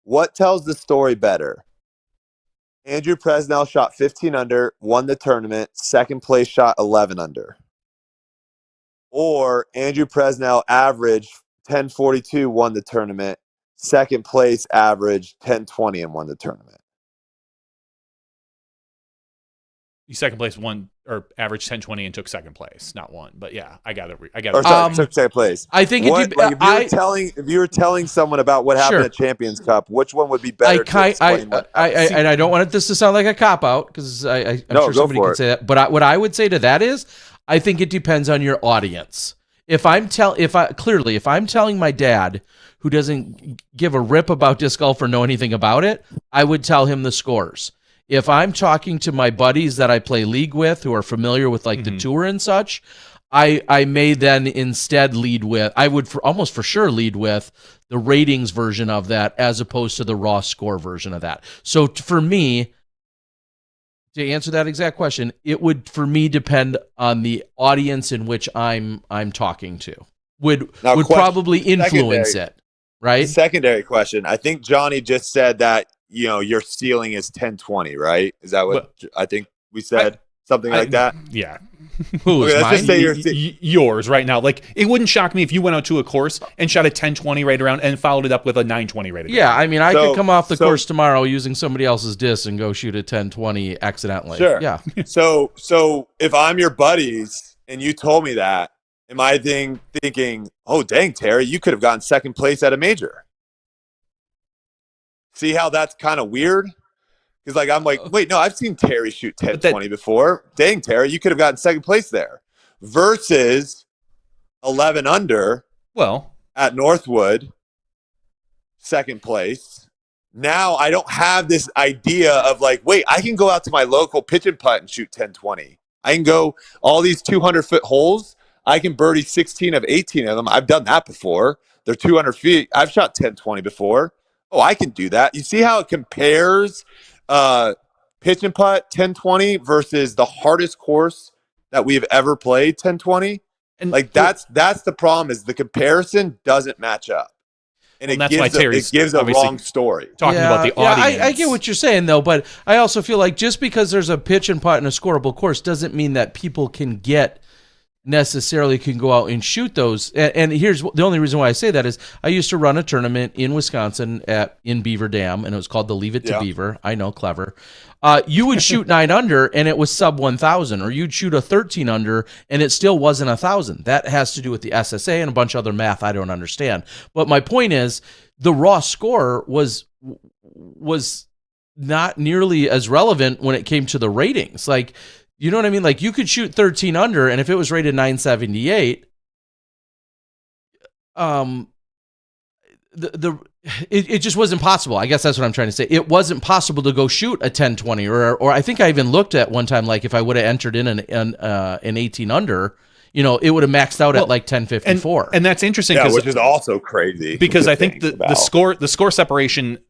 What tells the story better? Andrew Presnell shot 15 under, won the tournament, second place shot 11 under. Or Andrew Presnell averaged 10.42, won the tournament, second place averaged 10.20 and won the tournament. He second place won, or averaged 10.20 and took second place, not one. But yeah, I got it. Or sorry, took second place. I think if you were telling someone about what happened at Champions Cup, which one would be better to explain? And I don't want this to sound like a cop out, because I'm sure somebody could say that. But what I would say to that is, I think it depends on your audience. If I'm telling my dad, who doesn't give a rip about disc golf or know anything about it, I would tell him the scores. If I'm talking to my buddies that I play league with, who are familiar with the tour and such, I may then instead lead with, I would almost for sure lead with the ratings version of that, as opposed to the raw score version of that. So for me, to answer that exact question, it would for me depend on the audience in which I'm talking to. Would probably influence it, right? Secondary question. I think Johnny just said that your ceiling is 10.20, right? Is that what I think we said? Something like that? Yeah. Who's let's mine? just say yours right now. Like, it wouldn't shock me if you went out to a course and shot a 10.20 right around and followed it up with a 9.20 right around. Yeah, I mean, I could come off the course tomorrow using somebody else's disc and go shoot a 10.20 accidentally. Sure. Yeah. So if I'm your buddies and you told me that, am I thinking, oh, dang, Terry, you could have gotten second place at a major? See how that's kind of weird? Because I'm like, wait, no, I've seen Terry shoot 10.20 before. Dang, Terry, you could have gotten second place there. Versus 11 under at Northwood, second place. Now I don't have this idea of wait, I can go out to my local pitch and putt and shoot 10.20. I can go all these 200-foot holes. I can birdie 16 of 18 of them. I've done that before. They're 200 feet. I've shot 10.20 before. Oh, I can do that. You see how it compares pitch and putt 10.20 versus the hardest course that we've ever played 10.20? And that's the problem, is the comparison doesn't match up. And it gives a wrong story. Talking about the audience. I get what you're saying, though, but I also feel like just because there's a pitch and putt and a scoreable course doesn't mean that people can go out and shoot those. And here's the only reason why I say that is I used to run a tournament in Wisconsin in Beaver Dam, and it was called the Leave It to Beaver. I know, clever. You would shoot 9 under and it was sub 1,000, or you'd shoot a 13 under and it still wasn't 1,000. That has to do with the SSA and a bunch of other math I don't understand. But my point is, the raw score was not nearly as relevant when it came to the ratings. You know what I mean? You could shoot 13 under, and if it was rated 978, it just wasn't possible. I guess that's what I'm trying to say. It wasn't possible to go shoot a 1020, or I think I even looked at one time, if I would have entered in an 18 under, it would have maxed out at 1054. And that's interesting, which is also crazy, because I think the score separation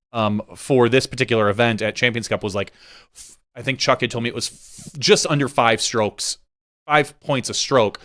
for this particular event at Champions Cup was I think Chuck had told me it was just under 5 strokes, 5 points a stroke.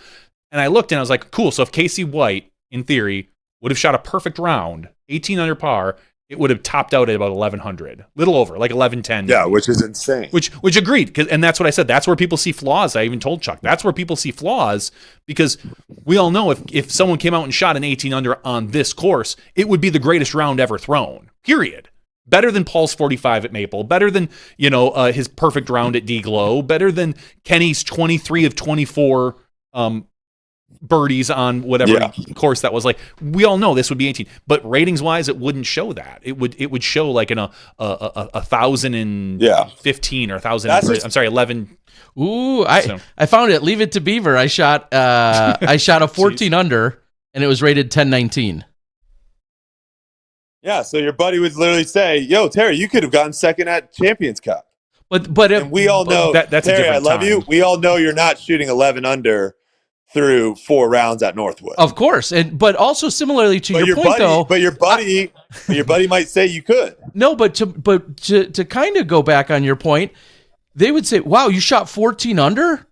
And I looked and I was like, cool. So if Casey White, in theory, would have shot a perfect round, 18 under par, it would have topped out at about 1,100, little over, 1,110. Yeah, which is insane. Which agreed, and that's what I said. That's where people see flaws. I even told Chuck, that's where people see flaws, because we all know if someone came out and shot an 18 under on this course, it would be the greatest round ever thrown, period. Better than Paul's 45 at Maple, better than his perfect round at D-Glow, better than Kenny's 23 of 24 birdies on whatever course that was. We all know this would be 18, but ratings wise, it wouldn't show that. It would show in a 1,015 or 1,000. I'm sorry, 11. Ooh, I found it. Leave It to Beaver. I shot a 14 under, and it was rated 1019. Yeah, so your buddy would literally say, "Yo, Terry, you could have gotten second at Champions Cup." But and we all know that's Terry, a I different love time. you. We all know you're not shooting 11 under through 4 rounds at Northwood. Of course, but also similarly to your point, though. But your buddy might say you could. No, but to kind of go back on your point, they would say, "Wow, you shot 14 under."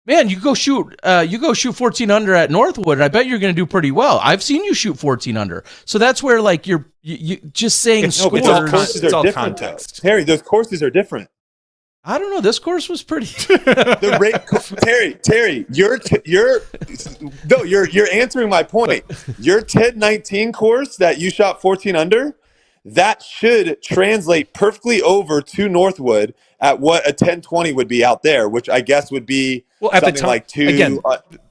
Man, you go shoot 14 under at Northwood, and I bet you're going to do pretty well. I've seen you shoot 14 under, so that's where like you just saying scores. It's all context. Terry, those courses are different. I don't know. This course was pretty. Terry, you're answering my point. Your 1019 course that you shot 14 under, that should translate perfectly over to Northwood at what a 1020 would be out there, which I guess would be at the time, like two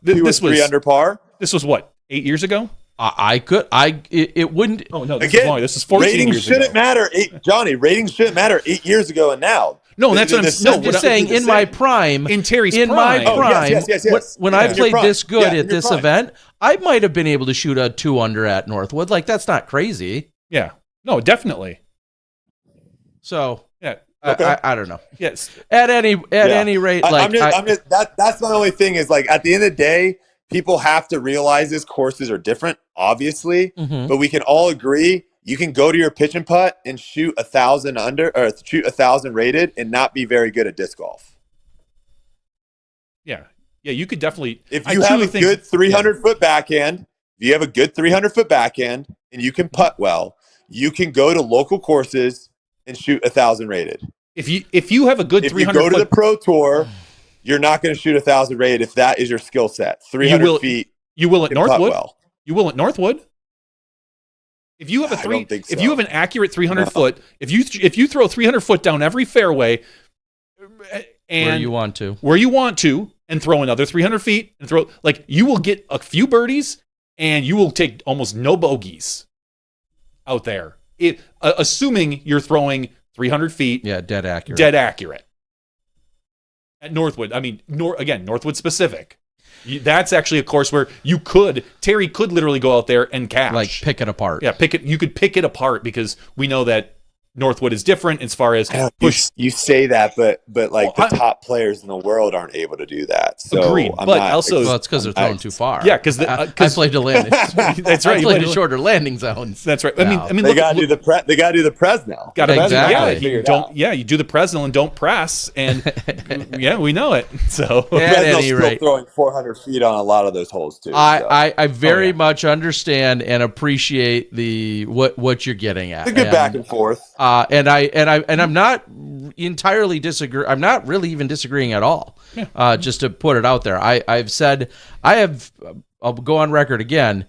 this or 3 was under par. This was what, 8 years ago? It wouldn't. Oh no, this is long. This is 14 ratings years shouldn't ago. matter. Johnny, ratings shouldn't matter 8 years ago and now. No, that's what I'm just saying. In my prime, in Terry's my prime, yes. when I played this good in at your this prime. event, I might have been able to shoot a 2 under at Northwood. Like that's not crazy. Yeah, no, definitely. So Yeah, Okay. I don't know. yes. At any rate, like that's my only thing is like at the end of the day, people have to realize this courses are different, obviously, but we can all agree you can go to your pitch and putt and shoot 1,000 under or shoot 1,000 rated and not be very good at disc golf. Yeah, you could definitely. If you have a good 300-foot backhand, if you have a good 300-foot backhand and you can putt well, you can go to local courses and shoot 1,000 rated. If you have a good 300, if you go to the pro tour, you're not going to shoot 1,000 rated if that is your skill set. 300 feet. You will at Northwood. Well. You will at Northwood. If you have if you have an accurate 300 foot, if you throw 300 foot down every fairway, and where you want to, and throw another 300 feet and throw you will get a few birdies and you will take almost no bogeys out there. Assuming you're throwing 300 feet. Yeah, dead accurate. Dead accurate. At Northwood. I mean, again, Northwood specific. That's actually a course where Terry could literally go out there and cash. Like pick it apart. Yeah, you could pick it apart because we know that Northwood is different as far as you say that, but like the top players in the world aren't able to do that. So agreed, it's because they're throwing too far. Yeah, because I played a landing. That's right. I played in shorter landing zones. That's right. No. I mean, they got to do the Presnell. Exactly. You do the Presnell and don't press, and yeah, we know it. So at any rate, still throwing 400 feet on a lot of those holes too. I very much understand and appreciate what you're getting at. It's a good back and forth. And I'm not entirely disagree. I'm not really even disagreeing at all. Yeah. Just to put it out there, I've said I'll go on record again.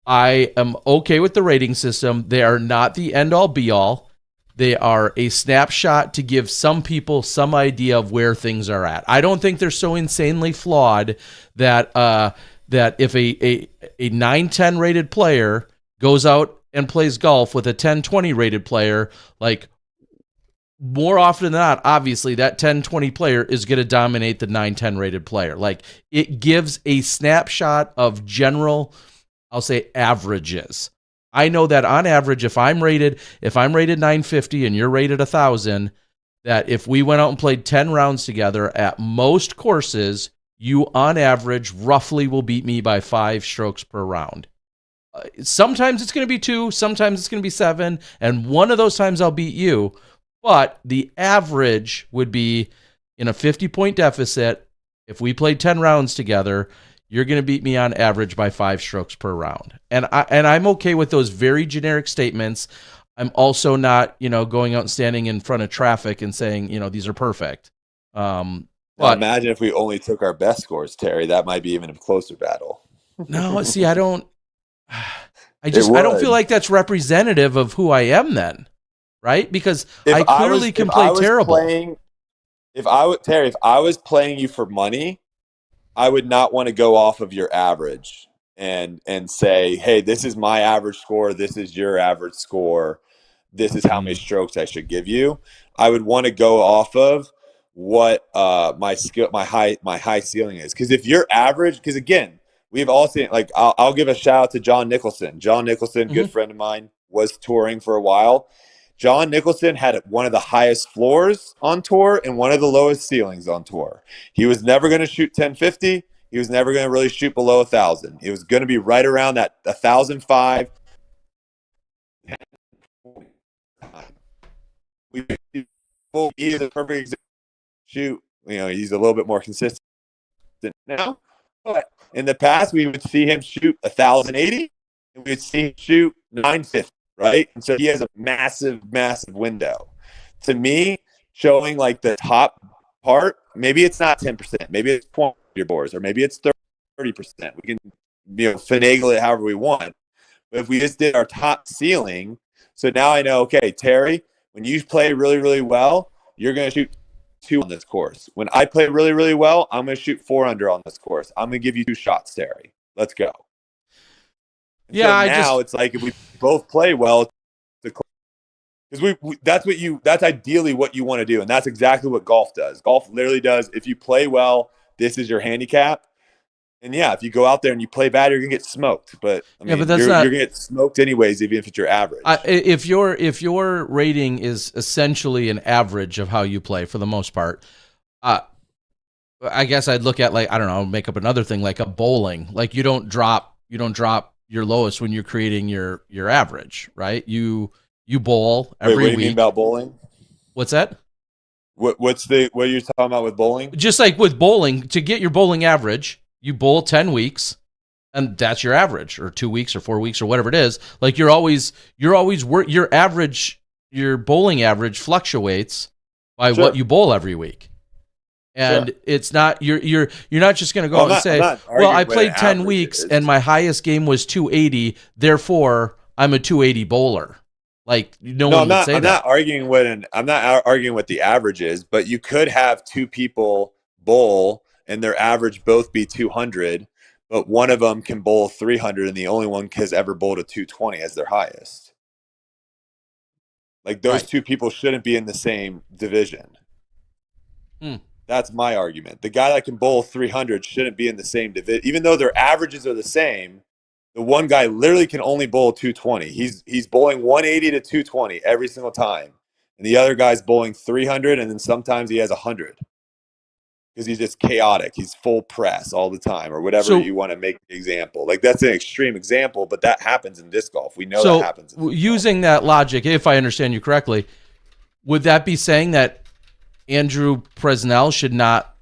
I am okay with the rating system. They are not the end all be all. They are a snapshot to give some people some idea of where things are at. I don't think they're so insanely flawed that if a 9-10 rated player goes out and plays golf with a 10-20 rated player, like more often than not, obviously that 10-20 player is going to dominate the 9-10 rated player. Like it gives a snapshot of general, I'll say averages. I know that on average, if I'm rated 950 and you're rated 1,000, that if we went out and played 10 rounds together at most courses, you on average roughly will beat me by 5 strokes per round. Sometimes it's going to be 2, sometimes it's going to be 7, and one of those times I'll beat you. But the average would be in a 50-point deficit. If we played 10 rounds together, you're going to beat me on average by 5 strokes per round. And I'm okay with those very generic statements. I'm also not, going out and standing in front of traffic and saying, these are perfect. But imagine if we only took our best scores, Terry. That might be even a closer battle. No, see, I don't feel like that's representative of who I am then, right? Because I clearly can play terrible. If I was playing you for money, I would not want to go off of your average and say, hey, this is my average score. This is your average score. This is how many strokes I should give you. I would want to go off of what my high ceiling is. Because if you're average, because again, we've all seen, like, I'll give a shout out to John Nicholson. John Nicholson, good friend of mine, was touring for a while. John Nicholson had one of the highest floors on tour and one of the lowest ceilings on tour. He was never going to shoot 1050. He he was never going to really shoot below 1,000. It was going to be right around that 1,005. He is a perfect example. Shoot, he's a little bit more consistent now. But in the past, we would see him shoot 1,080, and we would see him shoot 950, right? And so he has a massive, massive window. To me, showing like the top part, maybe it's not 10%, maybe it's 20 your boards, or maybe it's 30%. We can finagle it however we want. But if we just did our top ceiling, so now I know, okay, Terry, when you play really, really well, you're going to shoot 2 on this course. When I play really, really well, I'm going to shoot 4 under on this course. I'm going to give you 2 shots, Terry. Let's go. And yeah, so it's like if we both play well, because that's ideally what you want to do, and that's exactly what golf does. Golf literally does. If you play well, this is your handicap. And yeah, if you go out there and you play bad, you're gonna get smoked. But but you're gonna get smoked anyways, even if it's your average. If your rating is essentially an average of how you play for the most part, I guess I'd look at, like, I don't know, make up another thing, like a bowling. Like you don't drop your lowest when you're creating your average, right? You bowl every week. What do you mean about bowling? What's that? What are you talking about with bowling? Just like with bowling, to get your bowling average, you bowl 10 weeks, and that's your average, or 2 weeks or 4 weeks or whatever it is. Like your bowling average fluctuates by what you bowl every week. And it's not, you're not just going to go out and say, well, I played 10 weeks and my highest game was 280, therefore I'm a 280 bowler. Like no one would say that. I'm not arguing what the average is, but you could have 2 people bowl and their average both be 200, but one of them can bowl 300 and the only one has ever bowled a 220 as their highest. Like those 2 people shouldn't be in the same division. That's my argument. The guy that can bowl 300 shouldn't be in the same division, even though their averages are the same. The one guy literally can only bowl 220. He's bowling 180 to 220 every single time. And the other guy's bowling 300, and then sometimes he has 100. Because he's just chaotic. He's full press all the time, or whatever you want to make the example. Like that's an extreme example, but that happens in disc golf. We know that happens in disc using golf. That logic, if I understand you correctly, would that be saying that Andrew Presnell should not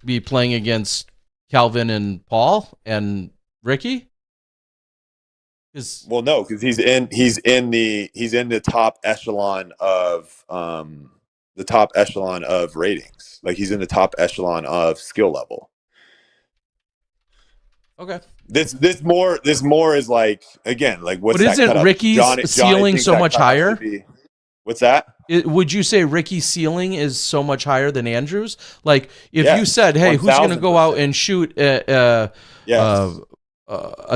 be playing against Calvin and Paul and Ricky? Well, no, because he's in the top echelon of ratings. Like he's in the top echelon of skill level. Okay. This more is like, again, like what's but that? Isn't Ricky's ceiling so much higher? What's that? Would you say Ricky's ceiling is so much higher than Andrew's? Like if you said, hey, who's going to go out and shoot a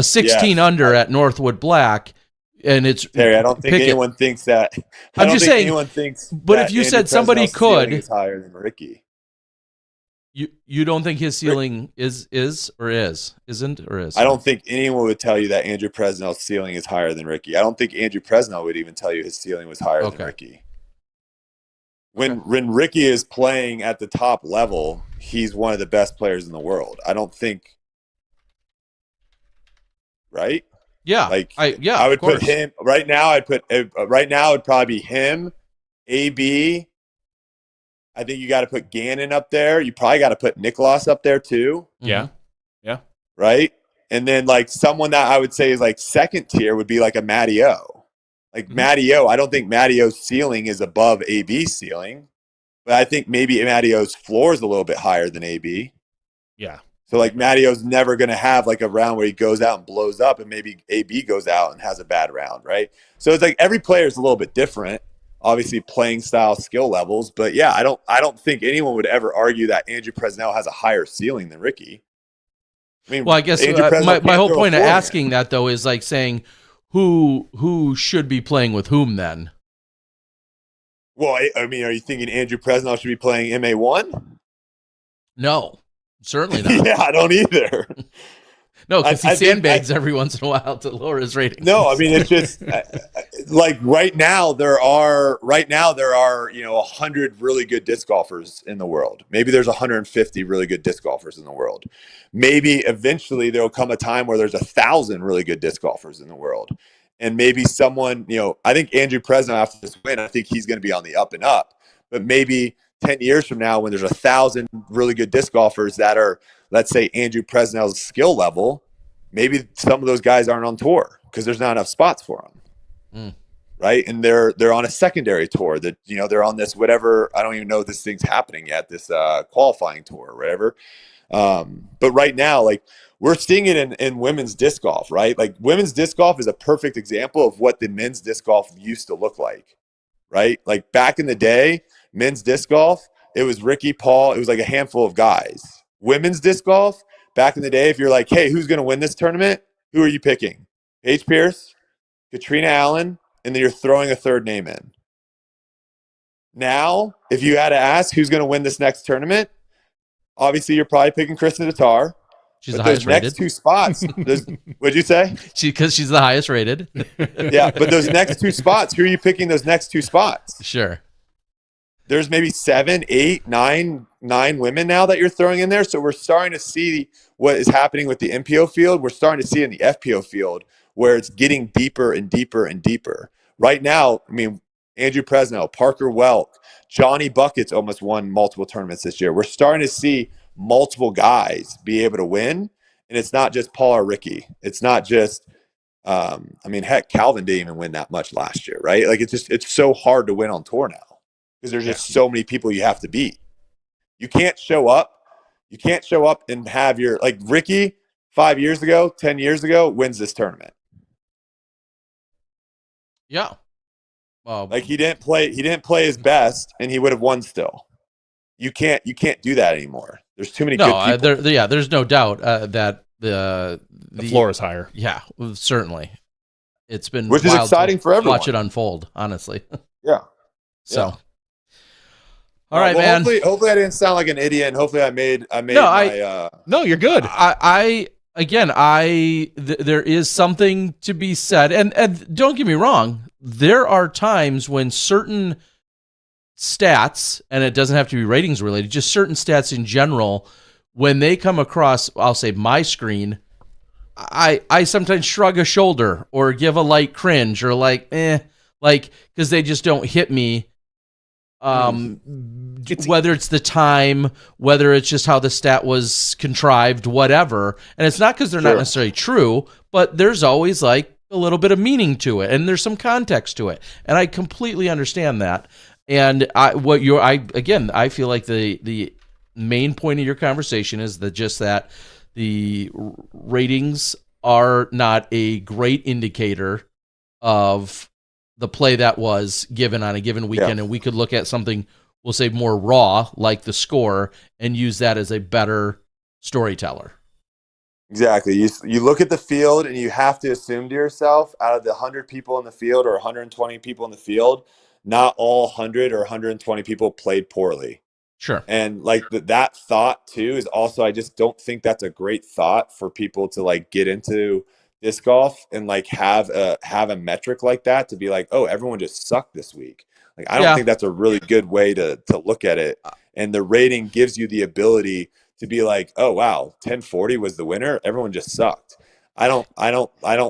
16 under at Northwood Black, and it's Terry, I don't think anyone thinks that. I'm just saying. Anyone thinks. But if you said somebody could, is higher than Ricky. You don't think his ceiling isn't or is? I don't think anyone would tell you that Andrew Presnell's ceiling is higher than Ricky. I don't think Andrew Presnell would even tell you his ceiling was higher than Ricky. When Ricky is playing at the top level, he's one of the best players in the world. I don't think. Right? Yeah. I would put him right now. Right now it'd probably be him, AB. I think you got to put Gannon up there. You probably got to put Nicholas up there too. Yeah. Right? And then like someone that I would say is like second tier would be like a Matty O. Like Matty O, I don't think Matty O's ceiling is above AB's ceiling, but I think maybe Matty O's floor is a little bit higher than AB. Yeah. So like Matty O's never going to have like a round where he goes out and blows up, and maybe AB goes out and has a bad round, right? So it's like every player is a little bit different. Obviously, playing style, skill levels, but yeah, I don't think anyone would ever argue that Andrew Presnell has a higher ceiling than Ricky. I mean, well, I guess my whole point of asking that though is like saying who should be playing with whom then. Well, I mean, are you thinking Andrew Presnell should be playing MA1? No, certainly not. Yeah, I don't either. No, because he sandbags every once in a while to lower his rating. No, I mean, it's just like right now there are 100 really good disc golfers in the world. Maybe there's 150 really good disc golfers in the world. Maybe eventually there'll come a time where there's 1,000 really good disc golfers in the world. And maybe someone, I think Andrew Presnell after this win, I think he's going to be on the up and up. But maybe 10 years from now, when there's 1,000 really good disc golfers that are, let's say, Andrew Presnell's skill level, maybe some of those guys aren't on tour because there's not enough spots for them. Right. And they're on a secondary tour that, they're on this, whatever, I don't even know if this thing's happening yet, this qualifying tour or whatever. But right now, like we're seeing it in women's disc golf, right? Like women's disc golf is a perfect example of what the men's disc golf used to look like, right? Like back in the day, men's disc golf, it was Ricky, Paul, it was like a handful of guys. Women's disc golf, back in the day, if you're like, hey, who's going to win this tournament? Who are you picking? Paige Pierce, Katrina Allen, and then you're throwing a third name in. Now, if you had to ask who's going to win this next tournament, obviously you're probably picking Kristen Tatar. She's the highest rated. Next two spots, what'd you say? Because she's the highest rated. Yeah, but those next two spots, who are you picking those next two spots? Sure. There's maybe 7, 8, 9 women now that you're throwing in there. So we're starting to see what is happening with the MPO field. We're starting to see in the FPO field where it's getting deeper and deeper and deeper. Right now, I mean, Andrew Presnell, Parker Welk, Johnny Buckets almost won multiple tournaments this year. We're starting to see multiple guys be able to win. And it's not just Paul or Ricky. It's not just, heck, Calvin didn't even win that much last year, right? Like it's so hard to win on tour now. Because there's just so many people you have to beat. You can't show up. You can't show up and have your, like Ricky 5 years ago, 10 years ago, wins this tournament. Yeah. Like he didn't play his best and he would have won still. You can't do that anymore. There's too many good people. There's no doubt that the floor is higher. Yeah, certainly. It's been which is exciting for everyone. Watch it unfold, honestly. Yeah. So yeah. All right, man. Hopefully I didn't sound like an idiot. And hopefully I made No, you're good. There is something to be said, and don't get me wrong. There are times when certain stats, and it doesn't have to be ratings related, just certain stats in general, when they come across, I'll say my screen, I sometimes shrug a shoulder or give a light cringe or because they just don't hit me. Whether it's the time, whether it's just how the stat was contrived, whatever. And it's not because they're not necessarily true, but there's always like a little bit of meaning to it and there's some context to it. And I completely understand that. And I feel like the main point of your conversation is that the ratings are not a great indicator of the play that was given on a given weekend, and we could look at something, we'll say, more raw, like the score, and use that as a better storyteller. Exactly. You look at the field, and you have to assume to yourself, out of the 100 people in the field or 120 people in the field, not all 100 or 120 people played poorly. Sure. And like that thought too is also, I just don't think that's a great thought for people to like get into disc golf and like have a metric like that to be like, oh, everyone just sucked this week. Like I don't think that's a really good way to look at it. And the rating gives you the ability to be like, oh wow, 1040 was the winner. Everyone just sucked. I don't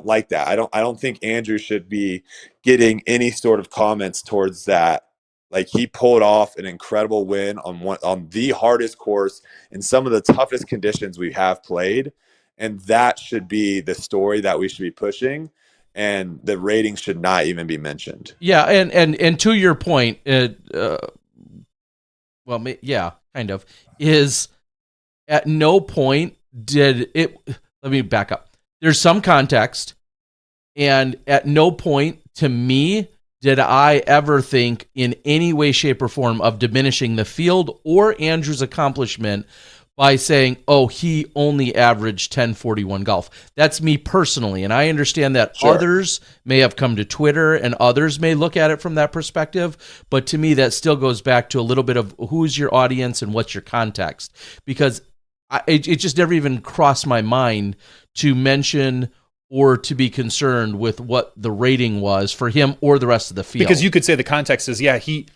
like that. I don't think Andrew should be getting any sort of comments towards that. Like he pulled off an incredible win on the hardest course in some of the toughest conditions we have played. And that should be the story that we should be pushing, and the ratings should not even be mentioned. Yeah, and to your point, kind of, is at no point did it. Let me back up. There's some context, and at no point to me did I ever think in any way, shape, or form of diminishing the field or Andrew's accomplishment by saying, oh, he only averaged 1041 golf. That's me personally, and I understand that others may have come to Twitter and others may look at it from that perspective, but to me that still goes back to a little bit of who's your audience and what's your context, because it just never even crossed my mind to mention or to be concerned with what the rating was for him or the rest of the field? Because you could say the context is, yeah, he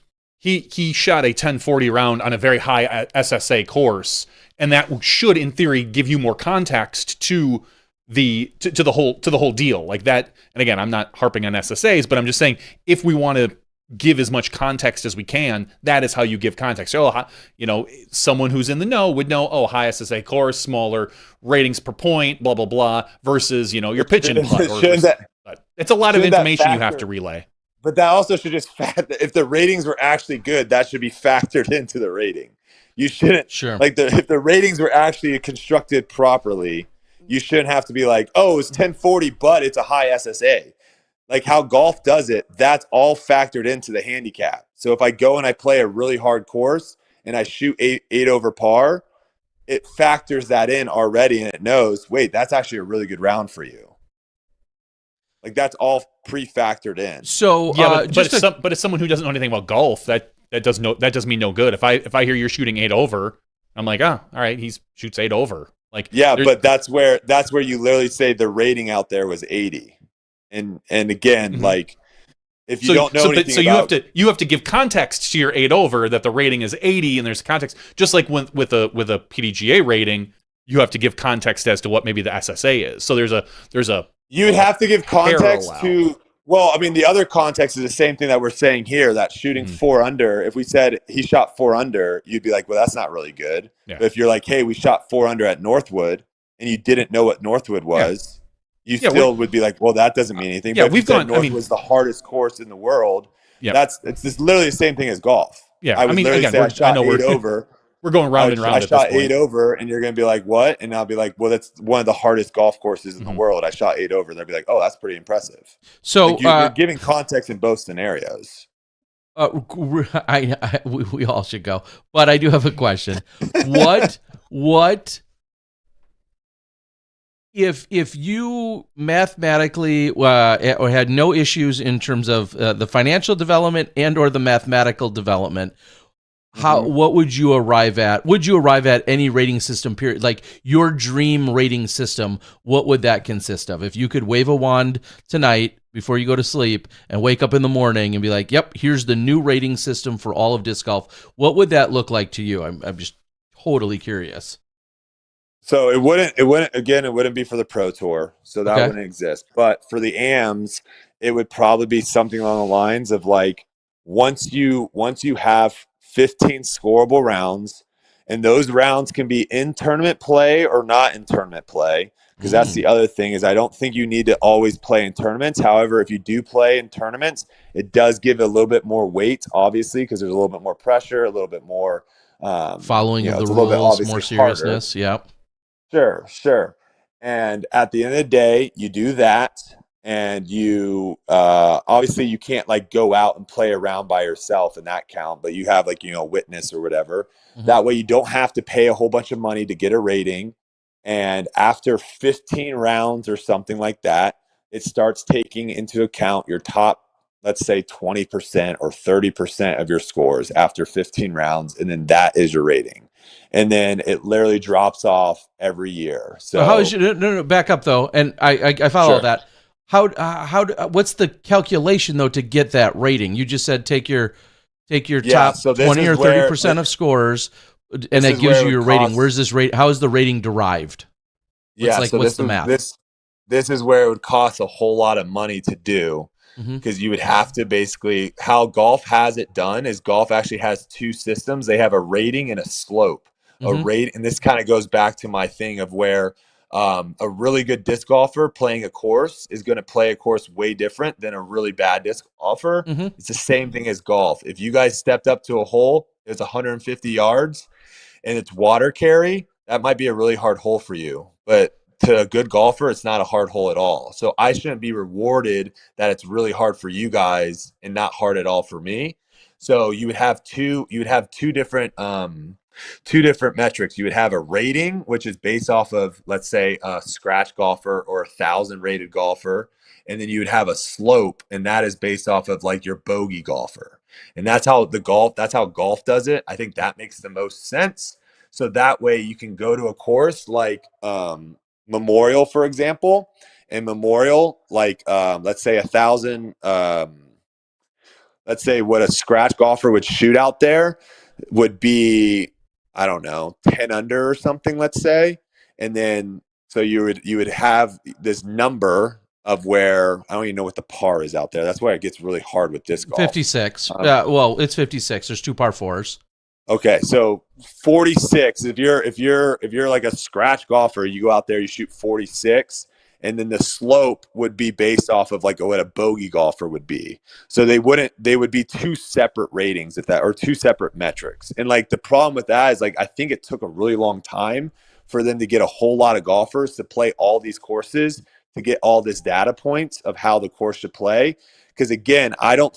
shot a 1040 round on a very high SSA course, and that should, in theory, give you more context to the whole deal, like that. And again, I'm not harping on SSAs, but I'm just saying, if we want to give as much context as we can, that is how you give context. So, someone who's in the know would know, high SSA course, smaller ratings per point, blah, blah, blah, versus, your pitch and putt. It's a lot of information you have to relay. But that also should just if the ratings were actually good, that should be factored into the rating. You shouldn't, if the ratings were actually constructed properly, you shouldn't have to be like, it's 1040, but it's a high SSA. Like how golf does it, that's all factored into the handicap. So if I go and I play a really hard course and I shoot eight over par, it factors that in already, and it knows, wait, that's actually a really good round for you. Like that's all pre-factored in. So but it's someone who doesn't know anything about golf, that does me no good. If I hear you're shooting 8 over, I'm like, all right, he shoots 8 over. Like, but that's where you literally say the rating out there was 80, and again, like if you don't know anything, you have to give context to your 8 over that the rating is 80, and there's context. Just like with a PDGA rating, you have to give context as to what maybe the SSA is. So there's a you'd have to give context parallel. to. Well, I mean, the other context is the same thing that we're saying here, that shooting 4 under, if we said he shot 4 under, you'd be like, well, that's not really good. Yeah. But if you're like, hey, we shot 4 under at Northwood, and you didn't know what Northwood was, you still would be like, well, that doesn't mean anything. Yeah, but Northwood was the hardest course in the world. Yeah. It's just literally the same thing as golf. Yeah, I shot 8 over. We're going round and round. I shot 8 over, and you're going to be like, what? And I'll be like, well, that's one of the hardest golf courses in the world. I shot 8 over. And they'll be like, oh, that's pretty impressive. So like you're giving context in both scenarios. We all should go, but I do have a question. What if you mathematically or had no issues in terms of the financial development and or the mathematical development? What would you arrive at? Would you arrive at any rating system period? Like your dream rating system, what would that consist of? If you could wave a wand tonight before you go to sleep and wake up in the morning and be like, yep, here's the new rating system for all of disc golf, what would that look like to you? I'm just totally curious. So it wouldn't be for the Pro Tour. So that wouldn't exist. But for the AMs, it would probably be something along the lines of like, once you have 15 scoreable rounds, and those rounds can be in tournament play or not in tournament play, because that's the other thing, is I don't think you need to always play in tournaments. However, if you do play in tournaments, it does give it a little bit more weight, obviously, because there's a little bit more pressure, a little bit more following of the rules, more seriousness. Yep. Sure. And at the end of the day, you do that. And you obviously you can't like go out and play around by yourself in that count, but you have like, a witness or whatever. That way you don't have to pay a whole bunch of money to get a rating. And after 15 rounds or something like that, it starts taking into account your top, let's say 20% or 30% of your scores after 15 rounds. And then that is your rating. And then it literally drops off every year. So how is no, back up though. And I follow all that. What's the calculation though to get that rating? You just said take your top 20 or 30% of scores, and that gives you your rating. Where's this rate? How is the rating derived? What's the math? This is where it would cost a whole lot of money to do, because you would have to basically, how golf has it done is golf actually has 2 systems. They have a rating and a slope. And this kind of goes back to my thing of where a really good disc golfer playing a course is going to play a course way different than a really bad disc golfer. It's the same thing as golf. If you guys stepped up to a hole, it's 150 yards and it's water carry, that might be a really hard hole for you. But to a good golfer, it's not a hard hole at all. So I shouldn't be rewarded that it's really hard for you guys and not hard at all for me. So you would have two different metrics. You would have a rating, which is based off of, let's say, a scratch golfer or 1,000 rated golfer. And then you would have a slope, and that is based off of like your bogey golfer. And that's how golf does it. I think that makes the most sense. So that way you can go to a course like Memorial, for example, And Memorial, like let's say 1,000. Let's say what a scratch golfer would shoot out there would be, I don't know, 10 under or something, let's say. And then so you would have this number of where, I don't even know what the par is out there. That's why it gets really hard with disc golf. 56. Well, it's 56. There's 2 par 4s. Okay, so 46. If you're like a scratch golfer, you go out there, you shoot 46, and then the slope would be based off of like what a bogey golfer would be. So they would be 2 separate ratings at that, or 2 separate metrics. And like the problem with that is like I think it took a really long time for them to get a whole lot of golfers to play all these courses to get all this data points of how the course should play. Because again, I don't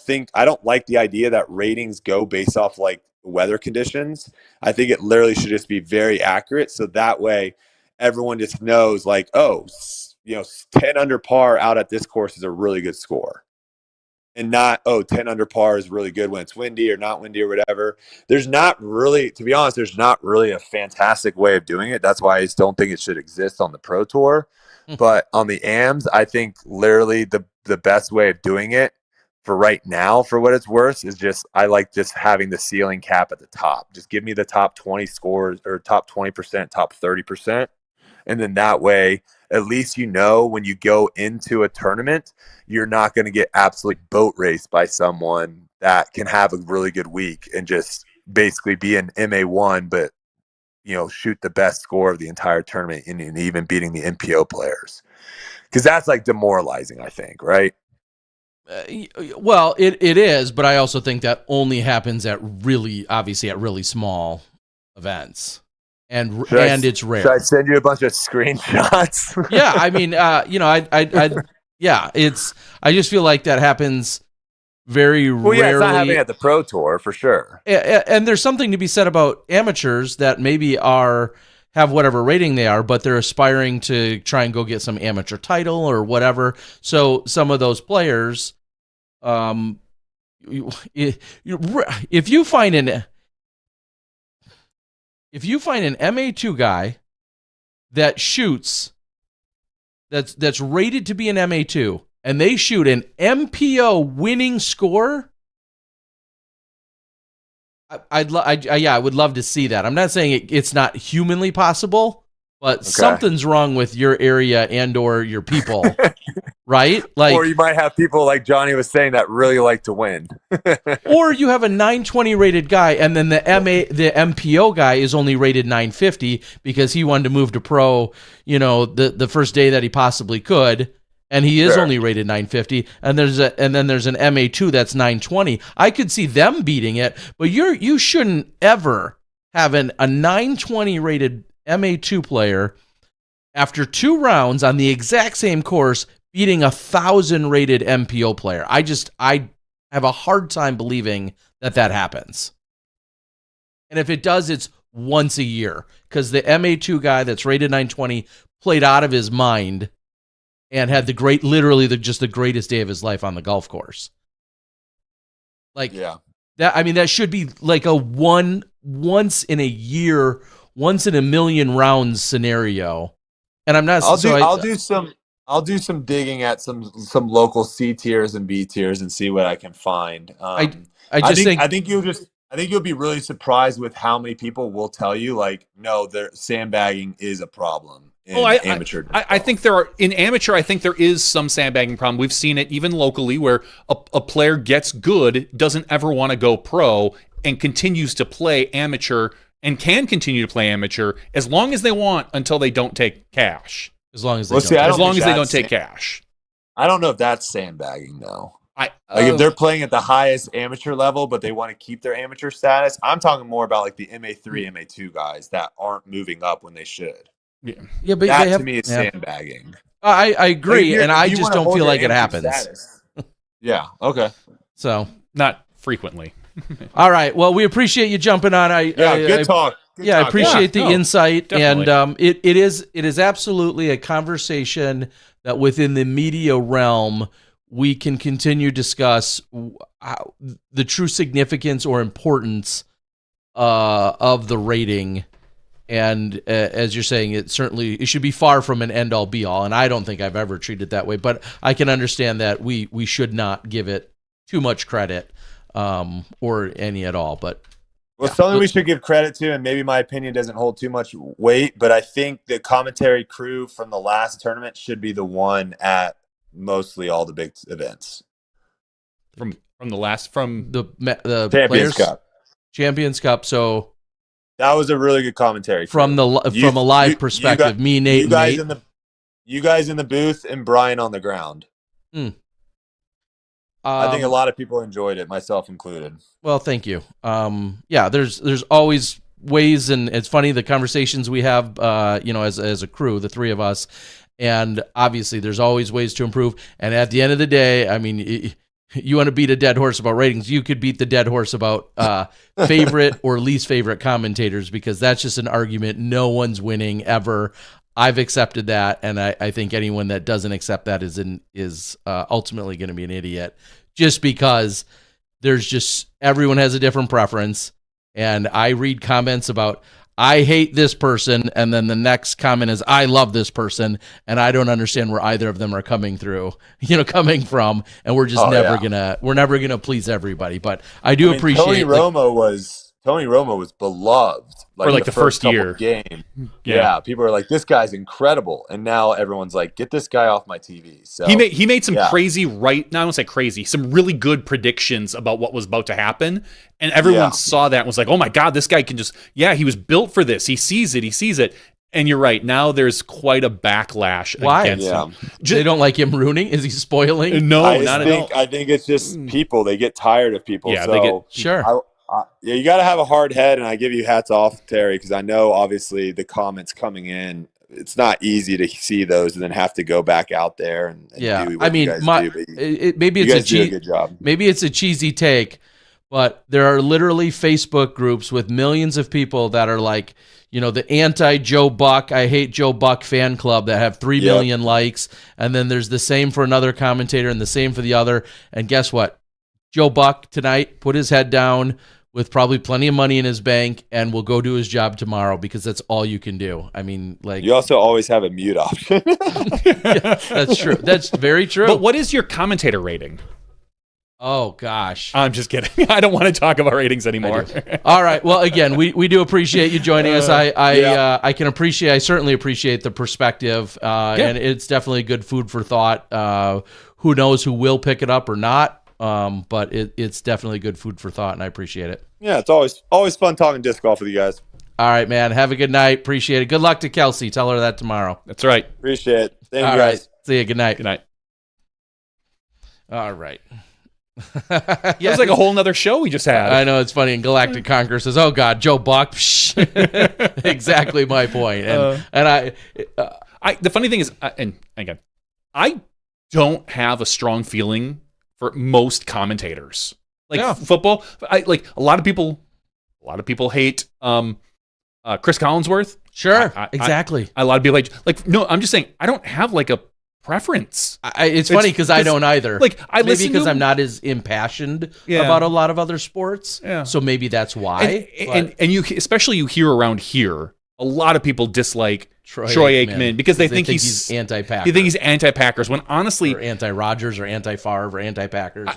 like the idea that ratings go based off like weather conditions. I think it literally should just be very accurate. So that way everyone just knows like, oh, 10 under par out at this course is a really good score. And not, 10 under par is really good when it's windy or not windy or whatever. There's not really, to be honest, there's not really a fantastic way of doing it. That's why I just don't think it should exist on the Pro Tour. But on the AMs, I think literally the best way of doing it for right now, for what it's worth, is just I like just having the ceiling cap at the top. Just give me the top 20 scores or top 20%, top 30%. And then that way, at least when you go into a tournament, you're not going to get absolutely boat raced by someone that can have a really good week and just basically be an MA1, but shoot the best score of the entire tournament and even beating the MPO players. Because that's like demoralizing, I think, right? Well, it is, but I also think that only happens at really small events. And it's rare. Should I send you a bunch of screenshots? Yeah, I mean, I just feel like that happens very rarely. Yeah, it's not happening at the Pro Tour for sure. And there's something to be said about amateurs that maybe have whatever rating they are, but they're aspiring to try and go get some amateur title or whatever. So some of those players, if you find an MA2 guy that shoots, that's rated to be an MA2, and they shoot an MPO winning score, I would love to see that. I'm not saying it's not humanly possible, but something's wrong with your area and or your people, right? Like, or you might have people like Johnny was saying that really like to win. Or you have a 920 rated guy, and then the MPO guy is only rated 950 because he wanted to move to pro, the first day that he possibly could, and he is only rated 950. And then there's an MA2 that's 920. I could see them beating it, but you shouldn't ever have a 920 rated MA2 player after 2 rounds on the exact same course beating 1,000 rated MPO player. I have a hard time believing that happens. And if it does, it's once a year, because the MA2 guy that's rated 920 played out of his mind and had the greatest day of his life on the golf course. Like, yeah, that should be like a once in a year, once in a million rounds scenario. And I'm not. I'll do some digging at some local C tiers and B tiers and see what I can find. I think you'll be really surprised with how many people will tell you like, no, sandbagging is a problem. Amateur. I think in amateur. I think there is some sandbagging problem. We've seen it even locally where a player gets good, doesn't ever want to go pro, and continues to play amateur and can continue to play amateur as long as they want until they don't take cash. As long as they don't take cash. I don't know if that's sandbagging though. If they're playing at the highest amateur level, but they want to keep their amateur status, I'm talking more about like the MA3, MA2 guys that aren't moving up when they should. Yeah, but that to me is sandbagging. I agree, and I just don't feel like it happens. Yeah. Okay. So not frequently. All right. Well, we appreciate you jumping on. Good talk. I appreciate the insight, definitely. And it is absolutely a conversation that within the media realm we can continue to discuss the true significance or importance of the rating And as you're saying, it should be far from an end all be all. And I don't think I've ever treated it that way, but I can understand that we should not give it too much credit, or any at all. But something we should give credit to, and maybe my opinion doesn't hold too much weight, but I think the commentary crew from the last tournament should be the one at mostly all the big events. From the Champions Cup. Champions Cup. So that was a really good commentary from a live perspective. Me, Nate, you guys in the booth, and Brian on the ground. I think a lot of people enjoyed it, myself included. Well, thank you. There's always ways, and it's funny the conversations we have, as a crew, the three of us, and obviously there's always ways to improve. And at the end of the day, I mean, you want to beat a dead horse about ratings, you could beat the dead horse about favorite or least favorite commentators, because that's just an argument no one's winning ever. I've accepted that, and I think anyone that doesn't accept that is ultimately going to be an idiot, just because everyone has a different preference. And I read comments about, I hate this person, and then the next comment is, I love this person, and I don't understand where either of them are coming from, and we're just never gonna please everybody. But I appreciate Tony Romo was beloved for the first year game. Yeah, people are like, this guy's incredible, and now everyone's like, get this guy off my TV. So he made some crazy I don't say crazy, some really good predictions about what was about to happen, and everyone saw that and was like, oh my god, this guy can he was built for this. He sees it. And you're right. Now there's quite a backlash against him. They don't like him ruining? Is he spoiling? No, not at all. I think it's just people. They get tired of people. Yeah, they get sure. You got to have a hard head, and I give you hats off, Terry, because I know obviously the comments coming in, it's not easy to see those and then have to go back out there and do what you guys do. Maybe you it's do a good job. Maybe it's a cheesy take, but there are literally Facebook groups with millions of people that are like, the anti-Joe Buck, I hate Joe Buck fan club that have 3 million likes, and then there's the same for another commentator and the same for the other. And guess what? Joe Buck tonight put his head down with probably plenty of money in his bank and will go do his job tomorrow, because that's all you can do. I mean, you also always have a mute option. That's true. That's very true. But what is your commentator rating? Oh gosh, I'm just kidding. I don't want to talk about ratings anymore. All right. Well, again, we do appreciate you joining us. I certainly appreciate the perspective, and it's definitely good food for thought. Who knows who will pick it up or not? But it's definitely good food for thought, and I appreciate it. Yeah, it's always fun talking disc golf with you guys. All right, man. Have a good night. Appreciate it. Good luck to Kelsey. Tell her that tomorrow. That's right. Appreciate it. Thank you, guys. Right. See you. Good night. Good night. All right. It was like a whole nother show we just had. I know, it's funny. And Galactic Conqueror says, "Oh God, Joe Buck." Exactly my point. And the funny thing is, and again, I don't have a strong feeling for most commentators. Football, a lot of people hate Chris Collinsworth. Sure, exactly. A lot of people no. I'm just saying, I don't have a preference. It's funny because I don't either. I maybe because I'm not as impassioned about a lot of other sports. Yeah. So maybe that's why. And you hear around here, a lot of people dislike Troy Aikman because they think he's anti-Packers. They think he's anti-Packers when honestly, or anti-Rodgers or anti-Favre or anti-Packers.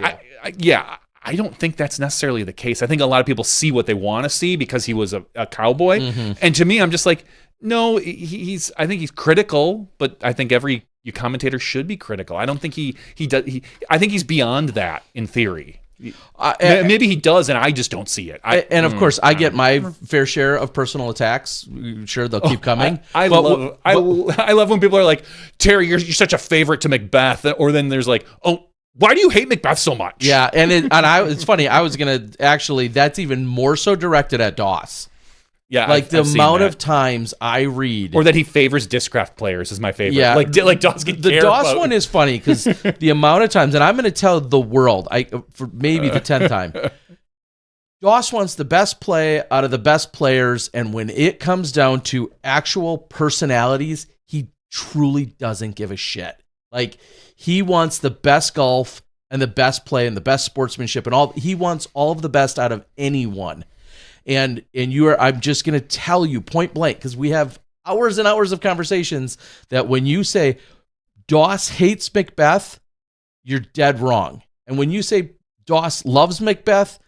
I don't think that's necessarily the case. I think a lot of people see what they want to see because he was a cowboy. Mm-hmm. And to me, I'm just like, no, I think he's critical, but I think every commentator should be critical. I don't think he does. I think he's beyond that in theory. Maybe he does, and I just don't see it. And of course, I get my fair share of personal attacks. Sure, they'll keep coming. I love when people are like, Terry, you're such a favorite to Macbeth, or then there's like, oh, why do you hate Macbeth so much? Yeah, it's funny. I was gonna actually. That's even more so directed at Doss. Yeah, the amount of times I read, or that he favors Discraft players is my favorite. Yeah, like Doss. The Doss one is funny because the amount of times, and I'm going to tell the world, for maybe the 10th time, Doss wants the best play out of the best players, and when it comes down to actual personalities, he truly doesn't give a shit. He wants the best golf and the best play and the best sportsmanship and all. He wants all of the best out of anyone. And I'm just going to tell you point blank, because we have hours and hours of conversations, that when you say Doss hates Macbeth, you're dead wrong. And when you say Doss loves Macbeth,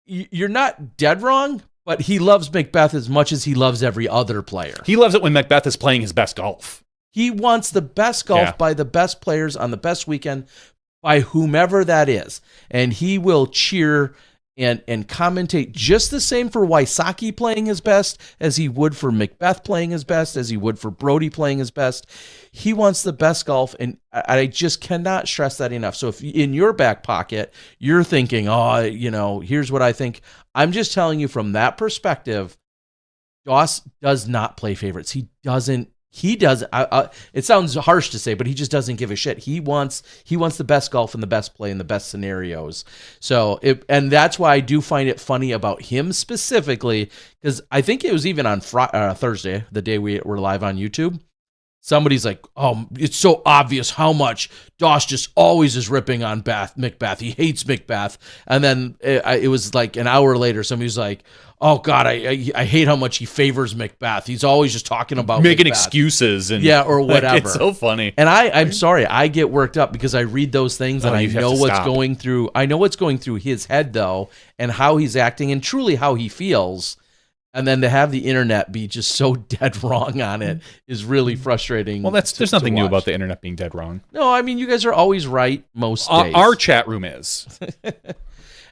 you're not dead wrong, but he loves Macbeth as much as he loves every other player. He loves it when Macbeth is playing his best golf. He wants the best golf by the best players on the best weekend, by whomever that is. And he will cheer and commentate just the same for Wysocki playing his best as he would for Macbeth playing his best, as he would for Brody playing his best. He wants the best golf, and I just cannot stress that enough. So if in your back pocket, you're thinking, here's what I think, I'm just telling you from that perspective, Doss does not play favorites. He doesn't. It sounds harsh to say, but he just doesn't give a shit. He wants the best golf and the best play and the best scenarios. So and that's why I do find it funny about him specifically, because I think it was even on Thursday, the day we were live on YouTube. Somebody's like, "Oh, it's so obvious how much Doss just always is ripping on Macbeth. He hates Macbeth." And then it was like an hour later, somebody was like, "Oh God, I hate how much he favors Macbeth. He's always just talking about making Macbeth." Excuses and or whatever." It's so funny. And I'm sorry, I get worked up because I read those things and I know what's going through. I know what's going through his head though, and how he's acting, and truly how he feels. And then to have the internet be just so dead wrong on it is really frustrating. Well, there's nothing new about the internet being dead wrong. No, I mean, you guys are always right most days. Our chat room is.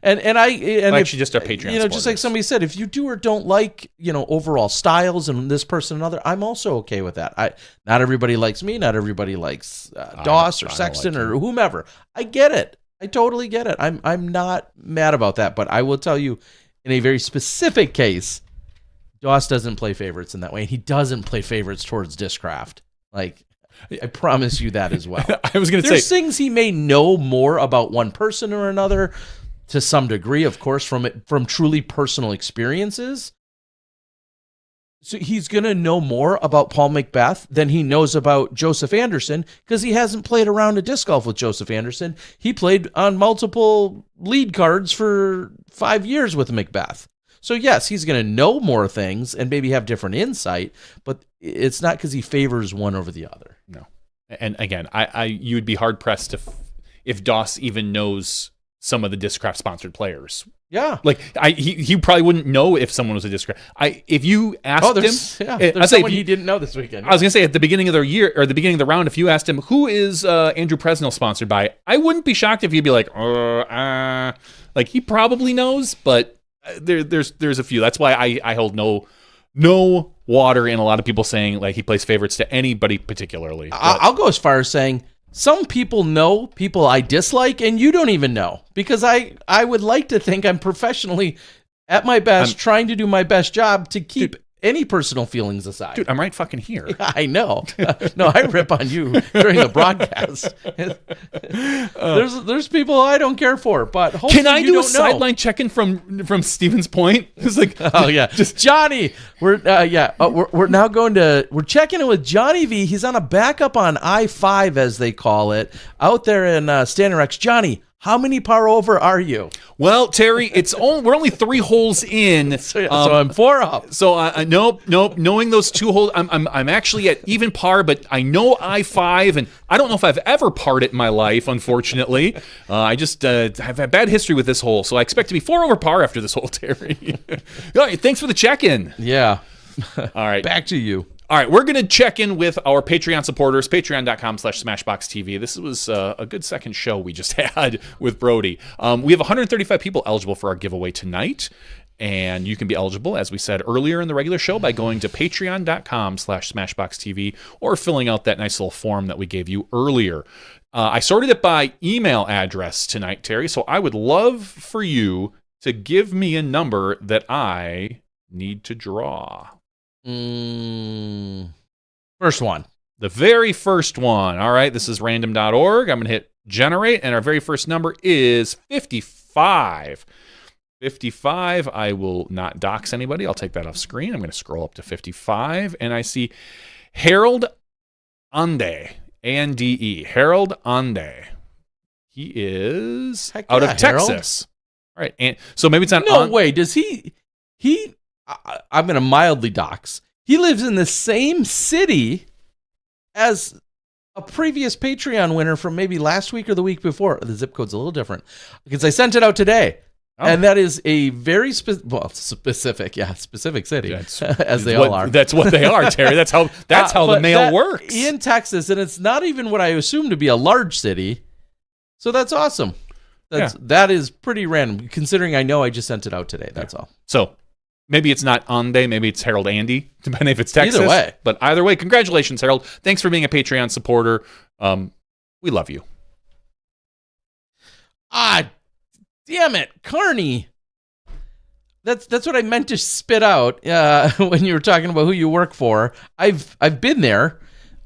and actually just our Patreon supporters. Just like somebody said, if you do or don't like, overall styles and this person and other, I'm also okay with that. Not everybody likes me. Not everybody likes Doss or Sexton or whomever. I get it. I totally get it. I'm not mad about that. But I will tell you, in a very specific case, Doss doesn't play favorites in that way. He doesn't play favorites towards Discraft. Like, I promise you that as well. I was going to say, there's things he may know more about one person or another, to some degree, of course, from truly personal experiences. So he's going to know more about Paul Macbeth than he knows about Joseph Anderson, because he hasn't played a round of disc golf with Joseph Anderson. He played on multiple lead cards for 5 years with Macbeth. So yes, he's going to know more things and maybe have different insight, but it's not because he favors one over the other. No. And again, you would be hard pressed if Doss even knows some of the Discraft sponsored players. Yeah, like he probably wouldn't know if someone was a Discraft. If you asked him, there's someone he didn't know this weekend. I was gonna say at the beginning of the year or the beginning of the round, if you asked him who is Andrew Presnell sponsored by, I wouldn't be shocked if he'd be like, like he probably knows, but. There's a few. That's why I hold no water in a lot of people saying like he plays favorites to anybody particularly. I'll go as far as saying some people know people I dislike and you don't even know, because I would like to think I'm professionally at my best, trying to do my best job to keep any personal feelings aside. Dude, I'm right fucking here. I know. No, I rip on you during the broadcast. There's people I don't care for, but hopefully can I you do a don't know. sideline check-in from Stevens Point? It's like, oh yeah, just Johnny. We're now going to checking in with Johnny V. He's on a backup on I-5 as they call it out there in Standing Rex. Johnny, how many par over are you? Well, Terry, we're only 3 holes in. So I'm 4 up. So nope. Knowing those 2 holes, I'm actually at even par, but I know I-5, and I don't know if I've ever parred it in my life. Unfortunately, I just have a bad history with this hole, so I expect to be 4 over par after this hole, Terry. All right, thanks for the check-in. Yeah. All right, back to you. All right, we're going to check in with our Patreon supporters, patreon.com/SmashBoxxTV. This was a good second show we just had with Brody. We have 135 people eligible for our giveaway tonight, and you can be eligible, as we said earlier in the regular show, by going to patreon.com/SmashBoxxTV or filling out that nice little form that we gave you earlier. I sorted it by email address tonight, Terry, so I would love for you to give me a number that I need to draw. First one. The very first one. All right, this is random.org. I'm going to hit generate, and our very first number is 55. 55. I will not dox anybody. I'll take that off screen. I'm going to scroll up to 55, and I see Harold Ande, A-N-D-E. Harold Ande. He is out of Texas. All right. And so maybe it's not No on. way. Does I'm going to mildly dox. He lives in the same city as a previous Patreon winner from maybe last week or the week before. The zip code's a little different because I sent it out today. Oh. And that is a very specific city, as they all are. That's what they are, Terry. That's how the mail works. In Texas, and it's not even what I assume to be a large city. So that's awesome. That is pretty random, considering I know I just sent it out today. That's all. So maybe it's not Ande, maybe it's Harold Andy, depending if it's Texas. Either way. But either way, congratulations, Harold. Thanks for being a Patreon supporter. We love you. Damn it, Carney. That's what I meant to spit out when you were talking about who you work for. I've been there,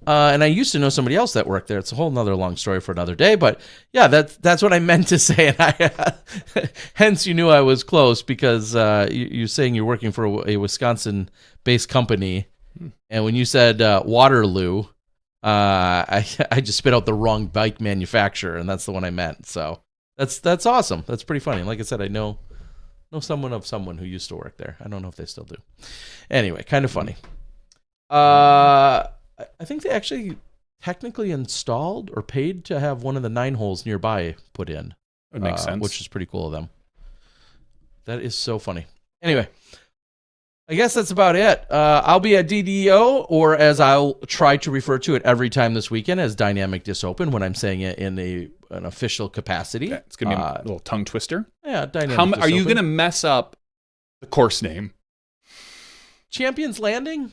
and I used to know somebody else that worked there. It's a whole nother long story for another day. But yeah, that's what I meant to say, and hence you knew I was close because you're saying you're working for a Wisconsin-based company, and when you said Waterloo, I just spit out the wrong bike manufacturer, and that's the one I meant. So. That's awesome. That's pretty funny. Like I said, I know someone of someone who used to work there. I don't know if they still do. Anyway, kind of funny. I think they actually technically installed or paid to have one of the 9 holes nearby put in. That makes sense. Which is pretty cool of them. That is so funny. Anyway, I guess that's about it. I'll be at DDO, or as I'll try to refer to it every time this weekend, as Dynamic Disc Open when I'm saying it in an official capacity. Yeah, it's going to be a little tongue twister. Yeah, Dynamic Disc Are you Open. going to mess up the course name? Champions Landing?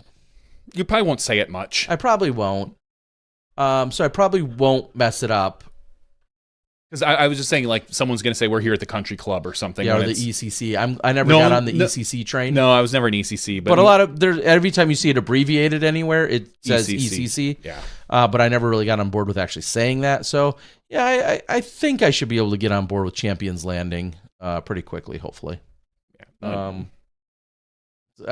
You probably won't say it much. I probably won't. So I probably won't mess it up. Because I was just saying, like, someone's going to say, we're here at the country club or something. Yeah, or the ECC. I never got on the ECC train. No, I was never an ECC. But a lot of, every time you see it abbreviated anywhere, it says ECC. Yeah. But I never really got on board with actually saying that. So, yeah, I think I should be able to get on board with Champions Landing pretty quickly, hopefully. Yeah.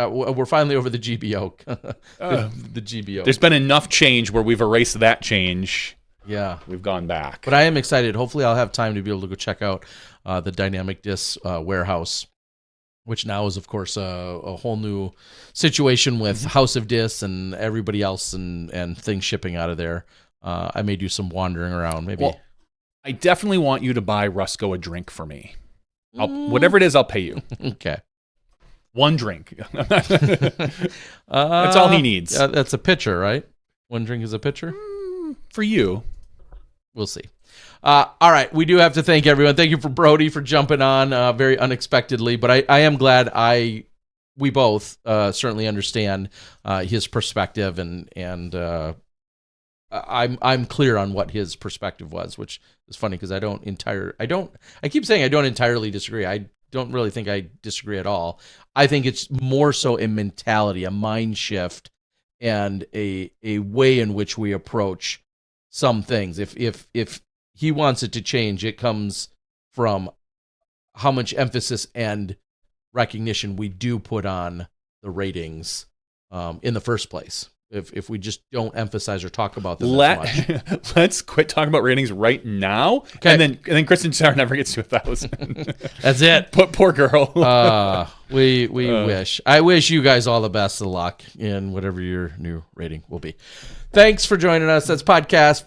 We're finally over the GBO. the GBO. There's been enough change where we've erased that change. Yeah. We've gone back. But I am excited. Hopefully I'll have time to be able to go check out the Dynamic Disc warehouse, which now is, of course, a whole new situation with House of Discs and everybody else and things shipping out of there. I may do some wandering around. Maybe. Well, I definitely want you to buy Rusco a drink for me. Whatever it is, I'll pay you. Okay. One drink. That's all he needs. That's a pitcher, right? One drink is a pitcher? For you. We'll see. All right. We do have to thank everyone. Thank you for Brody for jumping on very unexpectedly, but I am glad we both certainly understand his perspective and I'm clear on what his perspective was, which is funny because I keep saying I don't entirely disagree. I don't really think I disagree at all. I think it's more so a mentality, a mind shift, and a way in which we approach some things. If he wants it to change, it comes from how much emphasis and recognition we do put on the ratings in the first place. If we just don't emphasize or talk about them as much. Let's quit talking about ratings right now. Okay. And then Kristen Starr never gets to 1,000. That's it. Poor girl. We wish. I wish you guys all the best of luck in whatever your new rating will be. Thanks for joining us. That's podcast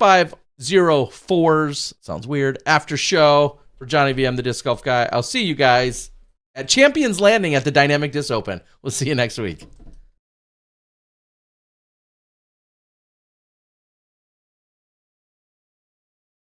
504's. Sounds weird. After show for Johnny VM, the disc golf guy. I'll see you guys at Champions Landing at the Dynamic Disc Open. We'll see you next week.